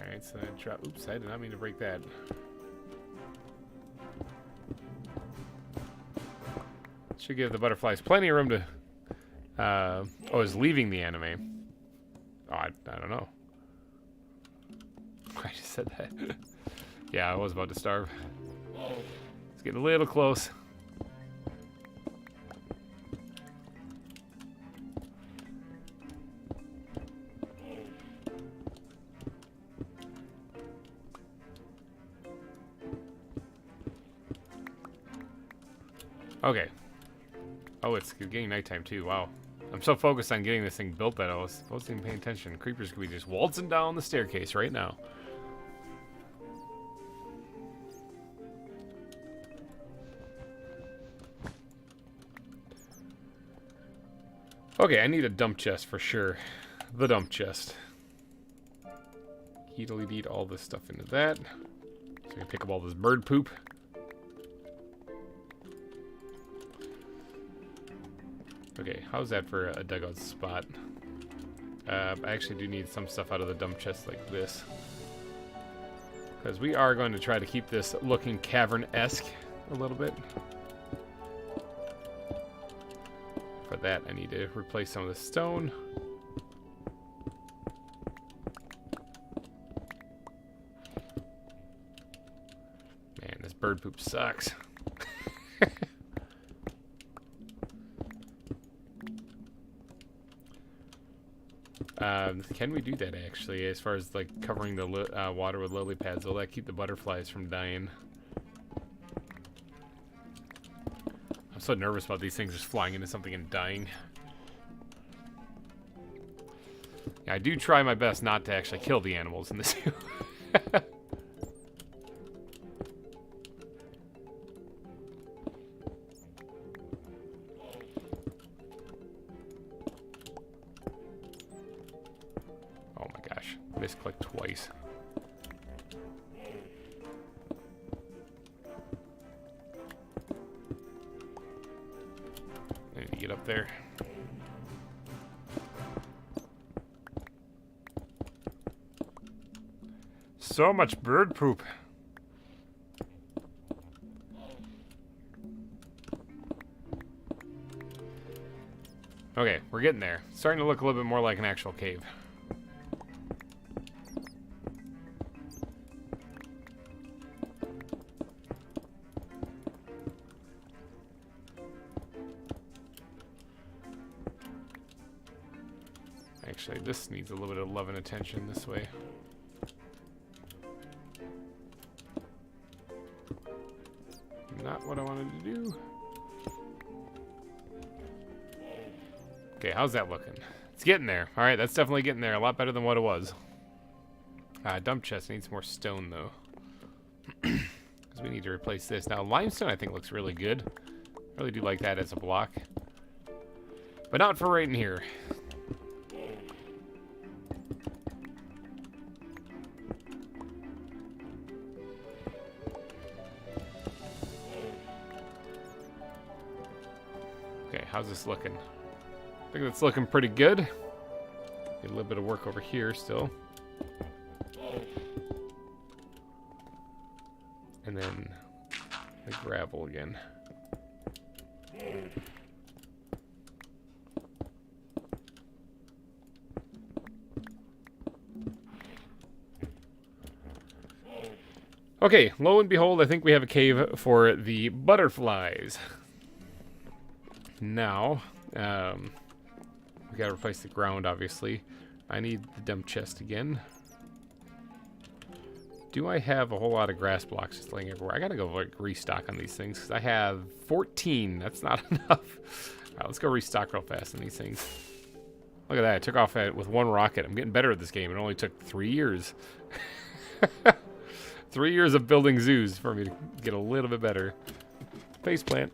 right, so that drop. Oops, I did not mean to break that. Should give the butterflies plenty of room to. Oh, is leaving the anime. Oh, I don't know. I just said that. Yeah, I was about to starve. It's getting a little close. Okay. Oh, it's getting nighttime too. Wow. I'm so focused on getting this thing built that I wasn't even paying attention. Creepers could be just waltzing down the staircase right now. Okay, I need a dump chest for sure. The dump chest. Easily eat all this stuff into that. So I can pick up all this bird poop. Okay, how's that for a dugout spot? I actually do need some stuff out of the dump chest like this. Because we are going to try to keep this looking cavern-esque a little bit. For that, I need to replace some of the stone. Man, this bird poop sucks. Can we do that actually, as far as like covering the water with lily pads? Will that keep the butterflies from dying? I'm so nervous about these things just flying into something and dying. Yeah, I do try my best not to actually kill the animals in this. misclicked twice. I need to get up there. So much bird poop. Okay, we're getting there. It's starting to look a little bit more like an actual cave. Actually, this needs a little bit of love and attention this way. Not what I wanted to do. Okay, how's that looking? It's getting there. All right, that's definitely getting there. A lot better than what it was. Dump chest needs more stone, though. Because we need to replace this. Now, limestone, I think, looks really good. I really do like that as a block. But not for right in here. Okay, how's this looking? I think that's looking pretty good. Get a little bit of work over here still. And then the gravel again. Okay, lo and behold, I think we have a cave for the butterflies. Now, we gotta replace the ground, obviously. I need the dump chest again. Do I have a whole lot of grass blocks just laying everywhere? I gotta go like restock on these things because I have 14. That's not enough. All right, let's go restock real fast on these things. Look at that. I took off with one rocket. I'm getting better at this game. It only took 3 years. 3 years of building zoos for me to get a little bit better. Faceplant.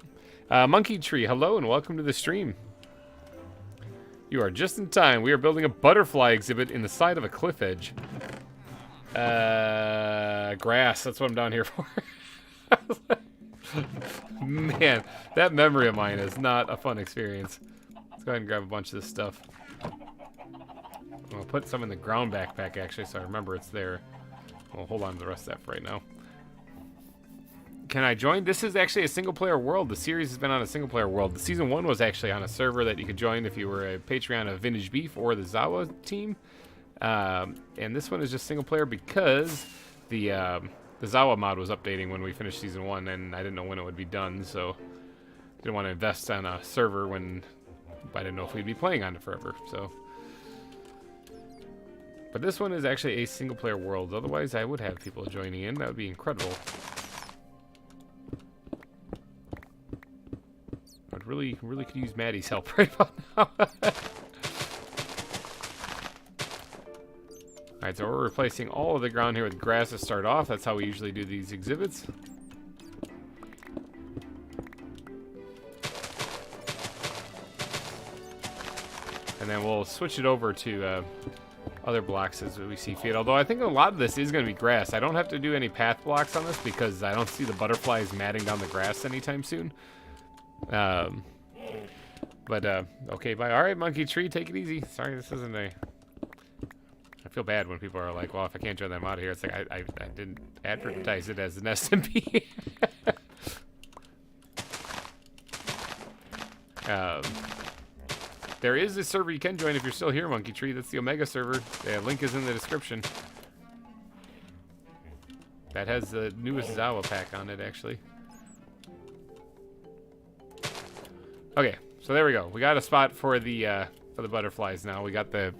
Monkey Tree, hello and welcome to the stream. You are just in time. We are building a butterfly exhibit in the side of a cliff edge. Grass, that's what I'm down here for. Man, that memory of mine is not a fun experience. Let's go ahead and grab a bunch of this stuff. I'll put some in the ground backpack, actually, so I remember it's there. I'll hold on to the rest of that for right now. Can I join? This is actually a single-player world. The series has been on a single-player world. The Season 1 was actually on a server that you could join if you were a Patreon of VintageBeef or the ZAWA team. And this one is just single-player because the ZAWA mod was updating when we finished Season 1, and I didn't know when it would be done, so I didn't want to invest on a server when I didn't know if we'd be playing on it forever, so... But this one is actually a single-player world. Otherwise, I would have people joining in. That would be incredible. I'd really could use Maddie's help right about now. Alright, so we're replacing all of the ground here with grass to start off. That's how we usually do these exhibits. And then we'll switch it over to other blocks as we see fit. Although I think a lot of this is going to be grass. I don't have to do any path blocks on this because I don't see the butterflies matting down the grass anytime soon. Okay, bye. All right, Monkey Tree, take it easy. Sorry, this isn't a... I feel bad when people are like, well, if I can't join them out of here, it's like, I didn't advertise it as an SMP. There is a server you can join if you're still here, Monkey Tree. That's the Omega server. The link is in the description. That has the newest ZAWA pack on it, actually. Okay, so there we go. We got a spot for the butterflies now. We got the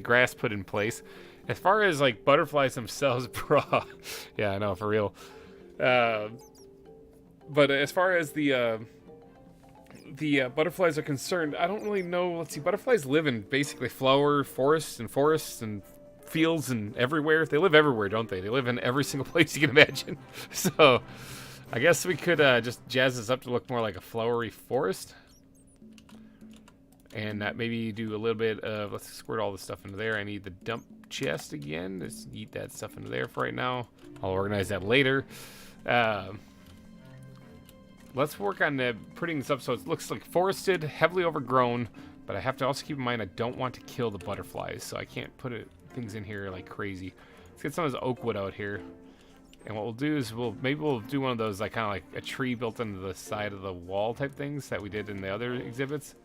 grass put in place. As far as like butterflies themselves, bro. Yeah, I know, for real. But as far as the butterflies are concerned, I don't really know. Let's see, butterflies live in basically forests and fields and everywhere. They live everywhere, don't they? They live in every single place you can imagine. So I guess we could just jazz this up to look more like a flowery forest. And maybe do a little bit of, let's squirt all this stuff into there. I need the dump oak chest again. Just eat that stuff into there for right now. I'll organize that later. Let's work on putting this up so it looks like forested, heavily overgrown, but I have to also keep in mind I don't want to kill the butterflies, so I can't put things in here like crazy. Let's get some of this oak wood out here. And what we'll do is maybe we'll do one of those like kind of like a tree built into the side of the wall type things that we did in the other exhibits.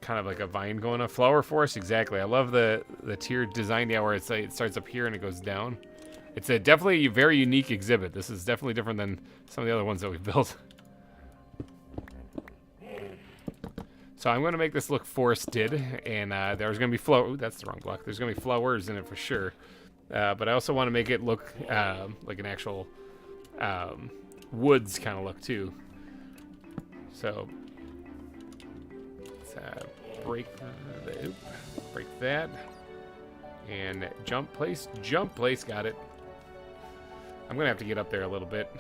Kind of like a vine going on. Flower forest, exactly. I love the tiered design, yeah, where it's like it starts up here and it goes down. It's definitely a very unique exhibit. This is definitely different than some of the other ones that we've built. So I'm going to make this look forested, and there's going to be Ooh, that's the wrong block. There's going to be flowers in it for sure. But I also want to make it look like an actual woods kind of look too. So let's break that, and jump place, got it. I'm gonna have to get up there a little bit.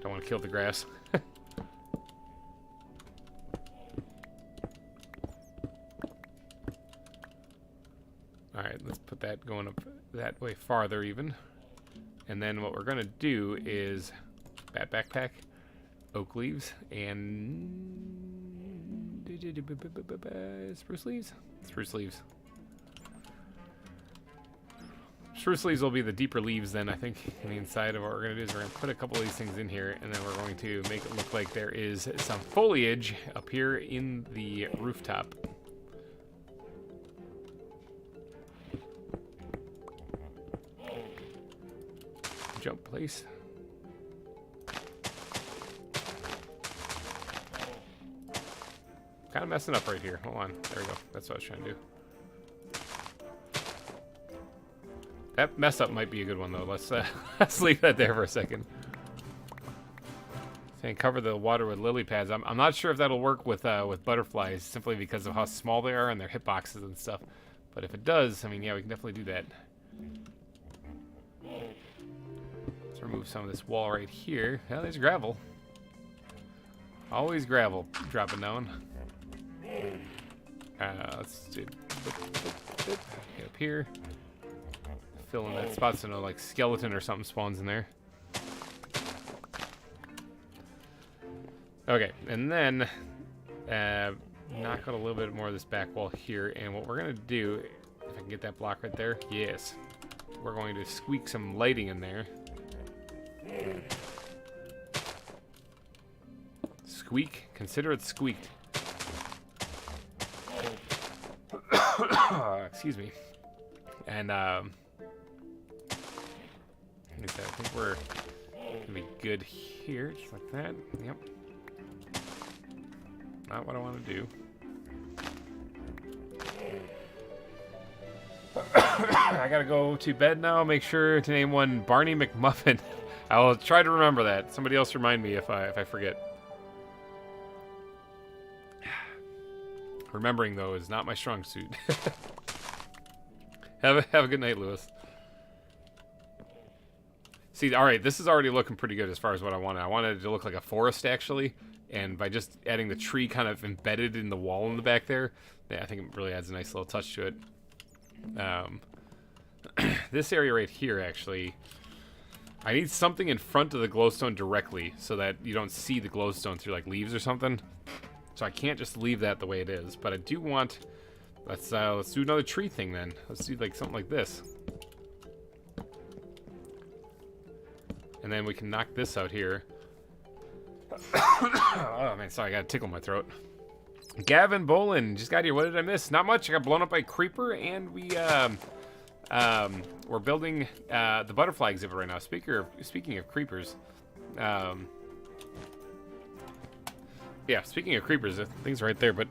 Don't want to kill the grass. Alright, let's put that going up that way farther even. And then what we're going to do is bat backpack, oak leaves, and spruce leaves? Spruce leaves. Spruce leaves will be the deeper leaves then, I think, in the inside of what we're going to do is we're going to put a couple of these things in here, and then we're going to make it look like there is some foliage up here in the rooftop. Jump place. Kind of messing up right here. Hold on. There we go. That's what I was trying to do. That mess up might be a good one though. Let's leave that there for a second. And cover the water with lily pads. I'm not sure if that'll work with butterflies, simply because of how small they are and their hitboxes and stuff. But if it does, I mean, yeah, we can definitely do that. Let's remove some of this wall right here. Yeah, there's gravel. Always gravel dropping down. Let's do get up here. Fill in that spot so no like skeleton or something spawns in there. Okay, and then knock out a little bit more of this back wall here, and what we're gonna do, if I can get that block right there, yes, we're going to squeak some lighting in there. Squeak, consider it squeaked. Excuse me. And I think we're gonna be good here, just like that. Yep. Not what I want to do. I gotta go to bed now. Make sure to name one Barney McMuffin. I will try to remember that. Somebody else remind me if I forget. Remembering though is not my strong suit. Have a good night, Lewis. See, all right, this is already looking pretty good as far as what I wanted. I wanted it to look like a forest actually. And by just adding the tree kind of embedded in the wall in the back there, yeah, I think it really adds a nice little touch to it. This area right here, actually, I need something in front of the glowstone directly so that you don't see the glowstone through like leaves or something. So I can't just leave that the way it is. But I do want, let's do another tree thing then. Let's do like something like this. And then we can knock this out here. Oh man, sorry, I gotta tickle my throat. Gavin Bolin just got here. What did I miss? Not much. I got blown up by a creeper, and we're building the butterfly exhibit right now. Speaking of creepers, yeah. Speaking of creepers, the thing's right there, but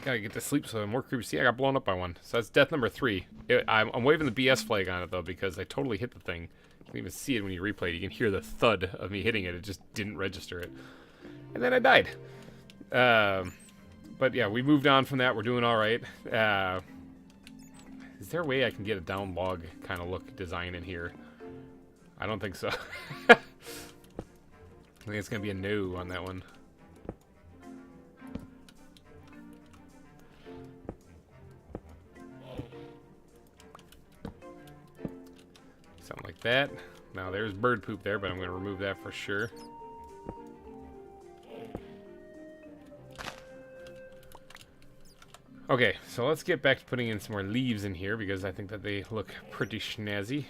gotta get to sleep so more creepers. See, I got blown up by one. So that's death number 3. I'm waving the BS flag on it though because I totally hit the thing. You can even see it when you replay it. You can hear the thud of me hitting it. It just didn't register it. And then I died. But yeah, we moved on from that. We're doing all right. Is there a way I can get a down log kind of look design in here? I don't think so. I think it's going to be a no on that one. that. Now there's bird poop there, but I'm going to remove that for sure. Okay, so let's get back to putting in some more leaves in here because I think that they look pretty snazzy.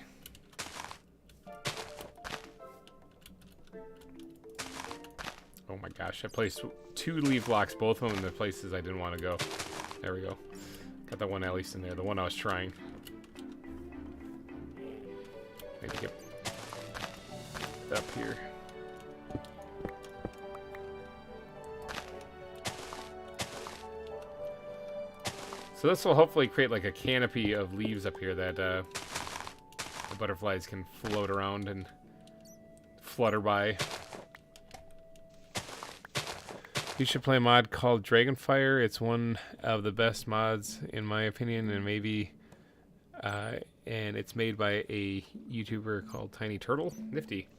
Oh my gosh, I placed 2 leaf blocks, both of them in the places I didn't want to go. There we go. Got that one at least in there, the one I was trying. Maybe get up here. So this will hopefully create like a canopy of leaves up here that the butterflies can float around and flutter by. You should play a mod called Dragonfire. It's one of the best mods in my opinion, and maybe and it's made by a YouTuber called Tiny Turtle. Nifty.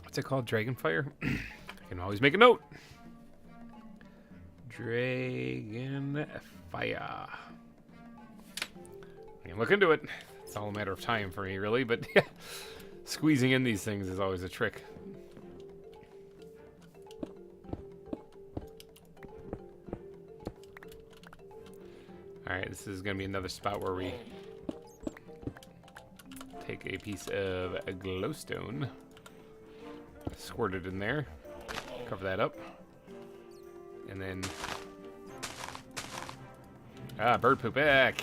What's it called? Dragonfire? I can always make a note. Dragonfire. I can look into it. It's all a matter of time for me, really, but squeezing in these things is always a trick. Alright, this is going to be another spot where we take a piece of glowstone, squirt it in there, cover that up, and then... Ah, bird poop back!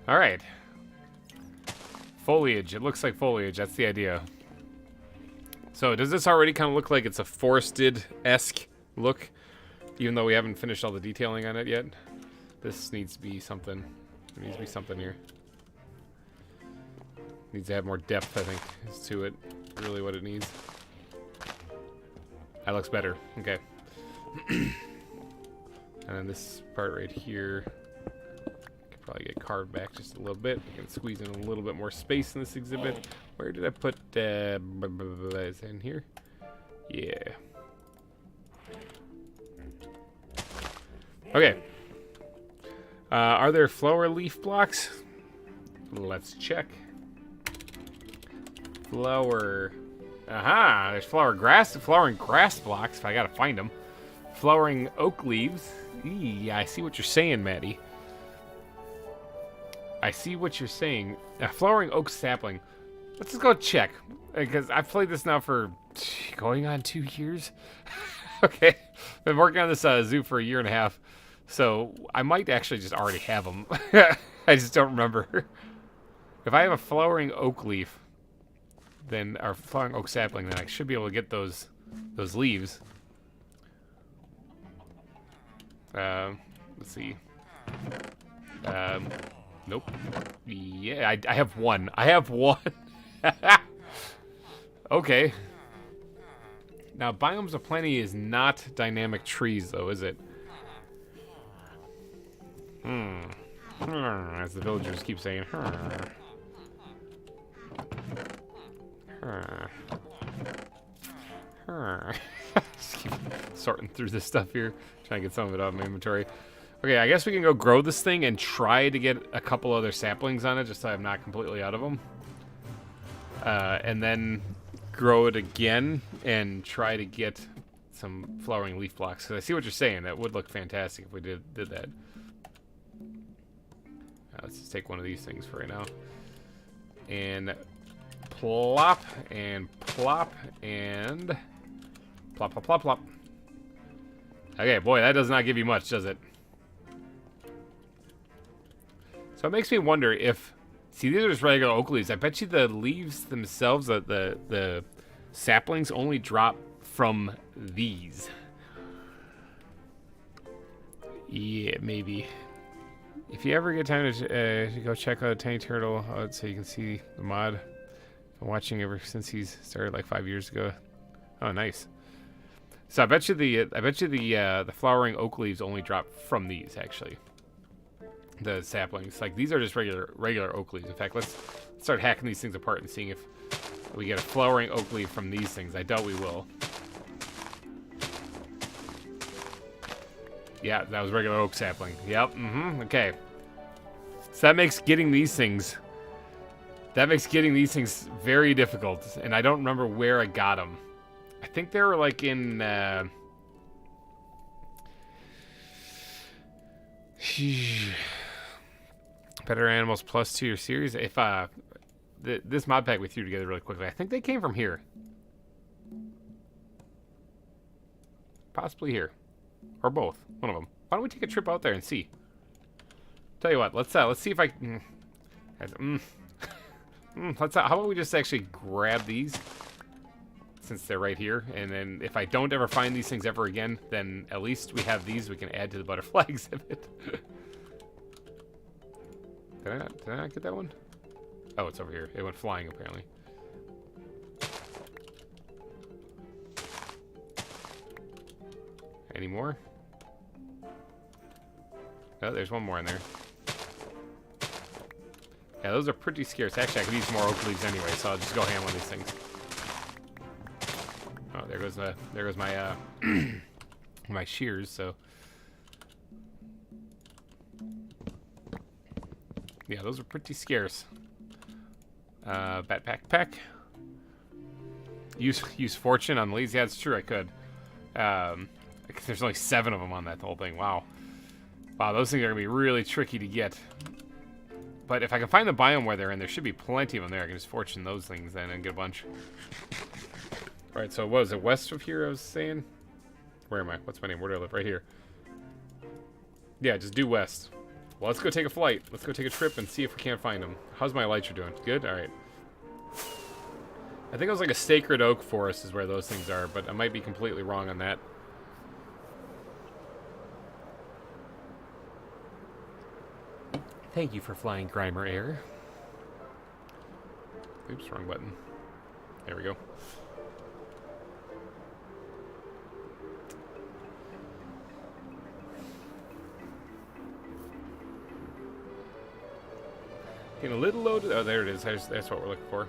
All right. Foliage. It looks like foliage. That's the idea. So does this already kind of look like it's a forested-esque look? Even though we haven't finished all the detailing on it yet? This needs to be something. There needs to be something here. Needs to have more depth, I think, to it. Really what it needs. That looks better. Okay. And then this part right here... Probably get carved back just a little bit. We can squeeze in a little bit more space in this exhibit. Where did I put is in here? Yeah. Okay. Are there flower leaf blocks? Let's check. Flower. Aha! There's flowering grass blocks. If I gotta find them. Flowering oak leaves. Yeah, I see what you're saying, Maddie. I see what you're saying. A flowering oak sapling. Let's just go check. Because I've played this now for going on 2 years. Okay. Been working on this zoo for 1.5 years. So I might actually just already have them. I just don't remember. If I have a flowering oak leaf, then, or flowering oak sapling, then I should be able to get those leaves. Let's see. Nope. Yeah, I have one. I have one. Okay. Now, Biomes of Plenty is not dynamic trees, though, is it? As the villagers keep saying. Just keep sorting through this stuff here. Trying to get some of it out of my inventory. Okay, I guess we can go grow this thing and try to get a couple other saplings on it, just so I'm not completely out of them. And then grow it again and try to get some flowering leaf blocks. Because I see what you're saying. That would look fantastic if we did that. Let's just take one of these things for right now. And plop, and plop, and plop, plop, plop, plop. Okay, boy, that does not give you much, does it? So it makes me wonder if... See, these are just regular oak leaves. I bet you the leaves themselves, the saplings, only drop from these. Yeah, maybe. If you ever get time to go check out Tiny Turtle, so you can see the mod. I'm watching ever since he's started like 5 years ago. Oh, nice. So I bet you the flowering oak leaves only drop from these, actually. the saplings. Like, these are just regular oak leaves. In fact, let's start hacking these things apart and seeing if we get a flowering oak leaf from these things. I doubt we will. Yeah, that was regular oak sapling. Yep, okay. So that makes getting these things... That makes getting these things very difficult. And I don't remember where I got them. I think they were, like, in... Better Animals Plus to your series. If, this mod pack we threw together really quickly, I think they came from here. Possibly here. Or both. One of them. Why don't we take a trip out there and see? Tell you what, let's see if I can... how about we just actually grab these, since they're right here, and then if I don't ever find these things ever again, then at least we have these we can add to the butterfly exhibit. Did I not get that one? Oh, it's over here. It went flying, apparently. Any more? Oh, there's one more in there. Yeah, those are pretty scarce. Actually, I could use more oak leaves anyway, so I'll just go ham on these things. Oh, there goes my my shears. So yeah, those are pretty scarce. Backpack. Use fortune on leaves. Yeah, it's true. I could. There's only 7 of them on that whole thing. Wow. Wow, those things are gonna be really tricky to get. But if I can find the biome where they're in, there should be plenty of them there. I can just fortune those things then and get a bunch. Alright, so what is it? West of here, I was saying? Where am I? What's my name? Where do I live? Right here. Yeah, just due west. Well, let's go take a flight. Let's go take a trip and see if we can't find them. How's my elytra doing? Good? Alright. I think it was like a sacred oak forest is where those things are, but I might be completely wrong on that. Thank you for flying GReimer Air. Oops, wrong button. There we go. Getting a little loaded. Oh, there it is. That's what we're looking for.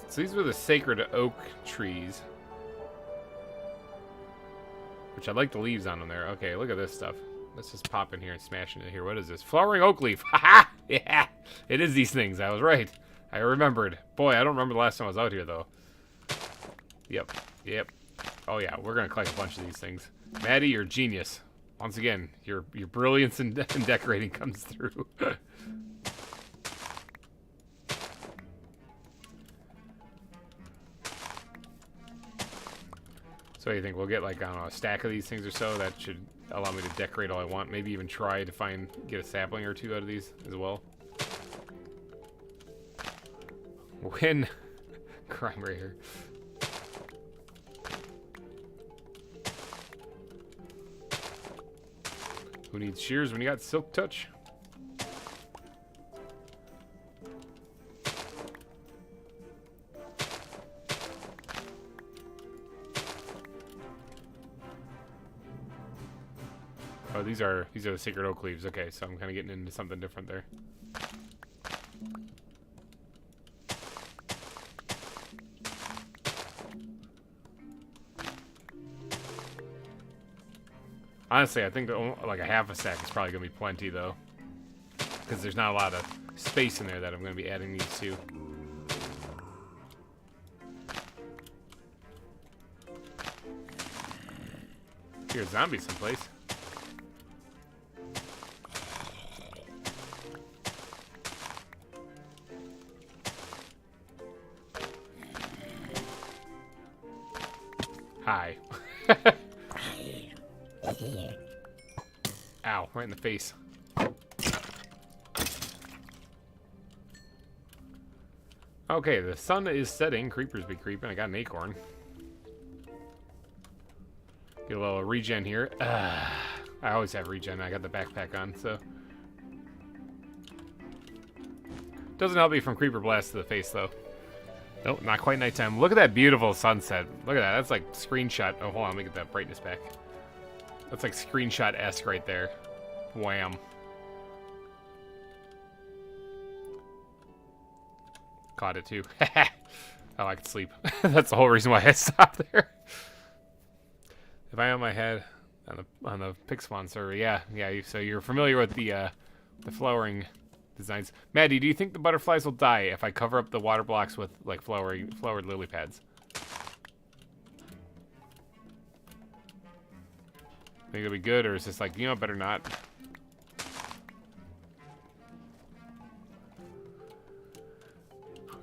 So these were the sacred oak trees. Which I like the leaves on them there. Okay, look at this stuff. Let's just pop in here and smash into here. What is this? Flowering oak leaf. Haha! Yeah! It is these things. I was right. I remembered. Boy, I don't remember the last time I was out here, though. Yep. Yep. Oh, yeah. We're going to collect a bunch of these things. Maddie, you're a genius. Once again, your brilliance in decorating comes through. So what do you think? We'll get like, I don't know, a stack of these things or so. That should allow me to decorate all I want. Maybe even try to get a sapling or two out of these as well. Win. Crime right here. Who needs shears when you got silk touch? Oh, these are the sacred oak leaves. Okay, so I'm kind of getting into something different there. Honestly, I think like a half a stack is probably gonna be plenty though, because there's not a lot of space in there that I'm gonna be adding these to. Here's a zombie someplace. Hi. Ow, right in the face. Okay, the sun is setting. Creepers be creeping. I got an acorn. Get a little regen here. I always have regen. I got the backpack on, so. Doesn't help me from creeper blast to the face, though. Nope, not quite nighttime. Look at that beautiful sunset. Look at that. That's like screenshot. Oh, hold on. Let me get that brightness back. That's like screenshot-esque right there. Wham. Caught it too. Oh, I could sleep. That's the whole reason why I stopped there. If I on my head on the Pixmon server, yeah. So you're familiar with the flowering designs. Maddie, do you think the butterflies will die if I cover up the water blocks with like flowered lily pads? Think it'll be good, or is this like, you know, better not?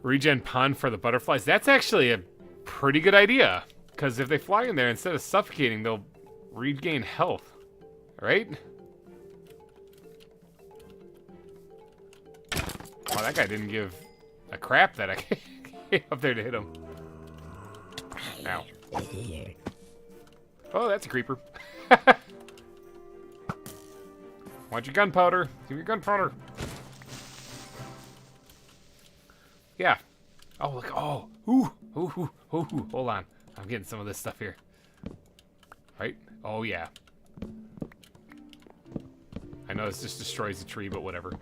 Regen pond for the butterflies. That's actually a pretty good idea. Because if they fly in there, instead of suffocating, they'll regain health. Right? Oh, that guy didn't give a crap that I came up there to hit him. Ow. Oh, that's a creeper. Want your gunpowder? Give me your gunpowder. Yeah. Oh, look. Oh. Ooh. Hold on. I'm getting some of this stuff here. Right? Oh, yeah. I know this just destroys the tree, but whatever.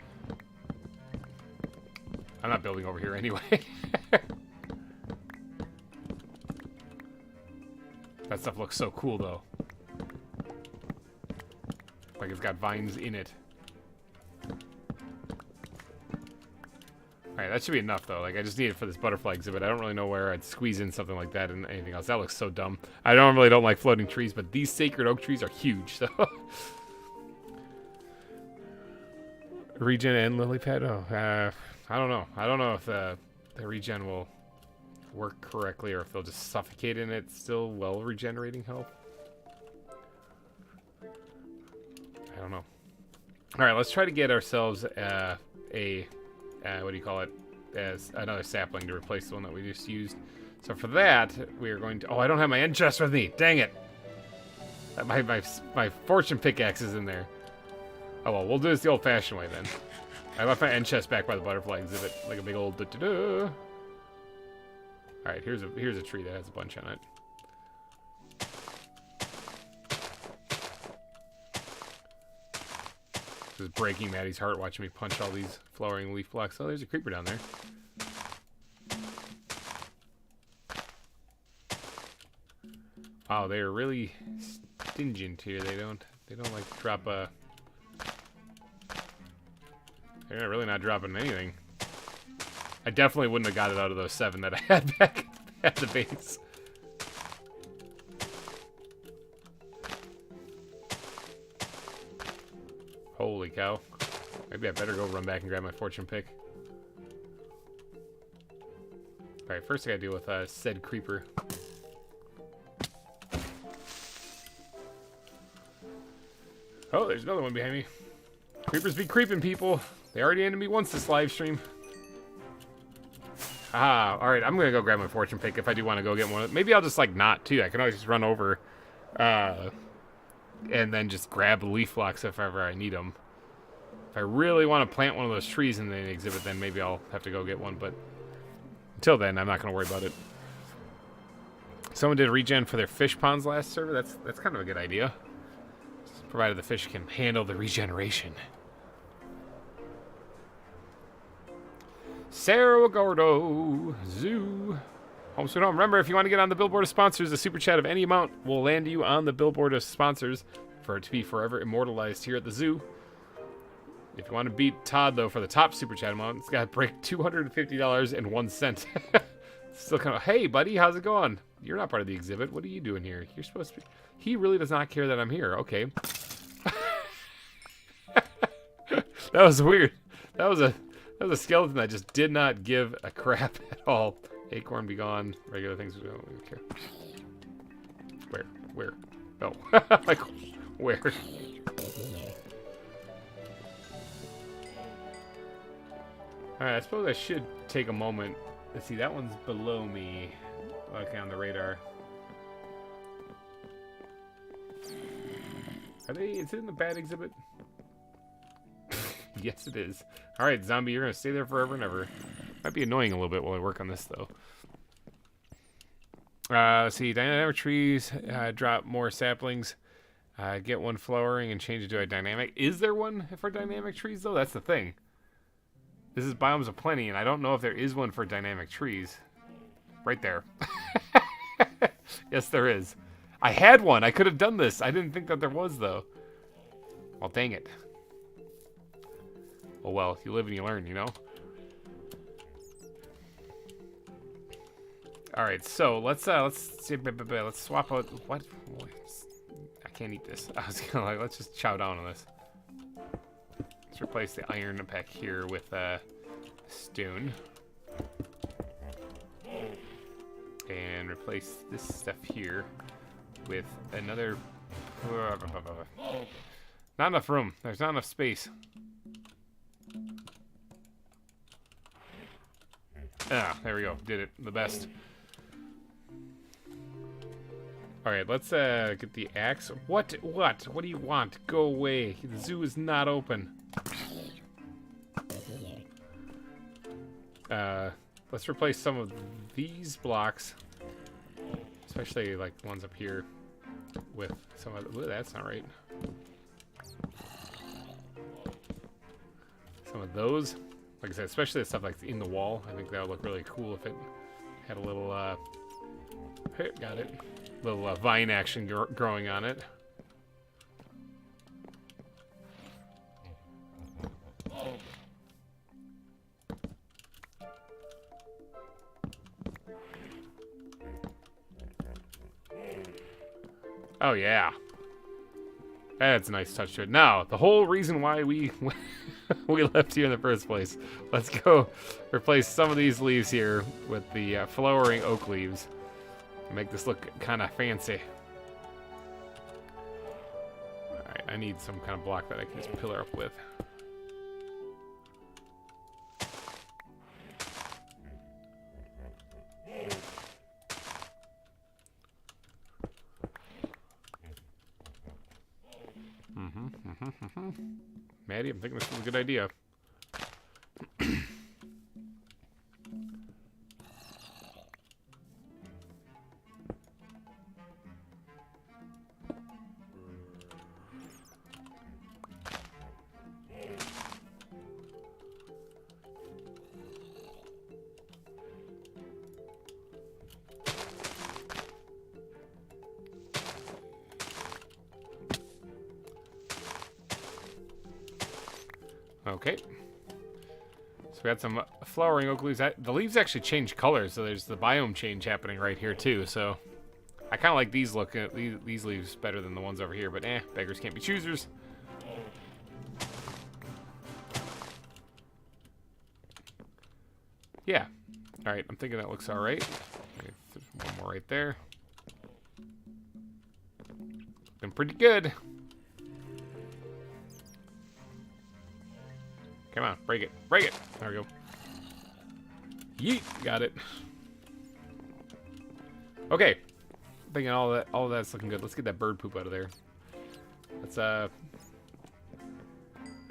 I'm not building over here anyway. That stuff looks so cool, though. Like it's got vines in it. Alright, that should be enough, though. Like, I just need it for this butterfly exhibit. I don't really know where I'd squeeze in something like that and anything else. That looks so dumb. I normally don't like floating trees, but these sacred oak trees are huge, so... Regen and lily pad? Oh, I don't know. I don't know if the regen will work correctly or if they'll just suffocate in it still while regenerating health. I don't know. Alright, let's try to get ourselves what do you call it? As another sapling to replace the one that we just used. So for that, we are going to... Oh, I don't have my end chest with me. Dang it. My fortune pickaxe is in there. Oh, well, we'll do this the old-fashioned way, then. I left my end chest back by the butterfly exhibit. Like a big old da-da-da. Alright, here's a tree that has a bunch on it. This is breaking Maddie's heart watching me punch all these flowering leaf blocks. Oh, there's a creeper down there. Wow, they're really stingent here. They don't like drop a... They're really not dropping anything. I definitely wouldn't have got it out of those 7 that I had back at the base. Holy cow. Maybe I better go run back and grab my fortune pick. Alright, first I gotta deal with said creeper. Oh, there's another one behind me. Creepers be creeping, people. They already ended me once this live stream. Ah, alright, I'm gonna go grab my fortune pick if I do want to go get one. Maybe I'll just, like, not, too. I can always just run over, and then just grab leaf blocks if ever I need them. If I really want to plant one of those trees in the exhibit, then maybe I'll have to go get one, but until then, I'm not gonna worry about it. Someone did regen for their fish ponds last server. That's kind of a good idea. Provided the fish can handle the regeneration. Cerro Gordo Zoo. Home sweet home. Remember, if you want to get on the billboard of sponsors, a super chat of any amount will land you on the billboard of sponsors for it to be forever immortalized here at the zoo. If you want to beat Todd, though, for the top super chat amount, it's got to break $250.01. Still kind of, hey, buddy, how's it going? You're not part of the exhibit. What are you doing here? You're supposed to be... He really does not care that I'm here. Okay. That was weird. That was a skeleton that just did not give a crap at all. Acorn be gone. Regular things we don't care. Where? Oh. Like, where? Alright, I suppose I should take a moment. Let's see, that one's below me. Okay, on the radar. Is it in the bad exhibit? Yes, it is. Alright, zombie, you're gonna stay there forever and ever. Might be annoying a little bit while I work on this, though. Let's see, dynamic trees drop more saplings. Get one flowering and change it to a dynamic. Is there one for dynamic trees, though? That's the thing. This is Biomes of Plenty, and I don't know if there is one for dynamic trees. Right there. Yes, there is. I had one. I could have done this. I didn't think that there was, though. Well, dang it. Oh, well. You live and you learn, you know? All right, so let's swap out what? I can't eat this. I was gonna let's just chow down on this. Let's replace the iron pack here with stone, and replace this stuff here with another. Not enough room. There's not enough space. Ah, there we go. Did it. The best. Alright, let's get the axe. What do you want? Go away. The zoo is not open. Let's replace some of these blocks, especially like the ones up here, with some of the, ooh, that's not right. Some of those, like I said, especially the stuff like in the wall. I think that would look really cool if it had a little got it. Little vine action growing on it. Oh yeah, that's a nice touch to it. Now, the whole reason why we we left here in the first place. Let's go replace some of these leaves here with the flowering oak leaves. Make this look kind of fancy. Alright, I need some kind of block that I can just pillar up with. Maddie, I'm thinking this is a good idea. Okay. So we got some flowering oak leaves. The leaves actually change colors, so there's the biome change happening right here too. So I kind of like these these leaves better than the ones over here, but beggars can't be choosers. Yeah. All right, I'm thinking that looks all right. One more right there. Looking pretty good. Come on, break it. Break it. There we go. Yeet. Got it. Okay. I'm thinking all of that's looking good. Let's get that bird poop out of there. Let's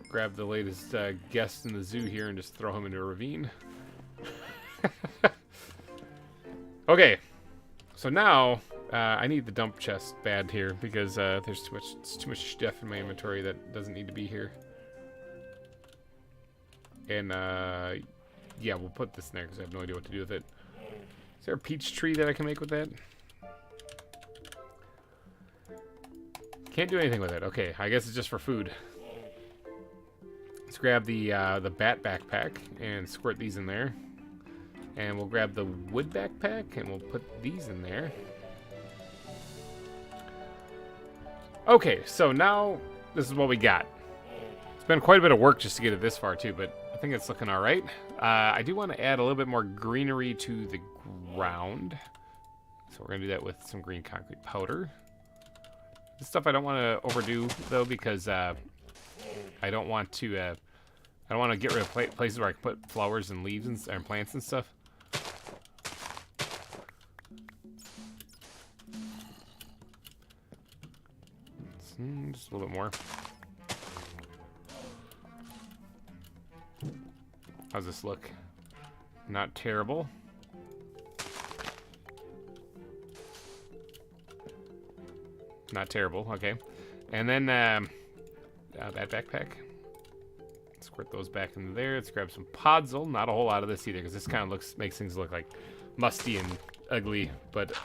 grab the latest guest in the zoo here and just throw him into a ravine. Okay. So now I need the dump chest bad here because there's too much stuff in my inventory that doesn't need to be here. And, yeah, we'll put this in there because I have no idea what to do with it. Is there a peach tree that I can make with that? Can't do anything with it. Okay, I guess it's just for food. Let's grab the bat backpack and squirt these in there. And we'll grab the wood backpack and we'll put these in there. Okay, so now this is what we got. It's been quite a bit of work just to get it this far too, but I think it's looking all right. I do want to add a little bit more greenery to the ground. So we're going to do that with some green concrete powder. This stuff I don't want to overdo, though, because I don't want to get rid of places where I can put flowers and leaves and plants and stuff. Just a little bit more. How's this look? Not terrible. Not terrible, okay. And then that backpack. Squirt those back into there. Let's grab some podzol. Not a whole lot of this either, because this kind of makes things look like musty and ugly. But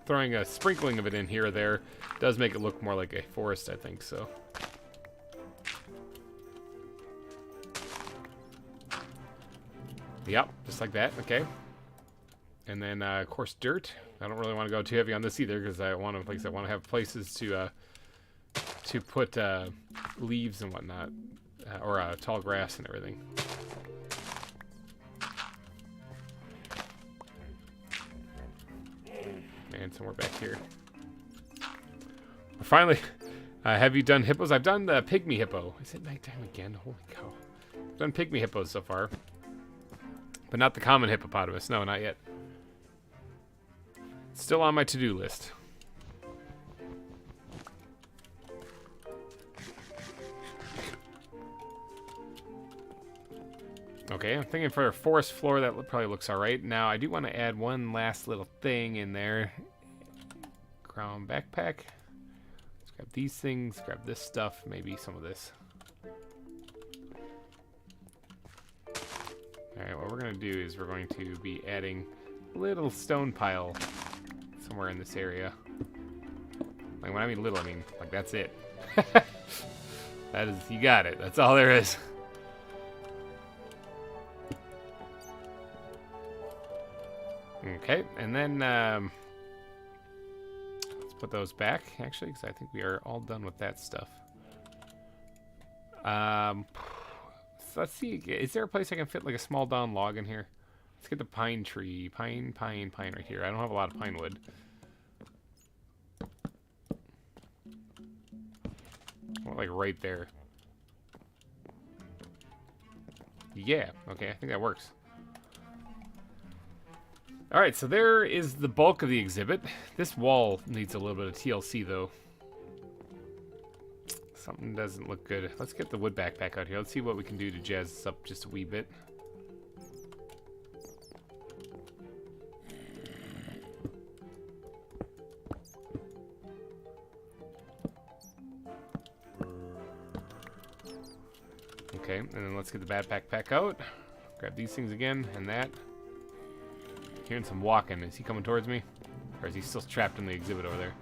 throwing a sprinkling of it in here or there does make it look more like a forest, I think. So. Yep, just like that. Okay. And then, of course, dirt. I don't really want to go too heavy on this either, because I want to, like I said, want to have places to put leaves and whatnot, or tall grass and everything. And somewhere back here. Finally, have you done hippos? I've done the pygmy hippo. Is it nighttime again? Holy cow! I've done pygmy hippos so far, but not the common hippopotamus. No, not yet. Still on my to-do list. Okay, I'm thinking for a forest floor that probably looks alright. Now, I do want to add one last little thing in there. Crown backpack. Let's grab these things, grab this stuff, maybe some of this. Alright, what we're going to do is we're going to be adding a little stone pile somewhere in this area. Like, when I mean little, I mean, like, that's it. That is, you got it. That's all there is. Okay, and then let's put those back, actually, because I think we are all done with that stuff. So let's see, is there a place I can fit like a small down log in here? Let's get the pine tree, pine right here. I don't have a lot of pine wood. Well, like right there. Yeah, okay, I think that works. Alright, so there is the bulk of the exhibit. This wall needs a little bit of TLC, though. Something doesn't look good. Let's get the wood backpack out here. Let's see what we can do to jazz this up just a wee bit. Okay, and then let's get the backpack out. Grab these things again, and that. Hearing some walking. Is he coming towards me? Or is he still trapped in the exhibit over there?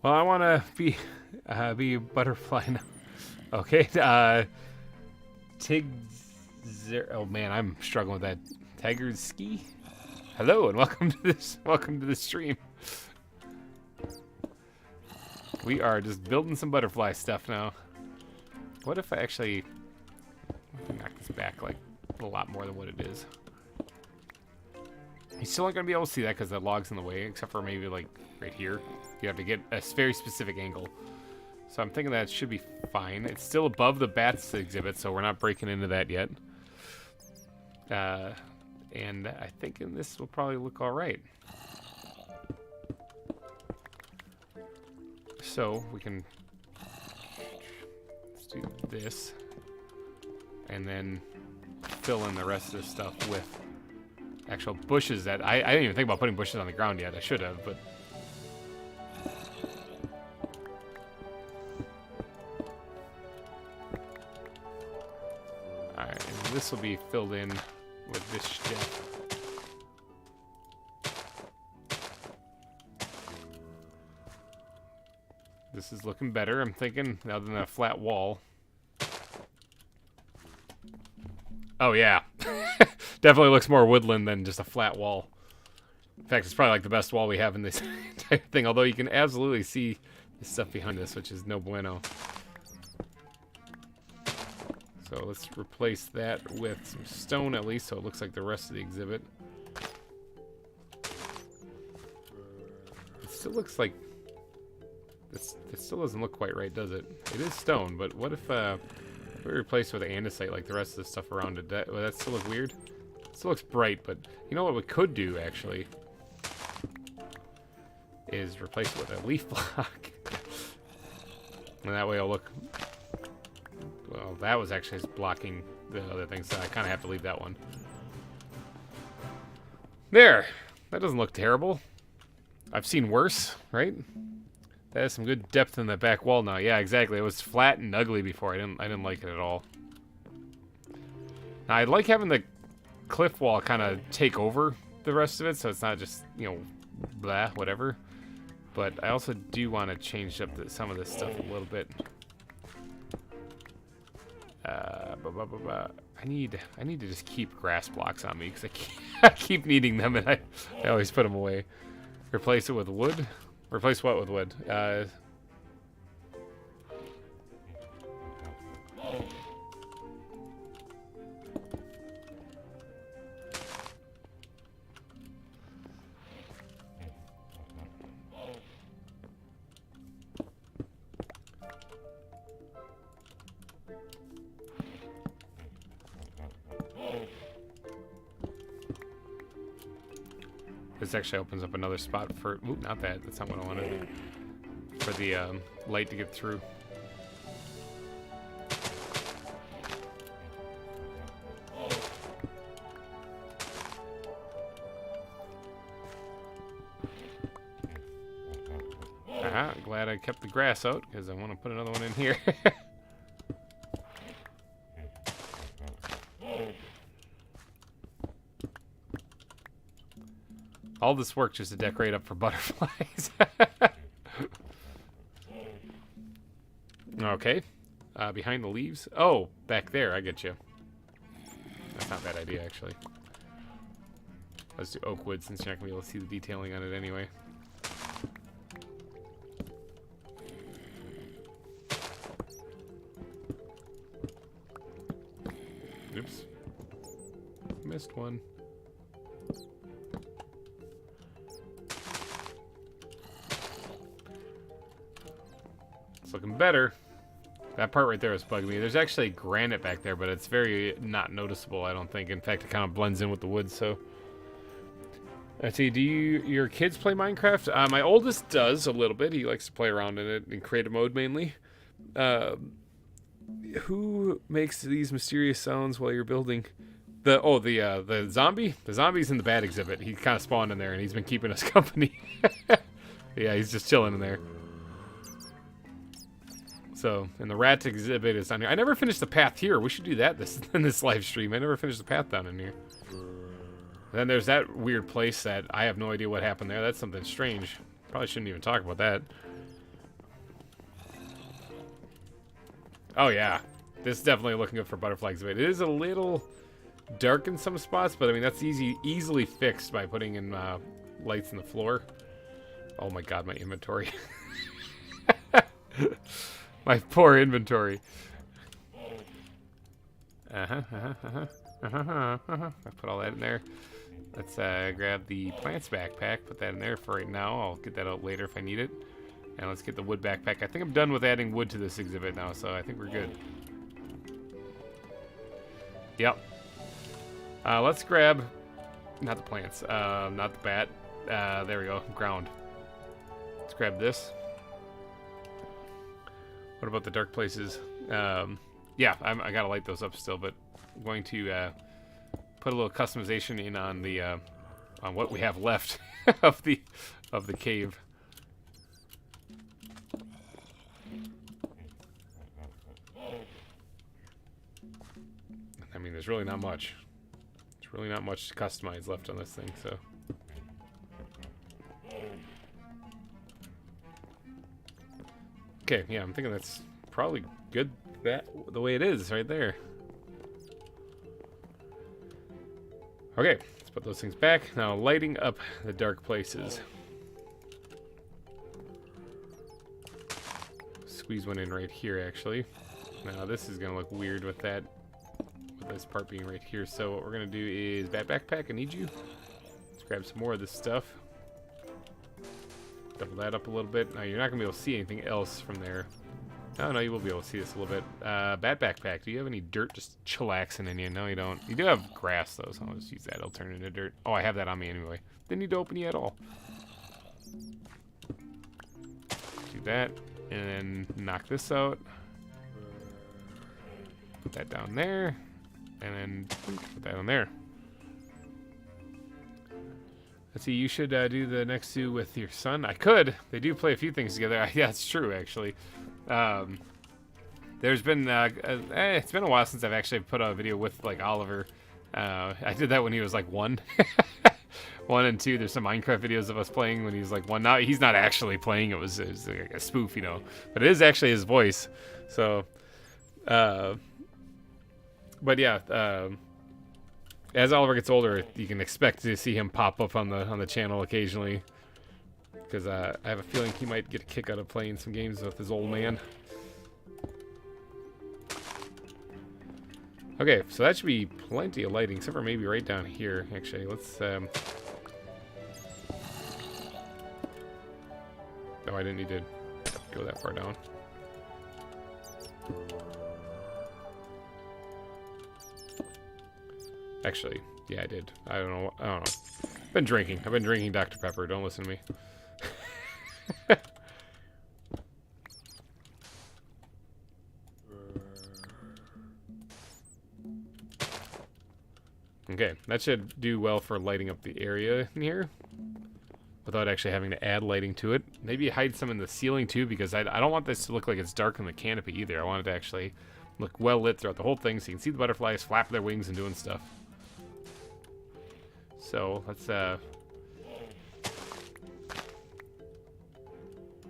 Well, I want to be a butterfly now. Okay. Oh man, I'm struggling with that. Tiger's ski. Hello and welcome to the stream. We are just building some butterfly stuff now. What if I actually knock this back like a lot more than what it is? You're still not going to be able to see that because the log's in the way, except for maybe like right here. You have to get a very specific angle. So I'm thinking that should be fine. It's still above the bats exhibit, so we're not breaking into that yet. And I think this will probably look all right. So we can let's do this and then fill in the rest of the stuff with actual bushes that I didn't even think about putting bushes on the ground yet. I should have, but alright, and this will be filled in with this shit. This is looking better, I'm thinking, other than a flat wall. Oh yeah. Definitely looks more woodland than just a flat wall. In fact, it's probably like the best wall we have in this entire thing, although you can absolutely see the stuff behind us, which is no bueno. So let's replace that with some stone at least, so it looks like the rest of the exhibit. It still looks like it still doesn't look quite right, does it? It is stone, but what if we replace it with andesite like the rest of the stuff around it? Would that still look weird? It still looks bright, but you know what we could do, actually? Is replace it with a leaf block. And that way it'll look Well, that was actually blocking the other thing, so I kind of have to leave that one. There. That doesn't look terrible. I've seen worse, right? That has some good depth in the back wall now. Yeah, exactly. It was flat and ugly before. I didn't like it at all. Now, I like having the cliff wall kind of take over the rest of it, so it's not just, you know, blah, whatever. But I also do want to change up some of this stuff a little bit. I need to just keep grass blocks on me because I keep needing them, and I always put them away. Replace it with wood. Replace what with wood? This actually opens up another spot for... Ooh, not that. That's not what I wanted. For the light to get through. Aha, glad I kept the grass out, because I want to put another one in here. All this work just to decorate up for butterflies. Okay. Behind the leaves. Oh, back there. I get you. That's not a bad idea, actually. Let's do oak wood since you're not going to be able to see the detailing on it anyway. Oops. Missed one. It's looking better. That part right there was bugging me. There's actually granite back there, but it's very not noticeable, I don't think. In fact, it kind of blends in with the wood, so... Let's see, do your kids play Minecraft? My oldest does a little bit. He likes to play around in it in creative mode, mainly. Who makes these mysterious sounds while you're building? The zombie? The zombie's in the bat exhibit. He kind of spawned in there, and he's been keeping us company. Yeah, he's just chilling in there. So, and the rat exhibit is down here. I never finished the path here. We should do that in this live stream. I never finished the path down in here. And then there's that weird place that I have no idea what happened there. That's something strange. Probably shouldn't even talk about that. Oh, yeah. This is definitely looking good for butterfly exhibit. It is a little dark in some spots, but I mean, that's easily fixed by putting in lights in the floor. Oh my god, my inventory. My poor inventory. I put all that in there. Let's grab the plants backpack, put that in there for right now. I'll get that out later if I need it. And let's get the wood backpack. I think I'm done with adding wood to this exhibit now, so I think we're good. Yep. Let's grab, not the plants, not the bat. There we go, ground. Let's grab this. What about the dark places? Yeah, I gotta light those up still, but I'm going to put a little customization in on the on what we have left of the cave. I mean, there's really not much. There's really not much to customize left on this thing, so. Okay, yeah, I'm thinking that's probably good the way it is right there. Okay, let's put those things back. Now, lighting up the dark places. Squeeze one in right here, actually. Now, this is going to look weird with that, with this part being right here. So what we're going to do is bat backpack, I need you. Let's grab some more of this stuff. Double that up a little bit. Now, you're not going to be able to see anything else from there. Oh, no, you will be able to see this a little bit. Bat backpack. Do you have any dirt just chillaxing in you? No, you don't. You do have grass, though, so I'll just use that. It'll turn into dirt. Oh, I have that on me anyway. Didn't need to open you at all. Do that, and then knock this out. Put that down there. And then put that on there. Let's see, you should do the next two with your son. I could. They do play a few things together. Yeah, it's true, actually. There's been, it's been a while since I've actually put out a video with, like, Oliver. I did that when he was, like, 1. 1 and 2. There's some Minecraft videos of us playing when he's, like, 1. Now, he's not actually playing. It was like a spoof, you know. But it is actually his voice. So, but, yeah, as Oliver gets older, you can expect to see him pop up on the channel occasionally. Because I have a feeling he might get a kick out of playing some games with his old man. Okay, so that should be plenty of lighting, except for maybe right down here. Actually, let's... Oh, I didn't need to go that far down. Actually, yeah, I did. I don't know. I've been drinking Dr. Pepper. Don't listen to me. Okay, that should do well for lighting up the area in here without actually having to add lighting to it. Maybe hide some in the ceiling too, because I don't want this to look like it's dark in the canopy either. I want it to actually look well lit throughout the whole thing so you can see the butterflies flapping their wings and doing stuff. So let's I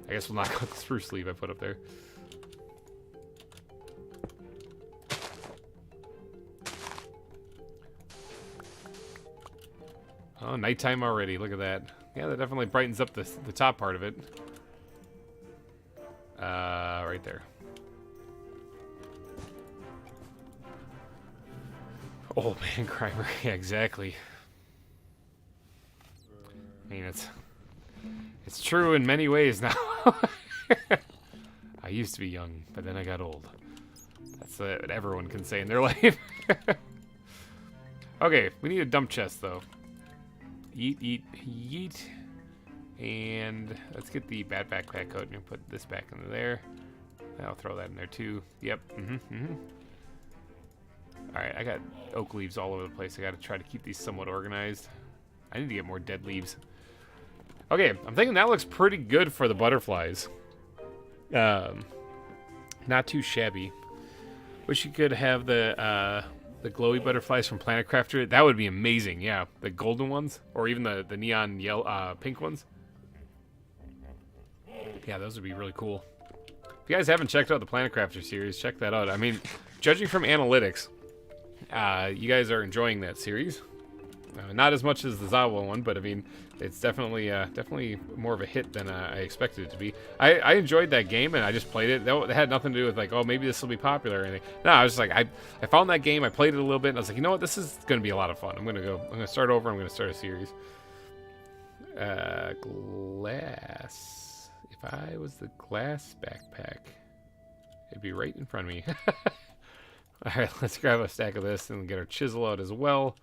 guess we'll knock out the spruce leaf I put up there. Oh, nighttime already. Look at that. Yeah, that definitely brightens up the top part of it. Right there. Oh man, GReimer. Yeah, exactly. I mean, it's true in many ways now. I used to be young, but then I got old. That's what everyone can say in their life. Okay, we need a dump chest though. Yeet, yeet. And let's get the bat backpack coat and put this back into there. I'll throw that in there too. Yep. Alright, I got oak leaves all over the place. I gotta try to keep these somewhat organized. I need to get more dead leaves. Okay, I'm thinking that looks pretty good for the butterflies. Not too shabby. Wish you could have the glowy butterflies from Planet Crafter. That would be amazing, yeah. The golden ones, or even the neon yellow, pink ones. Yeah, those would be really cool. If you guys haven't checked out the Planet Crafter series, check that out. I mean, judging from analytics, you guys are enjoying that series. Not as much as the ZAWA one, but I mean, it's definitely more of a hit than I expected it to be. I enjoyed that game, and I just played it. That had nothing to do with like, oh, maybe this will be popular or anything. No, I was just like, I found that game, I played it a little bit, and I was like, you know what, this is going to be a lot of fun. I'm gonna start over. I'm gonna start a series. Glass. If I was the glass backpack, it'd be right in front of me. All right, let's grab a stack of this and get our chisel out as well.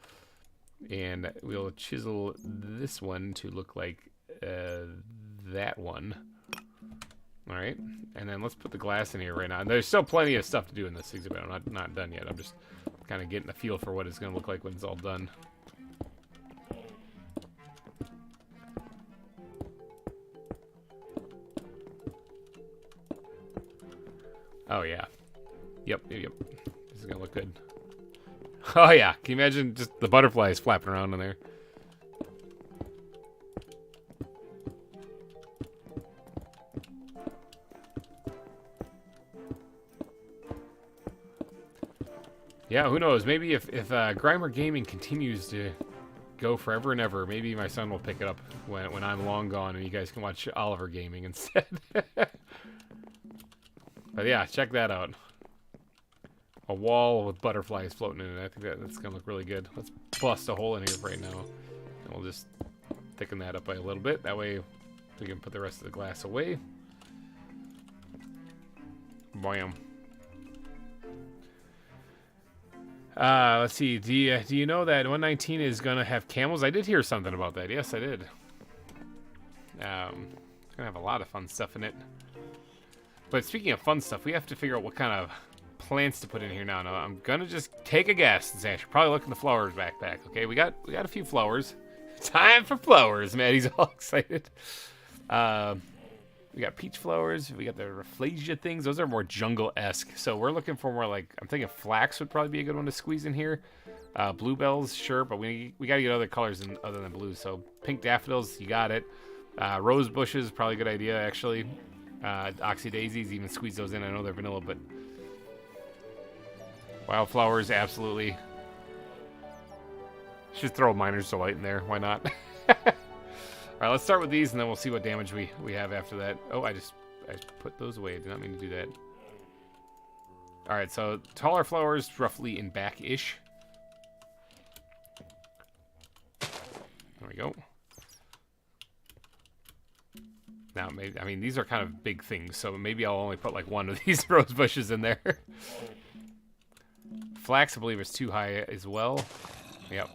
And we'll chisel this one to look like that one. All right, and then let's put the glass in here right now. And there's still plenty of stuff to do in this exhibit. I'm not done yet. I'm just kind of getting a feel for what it's going to look like when it's all done. Oh yeah, yep. This is gonna look good. Oh yeah, can you imagine just the butterflies flapping around in there? Yeah, who knows? Maybe if GReimer Gaming continues to go forever and ever, maybe my son will pick it up when I'm long gone and you guys can watch Oliver Gaming instead. But yeah, check that out. A wall with butterflies floating in it. I think that's going to look really good. Let's bust a hole in here right now. And we'll just thicken that up by a little bit. That way we can put the rest of the glass away. Bam. Let's see. Do you know that 119 is going to have camels? I did hear something about that. Yes, I did. It's going to have a lot of fun stuff in it. But speaking of fun stuff, we have to figure out what kind of plants to put in here now. No, I'm gonna just take a guess and say I should probably look in the flowers backpack. Okay, we got a few flowers. Time for flowers, Maddie's all excited. We got peach flowers. We got the rafflesia things. Those are more jungle-esque. So we're looking for more like, I'm thinking flax would probably be a good one to squeeze in here. Bluebells, sure, but we got to get other colors other than blue. So pink daffodils, you got it. Rose bushes, probably a good idea, actually. Oxy daisies, even squeeze those in. I know they're vanilla, but wildflowers, absolutely. Should throw a Miner's Delight in there. Why not? All right, let's start with these, and then we'll see what damage we have after that. Oh, I put those away. I did not mean to do that. All right, so taller flowers, roughly in back-ish. There we go. Now, maybe, I mean, these are kind of big things, so maybe I'll only put like one of these rose bushes in there. Flax, I believe, is too high as well. Yep.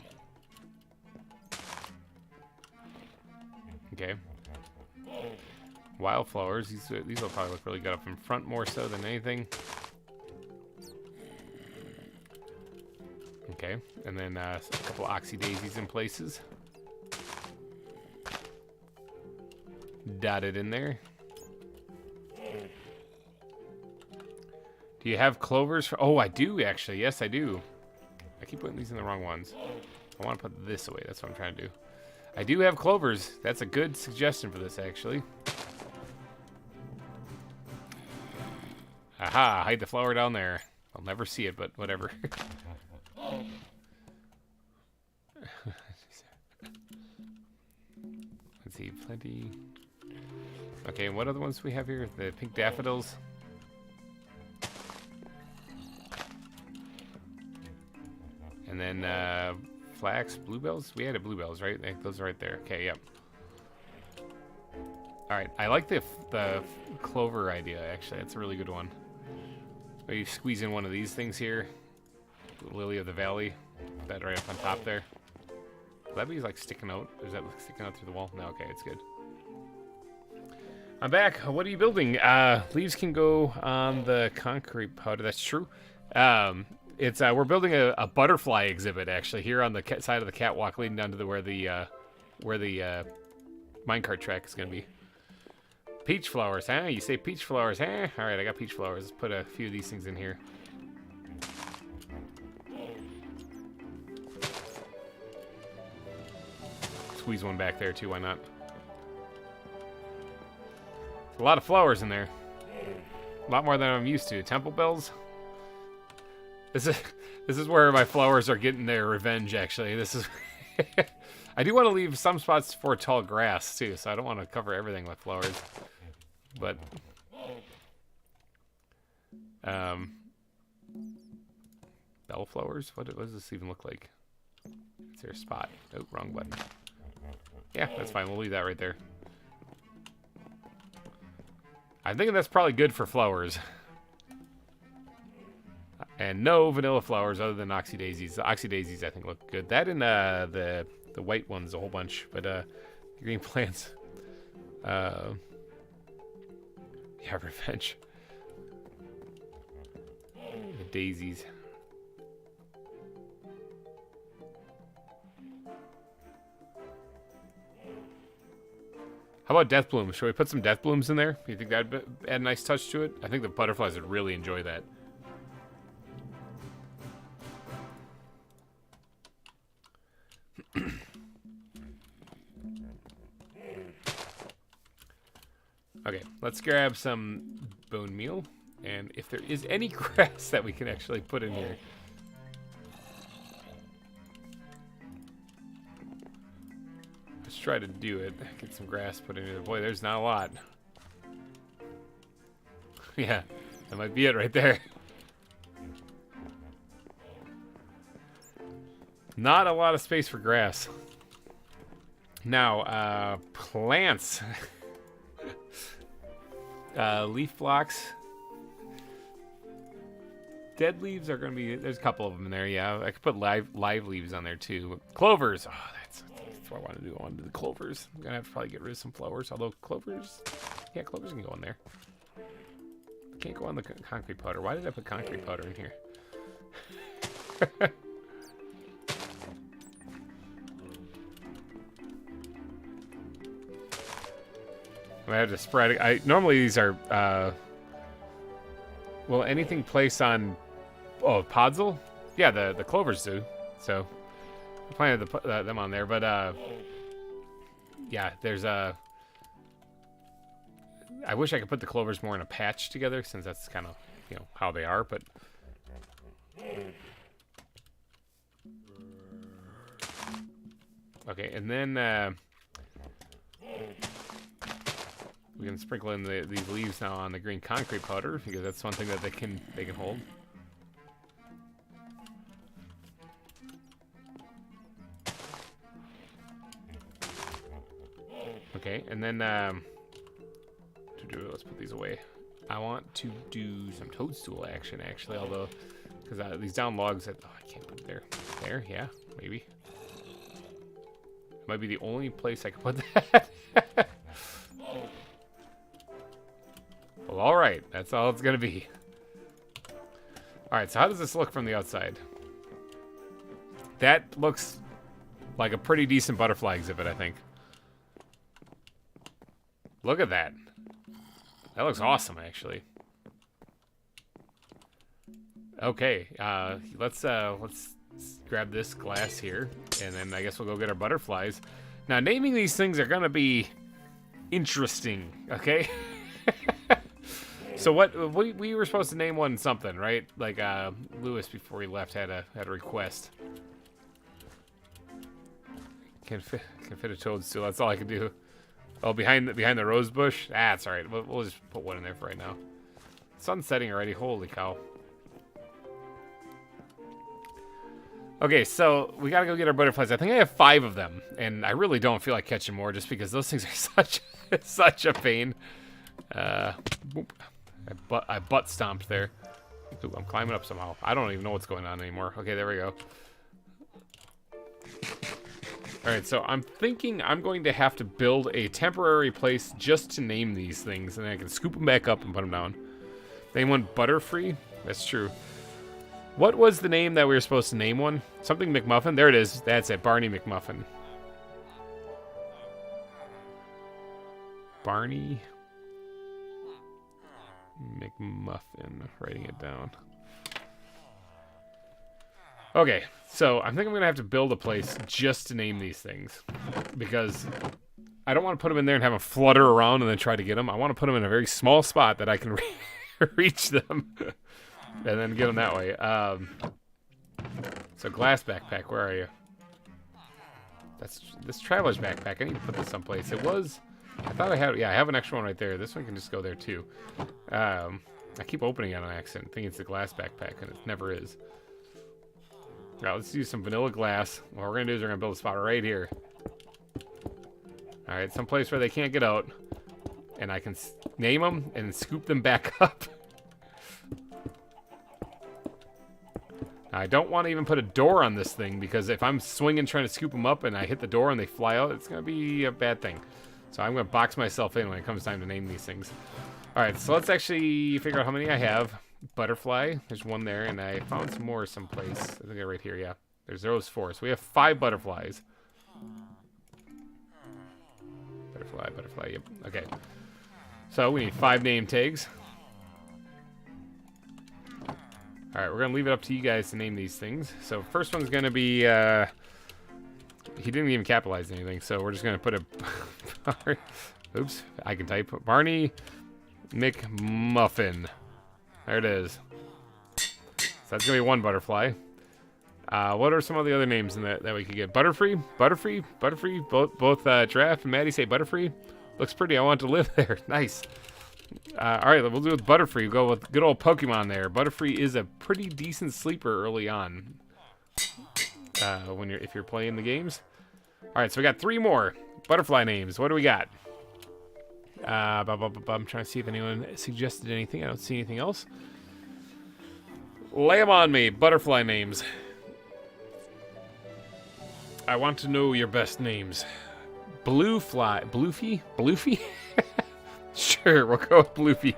Okay. Wildflowers. These will probably look really good up in front more so than anything. Okay. And then a couple oxy daisies in places. Dotted in there. Do you have clovers for... Oh, I do, actually. Yes, I do. I keep putting these in the wrong ones. I want to put this away. That's what I'm trying to do. I do have clovers. That's a good suggestion for this, actually. Aha! Hide the flower down there. I'll never see it, but whatever. Let's see. Plenty... Okay, and what other ones do we have here? The pink daffodils. And then flax, bluebells. We added bluebells, right? Those are right there. Okay, yep. All right, I like the clover idea, actually. That's a really good one. Maybe squeeze in one of these things here. Lily of the Valley. Put that right up on top there. Will that be like sticking out? Is that sticking out through the wall? No, okay, it's good. I'm back. What are you building? Leaves can go on the concrete powder. That's true. It's we're building a butterfly exhibit actually here on the side of the catwalk leading down to where the minecart track is gonna be. Peach flowers, huh? You say peach flowers, huh? All right, I got peach flowers. Let's put a few of these things in here. Squeeze one back there too. Why not? A lot of flowers in there. A lot more than I'm used to. Temple bells. This is where my flowers are getting their revenge, actually. This is... I do want to leave some spots for tall grass, too, so I don't want to cover everything with flowers. But... bellflowers? What does this even look like? Is there a spot? Oh, wrong button. Yeah, that's fine. We'll leave that right there. I'm thinking that's probably good for flowers. And no vanilla flowers other than oxy daisies. The oxy daisies, I think, look good. That and the white ones, a whole bunch. But green plants. Yeah, revenge. The daisies. How about death blooms? Should we put some death blooms in there? Do you think that'd add a nice touch to it? I think the butterflies would really enjoy that. Okay, let's grab some bone meal. And if there is any grass that we can actually put in here. Let's try to do it. Get some grass put in here. Boy, there's not a lot. Yeah, that might be it right there. Not a lot of space for grass. Now, plants. Leaf blocks. Dead leaves are going to be... There's a couple of them in there, yeah. I could put live leaves on there, too. Clovers. Oh, that's what I want to do. I want to do the clovers. I'm going to have to probably get rid of some flowers. Although clovers... Yeah, clovers can go in there. can't go on the concrete powder. Why did I put concrete powder in here? I have to spread it. Normally these are, well, anything placed on, oh, podzol? Yeah, the clovers do. So, I planted to put them on there, but, yeah, there's a, I wish I could put the clovers more in a patch together, since that's kind of, you know, how they are, but. Okay, and then, we can sprinkle in these leaves now on the green concrete powder because that's one thing that they can hold. Okay, and then let's put these away. I want to do some toadstool action actually, although because these down logs that I can't put it there. There, yeah, maybe. It might be the only place I can put that. Well, all right. That's all it's going to be. All right, so how does this look from the outside? That looks like a pretty decent butterfly exhibit, I think. Look at that. That looks awesome, actually. Okay, let's grab this glass here, and then I guess we'll go get our butterflies. Now, naming these things are going to be interesting, okay? So what we were supposed to name one something, right? Like Lewis before he left had a request. Can fit a toadstool. That's all I can do. Oh, behind the rose bush. Ah, that's all right. We'll just put one in there for right now. Sun's setting already. Holy cow. Okay, so we gotta go get our butterflies. I think I have 5 of them, and I really don't feel like catching more just because those things are such a pain. Boop. I butt stomped there. Ooh, I'm climbing up somehow. I don't even know what's going on anymore. Okay, there we go. Alright, so I'm thinking I'm going to have to build a temporary place just to name these things, and then I can scoop them back up and put them down. Name one Butterfree? That's true. What was the name that we were supposed to name one? Something McMuffin? There it is. That's it. Barney McMuffin. Barney McMuffin. Writing it down. Okay, so I think I'm going to have to build a place just to name these things. Because I don't want to put them in there and have them flutter around and then try to get them. I want to put them in a very small spot that I can reach them. And then get them that way. So glass backpack, where are you? That's this traveler's backpack. I need to put this someplace. It was... I thought I had... Yeah, I have an extra one right there. This one can just go there, too. I keep opening it on accident, thinking it's the glass backpack, and it never is. Now, let's use some vanilla glass. What we're going to do is we're going to build a spot right here. Alright, someplace where they can't get out. And I can name them and scoop them back up. I don't want to even put a door on this thing, because if I'm swinging trying to scoop them up and I hit the door and they fly out, it's going to be a bad thing. So I'm going to box myself in when it comes time to name these things. Alright, so let's actually figure out how many I have. Butterfly, there's one there, and I found some more someplace. I think they're right here, yeah. There's those 4. So we have 5 butterflies. Butterfly, yep. Okay. So we need 5 name tags. Alright, we're going to leave it up to you guys to name these things. So first one's going to be, he didn't even capitalize anything, so we're just going to put a, oops, I can type, Barney McMuffin. There it is. So that's going to be 1 butterfly. What are some of the other names in that we could get? Butterfree? Both Giraffe and Maddie say Butterfree. Looks pretty, I want to live there. Nice. Alright, we'll do with Butterfree. We'll go with good old Pokemon there. Butterfree is a pretty decent sleeper early on. If you're playing the games. Alright, so we got 3 more butterfly names. What do we got? I'm trying to see if anyone suggested anything. I don't see anything else. Lay them on me. Butterfly names. I want to know your best names. Bluefly. Bluefy? Sure, we'll go with Bluefy.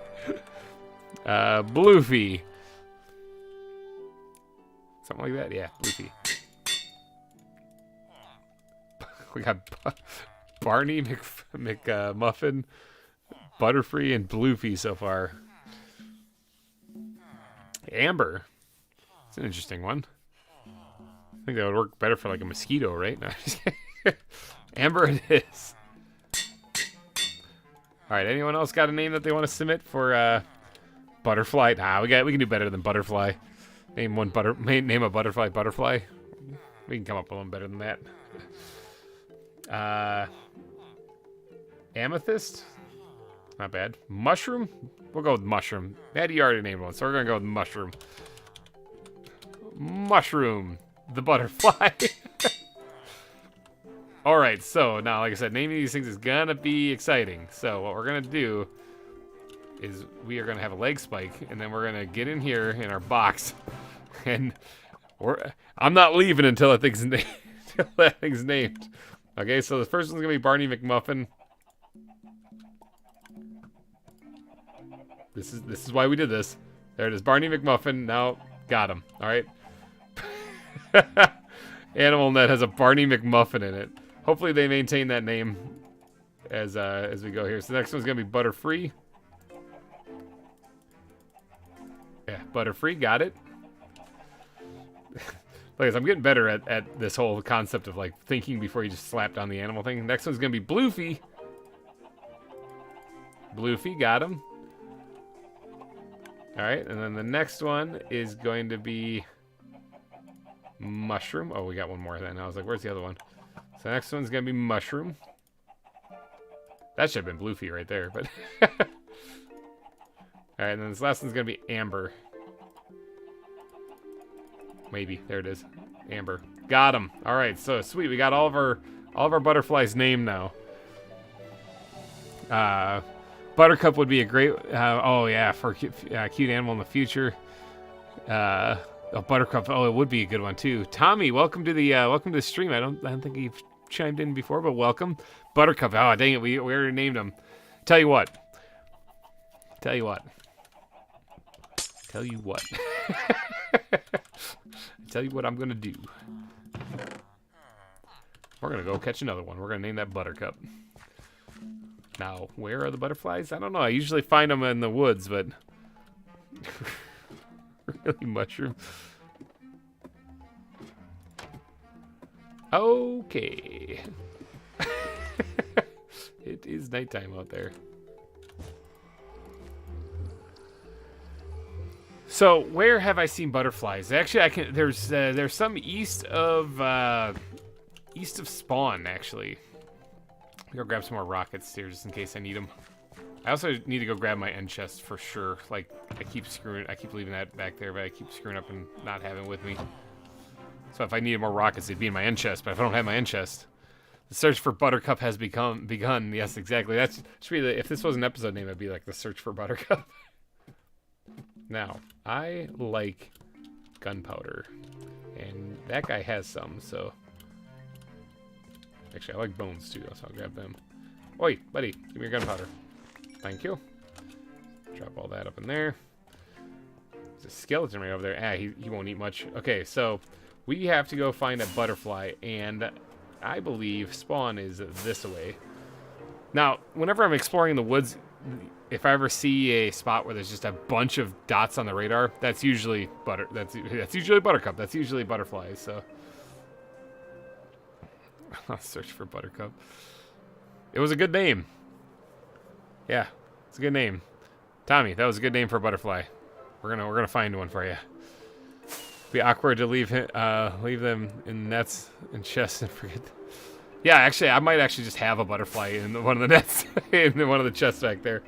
Bluefy. Something like that? Yeah, Bluefy. We got Barney, McMuffin, Butterfree, and Bluefy so far. Amber. It's an interesting one. I think that would work better for like a mosquito, right? No, Amber it is. All right, anyone else got a name that they want to submit for Butterfly? Nah, we can do better than Butterfly. Name a butterfly Butterfly. We can come up with one better than that. Amethyst. Not bad. Mushroom? We'll go with Mushroom. Maddie already named one, so we're going to go with Mushroom. Mushroom. The butterfly. Alright, so now, like I said, naming these things is going to be exciting. So what we're going to do is we are going to have a leg spike, and then we're going to get in here in our box, and I'm not leaving until that thing's, until that thing's named. Okay, so the first one's going to be Barney McMuffin. This is why we did this. There it is, Barney McMuffin. Now, got him. All right. Animal Net has a Barney McMuffin in it. Hopefully they maintain that name as we go here. So the next one's gonna be Butterfree. Yeah, Butterfree, got it. Like, I'm getting better at this whole concept of like thinking before you just slap down the animal thing. Next one's gonna be Bluefy. Bluefy, got him. All right, and then the next one is going to be Mushroom. Oh, we got one more then. I was like, where's the other one? So the next one's going to be Mushroom. That should have been Bluefy right there, but... All right, and then this last one's going to be Amber. Maybe. There it is. Amber. Got him. All right, so sweet. We got all of our butterflies named now. Buttercup would be a great, oh yeah, for a cute animal in the future. Buttercup, oh, it would be a good one too. Tommy, welcome to the stream. I don't think you've chimed in before, but welcome. Buttercup, oh dang it, we already named him. Tell you what. Tell you what. Tell you what I'm gonna do. We're gonna go catch another one. We're gonna name that Buttercup. Now, where are the butterflies? I don't know. I usually find them in the woods, but... really, Mushroom? Okay. It is nighttime out there. So, where have I seen butterflies? Actually, there's some east of Spawn, actually. Go grab some more rockets here just in case I need them. I also need to go grab my end chest for sure. Like, I keep leaving that back there, but I keep screwing up and not having it with me. So if I needed more rockets, they'd be in my end chest, but if I don't have my end chest, the search for Buttercup has begun. Yes, exactly. That should be if this was an episode name, it'd be like the search for Buttercup. Now, I like gunpowder, and that guy has some, so... Actually, I like bones too, so I'll grab them. Oi, buddy, give me your gunpowder. Thank you. Drop all that up in there. There's a skeleton right over there. Ah, he won't eat much. Okay, so we have to go find a butterfly, and I believe spawn is this way. Now, whenever I'm exploring the woods, if I ever see a spot where there's just a bunch of dots on the radar, that's usually that's usually Buttercup. That's usually butterflies. So. I'll search for Buttercup. It was a good name. Yeah, it's a good name. Tommy, that was a good name for a butterfly. We're gonna find one for you. It'd be awkward to leave them in nets and chests and forget. Yeah, actually, I might actually just have a butterfly in one of the nets in one of the chests back there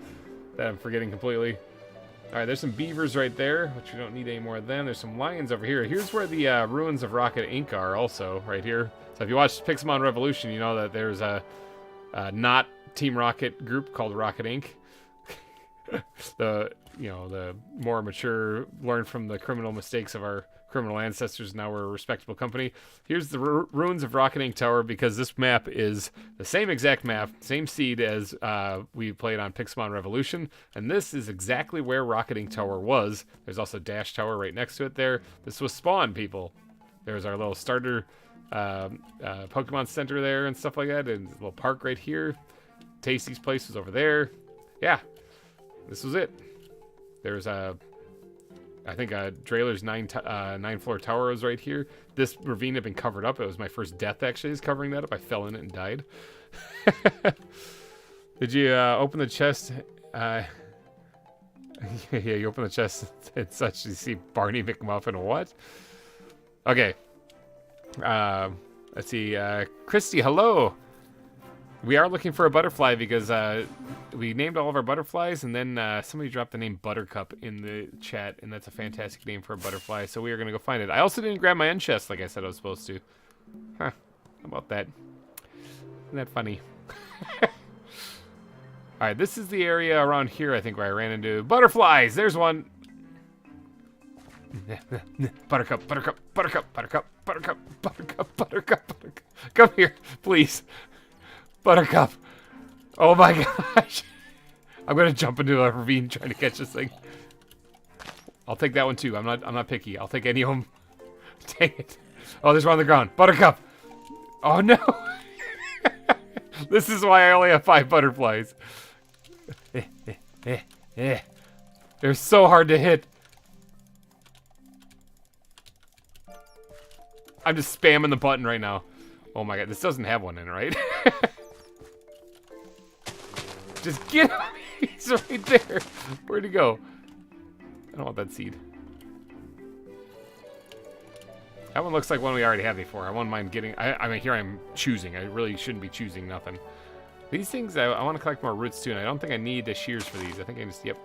that I'm forgetting completely. All right, there's some beavers right there, which we don't need any more of them. There's some lions over here. Here's where the ruins of Rocket Inc. are also, right here. So if you watch Pixelmon Revolution, you know that there's a not Team Rocket group called Rocket Inc. the more mature, learn from the criminal mistakes of our criminal ancestors. Now we're a respectable company. Here's the ruins of Rocketing Tower, because this map is the same exact map, same seed as we played on Pixelmon Revolution, and this is exactly where Rocketing Tower was. There's also Dash Tower right next to it there. This was Spawn, people. There's our little starter Pokemon Center there and stuff like that, and a little park right here. Tasty's place was over there. Yeah, this was it. There's I think Drailer's 9-floor tower was right here. This ravine had been covered up. It was my first death, actually, is covering that up. I fell in it and died. Did you open the chest? Yeah, you open the chest and such. You see Barney McMuffin. What? Okay. Let's see. Christy, hello. We are looking for a butterfly because we named all of our butterflies, and then somebody dropped the name Buttercup in the chat, and that's a fantastic name for a butterfly, so we are going to go find it. I also didn't grab my end chest like I said I was supposed to. Huh. How about that? Isn't that funny? Alright, this is the area around here, I think, where I ran into butterflies. There's one. Buttercup, Buttercup, Buttercup, Buttercup, Buttercup, Buttercup, Buttercup, Buttercup. Come here, please. Buttercup. Oh my gosh. I'm gonna jump into a ravine trying to catch this thing. I'll take that one too. I'm not picky. I'll take any of them. Dang it. Oh, there's one on the ground. Buttercup. Oh no. This is why I only have 5 butterflies. They're so hard to hit. I'm just spamming the button right now. Oh my god, this doesn't have one in it, right? Just get him! He's right there! Where'd he go? I don't want that seed. That one looks like one we already had before. I wouldn't mind getting... I mean, here I'm choosing. I really shouldn't be choosing nothing. These things, I want to collect more roots too, and I don't think I need the shears for these. I think I just... Yep.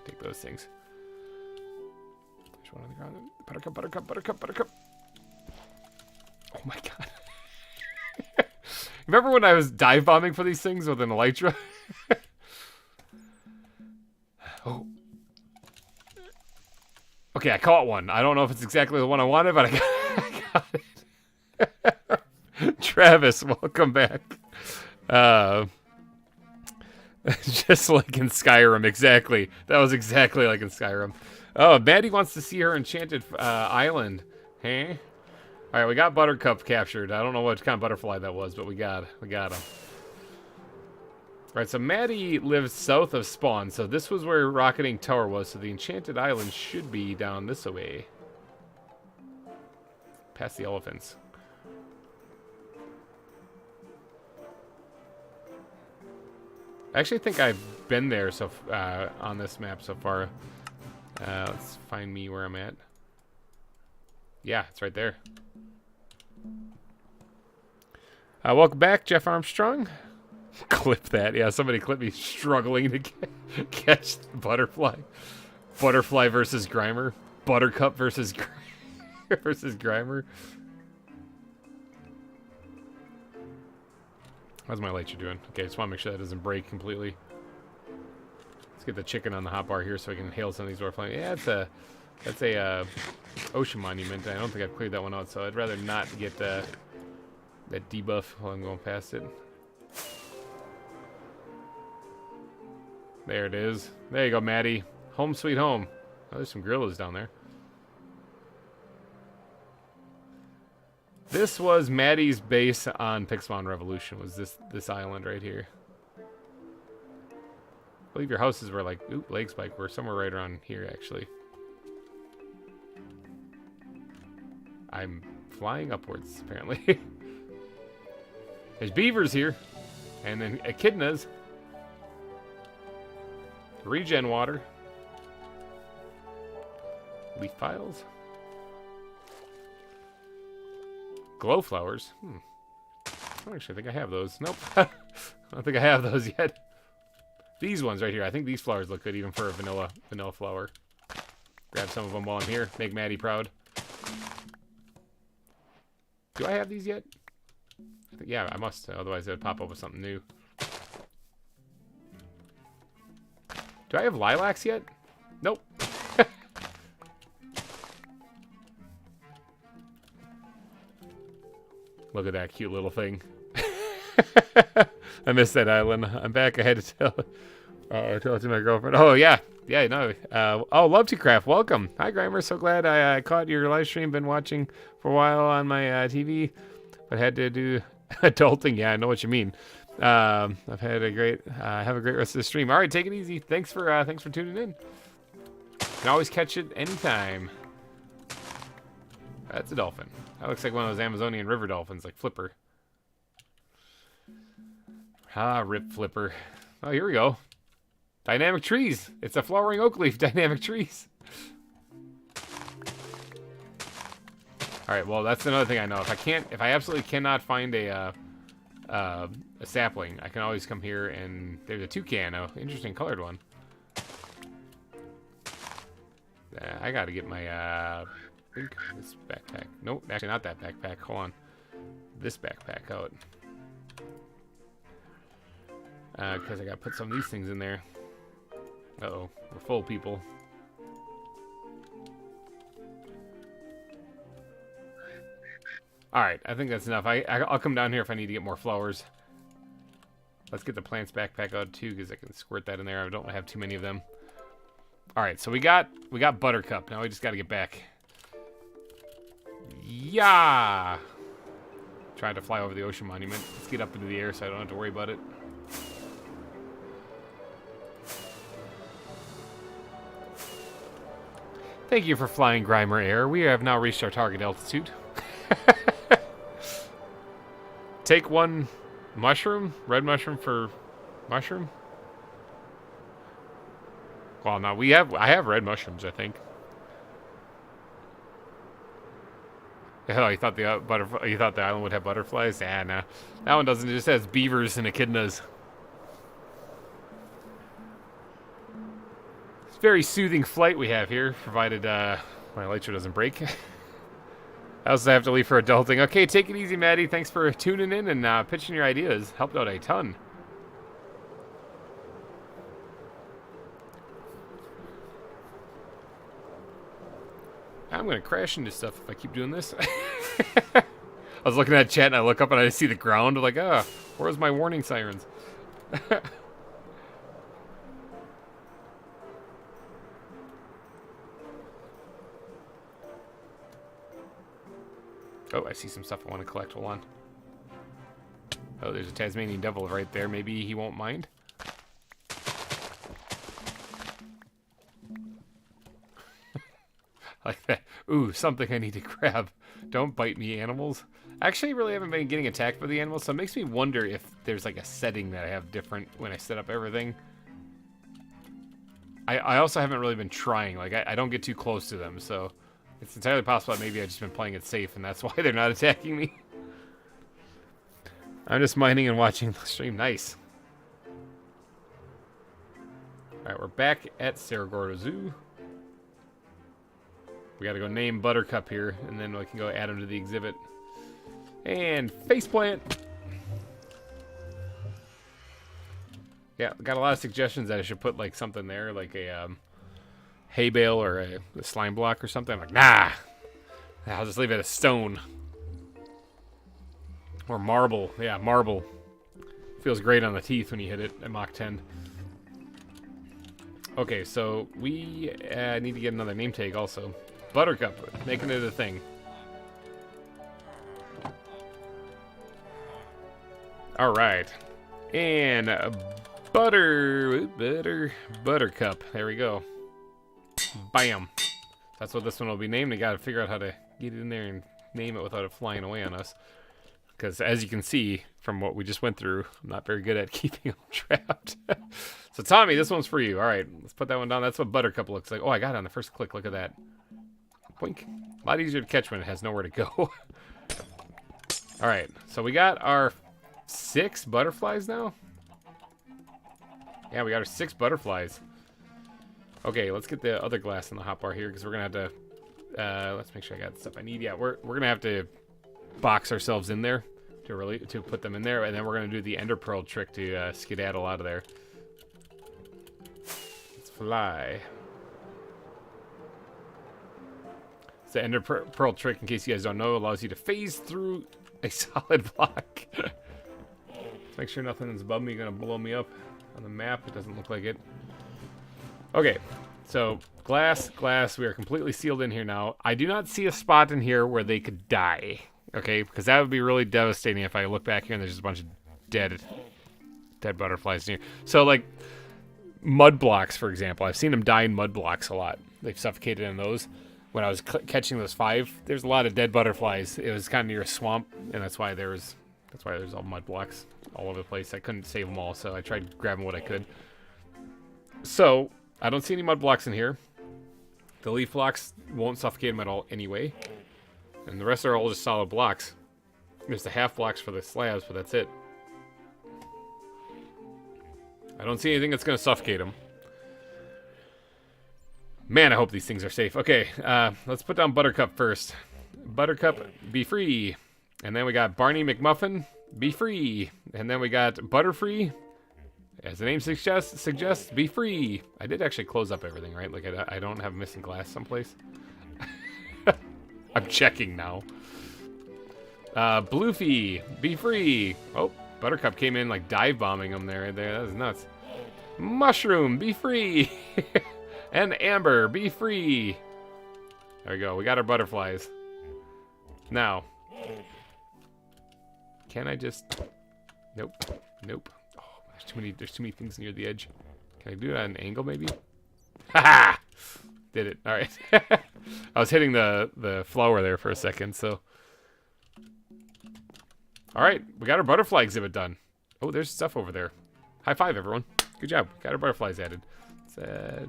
Take those things. There's one on the ground. Buttercup, Buttercup, Buttercup, Buttercup. Oh my god. Remember when I was dive bombing for these things with an elytra? Oh. Okay, I caught one. I don't know if it's exactly the one I wanted, but I got it. Travis, welcome back. Just like in Skyrim, exactly. That was exactly like in Skyrim. Oh, Maddie wants to see her enchanted island. Hey? Alright, we got Buttercup captured. I don't know what kind of butterfly that was, but we got him. Alright, so Maddie lives south of Spawn, so this was where Rocketing Tower was, so the enchanted island should be down this way. Past the elephants. I actually think I've been there on this map so far. Let's find me where I'm at. Yeah, it's right there. Welcome back, Jeff Armstrong. Clip that. Yeah, somebody clip me struggling to catch the butterfly. Butterfly versus GReimer. Buttercup versus GReimer. How's my lights doing? Okay, just want to make sure that doesn't break completely. Let's get the chicken on the hotbar here so I can hail some of these butterflies. Yeah, that's a ocean monument. I don't think I've cleared that one out, so I'd rather not get that debuff while I'm going past it. There it is. There you go, Maddie. Home sweet home. Oh, there's some gorillas down there. This was Maddie's base on Pixelmon Revolution, was this island right here. I believe your houses were like, oop, leg spike. We're somewhere right around here, actually. I'm flying upwards, apparently. There's beavers here. And then echidnas. Regen water. Leaf piles. Glow flowers. I don't actually think I have those. Nope. I don't think I have those yet. These ones right here. I think these flowers look good even for a vanilla flower. Grab some of them while I'm here. Make Maddie proud. Do I have these yet? I think, yeah, I must. Otherwise it would pop up with something new. Do I have lilacs yet? Nope. Look at that cute little thing. I missed that island. I'm back. I had to tell it to my girlfriend. Oh, yeah. Yeah, no. Oh, Love to Craft. Welcome. Hi, GReimer. So glad I caught your live stream. Been watching for a while on my TV, but had to do adulting. Yeah, I know what you mean. I've had a great, have a great rest of the stream. All right, take it easy. Thanks for tuning in. Can always catch it anytime. That's a dolphin. That looks like one of those Amazonian river dolphins, like Flipper. Ah, rip Flipper. Oh, here we go. Dynamic trees. It's a flowering oak leaf. Dynamic trees. All right. Well, that's another thing I know. If I absolutely cannot find a sapling, I can always come here and there's a toucan, an interesting colored one. I got to get my I think this backpack. Nope, actually not that backpack. Hold on, this backpack out. Because I got to put some of these things in there. Uh-oh, we're full, people. Alright, I think that's enough. I'll come down here if I need to get more flowers. Let's get the plants backpack out too, because I can squirt that in there. I don't have too many of them. Alright, so we got Buttercup. Now we just got to get back. Yeah! Trying to fly over the ocean monument. Let's get up into the air so I don't have to worry about it. Thank you for flying GReimer Air. We have now reached our target altitude. Take one mushroom. Red mushroom for mushroom. Well, now I have red mushrooms, I think. Oh, you thought the island would have butterflies? Yeah, nah. That one doesn't. It just has beavers and echidnas. It's a very soothing flight we have here, provided my light show doesn't break. I also have to leave for adulting. Okay, take it easy, Maddie. Thanks for tuning in and pitching your ideas. Helped out a ton. I'm going to crash into stuff if I keep doing this. I was looking at chat and I look up and I see the ground. I'm like, where's my warning sirens? Oh, I see some stuff I want to collect. Hold on. Oh, there's a Tasmanian devil right there. Maybe he won't mind. Like that. Ooh, something I need to grab. Don't bite me, animals. Actually, I really haven't been getting attacked by the animals, so it makes me wonder if there's like a setting that I have different when I set up everything. I also haven't really been trying. Like, I don't get too close to them, so it's entirely possible that maybe I've just been playing it safe, and that's why they're not attacking me. I'm just mining and watching the stream. Nice. Alright, we're back at Cerro Gordo Zoo. We gotta go name Buttercup here, and then we can go add him to the exhibit. And faceplant! Yeah, got a lot of suggestions that I should put like something there, like a hay bale or a slime block or something. I'm like, nah! I'll just leave it a stone. Or marble. Yeah, marble. Feels great on the teeth when you hit it at Mach 10. Okay, so we need to get another name tag also. Buttercup, making it a thing. Alright. And Buttercup. There we go. Bam. That's what this one will be named. I gotta figure out how to get in there and name it without it flying away on us. Because as you can see from what we just went through, I'm not very good at keeping them trapped. So Tommy, this one's for you. Alright, let's put that one down. That's what Buttercup looks like. Oh, I got it on the first click. Look at that. Boink. A lot easier to catch when it has nowhere to go. Alright, so we got our 6 butterflies now? Yeah, we got our 6 butterflies. Okay, let's get the other glass in the hotbar here, because we're going to have to... let's make sure I got the stuff I need. Yeah, we're going to have to box ourselves in there to put them in there, and then we're going to do the ender pearl trick to skedaddle out of there. Let's fly. It's the Ender Pearl trick, in case you guys don't know, allows you to phase through a solid block. Make sure nothing's above me gonna blow me up on the map. It doesn't look like it. Okay, so glass. We are completely sealed in here now. I do not see a spot in here where they could die. Okay, because that would be really devastating if I look back here and there's just a bunch of dead butterflies in here. So like mud blocks, for example, I've seen them die in mud blocks a lot. They've suffocated in those. When I was catching those 5, there's a lot of dead butterflies. It was kind of near a swamp, and that's why there's all mud blocks all over the place. I couldn't save them all, so I tried grabbing what I could. So I don't see any mud blocks in here. The leaf blocks won't suffocate them at all anyway, and the rest are all just solid blocks. There's the half blocks for the slabs, but that's it. I don't see anything that's going to suffocate them. Man, I hope these things are safe. Okay, let's put down Buttercup first. Buttercup, be free. And then we got Barney McMuffin, be free. And then we got Butterfree. As the name suggests, be free. I did actually close up everything, right? Like, I don't have missing glass someplace. I'm checking now. Bluefy, be free. Oh, Buttercup came in like dive bombing them there. That was nuts. Mushroom, be free. And Amber, be free. There we go. We got our butterflies. Now, can I just? Nope. Nope. Oh, there's too many things near the edge. Can I do it at an angle, maybe? Ha! Did it. All right. I was hitting the flower there for a second, so. All right, we got our butterfly exhibit done. Oh, there's stuff over there. High five, everyone. Good job. Got our butterflies added. The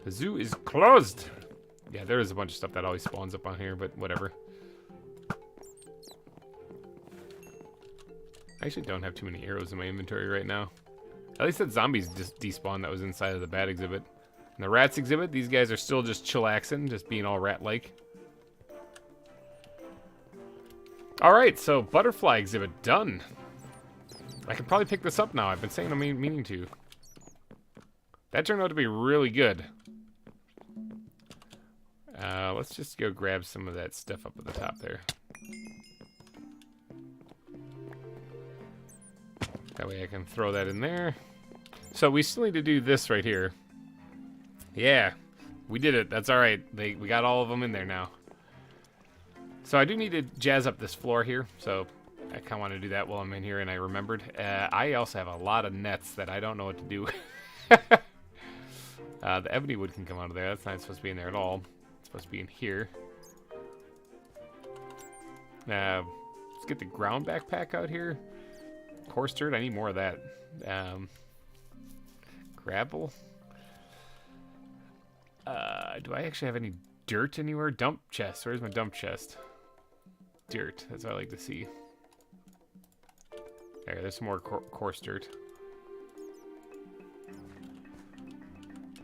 zoo is closed. Yeah, there is a bunch of stuff that always spawns up on here, but whatever. I actually don't have too many arrows in my inventory right now. At least that zombies just despawned that was inside of the bat exhibit. And the rats exhibit, these guys are still just chillaxing, just being all rat-like. Alright, so butterfly exhibit done. I could probably pick this up now. I've been saying I'm meaning to. That turned out to be really good. Let's just go grab some of that stuff up at the top there. That way I can throw that in there. So we still need to do this right here. Yeah, we did it. That's alright. We got all of them in there now. So I do need to jazz up this floor here, so I kind of want to do that while I'm in here, and I remembered. I also have a lot of nets that I don't know what to do. The ebony wood can come out of there. That's not supposed to be in there at all. It's supposed to be in here. Let's get the ground backpack out here. Coarse dirt, I need more of that. Gravel. Do I actually have any dirt anywhere? Dump chest. Where's my dump chest? Dirt. That's what I like to see. There's some more coarse dirt.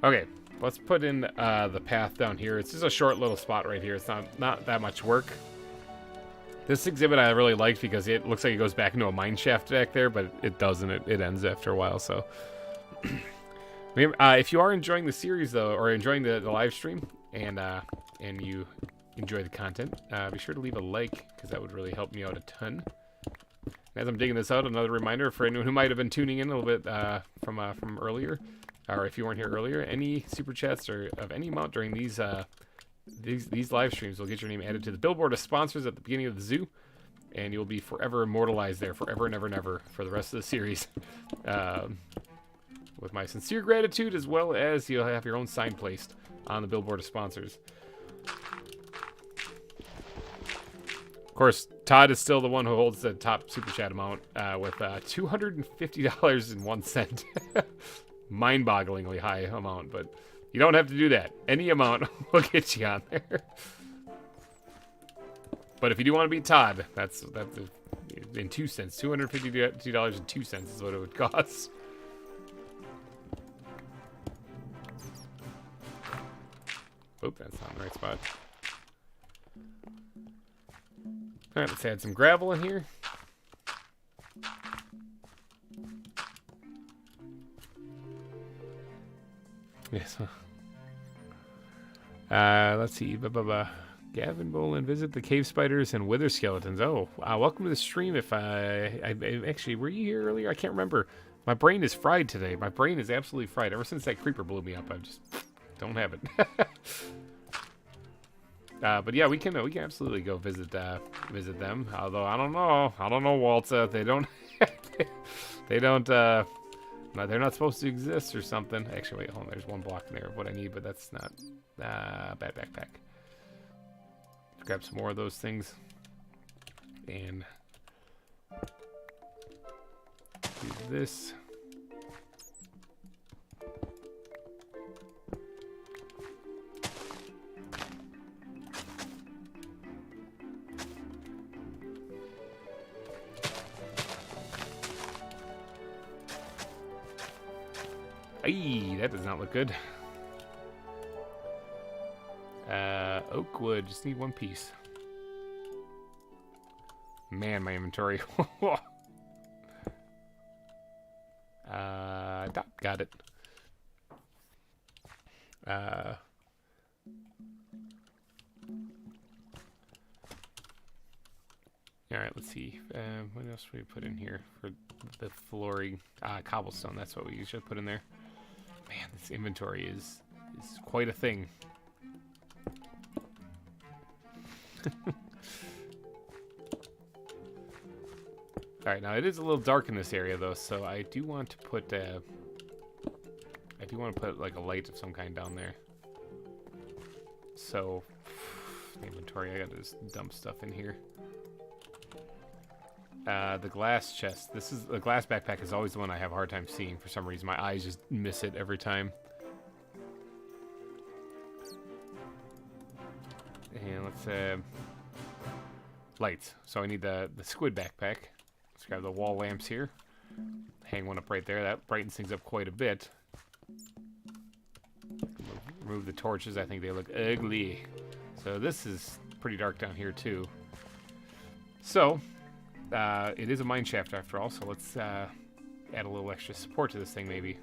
Okay, let's put in the path down here. It's just a short little spot right here. It's not that much work. This exhibit I really liked because it looks like it goes back into a mine shaft back there, but it doesn't. It ends after a while, so. If you are enjoying the series, though, or enjoying the live stream, and you enjoy the content, be sure to leave a like, because that would really help me out a ton. As I'm digging this out, another reminder for anyone who might have been tuning in a little bit from earlier, or if you weren't here earlier, any super chats or of any amount during these live streams will get your name added to the billboard of sponsors at the beginning of the zoo, and you'll be forever immortalized there, forever and ever and ever, for the rest of the series. With my sincere gratitude, as well as you'll have your own sign placed on the billboard of sponsors. Of course, Todd is still the one who holds the top super chat amount with $250.01. Mind-bogglingly high amount, but you don't have to do that. Any amount will get you on there. But if you do want to beat Todd, that's in 2 cents. $252.02 is what it would cost. Oop, that's not in the right spot. All right, let's add some gravel in here. Yes. Let's see. Gavin Bolin, visit the cave spiders and wither skeletons. Oh, welcome to the stream. If I actually, were you here earlier? I can't remember. My brain is fried today. My brain is absolutely fried. Ever since that creeper blew me up, I just don't have it. But yeah, we can absolutely go visit them. Although I don't know, Walter. They don't no, they're not supposed to exist or something. Actually, wait, hold on. There's one block in there of what I need, but that's not bad backpack. Let's grab some more of those things and do this. Ayy, that does not look good. Oak wood, just need one piece. Man, my inventory. Got it. Alright, let's see. What else should we put in here for the flooring? Cobblestone, that's what we should put in there. Man, this inventory is quite a thing. Alright, now it is a little dark in this area though, so I do want to put like a light of some kind down there. So inventory, I gotta just dump stuff in here. The glass chest. The glass backpack is always the one I have a hard time seeing for some reason. My eyes just miss it every time. And let's lights. So I need the squid backpack. Let's grab the wall lamps here. Hang one up right there. That brightens things up quite a bit. Remove the torches. I think they look ugly. So this is pretty dark down here too. So it is a mine shaft after all, so let's add a little extra support to this thing maybe.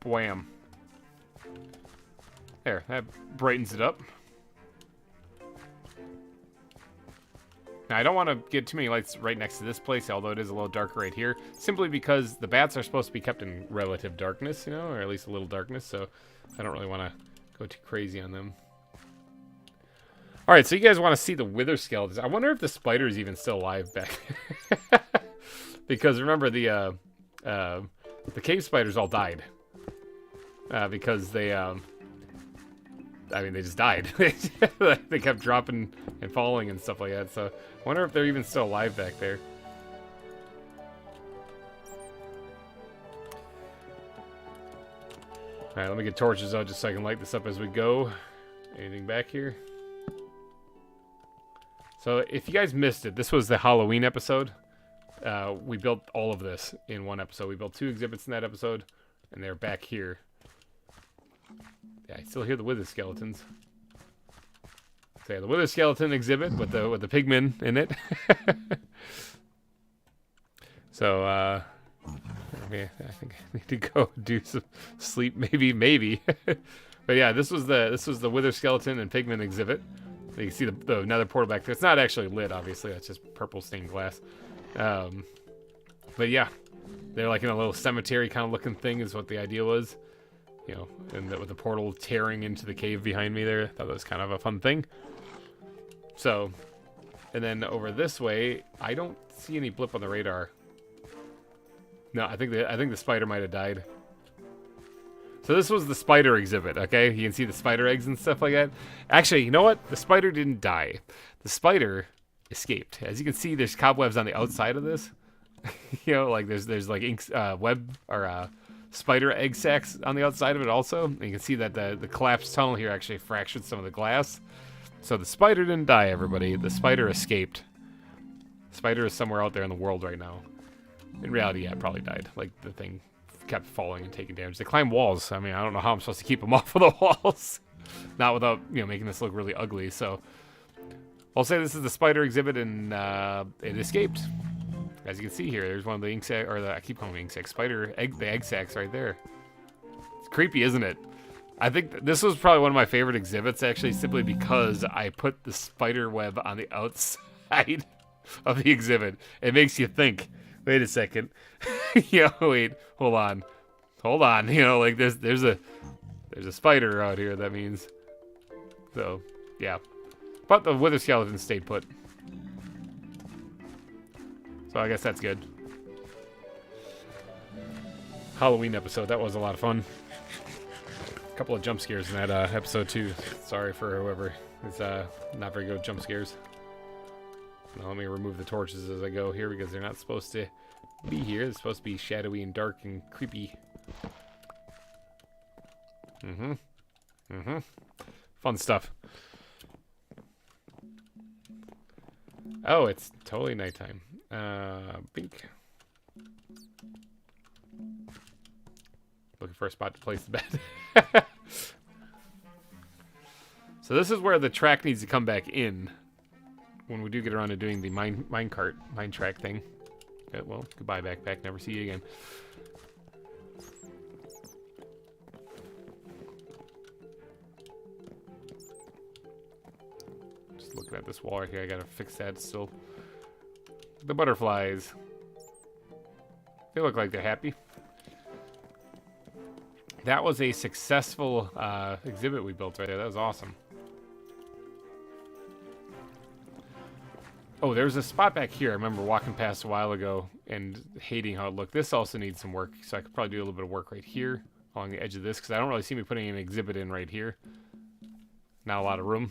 Wham. There, that brightens it up. Now, I don't want to get too many lights right next to this place, although it is a little darker right here, simply because the bats are supposed to be kept in relative darkness, you know, or at least a little darkness, so I don't really want to go too crazy on them. Alright, so you guys want to see the wither skeletons. I wonder if the spider is even still alive back there. Because remember, the cave spiders all died. Because they, I mean, they just died. They kept dropping and falling and stuff like that, so I wonder if they're even still alive back there. Alright, let me get torches out just so I can light this up as we go. Anything back here? So, if you guys missed it, this was the Halloween episode. We built all of this in one episode. We built 2 exhibits in that episode, and they're back here. Yeah, I still hear the wither skeletons. So yeah, the wither skeleton exhibit with the pigmen in it. So okay, I think I need to go do some sleep, maybe. But yeah, this was the wither skeleton and pigmen exhibit. You can see the nether portal back there. It's not actually lit, obviously. That's just purple stained glass. But yeah, they're like in a little cemetery kind of looking thing is what the idea was. You know, and with the portal tearing into the cave behind me there. I thought that was kind of a fun thing. So, and then over this way, I don't see any blip on the radar. No, I think the spider might have died. So this was the spider exhibit, okay? You can see the spider eggs and stuff like that. Actually, you know what? The spider didn't die. The spider escaped. As you can see, there's cobwebs on the outside of this. You know, like there's like ink, web or spider egg sacs on the outside of it also. And you can see that the collapsed tunnel here actually fractured some of the glass. So the spider didn't die, everybody. The spider escaped. The spider is somewhere out there in the world right now. In reality, yeah, it probably died. Like, the thing kept falling and taking damage. They climb walls. I mean, I don't know how I'm supposed to keep them off of the walls. Not without, making this look really ugly. So I'll say this is the spider exhibit, and it escaped. As you can see here, there's one of the ink sac, I keep calling them ink sac, the egg sacs right there. It's creepy, isn't it? I think this was probably one of my favorite exhibits, actually, simply because I put the spider web on the outside of the exhibit. It makes you think, wait a second. Wait, hold on. Like there's a spider out here, that means. So, yeah. But the wither skeleton stayed put. So I guess that's good. Halloween episode, that was a lot of fun. A couple of jump scares in that episode too. Sorry for whoever is not very good with jump scares. Now let me remove the torches as I go here because they're not supposed to be here. They're supposed to be shadowy and dark and creepy. Fun stuff. Oh, it's totally nighttime. Bink. Looking for a spot to place the bed. So this is where the track needs to come back in when we do get around to doing the mine track thing. Well, goodbye backpack. Never see you again. Just looking at this wall right here. I gotta fix that still. The butterflies. They look like they're happy. That was a successful exhibit we built right there. That was awesome. Oh, there's a spot back here I remember walking past a while ago and hating how it looked. This also needs some work, so I could probably do a little bit of work right here along the edge of this, because I don't really see me putting an exhibit in right here. Not a lot of room.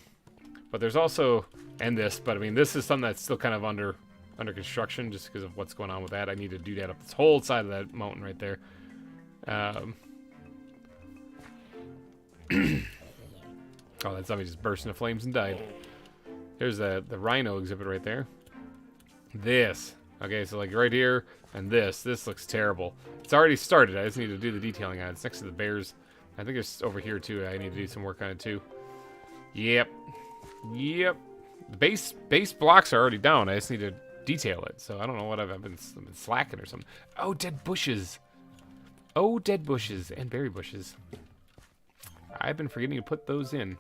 But there's also, and this, but I mean, this is something that's still kind of under construction just because of what's going on with that. I need to do that up this whole side of that mountain right there. Oh, that zombie just burst into flames and died. There's the rhino exhibit right there. This. Okay, so like right here and this. This looks terrible. It's already started. I just need to do the detailing on it. It's next to the bears. I think it's over here too. I need to do some work on it too. Yep. The base blocks are already down. I just need to detail it. So I don't know what I've been slacking or something. Oh, dead bushes. Oh, dead bushes and berry bushes. I've been forgetting to put those in.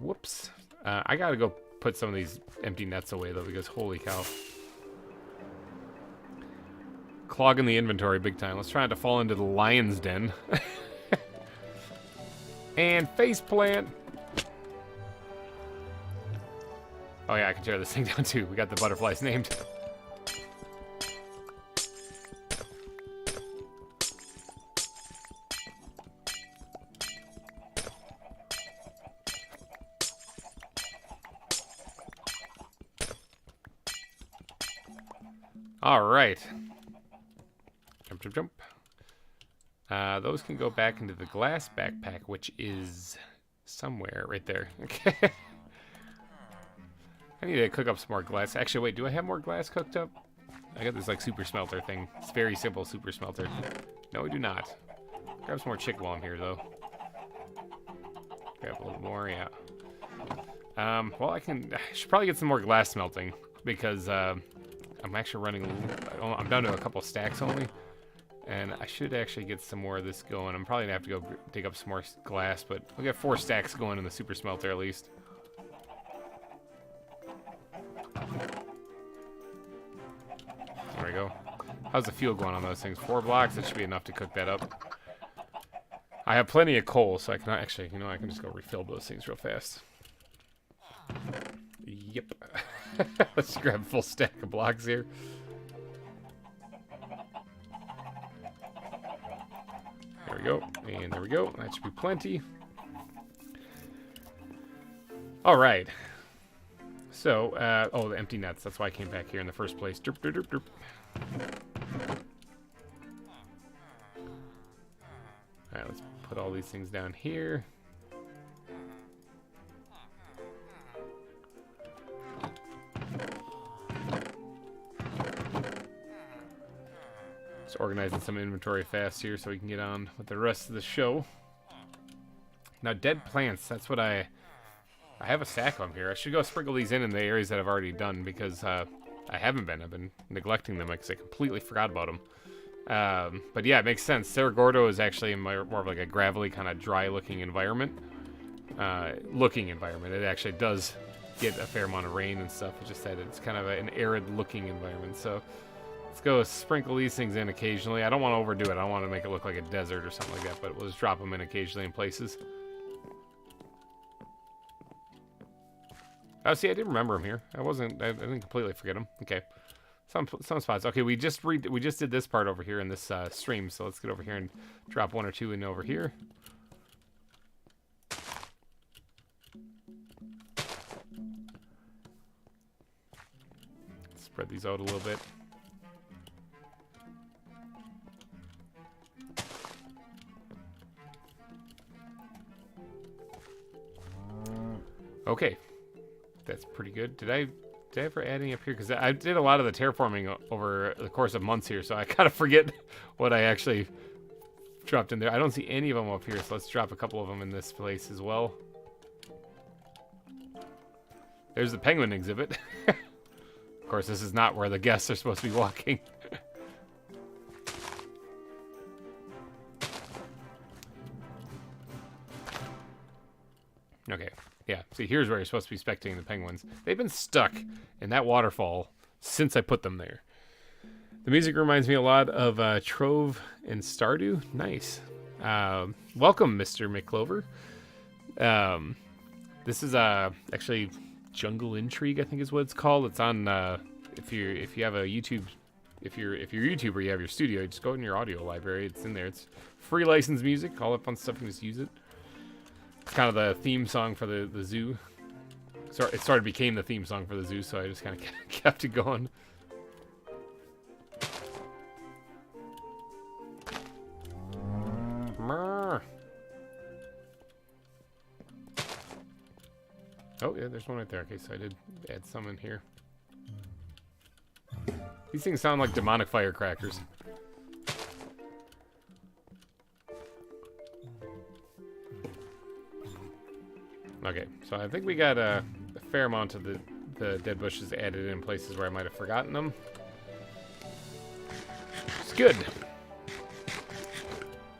Whoops. I gotta go put some of these empty nets away though, because holy cow. Clogging the inventory big time. Let's try not to fall into the lion's den. And faceplant. Oh yeah, I can tear this thing down too. We got the butterflies named. All right. Jump. Those can go back into the glass backpack, which is somewhere right there. Okay. I need to cook up some more glass. Actually, wait, do I have more glass cooked up? I got this like super smelter thing. It's very simple super smelter. No, we do not. Grab some more chick while I'm here, though. Grab a little more, yeah. Well, I should probably get some more glass smelting because I'm actually running I'm down to a couple stacks only, and I should actually get some more of this going. I'm probably gonna have to go dig up some more glass, but we'll get 4 stacks going in the super smelter at least. There we go. How's the fuel going on those things? 4 blocks, that should be enough to cook that up. I have plenty of coal, so I can actually, I can just go refill those things real fast. Yep. Let's grab a full stack of blocks here. There we go. And there we go. That should be plenty. All right. So, oh, the empty nets. That's why I came back here in the first place. Derp, derp, derp, derp. All right, let's put all these things down here. Just organizing some inventory fast here so we can get on with the rest of the show. Now, dead plants, that's what I have a stack of them here. I should go sprinkle these in the areas that I've already done because I haven't been. I've been neglecting them because I completely forgot about them. But yeah, it makes sense. Cerro Gordo is actually more of like a gravelly, kind of dry-looking environment. It actually does get a fair amount of rain and stuff. It's just that it's kind of an arid-looking environment. So let's go sprinkle these things in occasionally. I don't want to overdo it. I don't want to make it look like a desert or something like that, but we'll just drop them in occasionally in places. Oh, see, I did remember them here. I didn't completely forget them. Okay. Some spots. Okay, we just did this part over here in this stream, so let's get over here and drop 1 or 2 in over here. Spread these out a little bit. Okay. That's pretty good. Did I ever add any up here? Because I did a lot of the terraforming over the course of months here, so I kind of forget what I actually dropped in there. I don't see any of them up here, so let's drop a couple of them in this place as well. There's the penguin exhibit. Of course, this is not where the guests are supposed to be walking. Okay. Yeah, see, here's where you're supposed to be spectating the penguins. They've been stuck in that waterfall since I put them there. The music reminds me a lot of Trove and Stardew. Nice. Welcome, Mr. McClover. This is actually Jungle Intrigue, I think is what it's called. It's on if you have a YouTube, if you're a YouTuber, you have your studio, you just go in your audio library. It's in there. It's free licensed music. All that fun stuff. You can just use it. It's kind of the theme song for the zoo. So it sort of became the theme song for the zoo, so I just kind of kept it going. Oh, yeah, there's one right there. Okay, so I did add some in here. These things sound like demonic firecrackers. Okay, so I think we got a fair amount of the dead bushes added in places where I might have forgotten them. It's good.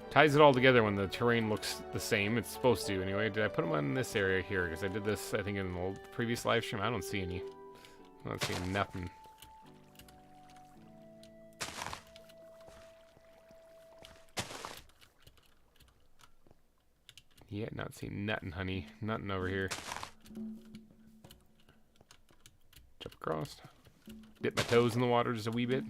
Ties it all together when the terrain looks the same. It's supposed to, anyway. Did I put them in this area here? Because I did this, I think, in the previous live stream. I don't see any. I don't see nothing. Yeah, not seeing nothing, honey. Nothing over here. Jump across. Dip my toes in the water just a wee bit.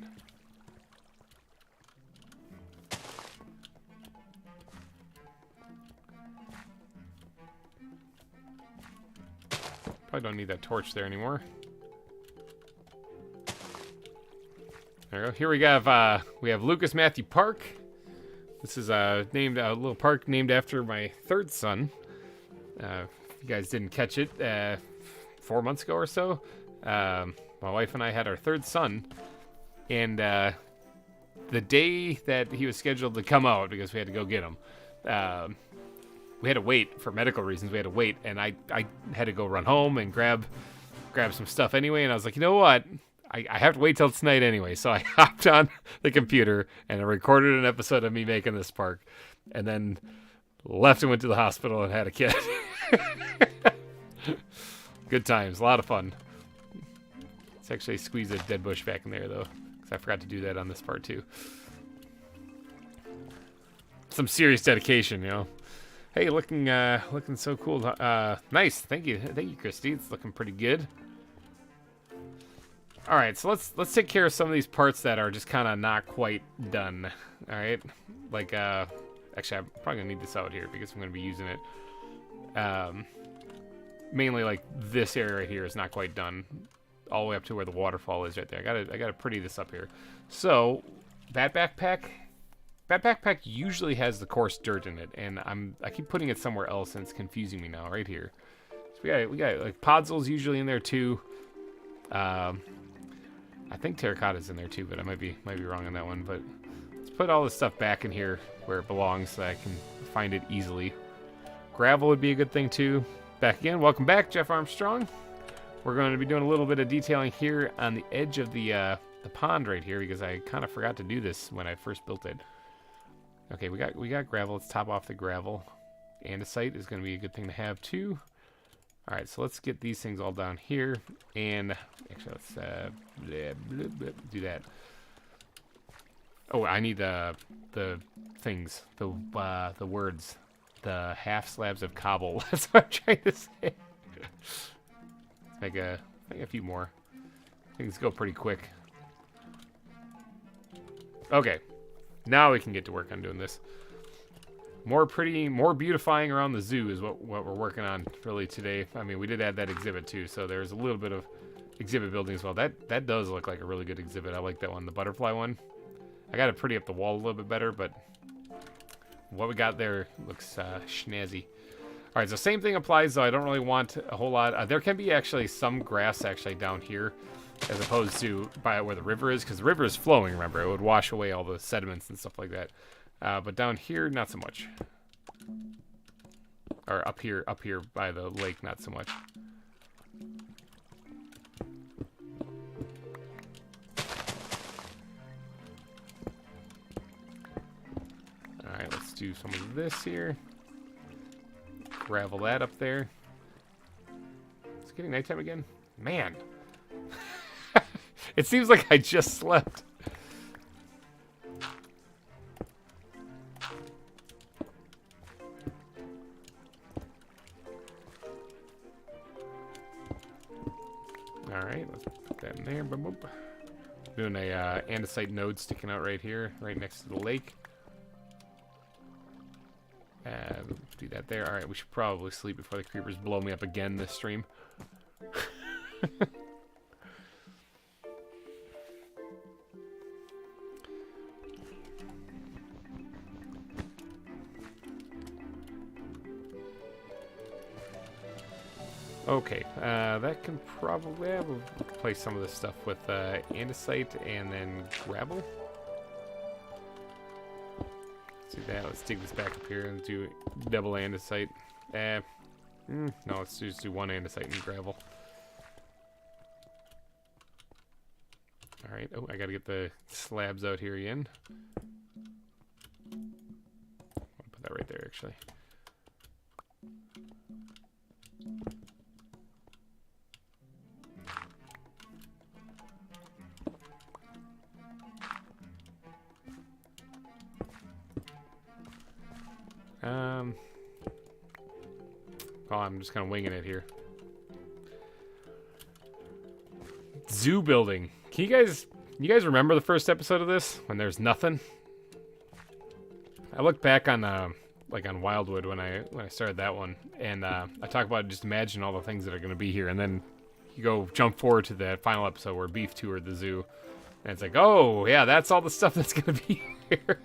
Probably don't need that torch there anymore. There we go. Here we have Lucas Matthew Park. This is named a little park named after my third son. If you guys didn't catch it, 4 months ago or so, my wife and I had our third son, and the day that he was scheduled to come out, because we had to go get him, we had to wait for medical reasons. We had to wait, and I had to go run home and grab some stuff anyway. And I was like, you know what? I have to wait till tonight anyway. So I hopped on the computer and I recorded an episode of me making this park, and then left and went to the hospital and had a kid. Good times, a lot of fun. Let's actually squeeze a dead bush back in there though, because I forgot to do that on this part too. Some serious dedication, you know. Hey, looking so cool. Nice, thank you, Christy. It's looking pretty good. All right, so let's take care of some of these parts that are just kind of not quite done. All right, like actually, I'm probably gonna need this out here because I'm gonna be using it. Mainly like this area right here is not quite done, all the way up to where the waterfall is right there. I gotta pretty this up here. So that backpack usually has the coarse dirt in it, and I keep putting it somewhere else, and it's confusing me now. Right here, so we got like Podzol's usually in there too. I think terracotta's in there too, but I might be wrong on that one. But put all this stuff back in here where it belongs so I can find it easily. Gravel would be a good thing too. Back again. Welcome back, Jeff Armstrong. We're going to be doing a little bit of detailing here on the edge of the pond right here because I kind of forgot to do this when I first built it. Okay, we got gravel. Let's top off the gravel. Andesite is going to be a good thing to have too. All right, so let's get these things all down here, and actually let's do that. Oh, I need the things, the words, the half slabs of cobble. That's what I'm trying to say. Make a few more. Things go pretty quick. Okay, now we can get to work on doing this. More beautifying around the zoo is what we're working on really today. I mean, we did add that exhibit too, so there's a little bit of exhibit building as well. That does look like a really good exhibit. I like that one, the butterfly one. I got to pretty up the wall a little bit better, but what we got there looks snazzy. All right, so same thing applies, though. I don't really want a whole lot. There can be actually some grass actually down here, as opposed to by where the river is, because the river is flowing, remember. It would wash away all the sediments and stuff like that. But down here, not so much. Or up here by the lake, not so much. Alright, let's do some of this here. Gravel that up there. It's getting nighttime again? Man. It seems like I just slept. Alright, let's put that in there. Boom, boom. Doing a andesite node sticking out right here, right next to the lake. Do that there. Alright, we should probably sleep before the creepers blow me up again this stream. Okay, that can probably we'll replace some of this stuff with andesite and then gravel. Let's do that. Let's dig this back up here and do double andesite. No, let's just do one andesite and gravel. All right. Oh, I gotta get the slabs out here again. I'll put that right there, actually. Oh, I'm just kind of winging it here. Zoo building. You guys remember the first episode of this when there's nothing? I look back on like on Wildwood when I started that one, and I talk about just imagine all the things that are going to be here, and then you go jump forward to that final episode where Beef toured the zoo, and it's like, oh yeah, that's all the stuff that's going to be here.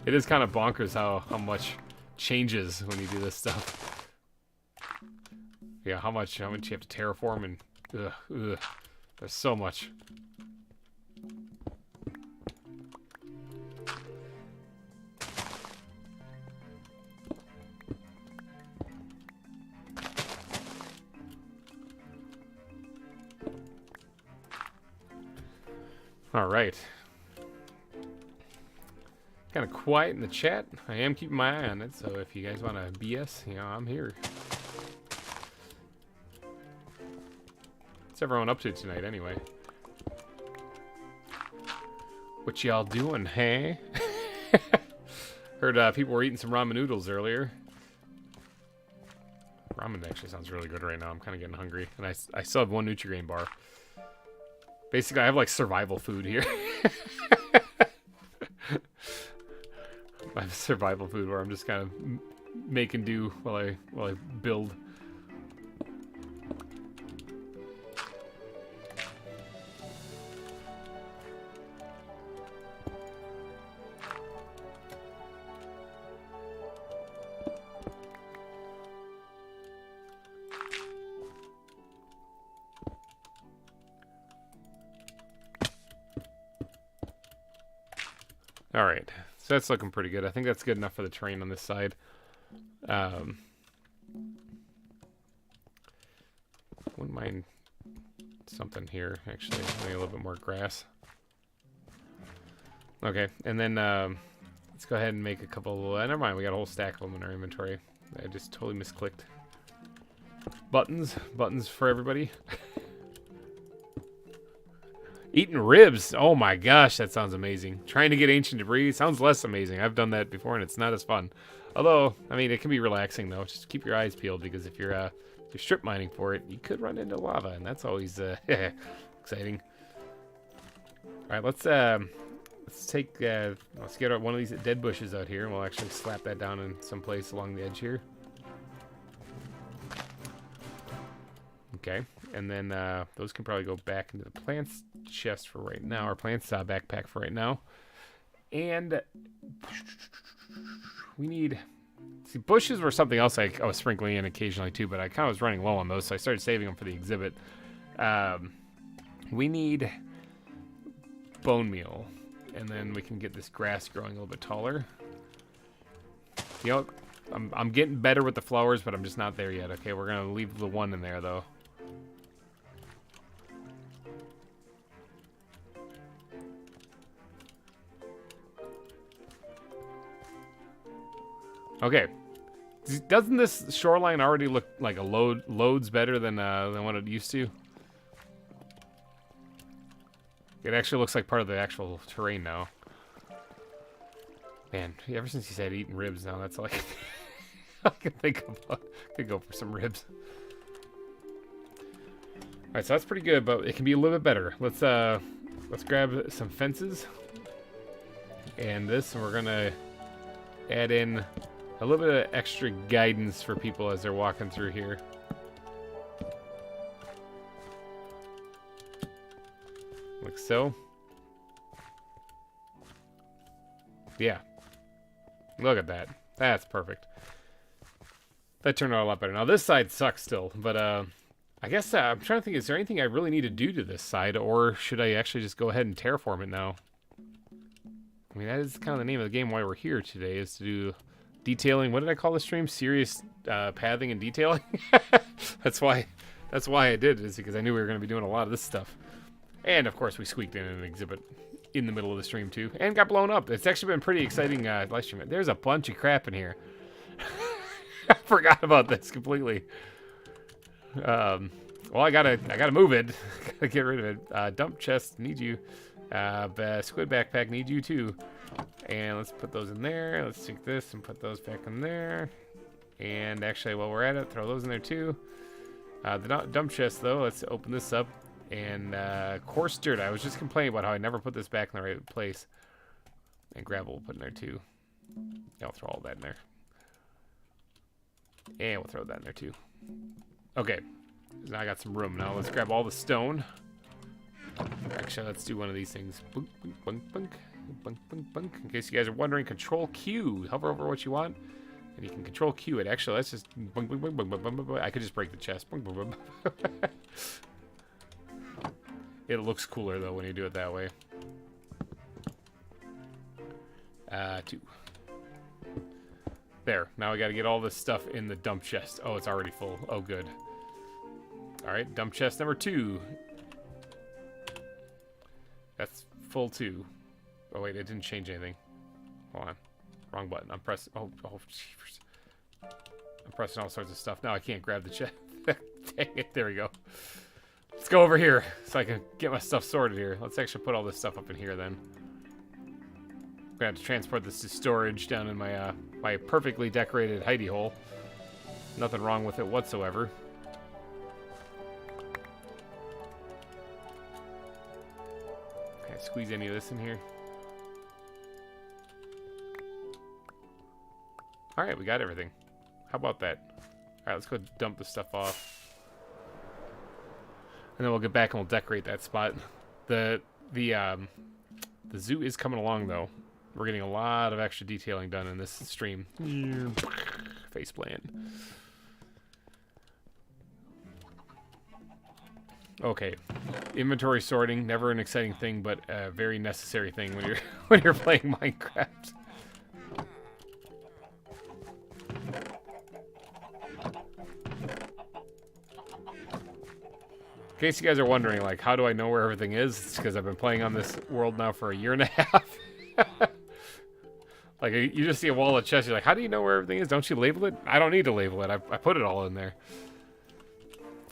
It is kind of bonkers how much changes when you do this stuff. Yeah, how much you have to terraform, and there's so much. All right. Kind of quiet in the chat. I am keeping my eye on it, so if you guys want to BS, I'm here. What's everyone up to tonight, anyway? What y'all doing, hey? Heard people were eating some ramen noodles earlier. Ramen actually sounds really good right now. I'm kind of getting hungry, and I still have one Nutri-Grain bar. Basically, I have like survival food here. I have survival food where I'm just kind of making do while I build. All right, so that's looking pretty good. I think that's good enough for the terrain on this side. Wouldn't mind something here, actually. Maybe a little bit more grass. Okay, and then let's go ahead and make a couple. Never mind, we got a whole stack of them in our inventory. I just totally misclicked. Buttons for everybody. Eating ribs. Oh my gosh, that sounds amazing. Trying to get ancient debris sounds less amazing. I've done that before and it's not as fun. Although, I mean, it can be relaxing though. Just keep your eyes peeled because if you're strip mining for it, you could run into lava, and that's always exciting. All right, let's get one of these dead bushes out here, and we'll actually slap that down in some place along the edge here. Okay, and then those can probably go back into the plants chest for right now, or plants backpack for right now. And we need, see, bushes were something else I was sprinkling in occasionally too, but I kind of was running low on those, so I started saving them for the exhibit. We need bone meal, and then we can get this grass growing a little bit taller. You know, I'm getting better with the flowers, but I'm just not there yet. Okay, we're gonna leave the one in there though. Okay, doesn't this shoreline already look like a loads better than what it used to? It actually looks like part of the actual terrain now. Man, ever since you said eating ribs now, that's all I can think about. Could go for some ribs. All right, so that's pretty good, but it can be a little bit better. Let's grab some fences and this, and we're gonna add in a little bit of extra guidance for people as they're walking through here. Like so. Yeah. Look at that. That's perfect. That turned out a lot better. Now this side sucks still, but I guess I'm trying to think, is there anything I really need to do to this side, or should I actually just go ahead and terraform it now? I mean, that is kind of the name of the game why we're here today, is to do detailing. What did I call the stream? Serious pathing and detailing. That's why I did it, is because I knew we were going to be doing a lot of this stuff. And of course we squeaked in an exhibit in the middle of the stream too, and got blown up. It's actually been pretty exciting live stream. There's a bunch of crap in here. I forgot about this completely. Well, I gotta move it. Gotta get rid of it. Dump chest, need you. Squid backpack, need you too. And let's put those in there. Let's take this and put those back in there. And actually, while we're at it, throw those in there too. The dump chest though, let's open this up. And coarse dirt. I was just complaining about how I never put this back in the right place. And gravel we'll put in there too. Yeah, I'll throw all that in there. And we'll throw that in there too. Okay. Now I got some room. Now let's grab all the stone. Actually, let's do one of these things. Bunk, bunk, bunk, bunk, bunk, bunk. In case you guys are wondering, Control Q. Hover over what you want, and you can Control Q it. Actually, let's just bunk, bunk, bunk, bunk, bunk, bunk, bunk. I could just break the chest. Bunk, bunk, bunk. It looks cooler though when you do it that way. 2. There. Now we got to get all this stuff in the dump chest. Oh, it's already full. Oh, good. All right, dump chest number 2. That's full too. Oh wait, it didn't change anything. Hold on. Wrong button. I'm pressing. Oh, jeepers. I'm pressing all sorts of stuff. Now I can't grab the chest. Dang it. There we go. Let's go over here so I can get my stuff sorted here. Let's actually put all this stuff up in here then. I'm gonna have to transport this to storage down in my my perfectly decorated hidey hole. Nothing wrong with it whatsoever. Can I squeeze any of this in here? Alright, we got everything. How about that? Alright, let's go dump this stuff off. And then we'll get back and we'll decorate that spot. The zoo is coming along though. We're getting a lot of extra detailing done in this stream. Faceplant. Okay, inventory sorting, never an exciting thing, but a very necessary thing when you're when you're playing Minecraft. In case you guys are wondering, like, how do I know where everything is? It's because I've been playing on this world now for a year and a half. Like, you just see a wall of chests, you're like, how do you know where everything is? Don't you label it? I don't need to label it. I put it all in there.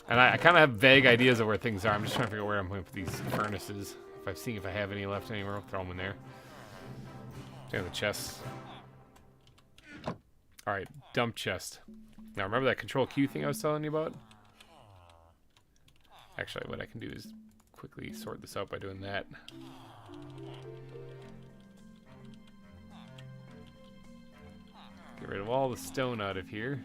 And I kind of have vague ideas of where things are. I'm just trying to figure out where I'm going to put these furnaces. If I have any left anywhere, I'll throw them in there. Down the chests. Alright, dump chest. Now, remember that control Q thing I was telling you about? Actually, what I can do is quickly sort this out by doing that. Get rid of all the stone out of here.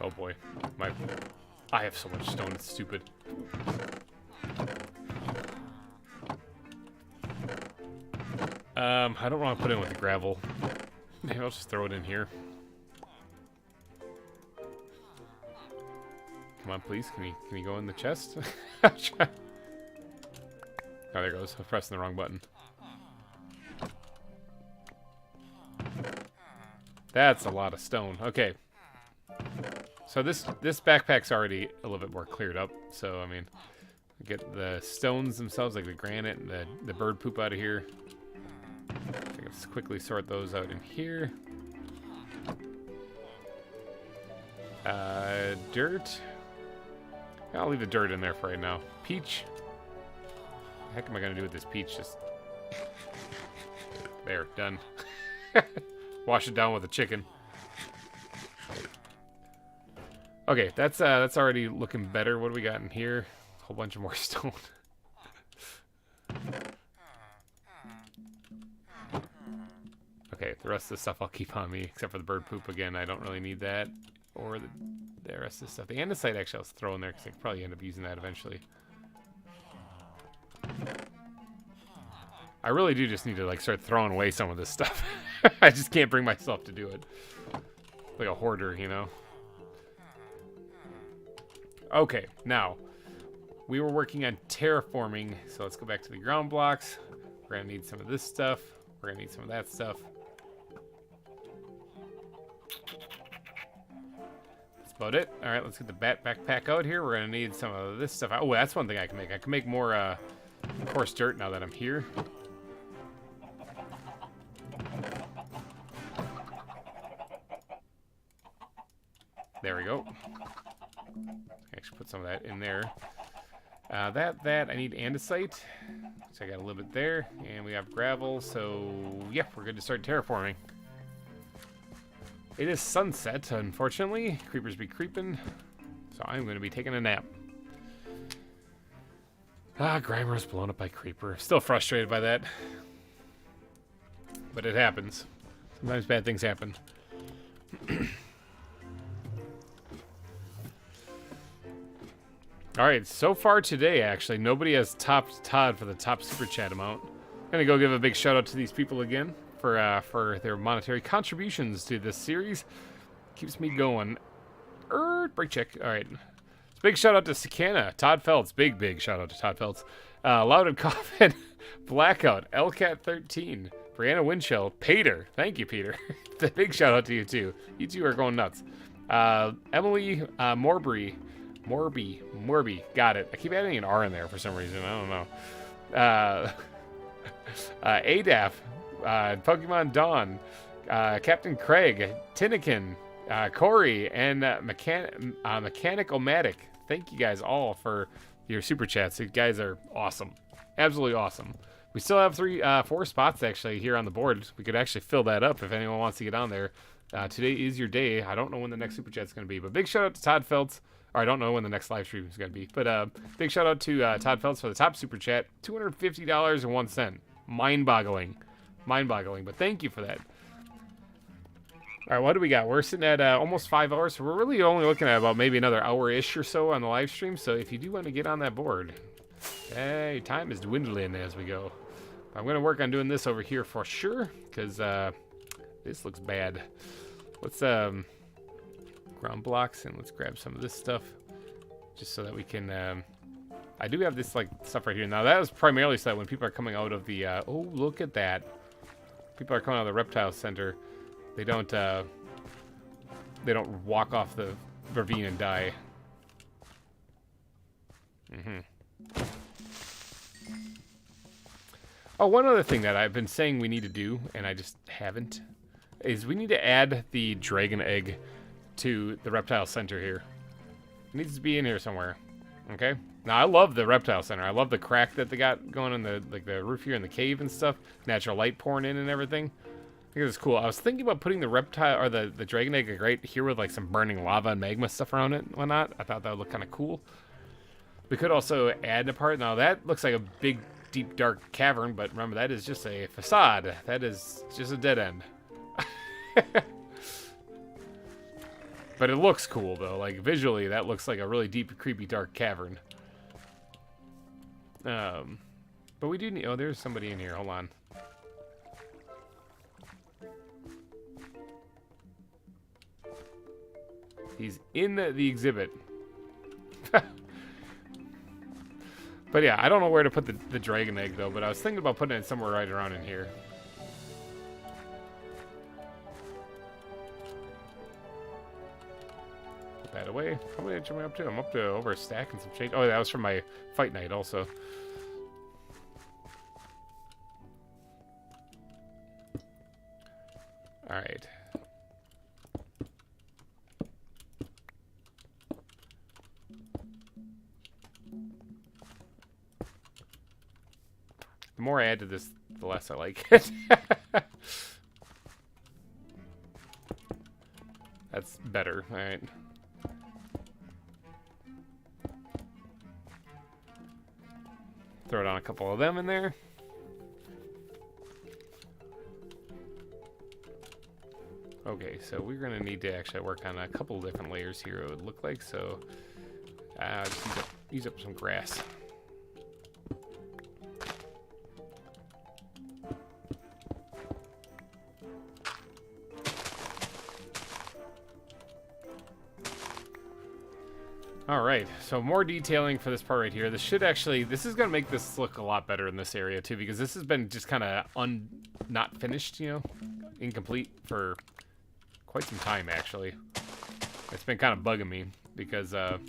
Oh boy, I have so much stone, it's stupid. I don't want to put it in with the gravel. Maybe I'll just throw it in here. Come on, please. Can you go in the chest? Oh, there it goes. I was pressing the wrong button. That's a lot of stone. Okay. So this backpack's already a little bit more cleared up. So, I mean, get the stones themselves, like the granite and the bird poop out of here. I think let's quickly sort those out in here. Dirt. I'll leave the dirt in there for right now. Peach. What the heck am I going to do with this peach? Just... There, done. Wash it down with a chicken. Okay, that's already looking better. What do we got in here? A whole bunch of more stone. Okay, the rest of the stuff I'll keep on me, except for the bird poop again. I don't really need that. Or the rest of the stuff. The andesite actually I was throwing there because I could probably end up using that eventually. I really do just need to like start throwing away some of this stuff. I just can't bring myself to do it. Like a hoarder, you know? Okay, now, we were working on terraforming, so let's go back to the ground blocks. We're gonna need some of this stuff. We're gonna need some of that stuff. That's about it. All right, let's get the backpack out here. We're gonna need some of this stuff. Oh, that's one thing I can make. I can make more coarse dirt now that I'm here. There we go. Actually put some of that in there. That I need andesite. So I got a little bit there, and we have gravel. So yeah, we're good to start terraforming. It is sunset, unfortunately. Creepers be creeping, so I'm going to be taking a nap. GReimer was blown up by creeper. Still frustrated by that, but it happens. Sometimes bad things happen. Alright, so far today, actually, nobody has topped Todd for the top super chat amount. I'm gonna go give a big shout out to these people again for their monetary contributions to this series. Keeps me going. Break check. Alright. Big shout out to Sakana, Todd Feltz. Big shout out to Todd Feltz. Loud and Coffin, Blackout, LCAT13, Brianna Winchell, Peter. Thank you, Peter. Big shout out to you, too. You two are going nuts. Emily Morby, got it. I keep adding an R in there for some reason. I don't know. Adaf, Pokemon Dawn, Captain Craig, Tinnikin, Corey, and Mechanic-O-Matic. Thank you guys all for your super chats. You guys are awesome. Absolutely awesome. We still have 4 spots actually here on the board. We could actually fill that up if anyone wants to get on there. Today is your day. I don't know when the next super chat's going to be, but big shout out to Todd Feltz. Or I don't know when the next live stream is going to be. But big shout out to Todd Feltz for the top super chat. $250.01. Mind-boggling. Mind-boggling. But thank you for that. All right, what do we got? We're sitting at almost 5 hours. So we're really only looking at about maybe another hour-ish or so on the live stream. So if you do want to get on that board, hey, time is dwindling as we go. I'm going to work on doing this over here for sure. Because this looks bad. Let's ground blocks, and let's grab some of this stuff just so that we can. I do have this like stuff right here. Now that was primarily so that when people are coming out of the oh, look at that. People are coming out of the reptile center. They don't walk off the ravine and die. Oh, one other thing that I've been saying we need to do, and I just haven't, is we need to add the dragon egg to the reptile center here. It needs to be in here somewhere. Okay? Now, I love the reptile center. I love the crack that they got going on the roof here in the cave and stuff. Natural light pouring in and everything. I think it's cool. I was thinking about putting the reptile, or the dragon egg right here with like some burning lava and magma stuff around it and whatnot. I thought that would look kind of cool. We could also add a part. Now, that looks like a big, deep, dark cavern, but remember, that is just a facade. That is just a dead end. But it looks cool, though. Like, visually, that looks like a really deep, creepy, dark cavern. But we do need... Oh, there's somebody in here. Hold on. He's in the exhibit. But yeah, I don't know where to put the dragon egg, though. But I was thinking about putting it somewhere right around in here. Put that away. How much am I up to? I'm up to over a stack and some change. Oh, that was from my fight night also. Alright. The more I add to this, the less I like it. That's better. Alright. Throw down a couple of them in there. Okay, so we're going to need to actually work on a couple of different layers here, it would look like. So, just use up some grass. Alright, so more detailing for this part right here. This should actually, this is going to make this look a lot better in this area too, because this has been just kind of not finished, you know, incomplete for quite some time actually. It's been kind of bugging me because I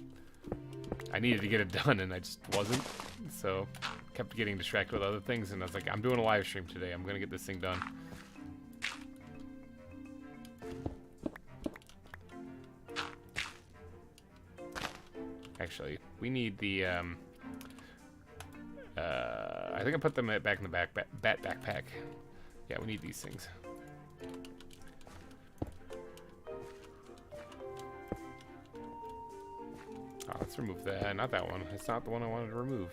needed to get it done and I just wasn't. So kept getting distracted with other things, and I was like, I'm doing a live stream today. I'm going to get this thing done. Actually, we need the, I think I put them back in the bat backpack. Yeah, we need these things. Oh, let's remove that. Not that one. It's not the one I wanted to remove.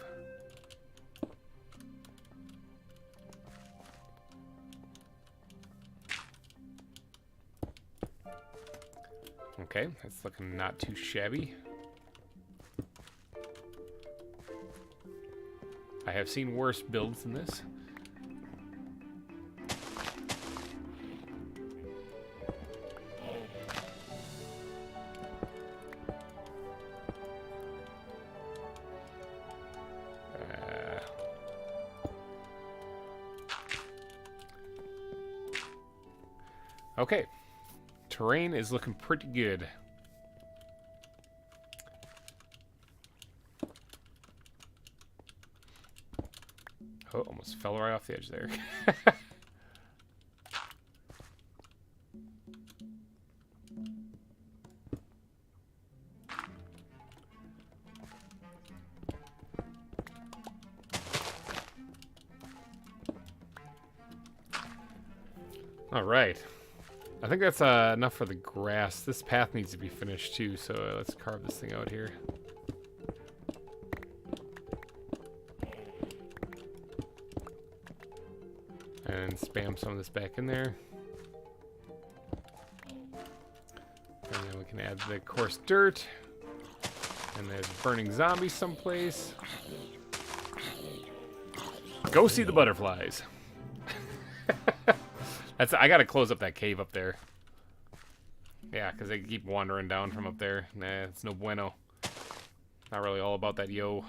Okay, that's looking not too shabby. I have seen worse builds than this. Okay. Terrain is looking pretty good. Oh, almost fell right off the edge there. All right. I think that's enough for the grass. This path needs to be finished too, so let's carve this thing out here. And spam some of this back in there. And then we can add the coarse dirt. And there's burning zombies someplace. Go see the butterflies. I gotta close up that cave up there. Yeah, because they keep wandering down from up there. Nah, it's no bueno. Not really all about that, yo.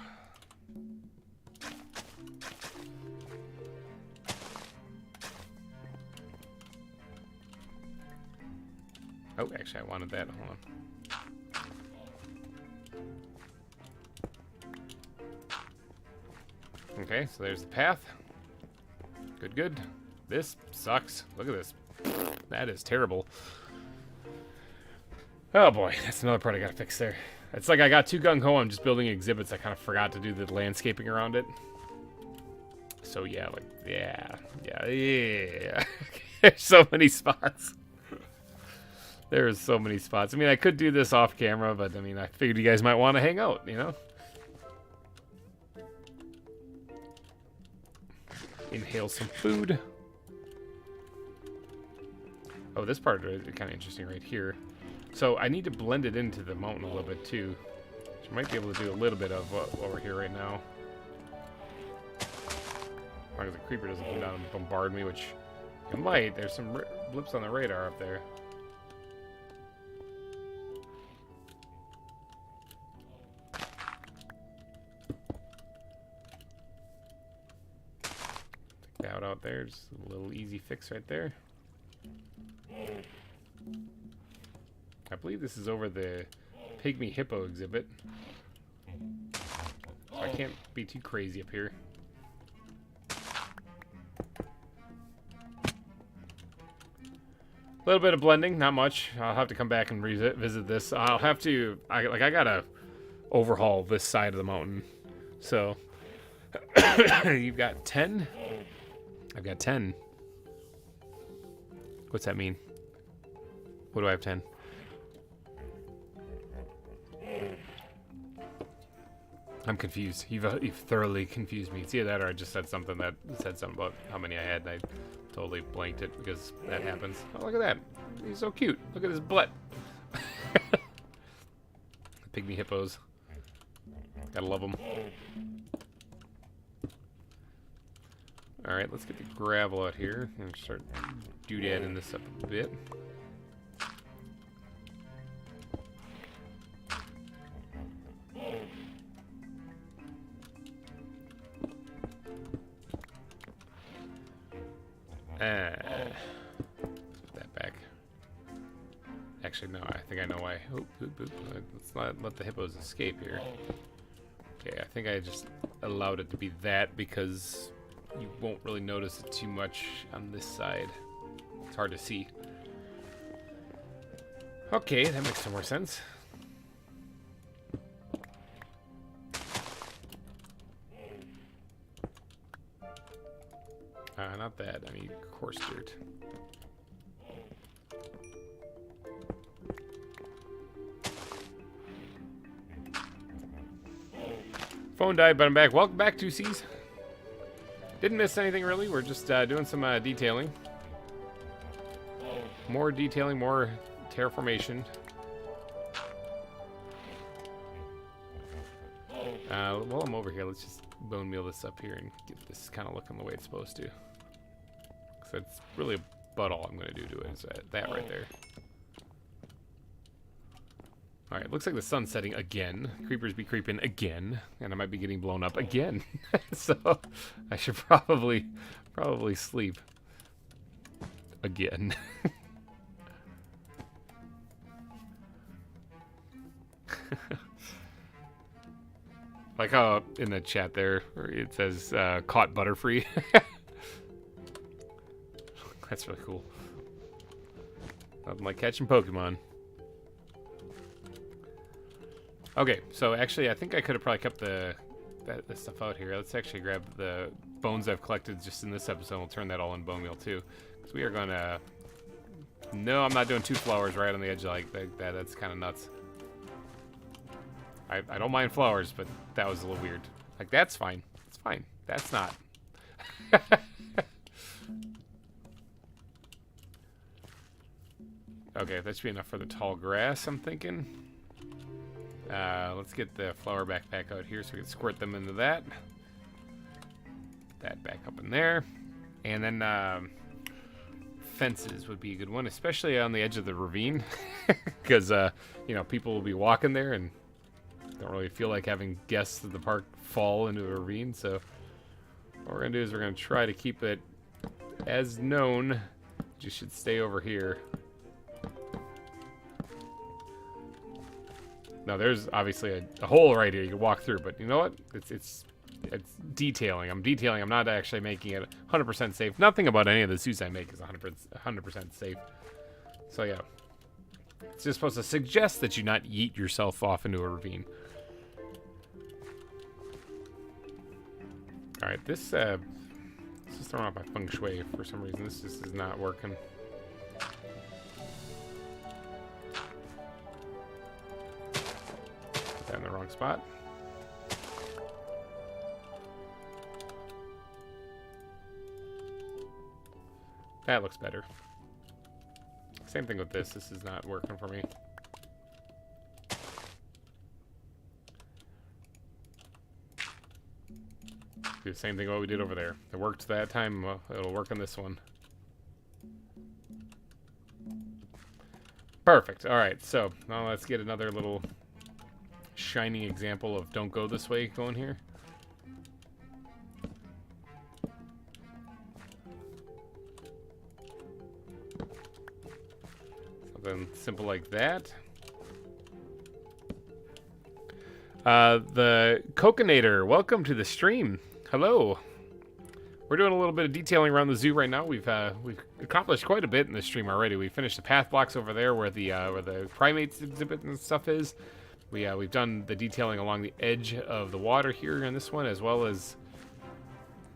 Oh, actually, I wanted that. Hold on. Okay, so there's the path. Good, good. This sucks. Look at this. That is terrible. Oh boy, that's another part I gotta fix there. It's like I got too gung-ho on just building exhibits. I kind of forgot to do the landscaping around it. So yeah, like, yeah. There's so many spots. There's so many spots. I mean, I could do this off camera, but I mean, I figured you guys might want to hang out, you know? Inhale some food. Oh, this part is kind of interesting right here. So I need to blend it into the mountain a little bit too. Which I might be able to do a little bit of over here right now. As long as the creeper doesn't come down and bombard me, which it might. There's some blips on the radar up there. Out there, just a little easy fix right there. I believe this is over the pygmy hippo exhibit, so I can't be too crazy up here. A little bit of blending, not much. I'll have to come back and revisit this. I'll have to, I gotta overhaul this side of the mountain. So you've got 10. I've got 10. What's that mean? What do I have 10? I'm confused. You've thoroughly confused me. It's either that or I just said something that said something about how many I had and I totally blanked it because that happens. Oh, look at that. He's so cute. Look at his butt. Pygmy hippos. Gotta love them. Alright, let's get the gravel out here and start doodadding this up a bit. Put that back. Actually, no, I think I know why. Oop. Let's not let the hippos escape here. Okay, I think I just allowed it to be that because you won't really notice it too much on this side. It's hard to see. Okay, that makes some more sense. Not that. I need coarse dirt. Phone died, but I'm back. Welcome back, 2Cs. Didn't miss anything really. We're just doing some detailing. More detailing, more terraformation. While I'm over here, let's just bone meal this up here and get this kind of looking the way it's supposed to. So it's really about all I'm going to do to it is that right there. Alright, looks like the sun's setting again. Creepers be creeping again. And I might be getting blown up again. So I should probably sleep. Again. Like how in the chat there, it says caught butterfree. That's really cool. Nothing like catching Pokemon. Okay, so actually I think I could have probably kept the stuff out here. Let's actually grab the bones I've collected just in this episode. We'll turn that all in bone meal too. Because we are gonna... No, I'm not doing 2 flowers right on the edge like that. That's kind of nuts. I don't mind flowers, but that was a little weird. Like, that's fine. It's fine. That's not. Okay, that should be enough for the tall grass, I'm thinking. Let's get the flower backpack out here so we can squirt them into that. Put that back up in there. And then fences would be a good one, especially on the edge of the ravine, because you know, people will be walking there and don't really feel like having guests at the park fall into a ravine. So what we're gonna do is we're gonna try to keep it as known. You should stay over here. Now there's obviously a hole right here you can walk through, but you know what? It's detailing. I'm detailing. I'm not actually making it 100% safe. Nothing about any of the zoos I make is 100% safe. So yeah, it's just supposed to suggest that you not yeet yourself off into a ravine. All right, this is throwing off my feng shui for some reason. This just is not working. Put that in the wrong spot. That looks better. Same thing with this. This is not working for me. Do the same thing what we did over there. It worked that time. Well, it'll work on this one. Perfect. All right. So now let's get another little shining example of don't go this way going here. Something simple like that. The Coconator, welcome to the stream. Hello. We're doing a little bit of detailing around the zoo right now. We've accomplished quite a bit in this stream already. We finished the path blocks over there where the primates exhibit and stuff is. We've done the detailing along the edge of the water here in this one, as well as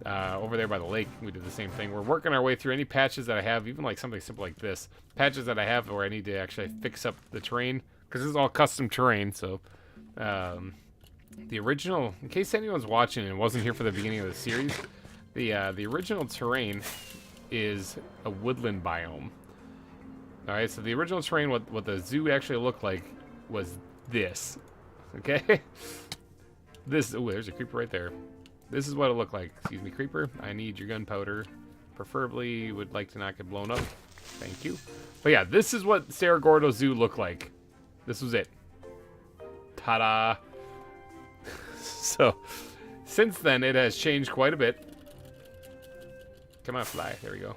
over there by the lake. We did the same thing. We're working our way through any patches that I have, even like something simple like this. Patches that I have where I need to actually fix up the terrain, because this is all custom terrain. So the original, in case anyone's watching and wasn't here for the beginning of the series, the original terrain is a woodland biome. All right, so the original terrain, what the zoo actually looked like was this. Okay, this. Oh, there's a creeper right there. This is what it looked like. Excuse me, creeper. I need your gunpowder. Preferably would like to not get blown up. Thank you. But yeah, this is what Cerro Gordo Zoo looked like. This was it. Ta-da. So, since then, it has changed quite a bit. Come on, fly. There we go.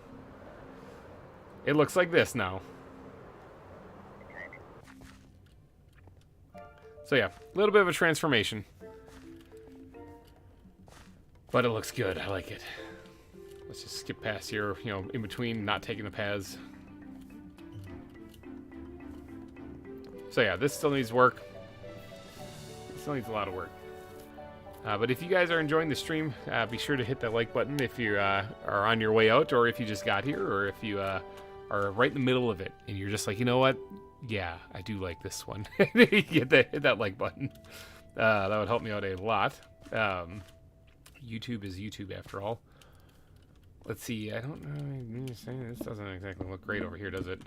It looks like this now. So yeah, a little bit of a transformation. But it looks good. I like it. Let's just skip past here, you know, in between, not taking the paths. So yeah, this still needs work. It still needs a lot of work. But if you guys are enjoying the stream, be sure to hit that like button if you are on your way out, or if you just got here, or if you are right in the middle of it and you're just like, you know what? Yeah, I do like this one. hit that like button. That would help me out a lot. YouTube is YouTube after all. Let's see. I don't know. This doesn't exactly look great over here, does it?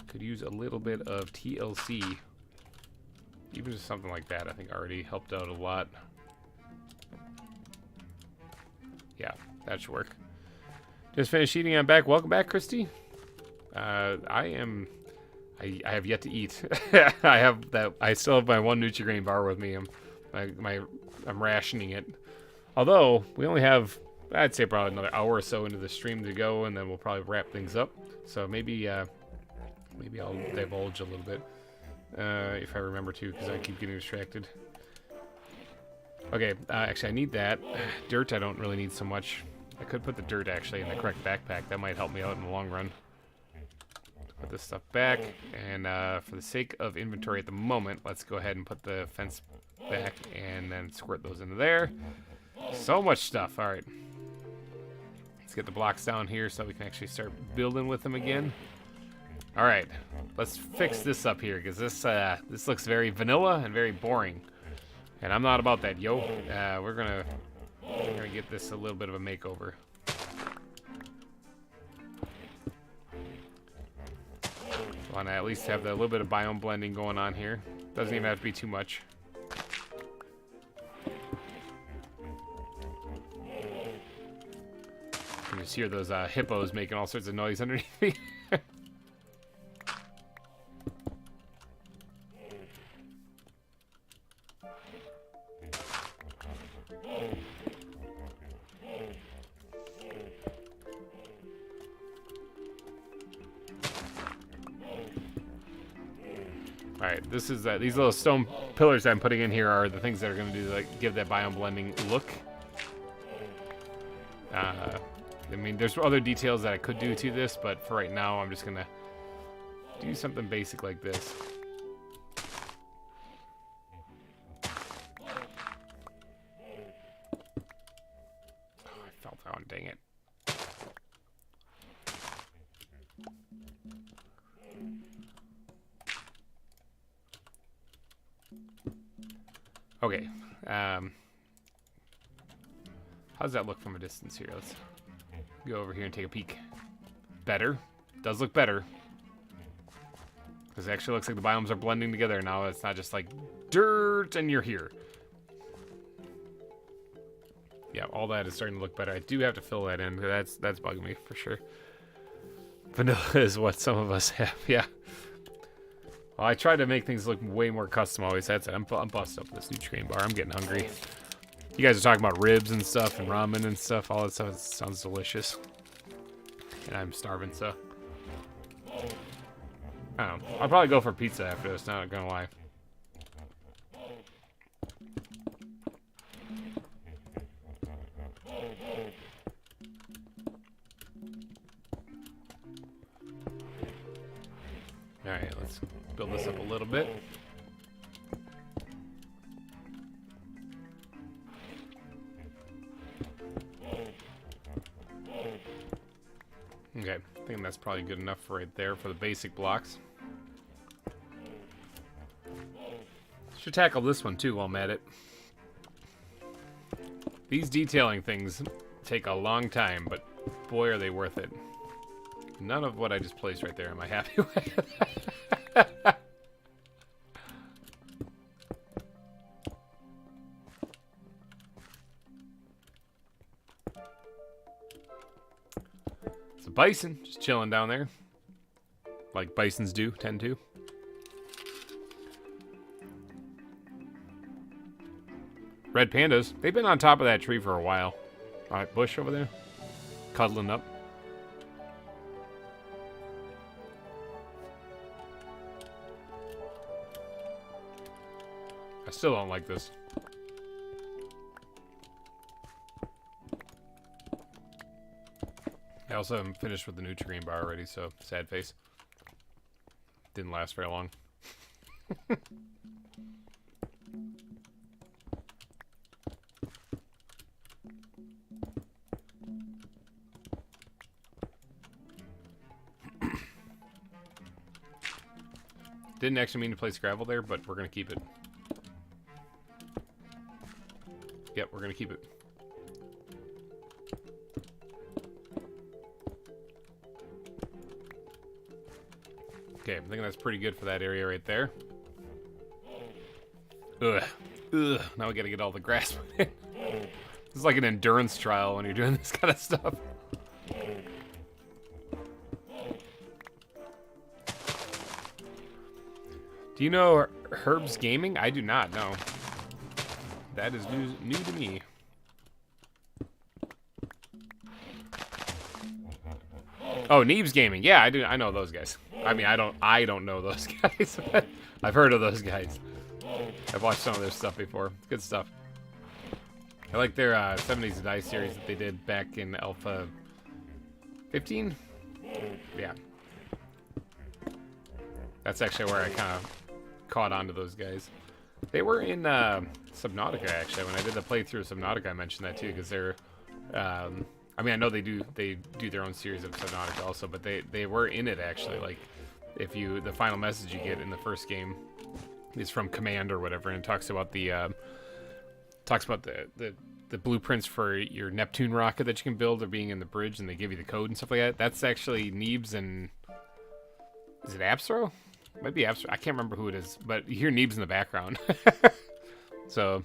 Could use a little bit of TLC. Even just something like that, I think already helped out a lot. Yeah, that should work. Just finished eating. I'm back. Welcome back, Christy. I have yet to eat. I still have my one Nutri-Grain bar with me. I'm rationing it. Although we only have, I'd say probably another hour or so into the stream to go, and then we'll probably wrap things up. So maybe I'll divulge a little bit. If I remember to, because I keep getting distracted. Okay, actually I need that. Dirt I don't really need so much. I could put the dirt actually in the correct backpack. That might help me out in the long run. Put this stuff back, and for the sake of inventory at the moment, let's go ahead and put the fence back and then squirt those into there. So much stuff. All right. Let's get the blocks down here so we can actually start building with them again. All right, let's fix this up here, because this looks very vanilla and very boring, and I'm not about that, yo. We're gonna get this a little bit of a makeover. Want to at least have a little bit of biome blending going on here. Doesn't even have to be too much. just hear those hippos making all sorts of noise underneath me. Alright, this is these little stone pillars I'm putting in here are the things that are going to do like give that biome blending look. I mean, there's other details that I could do to this, but for right now, I'm just going to do something basic like this. Oh, I fell down, dang it. Okay, how does that look from a distance here? Let's go over here and take a peek. Better. Does look better. Because it actually looks like the biomes are blending together now. It's not just like dirt and you're here. Yeah, all that is starting to look better. I do have to fill that in. That's bugging me for sure. Vanilla is what some of us have, yeah. Well, I try to make things look way more custom always. That's it. I'm busted up with this new train bar. I'm getting hungry. You guys are talking about ribs and stuff and ramen and stuff. All that stuff it sounds delicious. And I'm starving, so. I don't know. I'll probably go for pizza after this, not gonna lie. Alright, let's build this up a little bit. Okay, I think that's probably good enough for right there for the basic blocks. Should tackle this one too while I'm at it. These detailing things take a long time, but boy are they worth it. None of what I just placed right there am I happy with. It's a bison just chilling down there. Like bisons do, tend to. Red pandas, they've been on top of that tree for a while. Alright, bush over there. Cuddling up. I still don't like this. I also haven't finished with the Nutri-Green bar already, so sad face. Didn't last very long. Didn't actually mean to place gravel there, but we're going to keep it. Yep, we're going to keep it. Okay, I'm thinking that's pretty good for that area right there. Ugh. Ugh. Now we got to get all the grass put in. This is like an endurance trial when you're doing this kind of stuff. Do you know Herb's Gaming? I do not know. That is new to me. Oh, Neebs Gaming. Yeah, I do. I know those guys. I mean, I don't know those guys. But I've heard of those guys. I've watched some of their stuff before. Good stuff. I like their 70s to Die series that they did back in Alpha 15. Yeah. That's actually where I kind of caught on to those guys. They were in Subnautica, actually. When I did the playthrough of Subnautica, I mentioned that too, because they're I mean, I know they do their own series of Subnautica also, but they were in it actually. Like, if you the final message you get in the first game is from Command or whatever, and it talks about the blueprints for your Neptune rocket that you can build, or being in the bridge, and they give you the code and stuff like that. That's actually Neebs and is it Abstro? Might be Abstro. I can't remember who it is, but you hear Neebs in the background. So,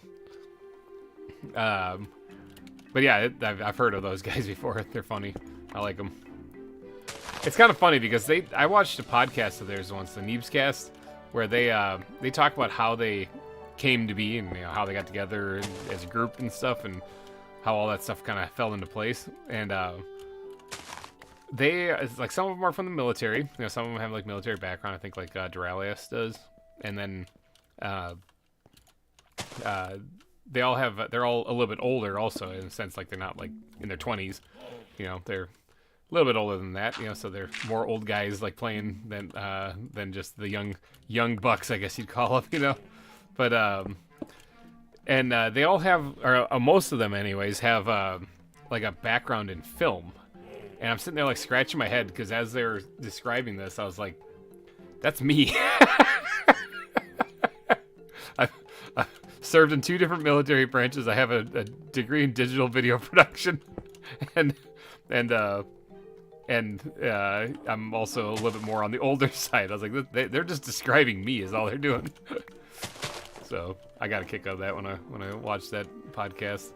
but yeah, I've heard of those guys before. They're funny. I like them. It's kind of funny because I watched a podcast of theirs once, the Neebscast, where they talk about how they came to be and how they got together as a group and stuff, and how all that stuff kind of fell into place. And it's like some of them are from the military. Some of them have like military background. I think like Duralius does, and then they're all a little bit older also, in a sense, like they're not like in their 20s. They're a little bit older than that. So they're more old guys like playing than just the young bucks, I guess you'd call them. But and they all have, or most of them anyways, have like a background in film. And I'm sitting there like scratching my head because as they were describing this, I was like, that's me. I've served in 2 different military branches. I have a degree in digital video production, and I'm also a little bit more on the older side. I was like, they're just describing me is all they're doing. So I got a kick out of that when I watched that podcast.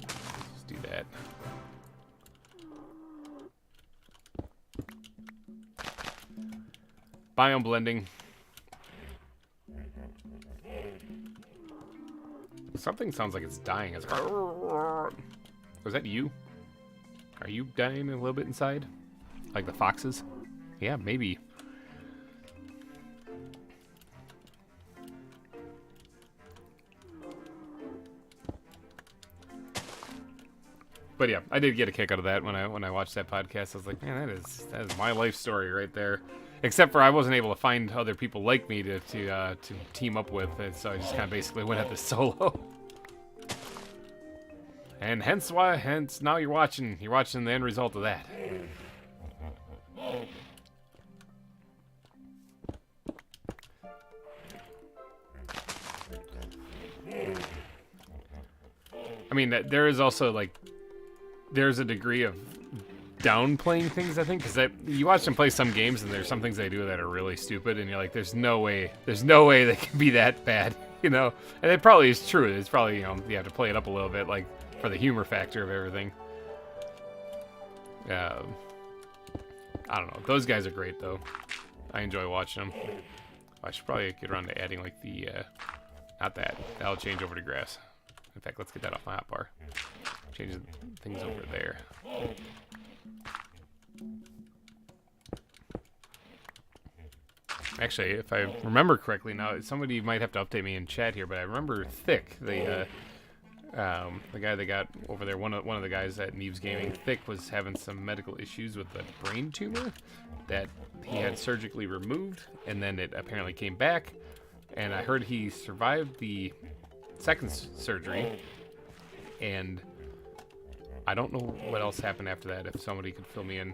Let's do that. Biome blending. Something sounds like it's dying. It's was that you? Are you dying a little bit inside? Like the foxes? Yeah, maybe. But yeah, I did get a kick out of that when I watched that podcast. I was like, man, that is my life story right there. Except for I wasn't able to find other people like me to team up with, and so I just kind of basically went at this solo. And hence now you're watching the end result of that. I mean, there is also like there's a degree of downplaying things, I think, because you watch them play some games and there's some things they do that are really stupid, and you're like, there's no way they can be that bad, And it probably is true. It's probably you have to play it up a little bit, like for the humor factor of everything. I don't know. Those guys are great though. I enjoy watching them. I should probably get around to adding like the not that. That'll change over to grass. In fact, let's get that off my hotbar. Change things over there. Actually, if I remember correctly, now somebody might have to update me in chat here, but I remember Thick, the guy that got over there, one of the guys at Neves Gaming, Thick was having some medical issues with a brain tumor that he had surgically removed, and then it apparently came back, and I heard he survived the second surgery, and I don't know what else happened after that. If somebody could fill me in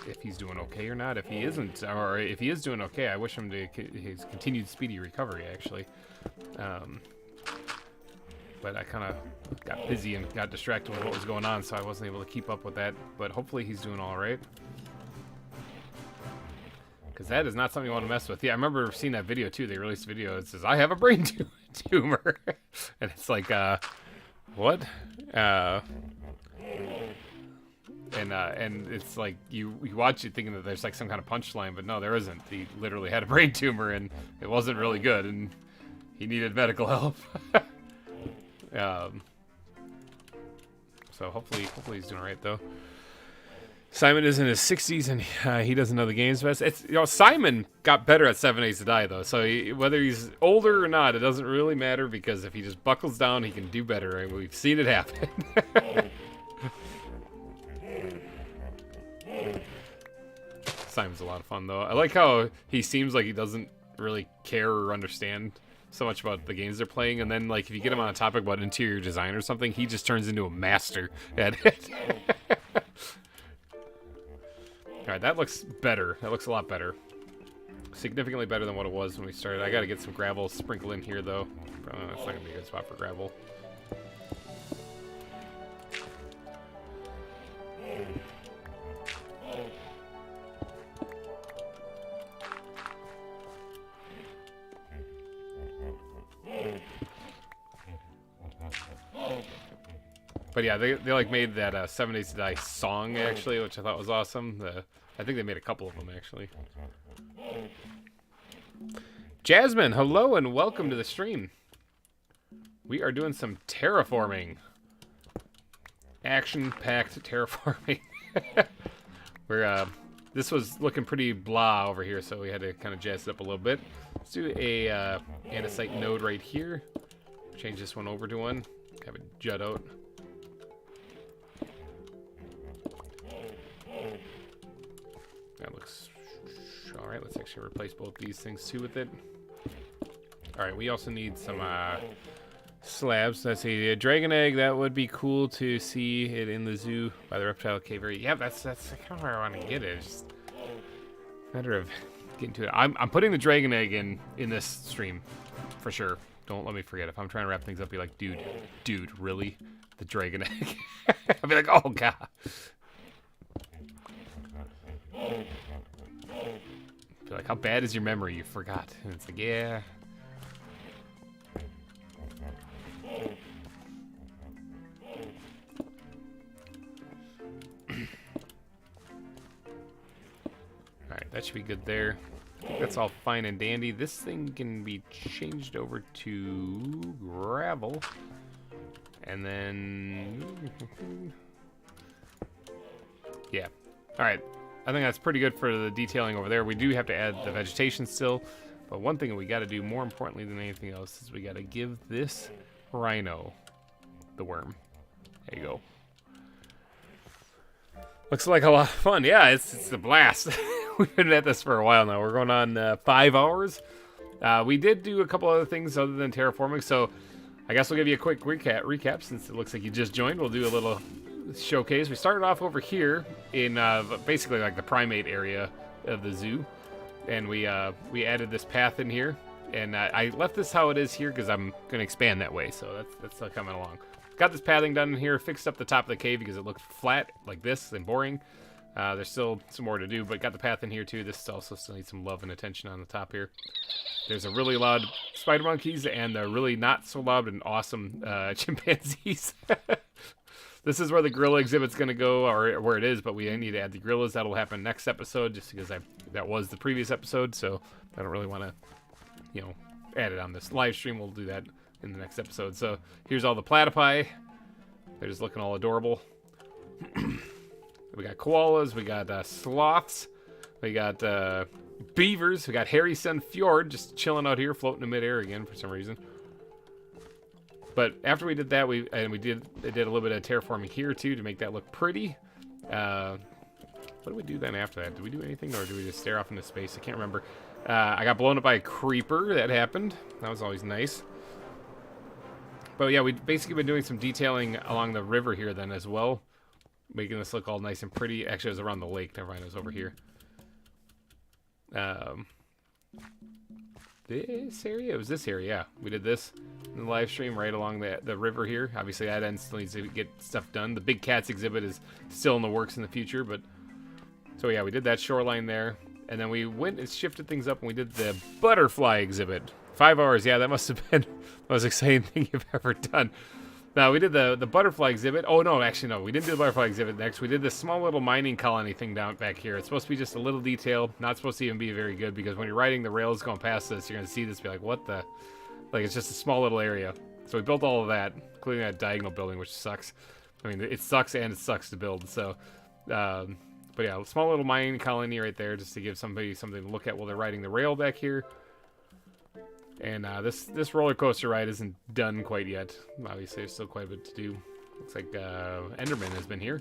if he's doing okay or not. If he isn't, or if he is doing okay, I wish him his continued speedy recovery, actually. But I kind of got busy and got distracted with what was going on, so I wasn't able to keep up with that. But hopefully he's doing all right. Because that is not something you want to mess with. Yeah, I remember seeing that video, too. They released a video that says, I have a brain tumor. And it's like, what? And it's like you watch it thinking that there's like some kind of punchline, but no, there isn't. He literally had a brain tumor, and it wasn't really good, and he needed medical help. So hopefully he's doing all right though. Simon is in his 60s, and he doesn't know the game's best. It's Simon got better at 7 Days to Die though, so whether he's older or not, it doesn't really matter, because if he just buckles down, he can do better, and we've seen it happen. Simon's a lot of fun though. I like how he seems like he doesn't really care or understand so much about the games they're playing, and then like if you get him on a topic about interior design or something, he just turns into a master at it. Alright, that looks better. That looks a lot better. Significantly better than what it was when we started. I gotta get some gravel sprinkled in here though. It's not gonna be a good spot for gravel. But But yeah, they like made that 7 Days to Die song actually, which I thought was awesome. I think they made a couple of them actually. Jasmine, hello and welcome to the stream. We are doing some terraforming. Action-packed terraforming. This was looking pretty blah over here, so we had to kind of jazz it up a little bit. Let's do a andesite node right here. Change this one over to one. Have it jut out. That looks all right. Let's actually replace both these things too with it. All right, we also need some slabs. Let's see, a dragon egg. That would be cool to see it in the zoo by the reptile cave area. Yeah, that's kind of where I want to get it. It's just a matter of getting to it. I'm putting the dragon egg in this stream for sure. Don't let me forget. If I'm trying to wrap things up, be like, dude, really? The dragon egg? I'll be like, oh god. Be like, how bad is your memory? You forgot. And it's like, yeah. Alright, that should be good there. I think that's all fine and dandy. This thing can be changed over to gravel. And then... yeah. Alright. I think that's pretty good for the detailing over there. We do have to add the vegetation still. But one thing that we got to do more importantly than anything else is we got to give this rhino the worm. There you go. Looks like a lot of fun. Yeah, it's a blast. We've been at this for a while now. We're going on 5 hours. We did do a couple other things other than terraforming, so I guess we'll give you a quick recap since it looks like you just joined. We'll do a little showcase. We started off over here in basically like the primate area of the zoo, and we added this path in here, and I left this how it is here because I'm going to expand that way, so that's still coming along. Got this pathing done in here, fixed up the top of the cave because it looked flat like this and boring. There's still some more to do, but got the path in here too. This also still needs some love and attention on the top here. There's a really loud spider monkeys and the really not so loud and awesome chimpanzees. This is where the gorilla exhibit's going to go, or where it is, but we need to add the gorillas. That'll happen next episode just because that was the previous episode, so I don't really want to, add it on this live stream. We'll do that in the next episode. So here's all the platypi. They're just looking all adorable. We got koalas, we got sloths, we got beavers, we got Harry Sun Fjord just chilling out here, floating in midair again for some reason. But after we did that, we did a little bit of terraforming here too to make that look pretty. What did we do then after that? Did we do anything, or did we just stare off into space? I can't remember. I got blown up by a creeper. That happened. That was always nice. But yeah, we've basically been doing some detailing along the river here then as well, making this look all nice and pretty. Actually, it was around the lake. Never mind, it was over here. This area? It was this area, yeah. We did this in the live stream right along the river here. Obviously, that end still needs to get stuff done. The Big Cats exhibit is still in the works in the future, but... So yeah, we did that shoreline there. And then we went and shifted things up and we did the butterfly exhibit. 5 hours, yeah, that must have been the most exciting thing you've ever done. Now, we did the butterfly exhibit. Oh, no, actually, no. We didn't do the butterfly exhibit next. We did this small little mining colony thing down back here. It's supposed to be just a little detail. Not supposed to even be very good because when you're riding the rails going past this, you're going to see this and be like, what the? Like, it's just a small little area. So we built all of that, including that diagonal building, which sucks. I mean, it sucks and it sucks to build. So, but yeah, a small little mining colony right there just to give somebody something to look at while they're riding the rail back here. And this roller coaster ride isn't done quite yet. Obviously, there's still quite a bit to do. Looks like Enderman has been here.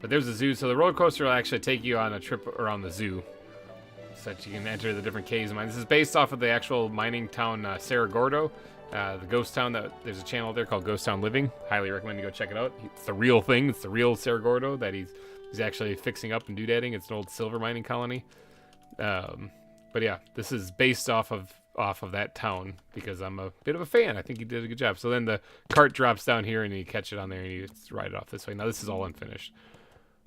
But there's a zoo, so the roller coaster will actually take you on a trip around the zoo, so that you can enter the different caves of mine. This is based off of the actual mining town Cerro Gordo, the ghost town. There's a channel there called Ghost Town Living. Highly recommend you go check it out. It's the real thing. It's the real Cerro Gordo that he's actually fixing up and doodadding. It's an old silver mining colony. But yeah, this is based off of that town because I'm a bit of a fan. I think he did a good job. So then the cart drops down here and you catch it on there and you just ride it off this way. Now this is all unfinished.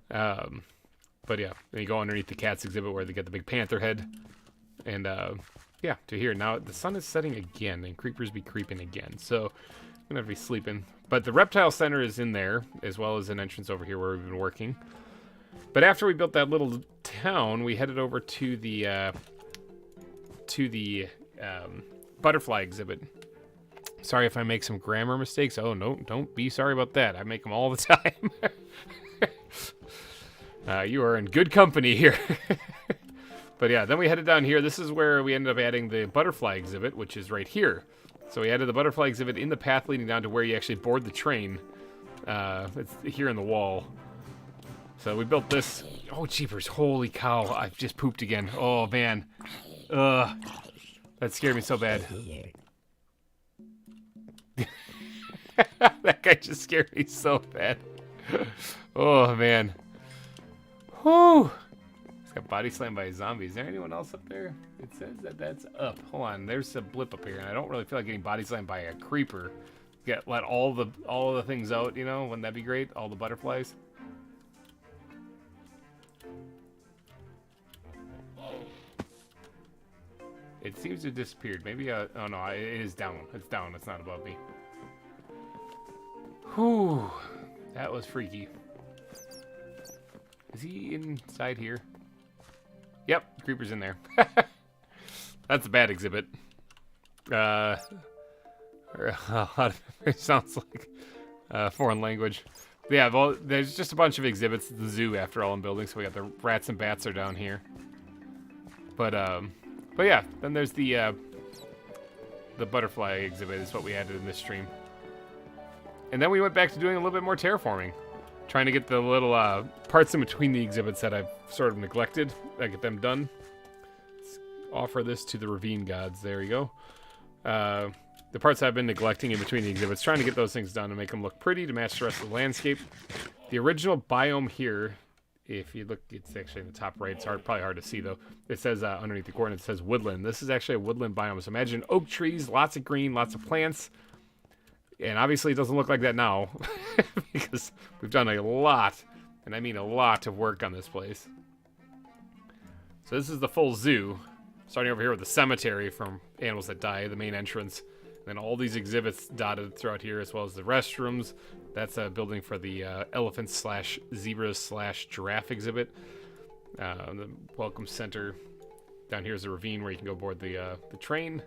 But yeah, then you go underneath the cats exhibit where they get the big panther head. And yeah, to here. Now the sun is setting again and creepers be creeping again. So I'm gonna be sleeping. But the reptile center is in there, as well as an entrance over here where we've been working. But after we built that little town, we headed over to the butterfly exhibit. Sorry if I make some grammar mistakes. Oh, no, don't be sorry about that. I make them all the time. You are in good company here. But yeah, then we headed down here. This is where we ended up adding the butterfly exhibit, which is right here. So we added the butterfly exhibit in the path leading down to where you actually board the train. It's here in the wall. So we built this. Oh, jeepers. Holy cow. I've just pooped again. Oh, man. Ugh. That scared me so bad. That guy just scared me so bad. Oh, man. Whew. He's got body slammed by a zombie. Is there anyone else up there? It says that that's up. Hold on. There's a blip up here, and I don't really feel like getting body slammed by a creeper. Let all of the things out, you know? Wouldn't that be great? All the butterflies. It seems to have disappeared. Maybe, oh no, it is down. It's down. It's not above me. Whew. That was freaky. Is he inside here? Yep, creeper's in there. That's a bad exhibit. It sounds like foreign language. Yeah, well, there's just a bunch of exhibits at the zoo after all in buildings. So we got the rats and bats are down here. But yeah, then there's the butterfly exhibit is what we added in this stream. And then we went back to doing a little bit more terraforming. Trying to get the little parts in between the exhibits that I've sort of neglected. I get them done. Let's offer this to the ravine gods. There we go. The parts I've been neglecting in between the exhibits. Trying to get those things done to make them look pretty to match the rest of the landscape. The original biome here, if you look, it's actually in the top right. It's probably hard to see though. It says underneath the coordinates, it says woodland. This is actually a woodland biome. So imagine oak trees, lots of green, lots of plants. And obviously it doesn't look like that now because we've done a lot, and I mean a lot of work on this place. So this is the full zoo, starting over here with the cemetery from Animals That Die, the main entrance. And then all these exhibits dotted throughout here, as well as the restrooms. That's a building for the elephant/zebra/giraffe exhibit. The welcome center. Down here is a ravine where you can go board the train.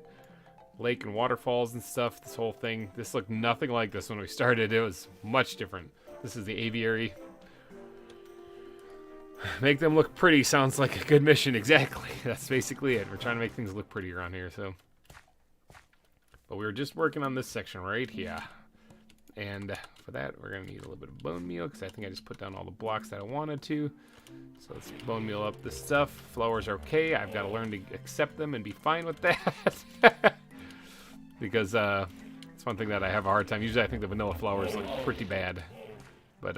Lake and waterfalls and stuff. This whole thing. This looked nothing like this when we started. It was much different. This is the aviary. Make them look pretty sounds like a good mission. Exactly. That's basically it. We're trying to make things look pretty around here. So, but we were just working on this section right here. And for that, we're going to need a little bit of bone meal because I think I just put down all the blocks that I wanted to. So let's bone meal up this stuff. Flowers are okay. I've got to learn to accept them and be fine with that. Because it's one thing that I have a hard time. Usually I think the vanilla flowers look pretty bad. But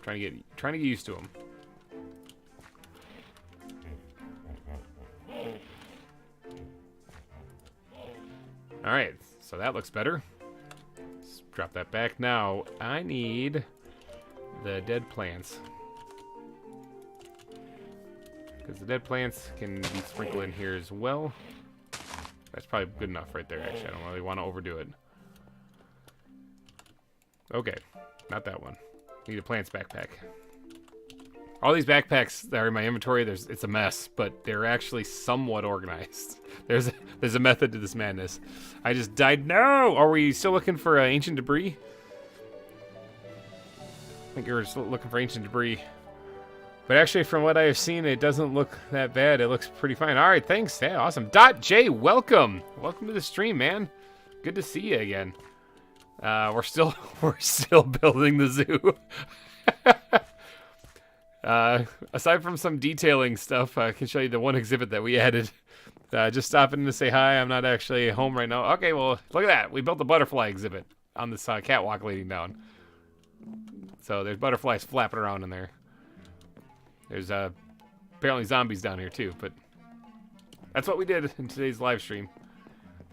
trying to get used to them. Alright, so that looks better. Let's drop that back. Now, I need the dead plants. Because the dead plants can be sprinkled in here as well. That's probably good enough right there, actually. I don't really want to overdo it. Okay, not that one. Need a plants backpack. All these backpacks that are in my inventory, it's a mess, but they're actually somewhat organized. There's a method to this madness. I just died. No! Are we still looking for ancient debris? I think you're still looking for ancient debris. But actually, from what I have seen, it doesn't look that bad. It looks pretty fine. All right, thanks. Yeah, awesome. J, welcome. Welcome to the stream, man. Good to see you again. We're still building the zoo. Aside from some detailing stuff, I can show you the one exhibit that we added. Just stopping to say hi. I'm not actually home right now. Okay, well, look at that. We built a butterfly exhibit on this catwalk leading down. So there's butterflies flapping around in there. There's apparently zombies down here too, but that's what we did in today's live stream.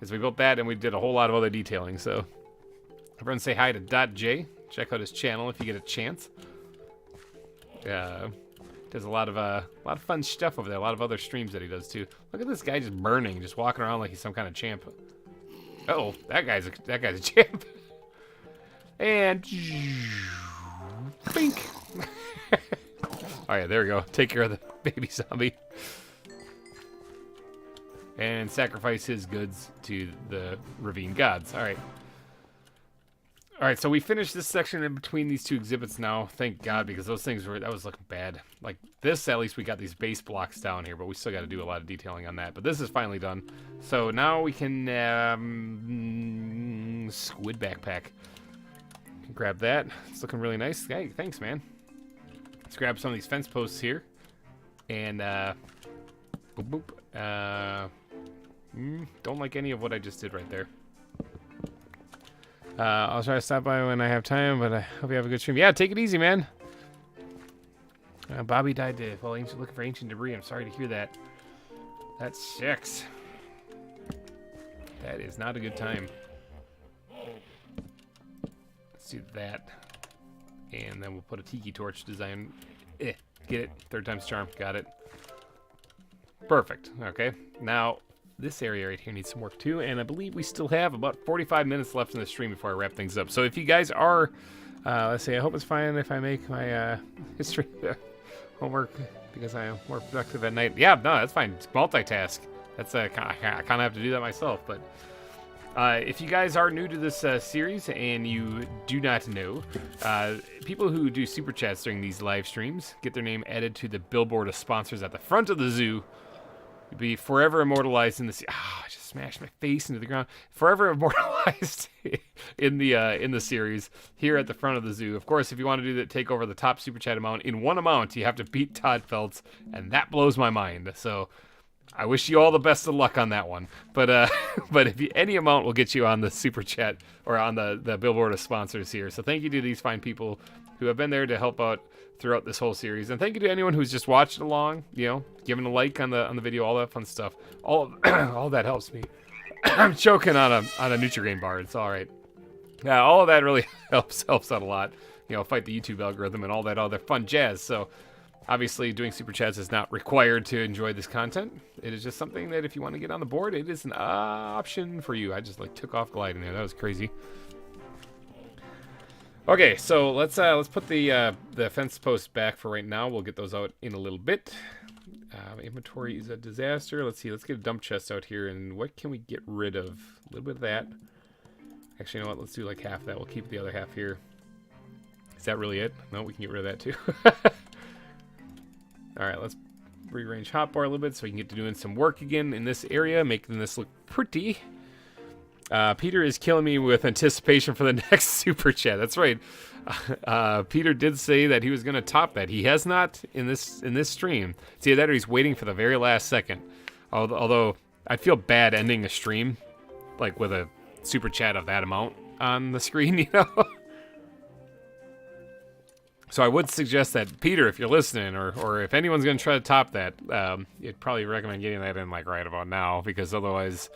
Is we built that and we did a whole lot of other detailing. So everyone say hi to .j. Check out his channel if you get a chance. Does a lot of fun stuff over there. A lot of other streams that he does too. Look at this guy just burning, just walking around like he's some kind of champ. Uh oh, that guy's a champ. And bink. All right, there we go. Take care of the baby zombie. And sacrifice his goods to the ravine gods. All right. All right, so we finished this section in between these two exhibits now. Thank God, because those things that was looking bad. Like this, at least we got these base blocks down here, but we still got to do a lot of detailing on that. But this is finally done. So now we can, squid backpack. Grab that. It's looking really nice. Hey, thanks, man. Let's grab some of these fence posts here. And, boop, boop. Don't like any of what I just did right there. I'll try to stop by when I have time, but I hope you have a good stream. Yeah, take it easy, man. Bobby died while looking for ancient debris. I'm sorry to hear that. That sucks. That is not a good time. Let's do that. And then we'll put a tiki torch design. Get it? Third time's charm. Got it. Perfect. Okay. Now, this area right here needs some work too, and I believe we still have about 45 minutes left in the stream before I wrap things up. So if you guys are, let's see, I hope it's fine if I make my history homework because I am more productive at night. Yeah, no, that's fine. It's multitask. That's I kind of have to do that myself. But if you guys are new to this series and you do not know, people who do super chats during these live streams get their name added to the billboard of sponsors at the front of the zoo. You'll be forever immortalized in the I just smashed my face into the ground. Forever immortalized in the series here at the front of the zoo. Of course, if you want to do that, take over the top super chat amount in one amount, you have to beat Todd Feltz, and that blows my mind. So I wish you all the best of luck on that one. But but if any amount will get you on the super chat or on the billboard of sponsors here. So thank you to these fine people who have been there to help out throughout this whole series, and thank you to anyone who's just watched along, giving a like on the video, all that fun stuff. All that helps me. I'm choking on a Nutri-Grain bar. It's all right. Yeah, all of that really helps out a lot. Fight the YouTube algorithm and all that other fun jazz. So obviously, doing super chats is not required to enjoy this content. It is just something that if you want to get on the board, it is an option for you. I just took off gliding there. That was crazy. Okay, so let's put the fence posts back for right now. We'll get those out in a little bit. Inventory is a disaster. Let's see. Let's get a dump chest out here. And what can we get rid of? A little bit of that. Actually, you know what? Let's do like half that. We'll keep the other half here. Is that really it? No, we can get rid of that too. All right, let's rearrange hotbar a little bit so we can get to doing some work again in this area, making this look pretty. Peter is killing me with anticipation for the next super chat. That's right. Peter did say that he was going to top that. He has not in this stream. See that, or he's waiting for the very last second. Although I'd feel bad ending a stream like with a super chat of that amount on the screen, So I would suggest that Peter, if you're listening, or if anyone's going to try to top that, you'd probably recommend getting that in right about now, because otherwise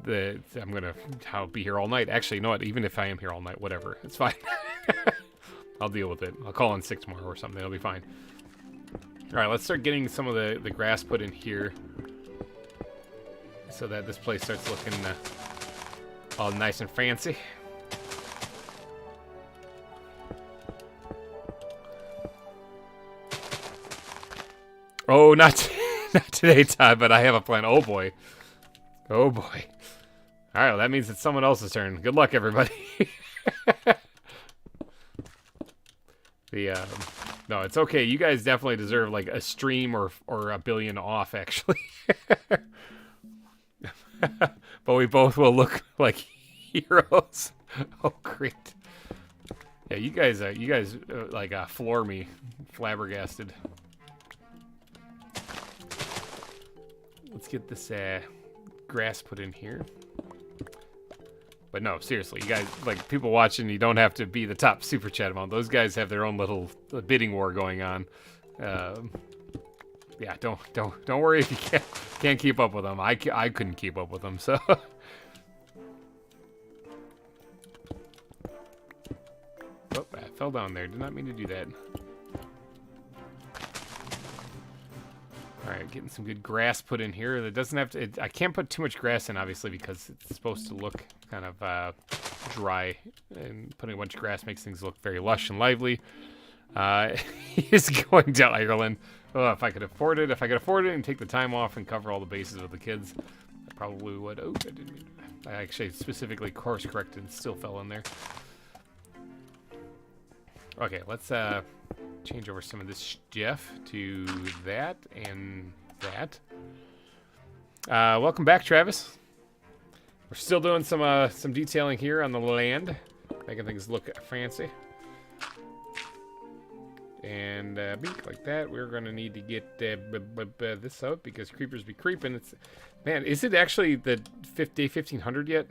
I'll be here all night. Actually, you know what? Even if I am here all night, whatever, it's fine. I'll deal with it. I'll call in sick tomorrow or something. It'll be fine. All right, let's start getting some of the grass put in here, so that this place starts looking all nice and fancy. Oh, not today, Todd, but I have a plan. Oh boy. Oh boy. All right, well, that means it's someone else's turn. Good luck, everybody. No, it's okay. You guys definitely deserve a stream or a billion off, actually. But we both will look like heroes. Oh, great. Yeah, you guys floor me, flabbergasted. Let's get this grass put in here. But no, seriously, you guys, people watching, you don't have to be the top super chat amount. Those guys have their own little bidding war going on. Yeah, don't worry if you can't keep up with them. I couldn't keep up with them, so. Oh, I fell down there. Did not mean to do that. All right, getting some good grass put in here. That doesn't have to. I can't put too much grass in, obviously, because it's supposed to look kind of dry, and putting a bunch of grass makes things look very lush and lively. He's going to Ireland. Oh, if I could afford it, and take the time off and cover all the bases with the kids, I probably would. Oh, I didn't mean to. I actually specifically course corrected and still fell in there. Okay, let's change over some of this stuff to that and that. Welcome back, Travis. We're still doing some detailing here on the land, making things look fancy. And like that, we're gonna need to get this out because creepers be creeping. It's, man, is it actually the day 1500 yet?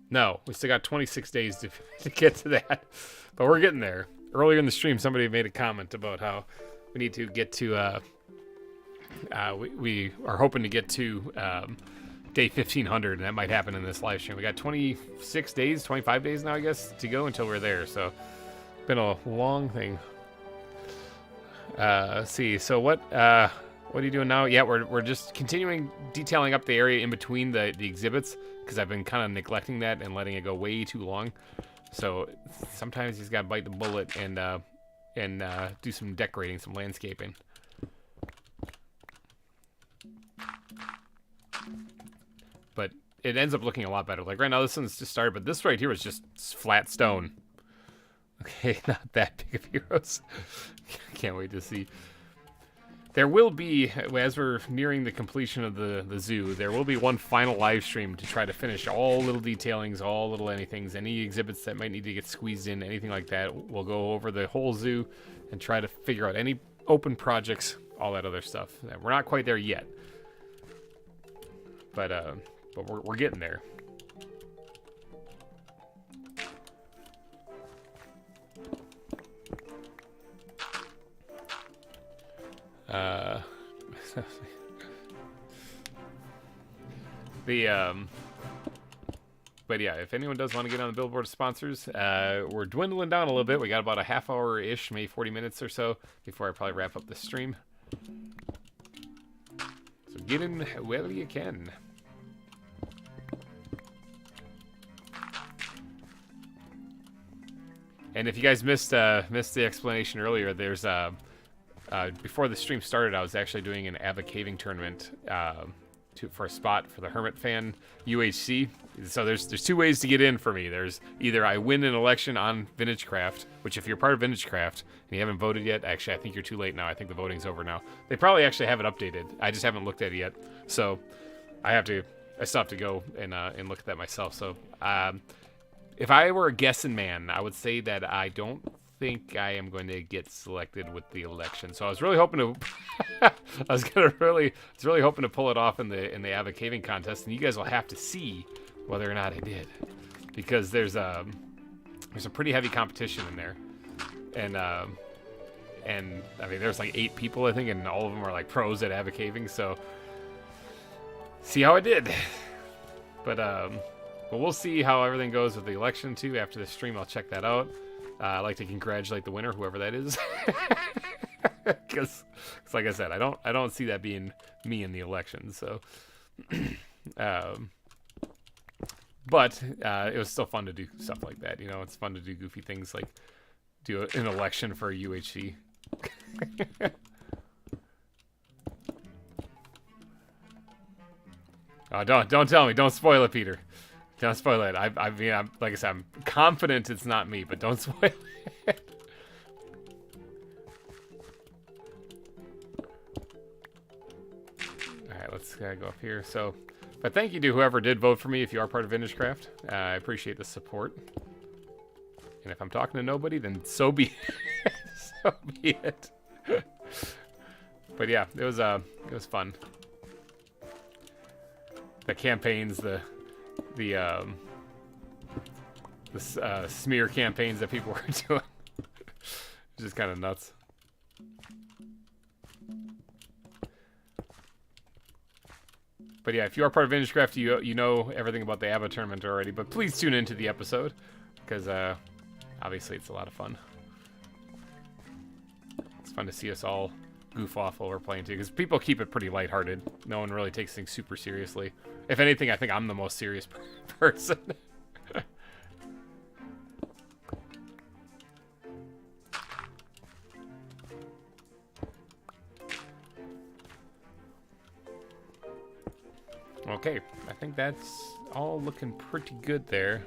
No, we still got 26 days to get to that, but we're getting there. Earlier in the stream, somebody made a comment about how we need to get to. We are hoping to get to day 1500, and that might happen in this live stream. We got 26 days, 25 days now, I guess, to go until we're there. So, it's been a long thing. Let's see. So what are you doing now? Yeah, we're just continuing detailing up the area in between the exhibits because I've been kind of neglecting that and letting it go way too long. So sometimes he's got to bite the bullet and do some decorating, some landscaping. But it ends up looking a lot better. Like right now, this one's just started, but this right here was just flat stone. Okay, not that big of heroes. Can't wait to see. There will be, as we're nearing the completion of the zoo, there will be one final live stream to try to finish all little detailings, all little anythings, any exhibits that might need to get squeezed in, anything like that. We'll go over the whole zoo and try to figure out any open projects, all that other stuff. We're not quite there yet, but we're getting there. But yeah, if anyone does want to get on the billboard of sponsors, we're dwindling down a little bit. We got about a half hour-ish, maybe 40 minutes or so before I probably wrap up the stream. So get in while you can. And if you guys missed the explanation earlier, there's before the stream started, I was actually doing an Ava caving tournament for a spot for the Hermit Fan UHC. So there's two ways to get in for me. There's either I win an election on VintageCraft, which if you're part of VintageCraft and you haven't voted yet, actually I think you're too late now. I think the voting's over now. They probably actually have it updated. I just haven't looked at it yet. So I still have to go and look at that myself. So if I were a guessing man, I would say that I don't think I am going to get selected with the election. So I was really hoping to I was really hoping to pull it off in the Ava caving contest, and you guys will have to see whether or not I did, because there's a pretty heavy competition in there, and I mean there's like 8 people I think, and all of them are like pros at Ava caving. So see how I did, but we'll see how everything goes with the election too. After the stream, I'll check that out. I'd like to congratulate the winner, whoever that is, because like I said, I don't see that being me in the election. So, but it was still fun to do stuff like that. You know, it's fun to do goofy things like do an election for a UHC. Oh, don't tell me. Don't spoil it, Peter. Don't spoil it. I mean, like I said, I'm confident it's not me, but don't spoil it. All right, let's go up here. So, but thank you to whoever did vote for me. If you are part of VintageCraft, I appreciate the support. And if I'm talking to nobody, then so be it. So be it. But yeah, it was fun. The campaigns, the smear campaigns that people were doing. It's just kind of nuts. But yeah, if you are part of VintageCraft, you know everything about the Ava tournament already. But please tune into the episode, because obviously it's a lot of fun. It's fun to see us all goof off while we're playing too, because people keep it pretty lighthearted. No one really takes things super seriously. If anything, I think I'm the most serious person. Okay, I think that's all looking pretty good there.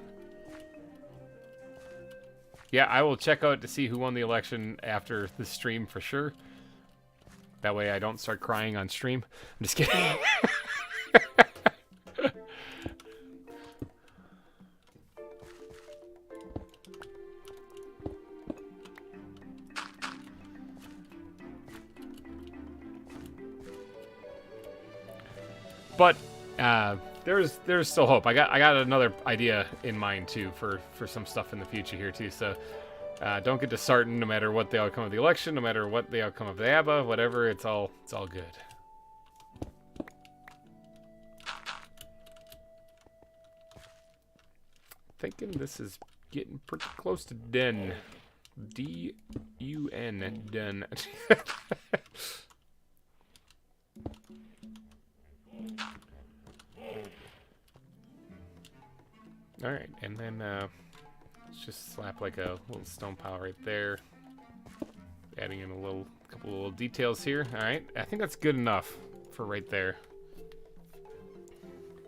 Yeah, I will check out to see who won the election after the stream for sure. That way I don't start crying on stream. I'm just kidding. But there's still hope. I got another idea in mind too for some stuff in the future here too. So don't get disheartened no matter what the outcome of the election, no matter what the outcome of the ABBA, whatever. It's all good. Thinking this is getting pretty close to done. D-U-N, done. Alright, and then let's just slap like a little stone pile right there. Adding in a couple of little details here. Alright, I think that's good enough for right there.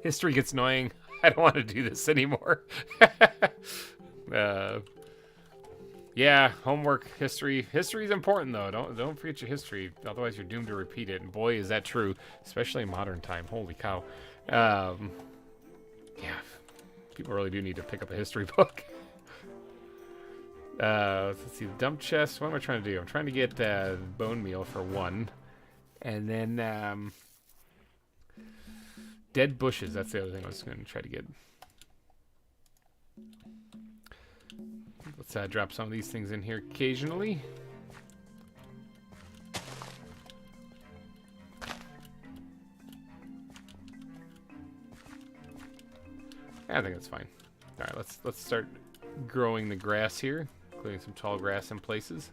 History gets annoying. I don't want to do this anymore. Yeah, homework, history. History is important though. Don't forget your history, otherwise you're doomed to repeat it. And boy, is that true, especially in modern time. Holy cow. Yeah, people really do need to pick up a history book. Let's see, the dump chest. What am I trying to do? I'm trying to get bone meal for one, and then dead bushes. That's the other thing I was going to try to get. Let's drop some of these things in here occasionally. I think that's fine. All right, let's start growing the grass here, including some tall grass in places.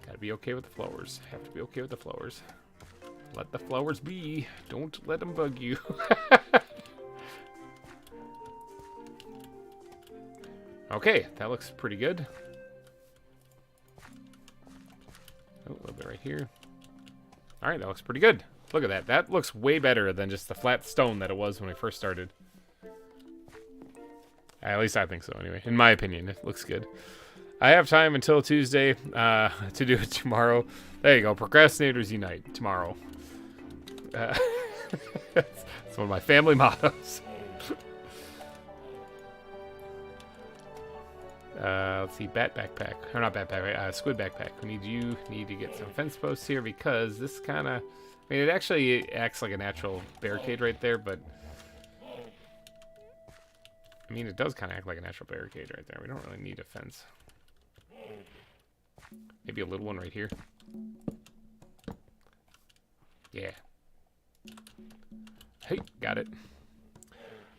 Gotta be okay with the flowers. Have to be okay with the flowers. Let the flowers be. Don't let them bug you. Okay, that looks pretty good. Oh, a little bit right here. All right, that looks pretty good. Look at that. That looks way better than just the flat stone that it was when we first started. At least I think so, anyway. In my opinion, it looks good. I have time until Tuesday to do it tomorrow. There you go. Procrastinators unite tomorrow. That's one of my family mottos. Let's see, bat backpack. Or not bat backpack, squid backpack. We need to get some fence posts here because this kind of... I mean, it actually acts like a natural barricade right there, but... I mean, it does kind of act like a natural barricade right there. We don't really need a fence. Maybe a little one right here. Yeah. Hey, got it.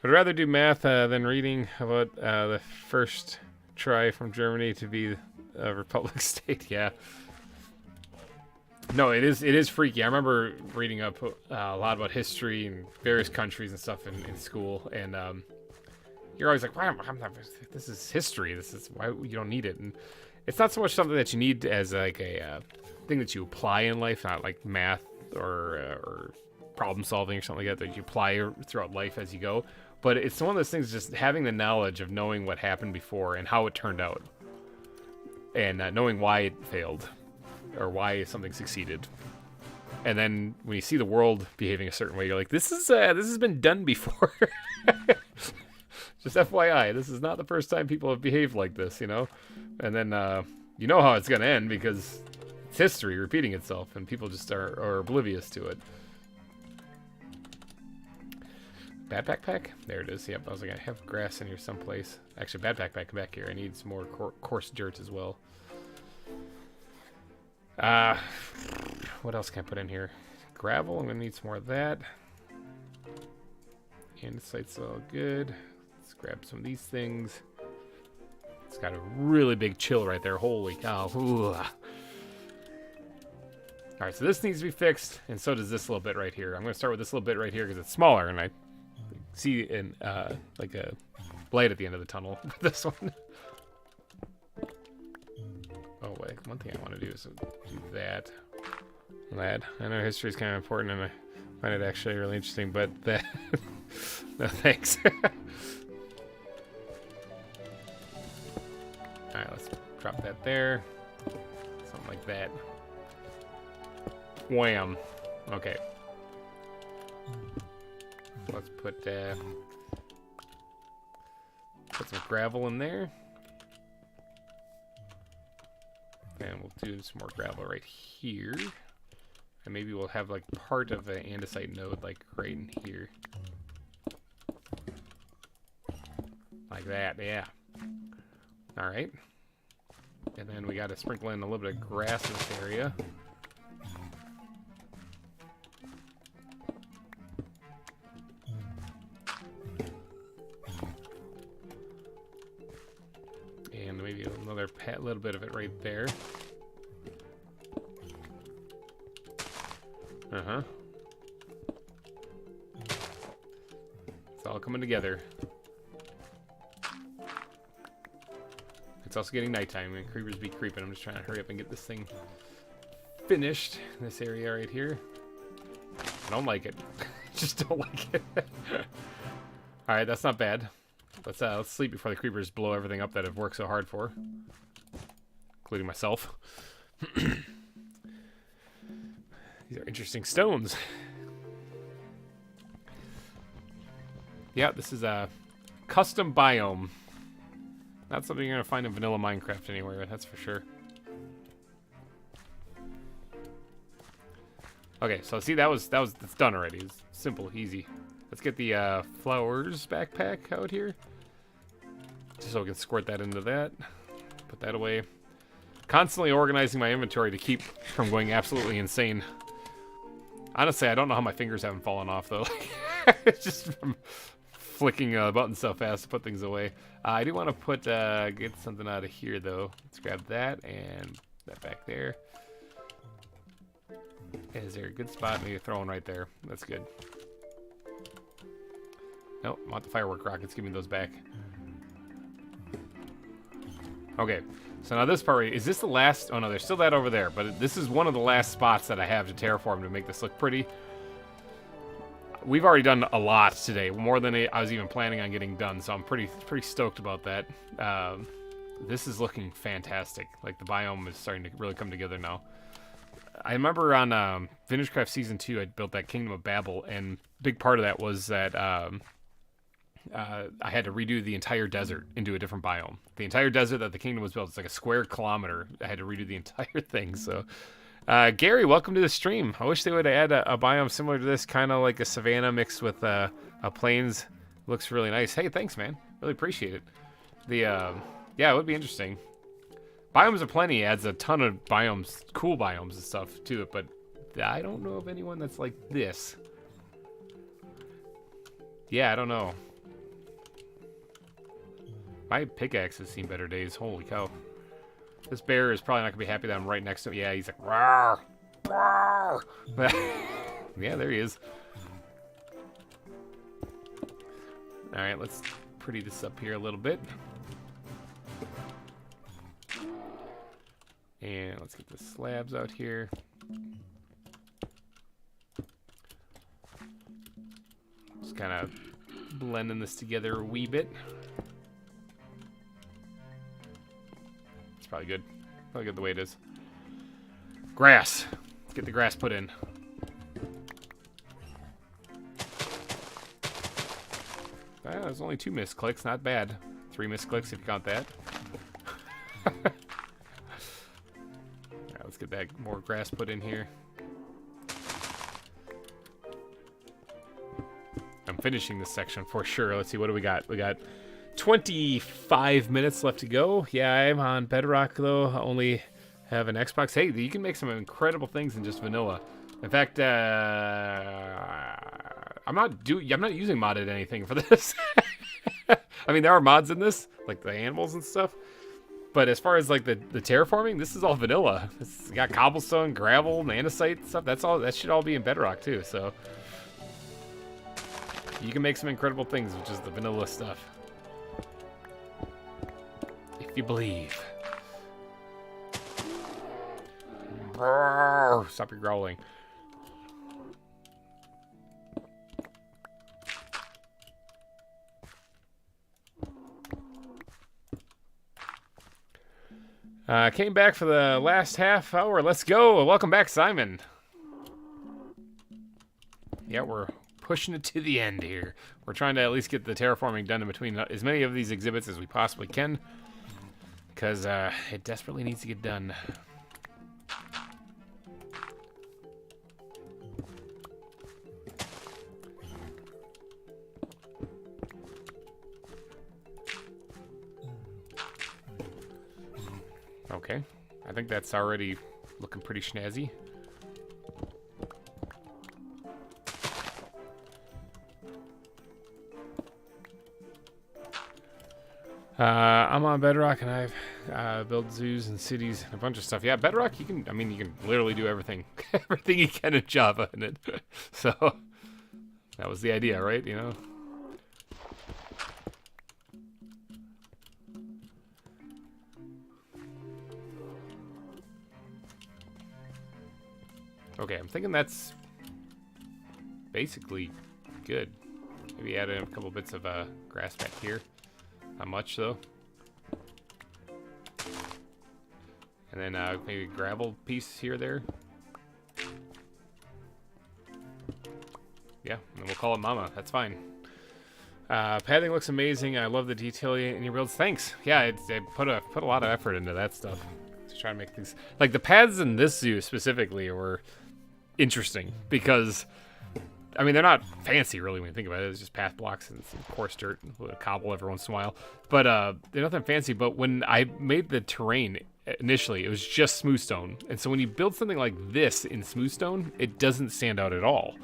I'd rather do math than reading about the first try from Germany to be a republic state. Yeah. No, it is freaky. I remember reading up a lot about history and various countries and stuff in school, and you're always like, "Why? This is history. This is why you don't need it." And it's not so much something that you need as like a thing that you apply in life, not like math or problem solving or something like that you apply throughout life as you go. But it's one of those things, just having the knowledge of knowing what happened before and how it turned out, and knowing why it failed or why something succeeded. And then when you see the world behaving a certain way, you're like, this has been done before. Just FYI, this is not the first time people have behaved like this, you know? And then you know how it's going to end because it's history repeating itself and people just are oblivious to it. Bad backpack? There it is. Yep, I was like, I have grass in here someplace. Actually, bad backpack back here. I need some more coarse dirt as well. What else can I put in here? Gravel. I'm going to need some more of that. Andesite's all good. Let's grab some of these things. It's got a really big chill right there. Holy cow. Ooh. Alright, so this needs to be fixed, and so does this little bit right here. I'm going to start with this little bit right here because it's smaller, and I see like a light at the end of the tunnel with this one. Oh, wait. One thing I want to do is do that. Lad. I know history is kind of important, and I find it actually really interesting, but that... no thanks. Alright, let's drop that there. Something like that. Wham. Okay. Let's put some gravel in there. And we'll do some more gravel right here. And maybe we'll have like part of an andesite node like right in here. Like that, yeah. Alright. And then we got to sprinkle in a little bit of grass in this area. And maybe another little bit of it right there. Uh-huh. It's all coming together. It's also getting nighttime and creepers be creeping. I'm just trying to hurry up and get this thing finished in this area right here. I don't like it. Just don't like it. Alright, that's not bad. Let's sleep before the creepers blow everything up that I've worked so hard for. Including myself. These are interesting stones. Yeah, this is a custom biome. Not something you're gonna find in vanilla Minecraft anywhere, that's for sure. Okay, so see that's done already. It's simple, easy. Let's get the flowers backpack out here. Just so we can squirt that into that. Put that away. Constantly organizing my inventory to keep from going absolutely insane. Honestly, I don't know how my fingers haven't fallen off though. It's just from flicking buttons so fast to put things away. I do want to put get something out of here though. Let's grab that and that back there. Is there a good spot? Maybe throw one right there. That's good. Nope, I want the firework rockets. Give me those back. Okay, so now this part, is this the last? Oh no, there's still that over there, but this is one of the last spots that I have to terraform to make this look pretty. We've already done a lot today, more than I was even planning on getting done, so I'm pretty stoked about that. This is looking fantastic. Like the biome is starting to really come together now. I remember on VintageCraft Season 2, I built that Kingdom of Babel, and big part of that was that I had to redo the entire desert into a different biome. The entire desert that the kingdom was built, it's like a square kilometer. I had to redo the entire thing. So, Gary, welcome to the stream. I wish they would add a biome similar to this, kind of like a savanna mixed with a plains. Looks really nice. Hey, thanks, man. Really appreciate it. Yeah, it would be interesting. Biomes are plenty. Adds a ton of biomes, cool biomes and stuff to it, but I don't know of anyone that's like this. Yeah, I don't know. My pickaxe has seen better days. Holy cow. This bear is probably not going to be happy that I'm right next to him. Yeah, he's like, rawr, rawr. Yeah, there he is. Alright, let's pretty this up here a little bit. And let's get the slabs out here. Just kind of blending this together a wee bit. It's probably good. Probably good the way it is. Grass. Let's get the grass put in. There's only 2 misclicks. Not bad. 3 misclicks if you count that. Let's get that more grass put in here. I'm finishing this section for sure. Let's see, what do we got? We got 25 minutes left to go. Yeah, I'm on Bedrock though. I only have an Xbox. Hey, you can make some incredible things in just vanilla. In fact, I'm not using modded anything for this. I mean, there are mods in this, like the animals and stuff. But as far as like the terraforming, this is all vanilla. It's got cobblestone, gravel, andesite stuff. That's all. That should all be in Bedrock too. So you can make some incredible things with just the vanilla stuff, if you believe. Stop your growling. Came back for the last half hour. Let's go. Welcome back, Simon. Yeah, we're pushing it to the end here. We're trying to at least get the terraforming done in between as many of these exhibits as we possibly can, because it desperately needs to get done. Okay, I think that's already looking pretty snazzy. I'm on Bedrock, and I've built zoos and cities and a bunch of stuff. Yeah, Bedrock, you can literally do everything, everything you can in Java in it. So that was the idea, right? You know. Okay, I'm thinking that's basically good. Maybe add in a couple bits of grass back here. Not much though. And then maybe a gravel piece here or there. Yeah, and then we'll call it Mama. That's fine. Padding looks amazing. I love the detail in your builds. Thanks. Yeah, I put a lot of effort into that stuff to try to make things like the paths in this zoo specifically were interesting because, I mean, they're not fancy really when you think about it. It's just path blocks and some coarse dirt, a little cobble every once in a while. But they're nothing fancy. But when I made the terrain initially, it was just smooth stone. And so when you build something like this in smooth stone, it doesn't stand out at all.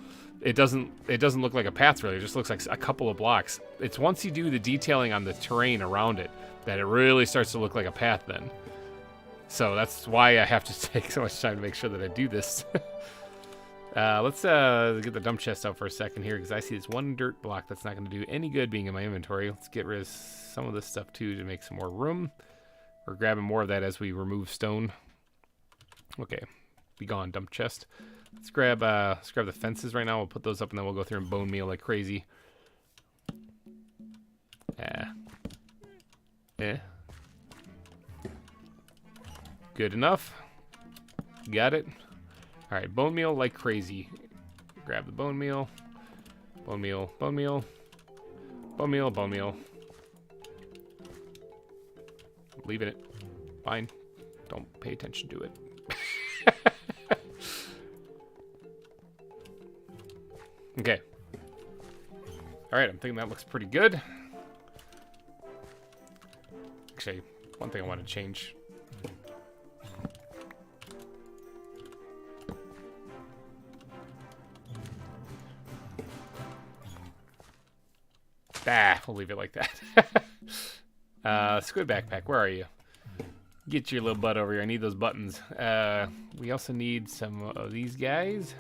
It doesn't look like a path really. It just looks like a couple of blocks. It's once you do the detailing on the terrain around it that it really starts to look like a path then. So that's why I have to take so much time to make sure that I do this. Let's get the dump chest out for a second here because I see this one dirt block that's not going to do any good being in my inventory. Let's get rid of some of this stuff too to make some more room. We're grabbing more of that as we remove stone. Okay, be gone, dump chest. Let's grab the fences right now. We'll put those up and then we'll go through and bone meal like crazy. Good enough. Got it. All right, bone meal like crazy. Grab the bone meal. Bone meal, bone meal. Bone meal, bone meal. Leaving it. Fine. Don't pay attention to it. Okay. All right, I'm thinking that looks pretty good. Actually, one thing I want to change. We'll leave it like that. Squid backpack, where are you? Get your little butt over here. I need those buttons. We also need some of these guys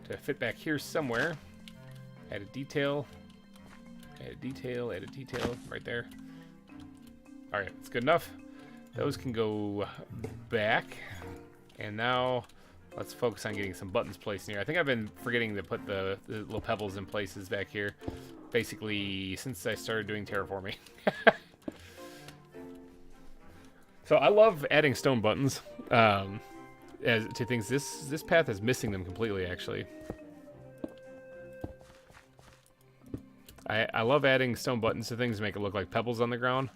to fit back here somewhere. Add a detail. Add a detail. Add a detail. Right there. All right, that's good enough. Those can go back. And now let's focus on getting some buttons placed in here. I think I've been forgetting to put the little pebbles in places back here. Basically, since I started doing terraforming. So I love adding stone buttons as to things. This path is missing them completely, actually. I love adding stone buttons to things to make it look like pebbles on the ground.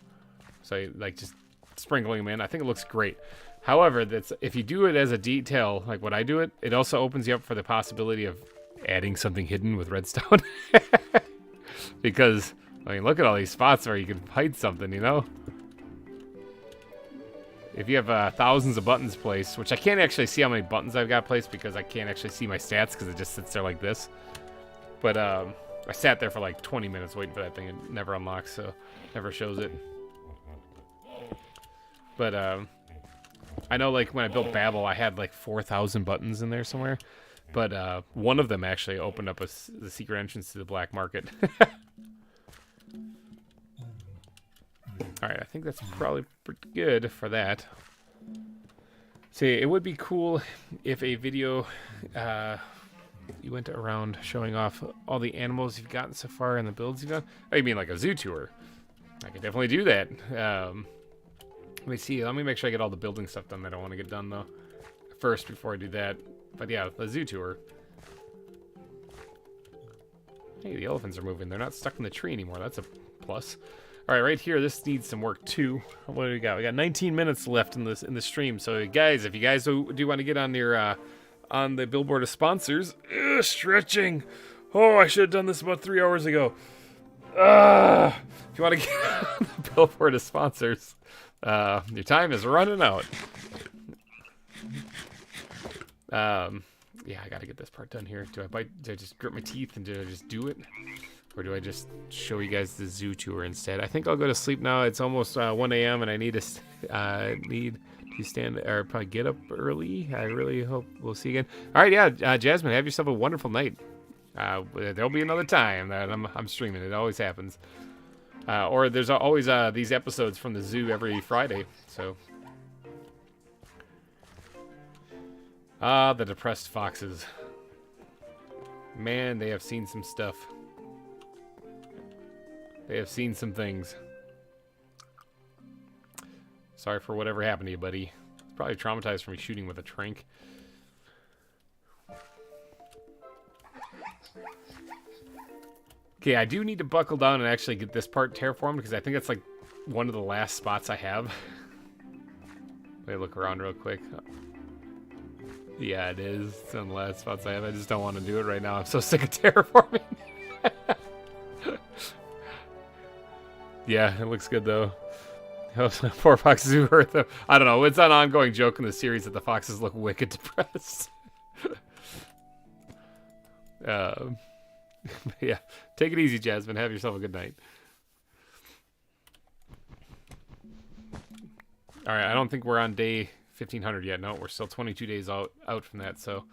So like just sprinkling them in. I think it looks great. However, if you do it as a detail, like what I do it, it also opens you up for the possibility of adding something hidden with redstone. Because, I mean, look at all these spots where you can hide something, you know? If you have thousands of buttons placed, which I can't actually see how many buttons I've got placed because I can't actually see my stats because it just sits there like this. But I sat there for like 20 minutes waiting for that thing. It never unlocks, so never shows it. But I know like when I built Babel, I had like 4,000 buttons in there somewhere. But one of them actually opened up the secret entrance to the black market. Alright, I think that's probably pretty good for that. See, it would be cool if a video you went around showing off all the animals you've gotten so far and the builds you've done. Oh, you mean like a zoo tour? I could definitely do that. Let me see. Let me make sure I get all the building stuff done that I want to get done, though, first before I do that. But yeah, the zoo tour. Hey, the elephants are moving. They're not stuck in the tree anymore. That's a plus. All right, right here, this needs some work too. What do we got? We got 19 minutes left in the stream. So guys, if you guys do want to get on your on the billboard of sponsors, stretching. Oh, I should have done this about 3 hours ago. If you want to get on the billboard of sponsors, your time is running out. Yeah, I got to get this part done here. Do I just grit my teeth and do I just do it? Or do I just show you guys the zoo tour instead? I think I'll go to sleep now. It's almost 1 a.m. and I need to stand or probably get up early. I really hope we'll see you again. All right, yeah, Jasmine, have yourself a wonderful night. There'll be another time that I'm streaming. It always happens. Or there's always these episodes from the zoo every Friday. So, the depressed foxes. Man, they have seen some stuff. They have seen some things. Sorry for whatever happened to you, buddy. It's probably traumatized from me shooting with a trank. Okay, I do need to buckle down and actually get this part terraformed because I think it's like one of the last spots I have. Let me look around real quick. Yeah, it is. It's one of the last spots I have. I just don't want to do it right now. I'm so sick of terraforming. Yeah, it looks good though. Poor foxes who hurt them. I don't know. It's an ongoing joke in the series that the foxes look wicked depressed. Yeah, take it easy, Jasmine. Have yourself a good night. All right, I don't think we're on day 1500 yet. No, we're still 22 days out from that. So,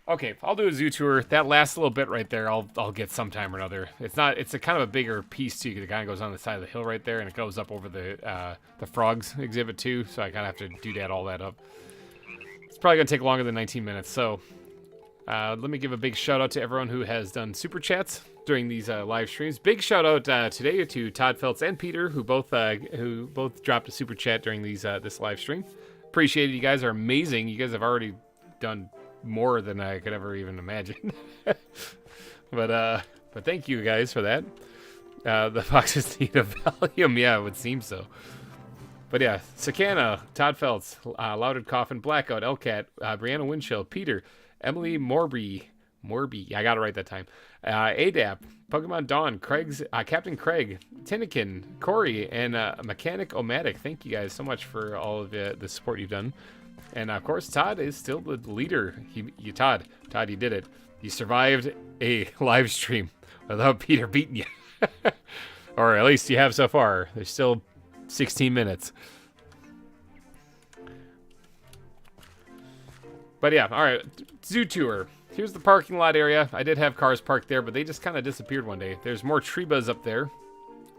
okay, I'll do a zoo tour. That last little bit right there, I'll get sometime or another. It's a kind of a bigger piece too, because it kind of goes on the side of the hill right there, and it goes up over the frogs exhibit too. So I kind of have to do all that up. It's probably gonna take longer than 19 minutes. So let me give a big shout out to everyone who has done super chats during these live streams. Big shout out today to Todd Feltz and Peter, who both dropped a super chat during this live stream. Appreciate it. You guys are amazing. You guys have already done more than I could ever even imagine. but thank you guys for that. The foxes need a Valium. Yeah, it would seem so. But yeah, Sakana, Todd Feltz, Louded Coffin, Blackout, Elcat, Brianna Winchell, Peter, Emily Morby, I got it right that time. ADAP, Pokemon Dawn, Captain Craig, Tinnikin, Corey, and Mechanic Omatic. Thank you guys so much for all of the support you've done. And of course, Todd is still the leader. Todd, you did it. You survived a live stream without Peter beating you. Or at least you have so far. There's still 16 minutes. But yeah, all right. Zoo tour. Here's the parking lot area. I did have cars parked there, but they just kind of disappeared one day. There's more tree buzz up there.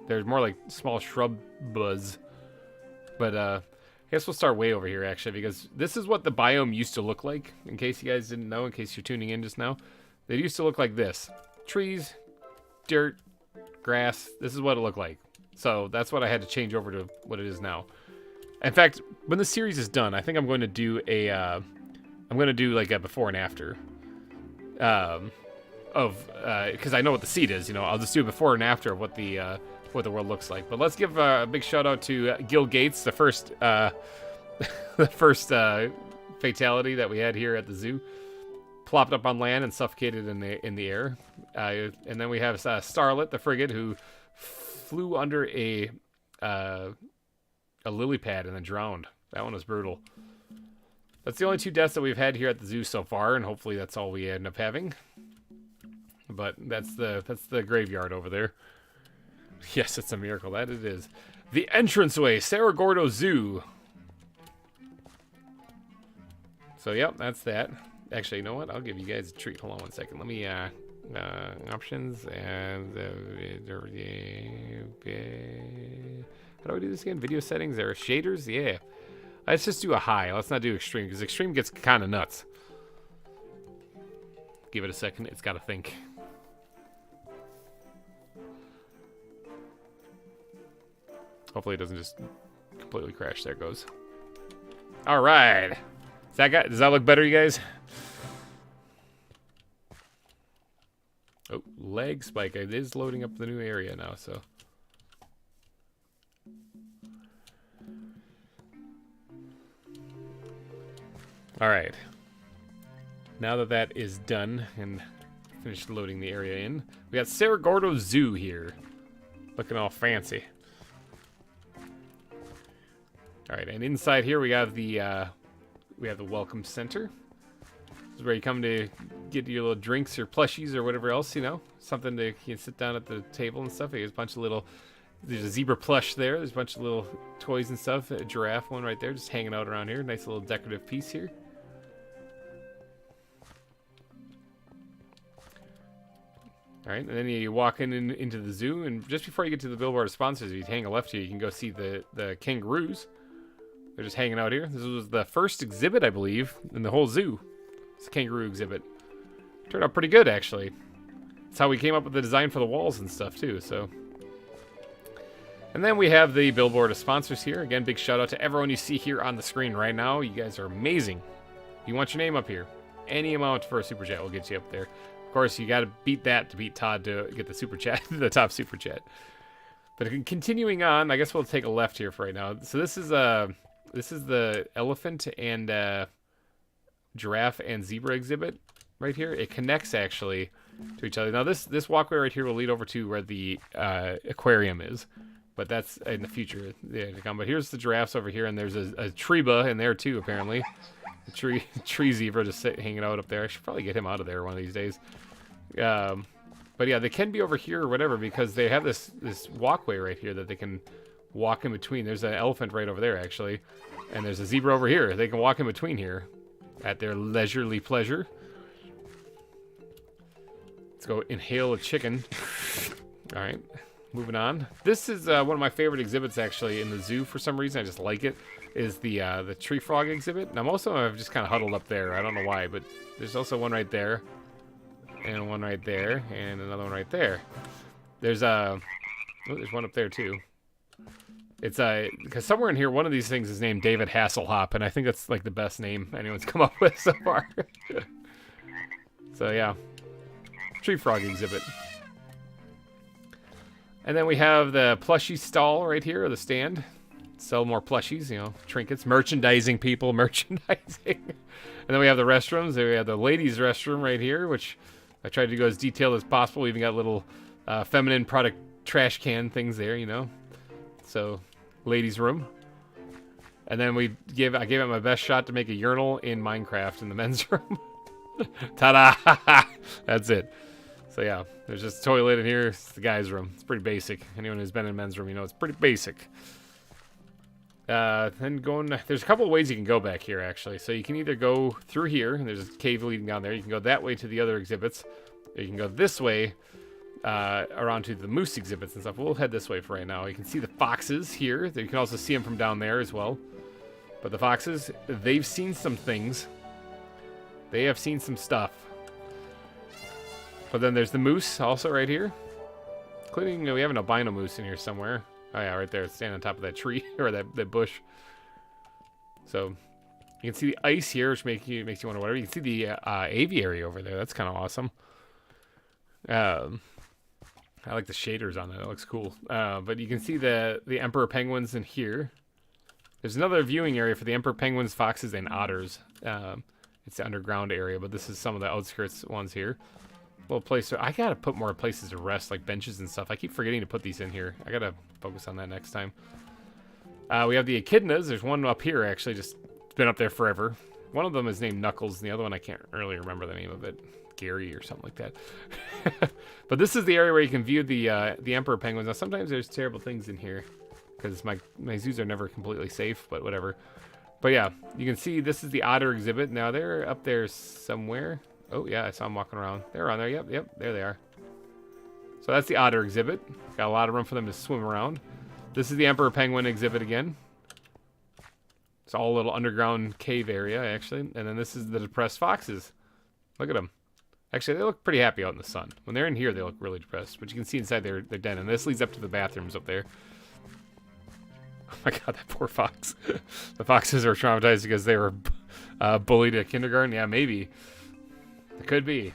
There's more like small shrub buzz. But I guess we'll start way over here, actually, because this is what the biome used to look like, in case you guys didn't know, in case you're tuning in just now. They used to look like this. Trees, dirt, grass. This is what it looked like. So that's what I had to change over to what it is now. In fact, when the series is done, I think I'm going to do like a before and after. Because I know what the seed is, I'll just do a before and after of what the world looks like. But let's give a big shout out to Gil Gates, the first fatality that we had here at the zoo. Plopped up on land and suffocated in the air. And then we have Starlet, the frigate, who flew under a lily pad and then drowned. That one was brutal. That's the only 2 deaths that we've had here at the zoo so far, and hopefully that's all we end up having. But that's the graveyard over there. Yes, it's a miracle. That it is. The entranceway, Cerro Gordo Zoo. So, yep, that's that. Actually, you know what? I'll give you guys a treat. Hold on one second. Let me, options, and, how do I do this again? Video settings, there are shaders, yeah. Let's just do a high. Let's not do extreme, because extreme gets kind of nuts. Give it a second. It's got to think. Hopefully it doesn't just completely crash. There it goes. All right. Does that look better, you guys? Oh, lag spike. It is loading up the new area now, so. All right. Now that that is done and finished loading the area in, we got Cerro Gordo Zoo here. Looking all fancy. All right, and inside here we have the welcome center. This is where you come to get your little drinks or plushies or whatever else, you know, something to you can sit down at the table and stuff. There's a bunch of little, there's a zebra plush there. There's a bunch of little toys and stuff. A giraffe one right there, just hanging out around here. Nice little decorative piece here. All right, and then you walk into the zoo, and just before you get to the billboard of sponsors, if you hang a left here, you can go see the kangaroos. They're just hanging out here. This was the first exhibit, I believe, in the whole zoo. It's a kangaroo exhibit. Turned out pretty good, actually. That's how we came up with the design for the walls and stuff, too, so. And then we have the billboard of sponsors here. Again, big shout out to everyone you see here on the screen right now. You guys are amazing. You want your name up here. Any amount for a super chat will get you up there. Of course, you got to beat that to beat Todd to get the super chat, the top super chat. But continuing on, I guess we'll take a left here for right now. So this is the elephant and giraffe and zebra exhibit right here. It connects actually to each other. Now this walkway right here will lead over to where the aquarium is, but that's in the future to come. But here's the giraffes over here, and there's a Treba in there too, apparently. A tree zebra just hanging out up there. I should probably get him out of there one of these days. But yeah, they can be over here or whatever because they have this walkway right here that they can walk in between. There's an elephant right over there actually, and there's a zebra over here. They can walk in between here at their leisurely pleasure. Let's go inhale a chicken. All right, moving on. This is one of my favorite exhibits actually in the zoo for some reason. I just like it. Is the tree frog exhibit. Now most of them have just kind of huddled up there. I don't know why, but there's also one right there, and one right there, and another one right there. There's there's one up there too. It's because somewhere in here, one of these things is named David Hasselhoff, and I think that's like the best name anyone's come up with so far. So yeah, tree frog exhibit. And then we have the plushie stall right here, or the stand. Sell more plushies, you know, trinkets, merchandising, people, merchandising. And then we have the restrooms. We have the ladies' restroom right here, which I tried to go as detailed as possible. We even got little feminine product trash can things there, you know. So, ladies' room. And then I gave it my best shot to make a urinal in Minecraft in the men's room. Ta-da! That's it. So yeah, there's just a toilet in here. It's the guys' room. It's pretty basic. Anyone who's been in men's room, you know, it's pretty basic. Then there's a couple of ways you can go back here, actually. So you can either go through here, and there's a cave leading down there. You can go that way to the other exhibits. Or you can go this way, around to the moose exhibits and stuff. We'll head this way for right now. You can see the foxes here. You can also see them from down there as well. But the foxes, they've seen some things. They have seen some stuff. But then there's the moose also right here. Including, we have an albino moose in here somewhere. Oh yeah, right there. It's standing on top of that tree, or that bush. So, you can see the ice here, which makes you wonder whatever. You can see the aviary over there. That's kind of awesome. I like the shaders on it. It looks cool. But you can see the emperor penguins in here. There's another viewing area for the emperor penguins, foxes, and otters. It's the underground area, but this is some of the outskirts ones here. Little place. I gotta put more places to rest, like benches and stuff. I keep forgetting to put these in here. I gotta focus on that next time. We have the echidnas. There's one up here, actually, just been up there forever. One of them is named Knuckles, and the other one I can't really remember the name of it. Gary or something like that. But this is the area where you can view the emperor penguins. Now, sometimes there's terrible things in here, because my zoos are never completely safe, but whatever. But yeah, you can see this is the otter exhibit. Now, they're up there somewhere. Oh, yeah, I saw them walking around. They're on there. Yep, there they are. So that's the otter exhibit. Got a lot of room for them to swim around. This is the emperor penguin exhibit again. It's all a little underground cave area, actually. And then this is the depressed foxes. Look at them. Actually, they look pretty happy out in the sun. When they're in here, they look really depressed. But you can see inside their den. And this leads up to the bathrooms up there. Oh my god, that poor fox. The foxes are traumatized because they were bullied at kindergarten. Yeah, maybe. It could be.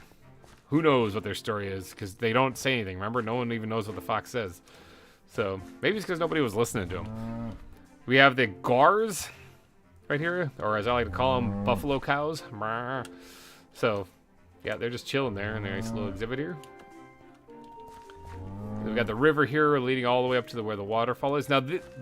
Who knows what their story is, because they don't say anything. Remember, no one even knows what the fox says. So maybe it's because nobody was listening to them. We have the gars right here, or as I like to call them, buffalo cows. So yeah, they're just chilling there in their nice little exhibit here. Then we got the river here leading all the way up to where the waterfall is. Now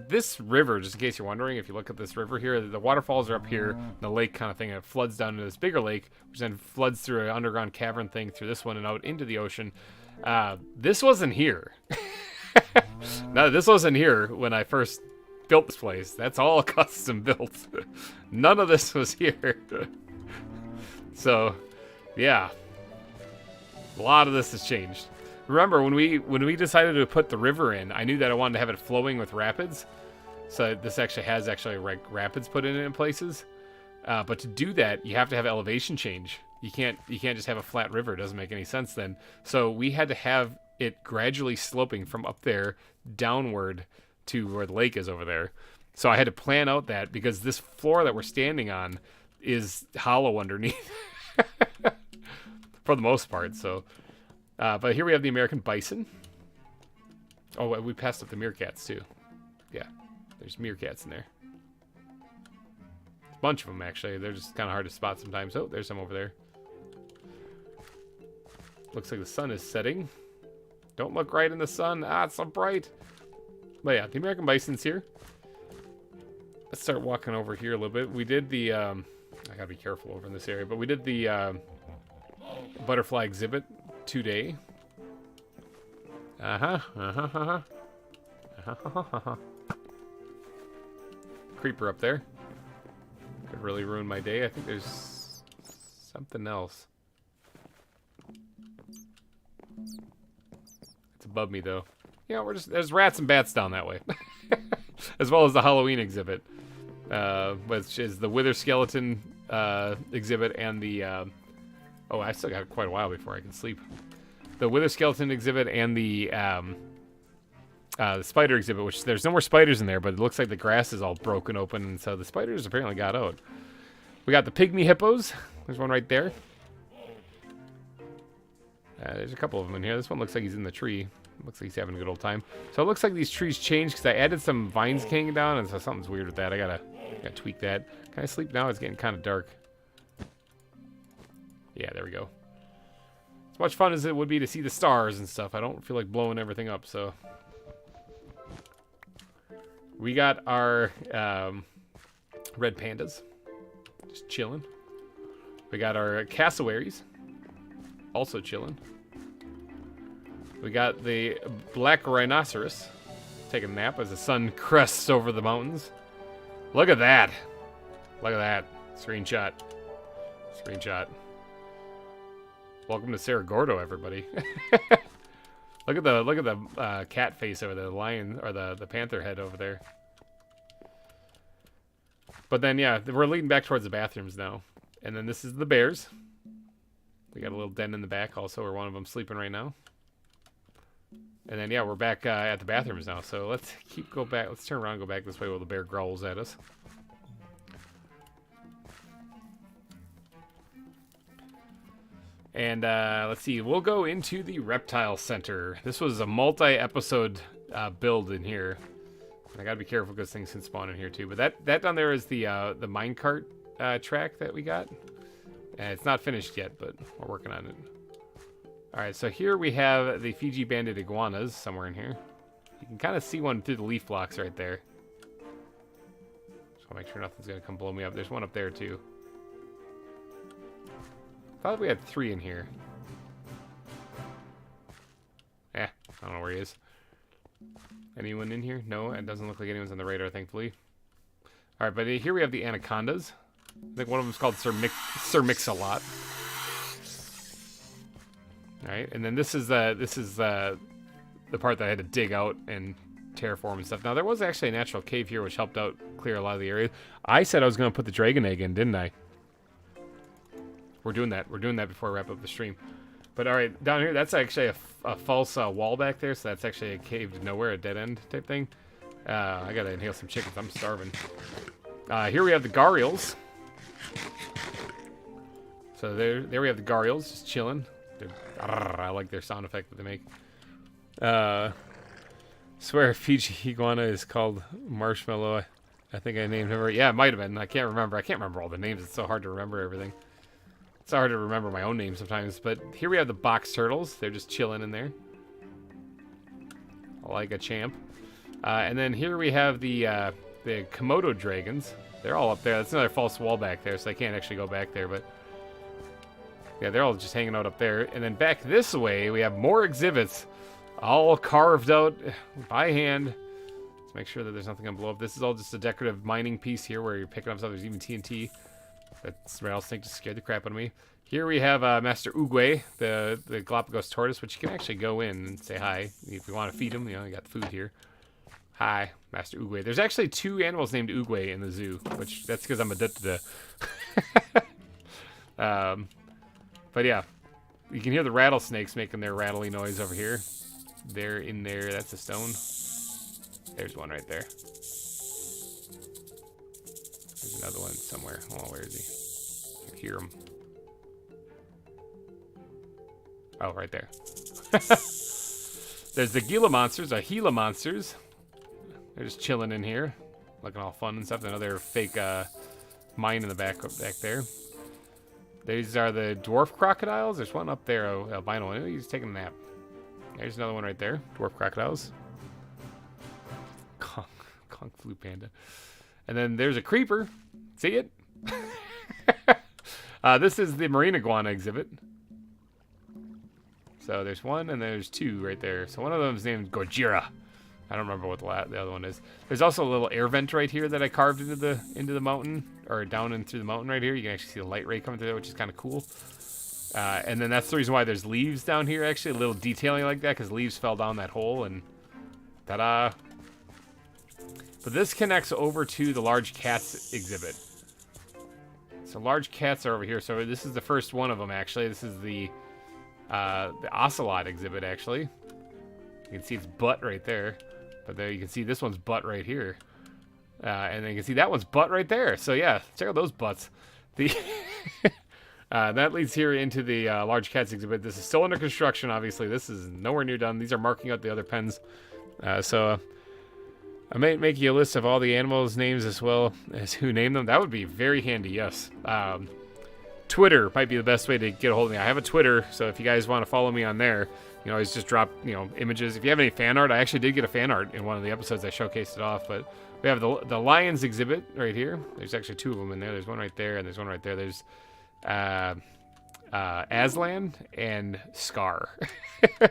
this river, just in case you're wondering, if you look at this river here, the waterfalls are up here, the lake kind of thing, and it floods down into this bigger lake, which then floods through an underground cavern thing through this one and out into the ocean. This wasn't here. No, this wasn't here when I first built this place. That's all custom built. None of this was here. So, yeah. A lot of this has changed. Remember, when we decided to put the river in, I knew that I wanted to have it flowing with rapids. So this actually has rapids put in places. But to do that, you have to have elevation change. You can't just have a flat river. It doesn't make any sense then. So we had to have it gradually sloping from up there downward to where the lake is over there. So I had to plan out that, because this floor that we're standing on is hollow underneath for the most part. So, but here we have the American bison. Oh, we passed up the meerkats too. Yeah, there's meerkats in there. A bunch of them actually. They're just kind of hard to spot sometimes. Oh, there's some over there. Looks like the sun is setting. Don't look right in the sun. Ah, it's so bright. But yeah, the American bison's here. Let's start walking over here a little bit. We did the, I gotta be careful over in this area, but we did the butterfly exhibit today. Creeper up there. Could really ruin my day. I think there's something else. It's above me though. Yeah, there's rats and bats down that way. As well as the Halloween exhibit. Which is the wither skeleton exhibit and the oh, I still got quite a while before I can sleep. The wither skeleton exhibit and the spider exhibit, which there's no more spiders in there, but it looks like the grass is all broken open, and so the spiders apparently got out. We got the pygmy hippos. There's one right there. There's a couple of them in here. This one looks like he's in the tree. Looks like he's having a good old time. So it looks like these trees changed because I added some vines hanging down, and so something's weird with that. I gotta tweak that. Can I sleep now? It's getting kind of dark. Yeah, there we go. As much fun as it would be to see the stars and stuff, I don't feel like blowing everything up, so. We got our red pandas. Just chilling. We got our cassowaries. Also chilling. We got the black rhinoceros taking a nap as the sun crests over the mountains. Look at that. Look at that. Screenshot. Screenshot. Welcome to Cerro Gordo, everybody. Look at the cat face over the lion, or the panther head over there. But then yeah, we're leading back towards the bathrooms now. And then this is the bears. We got a little den in the back also, where one of them's sleeping right now. And then, yeah, we're back at the bathrooms now. So let's go back. Let's turn around and go back this way while the bear growls at us. And let's see. We'll go into the reptile center. This was a multi-episode build in here. I gotta be careful because things can spawn in here too. But that down there is the minecart track that we got. And it's not finished yet, but we're working on it. Alright, so here we have the Fiji banded iguanas somewhere in here. You can kind of see one through the leaf blocks right there. Just want to make sure nothing's going to come blow me up. There's one up there too. Thought we had 3 in here. I don't know where he is. Anyone in here? No, it doesn't look like anyone's on the radar, thankfully. Alright, but here we have the anacondas. I think one of them's called Sir Mix-a-Lot. All right, and then this is the part that I had to dig out and terraform and stuff. Now, there was actually a natural cave here, which helped out clear a lot of the area. I said I was going to put the dragon egg in, didn't I? We're doing that. We're doing that before I wrap up the stream. But, all right, down here, that's actually a false wall back there, so that's actually a cave to nowhere, a dead end type thing. I got to inhale some chickens. I'm starving. Here we have the Gharials. So there we have the Gharials just chilling. I like their sound effect that they make. Swear Fiji iguana is called Marshmallow. I think I named her. Yeah, it might have been. I can't remember. I can't remember all the names. It's so hard to remember everything. It's hard to remember my own name sometimes. But here we have the box turtles. They're just chilling in there. Like a champ. And then here we have the Komodo dragons. They're all up there. That's another false wall back there, so I can't actually go back there. But yeah, they're all just hanging out up there. And then back this way, we have more exhibits, all carved out by hand. Let's make sure that there's nothing gonna blow up. This is all just a decorative mining piece here where you're picking up stuff. There's even TNT. That rattlesnake just scared the crap out of me. Here we have Master Oogway, the Galapagos tortoise, which you can actually go in and say hi if you want to feed him. You know, you got the food here. Hi, Master Oogway. There's actually 2 animals named Oogway in the zoo, which that's because I'm addicted to. But yeah, you can hear the rattlesnakes making their rattly noise over here. They're in there. That's a stone. There's one right there. There's another one somewhere. Oh, where is he? I can hear him. Oh, right there. There's the Gila monsters, the Gila monsters. They're just chilling in here, looking all fun and stuff. Another fake mine in the back there. These are the dwarf crocodiles. There's one up there, albino one. He's taking a nap. There's another one right there. Dwarf crocodiles. Kong flu panda. And then there's a creeper. See it? This is the marine iguana exhibit. So there's one and there's 2 right there. So one of them is named Gojira. I don't remember what the other one is. There's also a little air vent right here that I carved into the mountain, or down and through the mountain right here. You can actually see the light ray coming through there, which is kind of cool. And then that's the reason why there's leaves down here, actually, a little detailing like that, because leaves fell down that hole, and ta-da. But this connects over to the large cats exhibit. So large cats are over here. So this is the first one of them, actually. This is the ocelot exhibit, actually. You can see its butt right there. But there you can see this one's butt right here. And then you can see that one's butt right there. So yeah, check out those butts. That leads here into the large cats exhibit. This is still under construction, obviously. This is nowhere near done. These are marking out the other pens. So I might make you a list of all the animals' names as well as who named them. That would be very handy, yes. Twitter might be the best way to get a hold of me. I have a Twitter, so if you guys want to follow me on there, you know, always just drop, images. If you have any fan art, I actually did get a fan art in one of the episodes. I showcased it off, but we have the lions exhibit right here. There's actually 2 of them in there. There's one right there, and there's one right there. There's Aslan and Scar. I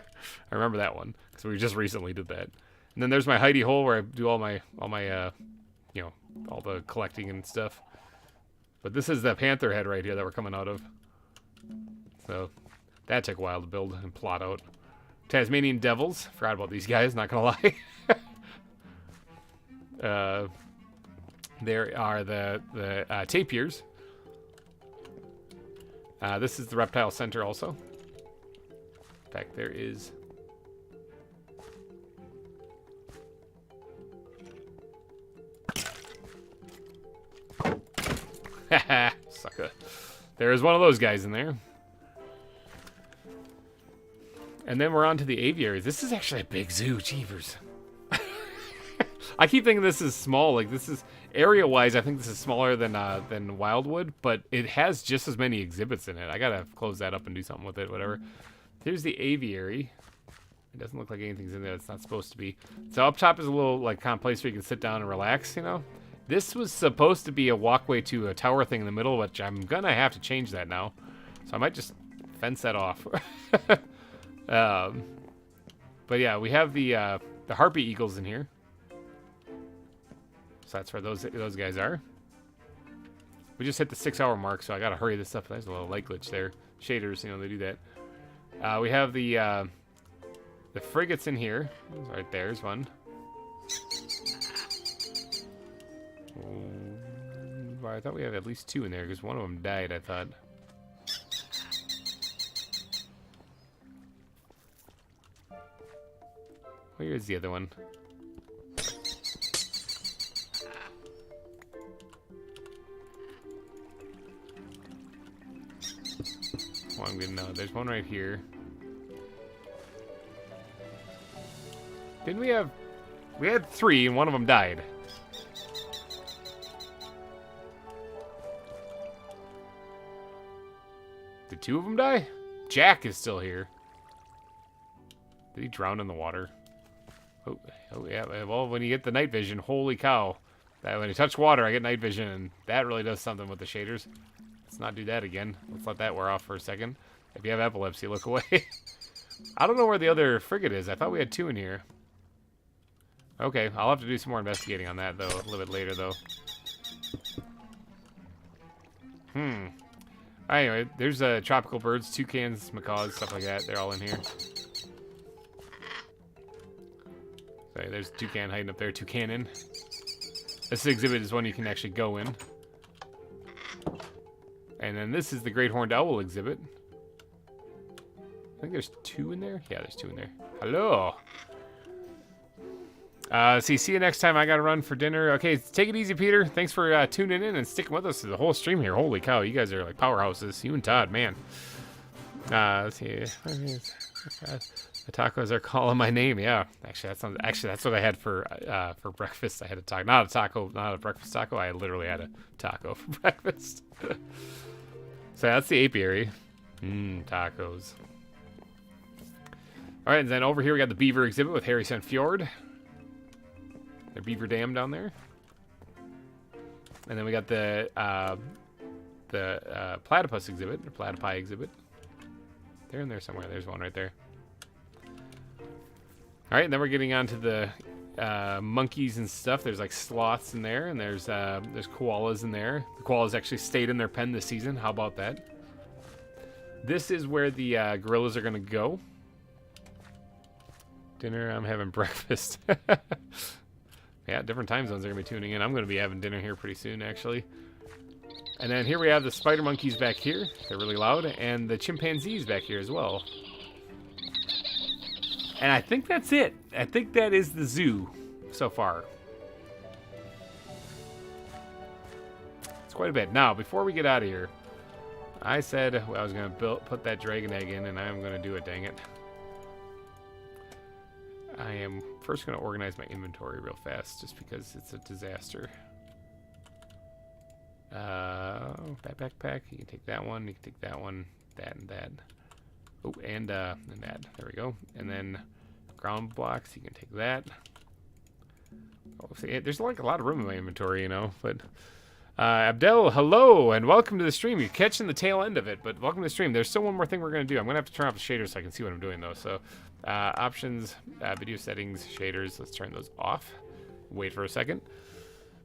remember that one because we just recently did that. And then there's my hidey hole where I do all my all the collecting and stuff. But this is the panther head right here that we're coming out of. So that took a while to build and plot out. Tasmanian devils. Forgot about these guys, not gonna lie. There are the tapirs. This is the reptile center also. In fact, there is... Sucker. There is one of those guys in there. And then we're on to the aviaries. This is actually a big zoo, jeepers. I keep thinking this is small. Like, this is area-wise, I think this is smaller than Wildwood, but it has just as many exhibits in it. I gotta close that up and do something with it, whatever. Here's the aviary. It doesn't look like anything's in there. It's not supposed to be. So up top is a little like kind of place where you can sit down and relax. This was supposed to be a walkway to a tower thing in the middle, which I'm gonna have to change that now. So I might just fence that off. But yeah, we have the harpy eagles in here. So that's where those guys are. We just hit the 6-hour mark, so I gotta hurry this up. There's a little light glitch there. Shaders, they do that. We have the frigates in here. Right there's one. Well, I thought we had at least 2 in there because one of them died, I thought. Where is the other one? Oh, I'm gonna know. There's one right here. Didn't we have... We had 3 and one of them died. Did 2 of them die? Jack is still here. Did he drown in the water? Oh yeah. Well, when you get the night vision, holy cow. That when you touch water, I get night vision, and that really does something with the shaders. Let's not do that again. Let's let that wear off for a second. If you have epilepsy, look away. I don't know where the other frigate is. I thought we had 2 in here. Okay, I'll have to do some more investigating on that, though, a little bit later, though. Anyway, there's tropical birds, toucans, macaws, stuff like that. They're all in here. Okay, there's a toucan hiding up there, toucanin. This exhibit is one you can actually go in. And then this is the great horned owl exhibit. I think there's 2 in there. Yeah, there's 2 in there. Hello. See you next time. I gotta run for dinner. Okay, take it easy, Peter. Thanks for tuning in and sticking with us through the whole stream here. Holy cow, you guys are like powerhouses. You and Todd, man. Let's see. The tacos are calling my name. Yeah, actually, that's what I had for breakfast. I had a taco, not a breakfast taco. I literally had a taco for breakfast. So that's the apiary. Tacos. All right, and then over here we got the beaver exhibit with Harry St. Fjord. Their beaver dam down there. And then we got the platypus exhibit, or platypi exhibit. They're in there somewhere. There's one right there. All right, and then we're getting on to the monkeys and stuff. There's like sloths in there, and there's koalas in there. The koalas actually stayed in their pen this season. How about that? This is where the gorillas are going to go. Dinner, I'm having breakfast. Yeah, different time zones are going to be tuning in. I'm going to be having dinner here pretty soon, actually. And then here we have the spider monkeys back here. They're really loud. And the chimpanzees back here as well. And I think that's it. I think that is the zoo so far. It's quite a bit. Now, before we get out of here, I said I was going to put that dragon egg in, and I'm going to do it, dang it. I am first going to organize my inventory real fast, just because it's a disaster. That backpack, you can take that one, you can take that one, that and that. Oh, and that. There we go. And then ground blocks, you can take that. Oh, see, there's like a lot of room in my inventory, you know, but... Abdel, hello, and welcome to the stream. You're catching the tail end of it, but welcome to the stream. There's still one more thing we're going to do. I'm going to have to turn off the shaders so I can see what I'm doing, though. So, options, video settings, shaders. Let's turn those off. Wait for a second.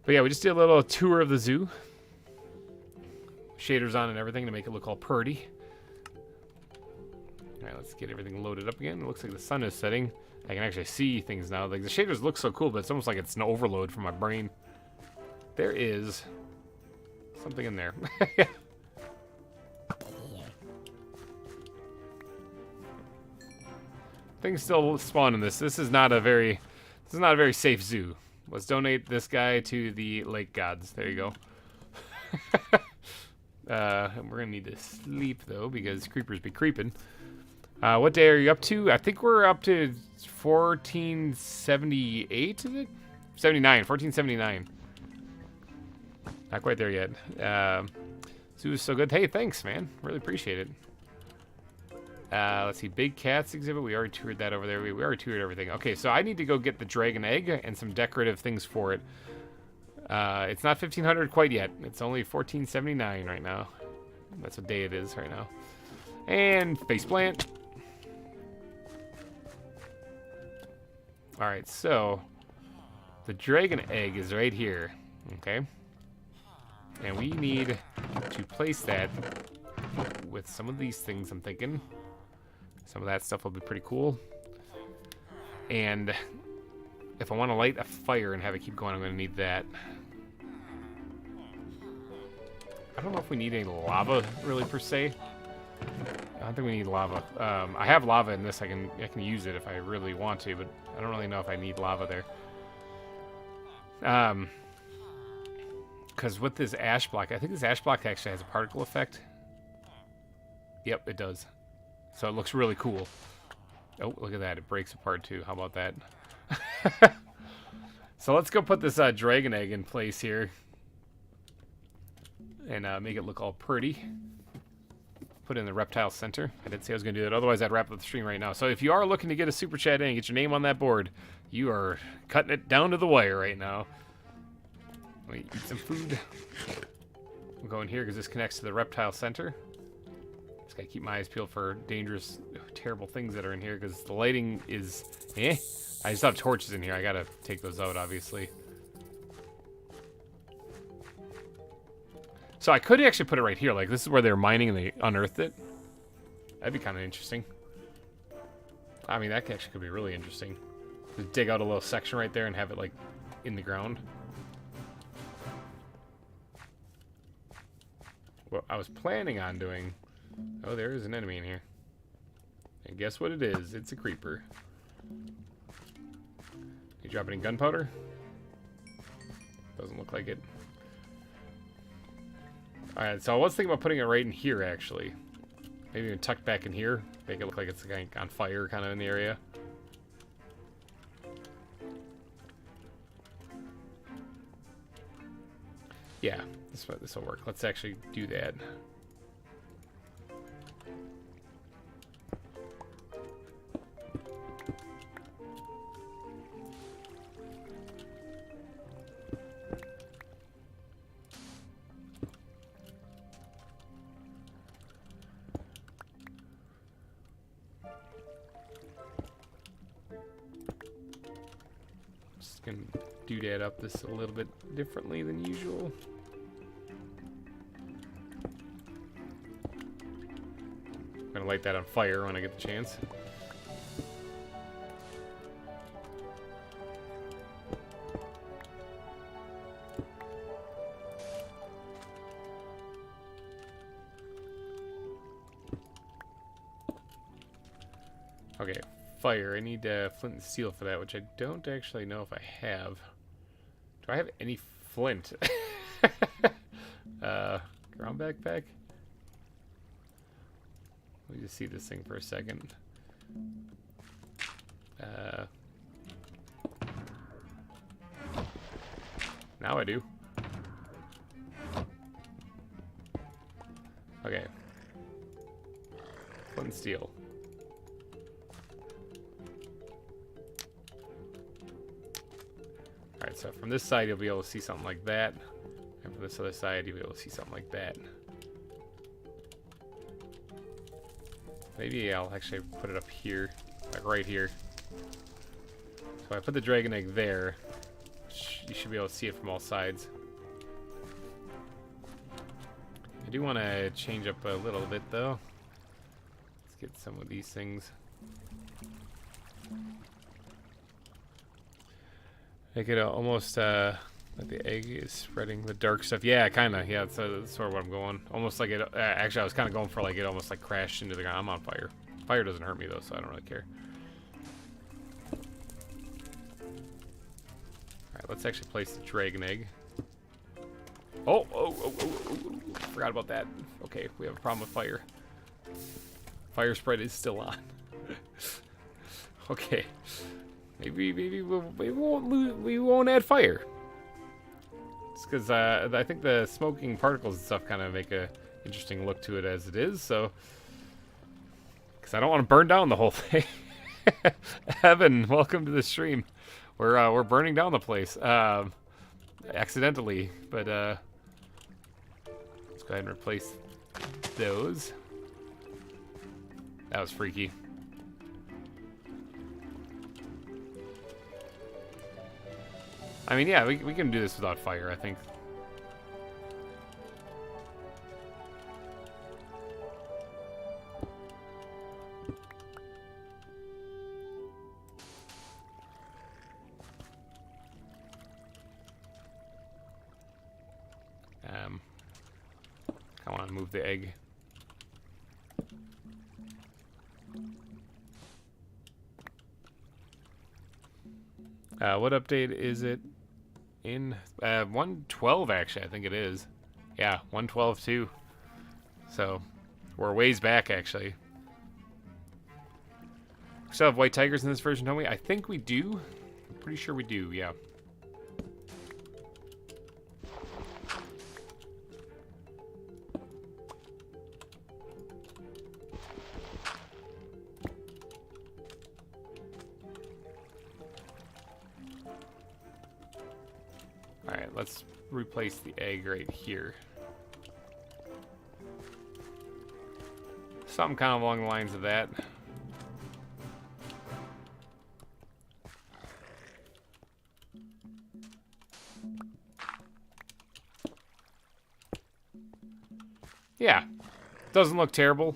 But yeah, we just did a little tour of the zoo. Shaders on and everything to make it look all purty. All right, let's get everything loaded up again. It looks like the sun is setting. I can actually see things now. Like the shaders look so cool, but it's almost like it's an overload for my brain. There is... something in there. Things still spawn in this. This is not a very safe zoo. Let's donate this guy to the lake gods. There you go. We're gonna need to sleep though because creepers be creeping. What day are you up to? I think we're up to 1478. Is it? 79. 1479. Not quite there yet. Zoo is so good. Hey, thanks, man. Really appreciate it. Let's see. Big Cats exhibit. We already toured that over there. We already toured everything. Okay, so I need to go get the dragon egg and some decorative things for it. It's not 1500 quite yet. It's only 1479 right now. That's what day it is right now. And faceplant. All right, so the dragon egg is right here. Okay. And we need to place that with some of these things, I'm thinking. Some of that stuff will be pretty cool. And if I want to light a fire and have it keep going, I'm going to need that. I don't know if we need any lava, really, per se. I don't think we need lava. I have lava in this. I can use it if I really want to, but I don't really know if I need lava there. Because with this ash block, I think this ash block actually has a particle effect. Yep, it does. So it looks really cool. Oh, look at that. It breaks apart, too. How about that? So let's go put this dragon egg in place here. And make it look all pretty. Put it in the reptile center. I didn't say I was going to do that. Otherwise, I'd wrap up the stream right now. So if you are looking to get a super chat in and get your name on that board, you are cutting it down to the wire right now. Let me eat some food. We'll go in here because this connects to the reptile center. Just got to keep my eyes peeled for dangerous, terrible things that are in here because the lighting is eh. I just have torches in here. I got to take those out, obviously. So I could actually put it right here. Like, this is where they're mining and they unearthed it. That'd be kind of interesting. I mean, that actually could be really interesting. Just dig out a little section right there and have it, like, in the ground. What I was planning on doing... Oh, there is an enemy in here. And guess what it is? It's a creeper. You drop any gunpowder? Doesn't look like it. Alright, so I was thinking about putting it right in here, actually. Maybe even tucked back in here. Make it look like it's like on fire kind of in the area. Yeah, this will work. Let's actually do that. Just gonna do that up this a little bit differently than usual. I'm gonna light that on fire when I get the chance. Okay, fire. I need flint and steel for that, which I don't actually know if I have. Do I have any flint? Ground backpack? Let me just see this thing for a second. Now I do. Okay. Flint and steel. Alright, so from this side you'll be able to see something like that. And from this other side you'll be able to see something like that. Maybe I'll actually put it up here, like right here. So I put the dragon egg there. You should be able to see it from all sides. I do want to change up a little bit though. Let's get some of these things. Make it almost like the egg is spreading the dark stuff. Yeah, kind of. Yeah, that's sort of what I'm going. Almost like it. Actually, I was kind of going for like it almost like crashed into the ground. I'm on fire. Fire doesn't hurt me though, so I don't really care. All right, let's actually place the dragon egg. Oh, forgot about that. Okay, we have a problem with fire. Fire spread is still on. Okay. Maybe we won't add fire. It's because I think the smoking particles and stuff kind of make a interesting look to it as it is. So, because I don't want to burn down the whole thing. Evan, welcome to the stream. We're burning down the place accidentally, but let's go ahead and replace those. That was freaky. I mean, yeah, we can do this without fire, I think. I want to move the egg. What update is it in? 112, actually, I think it is. Yeah, 112 too. So, we're ways back, actually. We still have white tigers in this version, don't we? I think we do. I'm pretty sure we do, yeah. Alright, let's replace the egg right here. Something kind of along the lines of that. Yeah, doesn't look terrible.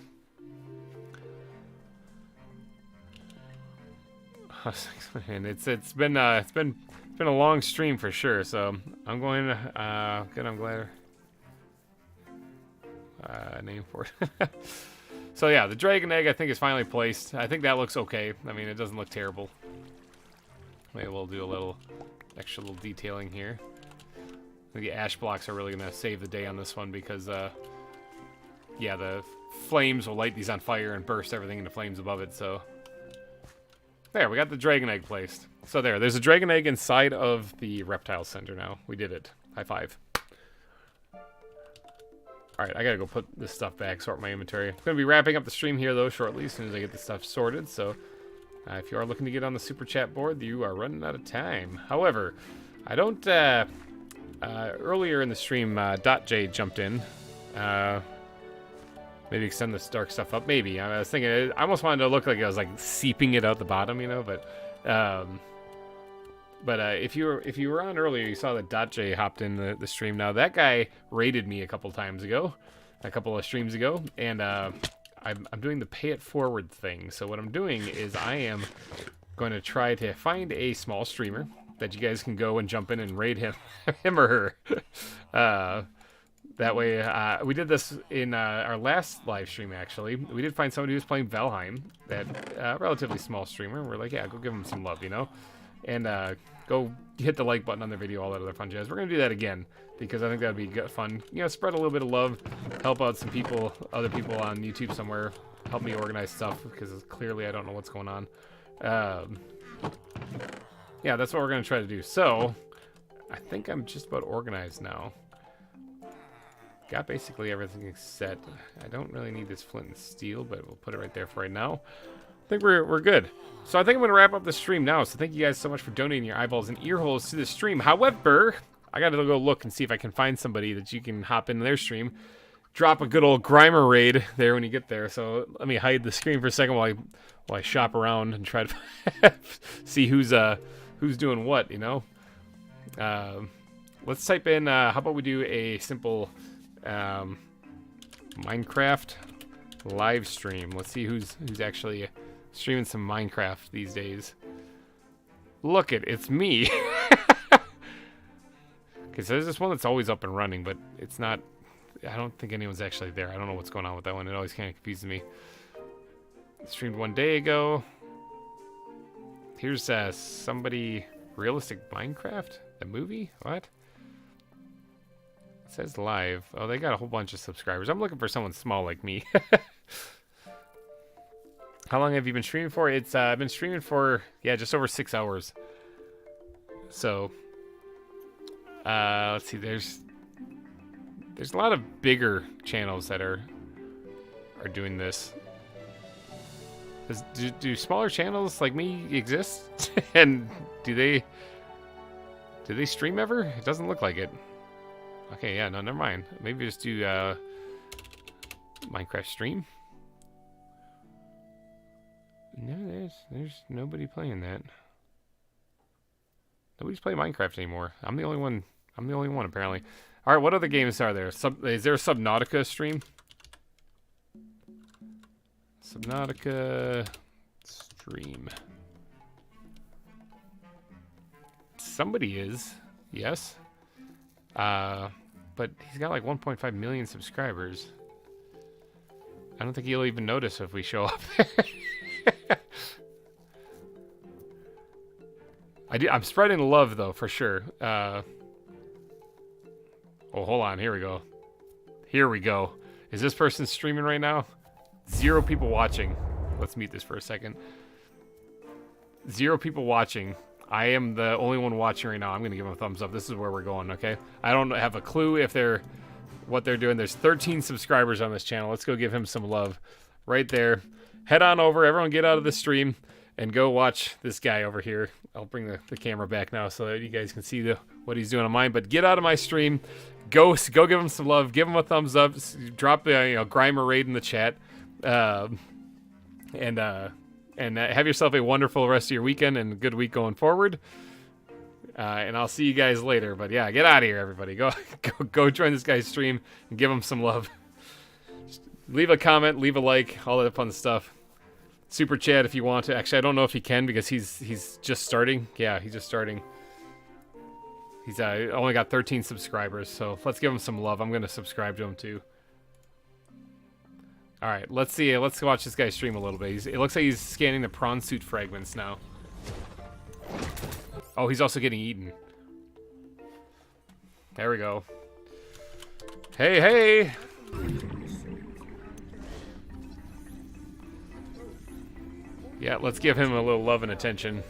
And it's been a long stream for sure. So I'm going to good. I'm glad. Name for it. So yeah, the dragon egg I think is finally placed. I think that looks okay. I mean, it doesn't look terrible. Maybe we'll do a little extra little detailing here. I think the ash blocks are really gonna save the day on this one because yeah, the flames will light these on fire and burst everything into flames above it. So there, we got the dragon egg placed. So there's a dragon egg inside of the reptile center now. We did it. High five. Alright, I gotta go put this stuff back, sort my inventory. I'm gonna be wrapping up the stream here, though, shortly, as soon as I get this stuff sorted. So, if you are looking to get on the Super Chat board, you are running out of time. However, I don't, earlier in the stream, .j jumped in. Maybe extend this dark stuff up, maybe. I was thinking, I almost wanted to look like I was, like, seeping it out the bottom, you know, but if you were on earlier, you saw that .j hopped in the stream. Now, that guy raided me a couple of streams ago, and I'm doing the pay it forward thing. So what I'm doing is I am going to try to find a small streamer that you guys can go and jump in and raid him or her. That way, we did this in our last live stream, actually. We did find somebody who was playing Valheim, that relatively small streamer. We're like, yeah, go give him some love, you know? And go hit the like button on their video, all that other fun jazz. We're going to do that again, because I think that would be good fun. You know, spread a little bit of love, help out some people, other people on YouTube somewhere, help me organize stuff, because clearly I don't know what's going on. Yeah, that's what we're going to try to do. So, I think I'm just about organized now. Got basically everything set. I don't really need this flint and steel, but we'll put it right there for right now. I think we're good. So I think I'm going to wrap up the stream now. So thank you guys so much for donating your eyeballs and ear holes to the stream. However, I got to go look and see if I can find somebody that you can hop into their stream. Drop a good old GReimer raid there when you get there. So let me hide the screen for a second while I shop around and try to see who's doing what, you know. Let's type in, how about we do a simple Minecraft live stream. Let's see who's actually streaming some Minecraft these days. Look it's me. Okay, so there's this one that's always up and running, but it's not, I don't think anyone's actually there. I don't know what's going on with that one. It always kind of confuses me. Streamed 1 day ago. Here's somebody, Realistic Minecraft? The movie? What? It says live. Oh, they got a whole bunch of subscribers. I'm looking for someone small like me. How long have you been streaming for? It's I've been streaming for, yeah, just over 6 hours. So, let's see. There's a lot of bigger channels that are doing this. Do smaller channels like me exist? And do they stream ever? It doesn't look like it. Okay, yeah, no, never mind. Maybe just do Minecraft stream. No, there's nobody playing that. Nobody's playing Minecraft anymore. I'm the only one. I'm the only one apparently. All right, what other games are there? Is there a Subnautica stream? Subnautica stream. Somebody is, yes. But but he's got like 1.5 million subscribers. I don't think he'll even notice if we show up there. I'm spreading the love, though, for sure. Oh, hold on. Here we go. Here we go. Is this person streaming right now? 0 people watching. Let's mute this for a second. 0 people watching. I am the only one watching right now. I'm going to give them a thumbs up. This is where we're going, okay? I don't have a clue if they're what they're doing. There's 13 subscribers on this channel. Let's go give him some love right there. Head on over. Everyone get out of the stream and go watch this guy over here. I'll bring the camera back now so that you guys can see what he's doing on mine. But get out of my stream. Go give him some love. Give him a thumbs up. Drop the GReimer raid in the chat. And have yourself a wonderful rest of your weekend and a good week going forward. And I'll see you guys later. But yeah, get out of here, everybody. Go join this guy's stream and give him some love. Just leave a comment, leave a like, all that fun stuff. Super chat if you want to. Actually, I don't know if he can because he's just starting. Yeah, he's just starting. He's only got 13 subscribers, so let's give him some love. I'm gonna subscribe to him too. All right, let's see. Let's watch this guy stream a little bit. It looks like he's scanning the prawn suit fragments now. Oh, he's also getting eaten. There we go. Hey! Yeah, let's give him a little love and attention.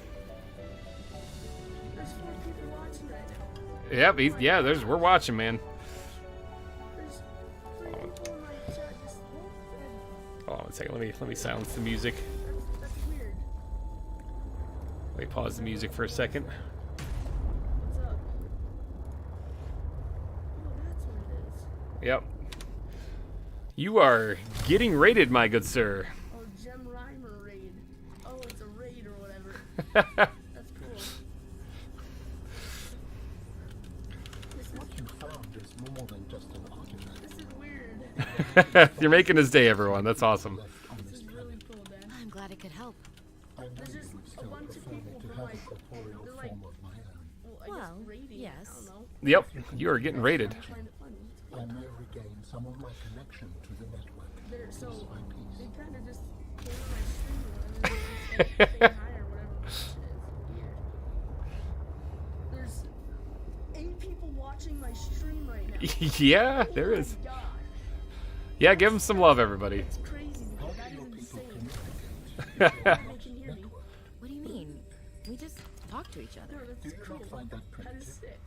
Yep, we're watching, man. Hold on one second. Let me silence the music. Let me pause the music for a second. Yep. You are getting raided, my good sir. Oh, GReimer raid. Oh, it's a raid or whatever. That's cool. What you found is more than just an artifact. This is weird. You're making his day, everyone. That's awesome. This is really cool, Dan. I'm glad it could help. I know There's you just would a still bunch of prefer me people to who have like, a corporeal they're like, form of my own. well, I Well, guess raiding. yes. I don't know. Yep, you are getting raided. I find it funny. I may regain some of my connection to the network. They're so This is my piece. they kind of just came on my stream or whatever. They just, like, say hi or whatever. Bullshit is weird. There's 8 people watching my stream right now. Yeah, there is. Oh my God. Yeah, give him some love, everybody. It's crazy. How That do is your people insane. communicate? They can hear me. Network. What do you mean? We just talk to each No, other. Do that's you cool. not find that That is primitive? sick.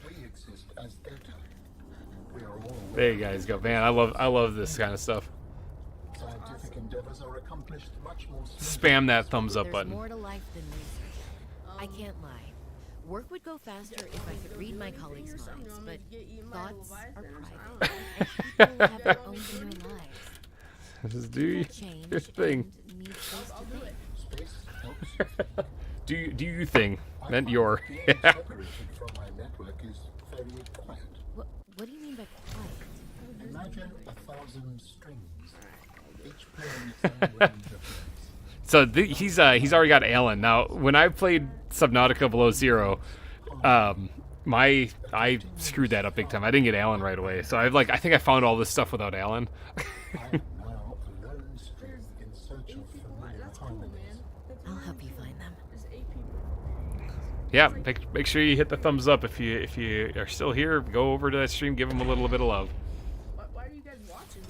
We exist as data. We are all There you guys go, man. I love this kind of stuff. scientific endeavors are accomplished much more Spam that thumbs up There's button. more to life than research. I can't lie. Work would go faster if I could read my colleagues' minds, but thoughts are private, and people have their own inner lives. Just do your Change thing. and need space to think. Space helps. Do you thing. Meant your. Being separated from my network is very quiet. What do you mean by quiet? Imagine 1,000 strings, each playing its own range of notes. So he's already got Alan. Now, when I played Subnautica Below Zero, I screwed that up big time. I didn't get Alan right away. So I think I found all this stuff without Alan. I am now a lone string in search of familiar That's cool, harmonies. man. That's I'll really help you find them. There's 8 people. Yeah, make sure you hit the thumbs up if you are still here. Go over to that stream, give him a little bit of love. Why are you guys watching?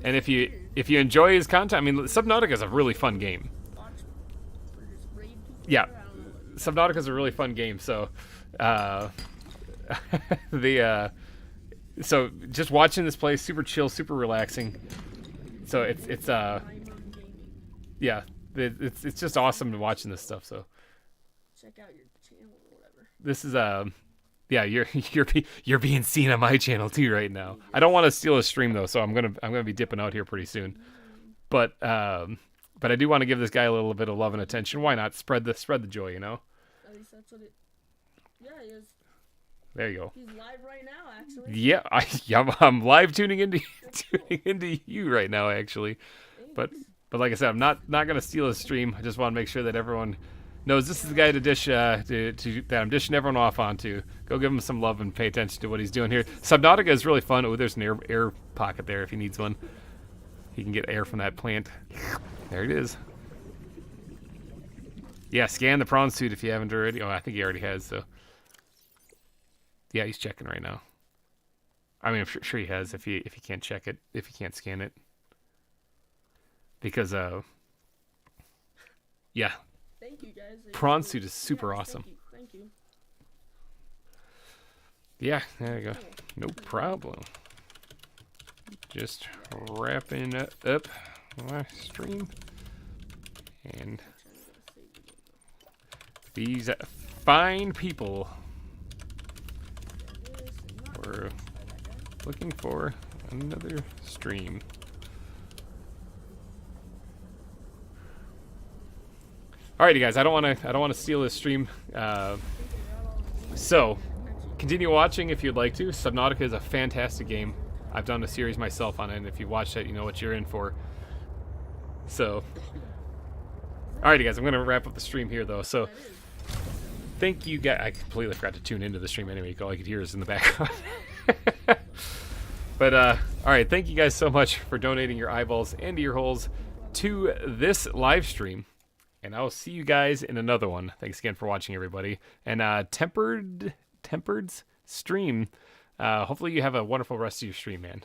And if you enjoy his content, I mean, Subnautica is a really fun game. Watch for just raid people. Yeah, I don't know. Subnautica is a really fun game. So, so just watching this play, super chill, super relaxing. So it's GReimer Gaming. yeah, it's just awesome to watching this stuff. So Check out your channel or whatever. this is yeah, you're being seen on my channel too right now. I don't want to steal a stream though, so I'm gonna be dipping out here pretty soon. But I do want to give this guy a little bit of love and attention. Why not spread the joy, you know? At least that's what it. Yeah, he is. There you go. He's live right now, actually. Yeah, I'm live tuning into you right now, actually. But like I said, I'm not gonna steal his stream. I just want to make sure that everyone knows this is the guy to dish that I'm dishing everyone off onto. Go give him some love and pay attention to what he's doing here. Subnautica is really fun. Oh, there's an air pocket there if he needs one. He can get air from that plant. There it is. Yeah, scan the prawn suit if you haven't already. Oh, I think he already has, so. Yeah, he's checking right now. I mean, I'm sure he has if he can't check it, if he can't scan it. Because, yeah. Thank you guys. Prawn suit is super Yes, awesome. Thank you. Yeah, there you go. No problem. Just wrapping up my stream. And these fine people were looking for another stream. Alrighty, guys. I don't want to steal this stream. So continue watching if you'd like to. Subnautica is a fantastic game. I've done a series myself on it, and if you watch that, you know what you're in for. So, alrighty, guys. I'm gonna wrap up the stream here, though. So, thank you, guys. I completely forgot to tune into the stream anyway. All I could hear is in the background. But all right, thank you guys so much for donating your eyeballs and ear holes to this live stream. And I'll see you guys in another one. Thanks again for watching, everybody. And Tempered's stream. Hopefully you have a wonderful rest of your stream, man.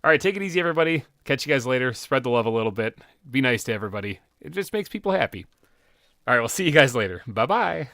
All right, take it easy, everybody. Catch you guys later. Spread the love a little bit. Be nice to everybody. It just makes people happy. All right, we'll see you guys later. Bye-bye.